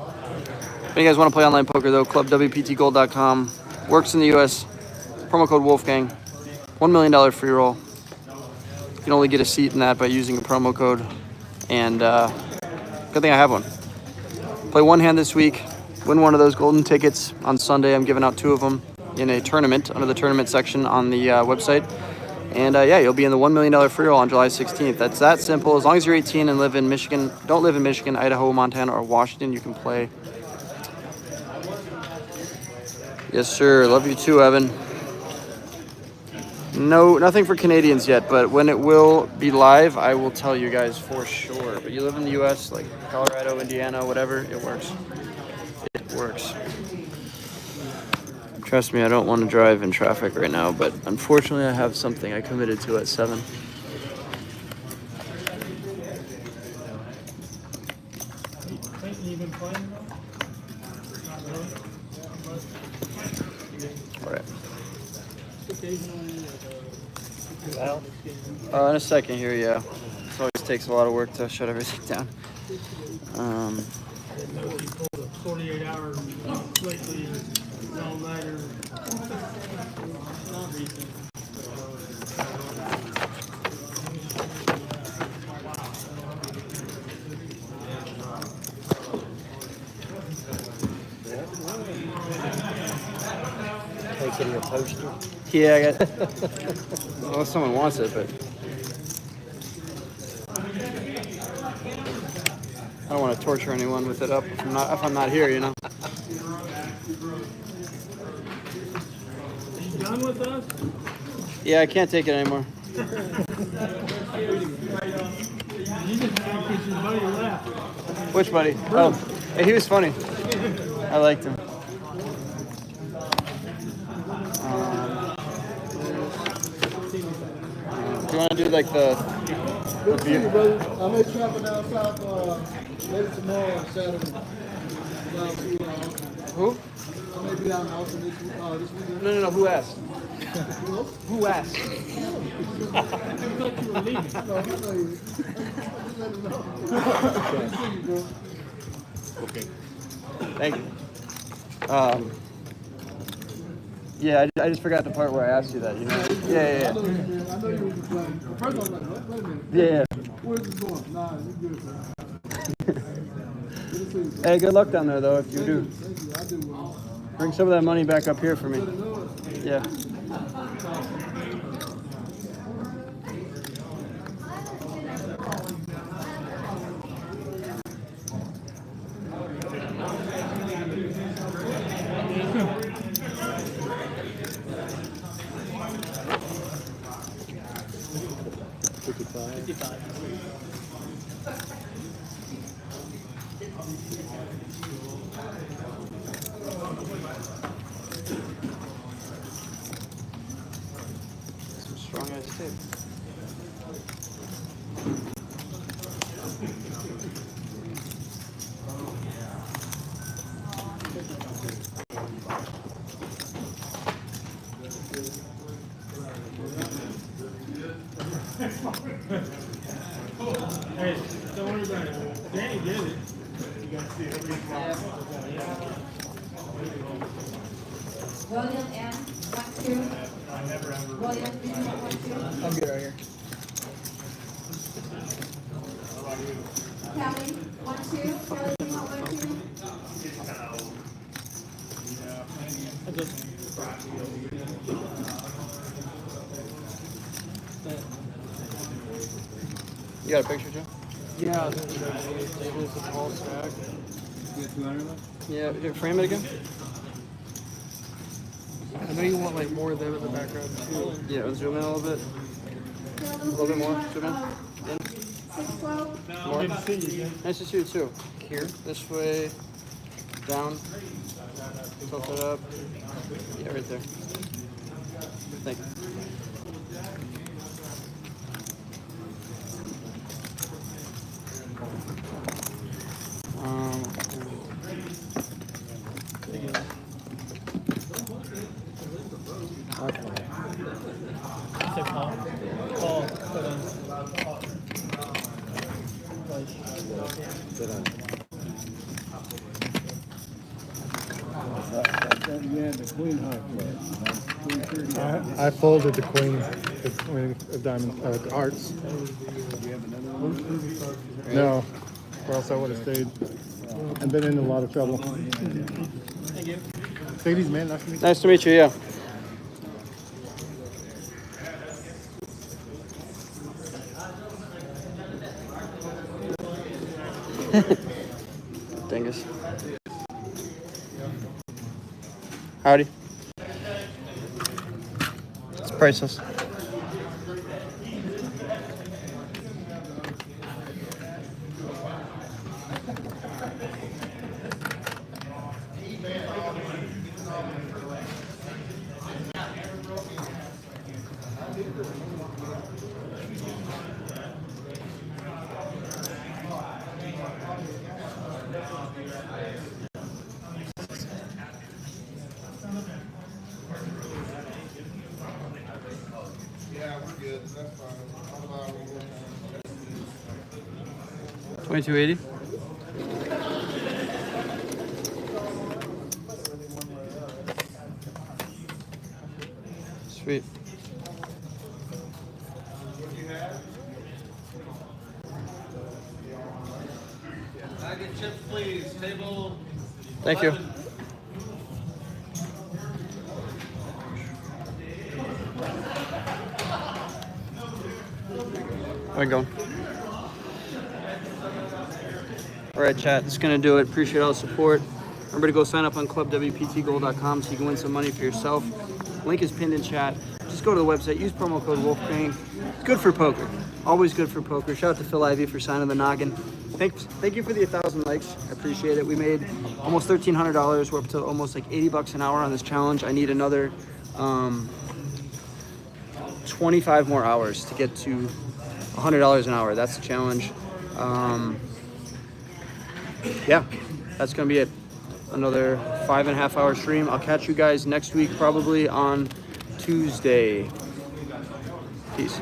If you guys want to play online poker though, clubwptgold.com. Works in the US. Promo code Wolfgang. $1 million free roll. You can only get a seat in that by using a promo code. And good thing I have one. Play one hand this week. Win one of those golden tickets on Sunday. I'm giving out 2 of them in a tournament under the tournament section on the website. And yeah, you'll be in the $1 million free roll on July 16th. That's that simple. As long as you're 18 and live in Michigan, don't live in Michigan, Idaho, Montana, or Washington, you can play. Yes, sir. Love you too, Evan. No, nothing for Canadians yet, but when it will be live, I will tell you guys for sure. But you live in the U.S., like Colorado, Indiana, whatever, it works. It works. Trust me, I don't want to drive in traffic right now, but unfortunately I have something I committed to at 7. All right. In a second here, yeah. It always takes a lot of work to shut everything down. 48-hour lately, all-nighter, not recent. Taking your poster? Yeah, I got. Unless someone wants it, but I don't want to torture anyone with it up if I'm not here, you know. Are you done with us? Yeah, I can't take it anymore. You just got because your buddy left. Which buddy? Oh, hey, he was funny. I liked him. Do you want to do like the Good to see you, brother. I may travel down south maybe tomorrow or Saturday. Who? I may be down in Austin this weekend. No. Who asked? Who asked? Okay. Thank you. Yeah, I just forgot the part where I asked you that, you know? Yeah. I know you were playing. First I was like, wait a minute. Yeah. Where's this going? Nah, you're good, man. Hey, good luck down there, though, if you do. Thank you. I do. Bring some of that money back up here for me. Yeah. Some strong ass tape. Hey, don't worry about it. Danny did it. You gotta see it. William M. 1-2. William, did you want 1-2? I'm good right here. Kelly, 1-2. Kelly, do you want 1-2? You got a picture, Joe? Yeah, I was gonna say, it's a tall stack. You got 200 left? Yeah, frame it again. I know you want like more of them in the background too. Yeah, let's zoom in a little bit. A little bit more. Zoom in. 612. More. Good to see you, Jen. Nice to see you too. Here, this way, down, tilt it up. Yeah, right there. Thank you. You had the queen high club. I folded the queen of diamond hearts. No, or else I would have stayed. I've been in a lot of trouble. Thank you. Ladies, man, nice to meet you. Nice to meet you. Yeah. Dingus. Howdy. It's priceless. Yeah, we're good. That's fine. 2280. Sweet. Bag of chips, please. Table. Thank you. Where you going? All right, chat. That's gonna do it. Appreciate all the support. Remember to go sign up on clubwptgold.com so you can win some money for yourself. Link is pinned in chat. Just go to the website. Use promo code Wolfgang. It's good for poker. Always good for poker. Shout out to Phil Ivey for signing the noggin. Thank you for the 1,000 likes. I appreciate it. We made almost $1,300. We're up to almost like $80 an hour on this challenge. I need another 25 more hours to get to $100 an hour. That's the challenge. Yeah, that's gonna be it. Another 5.5 hour stream. I'll catch you guys next week, probably on Tuesday. Peace.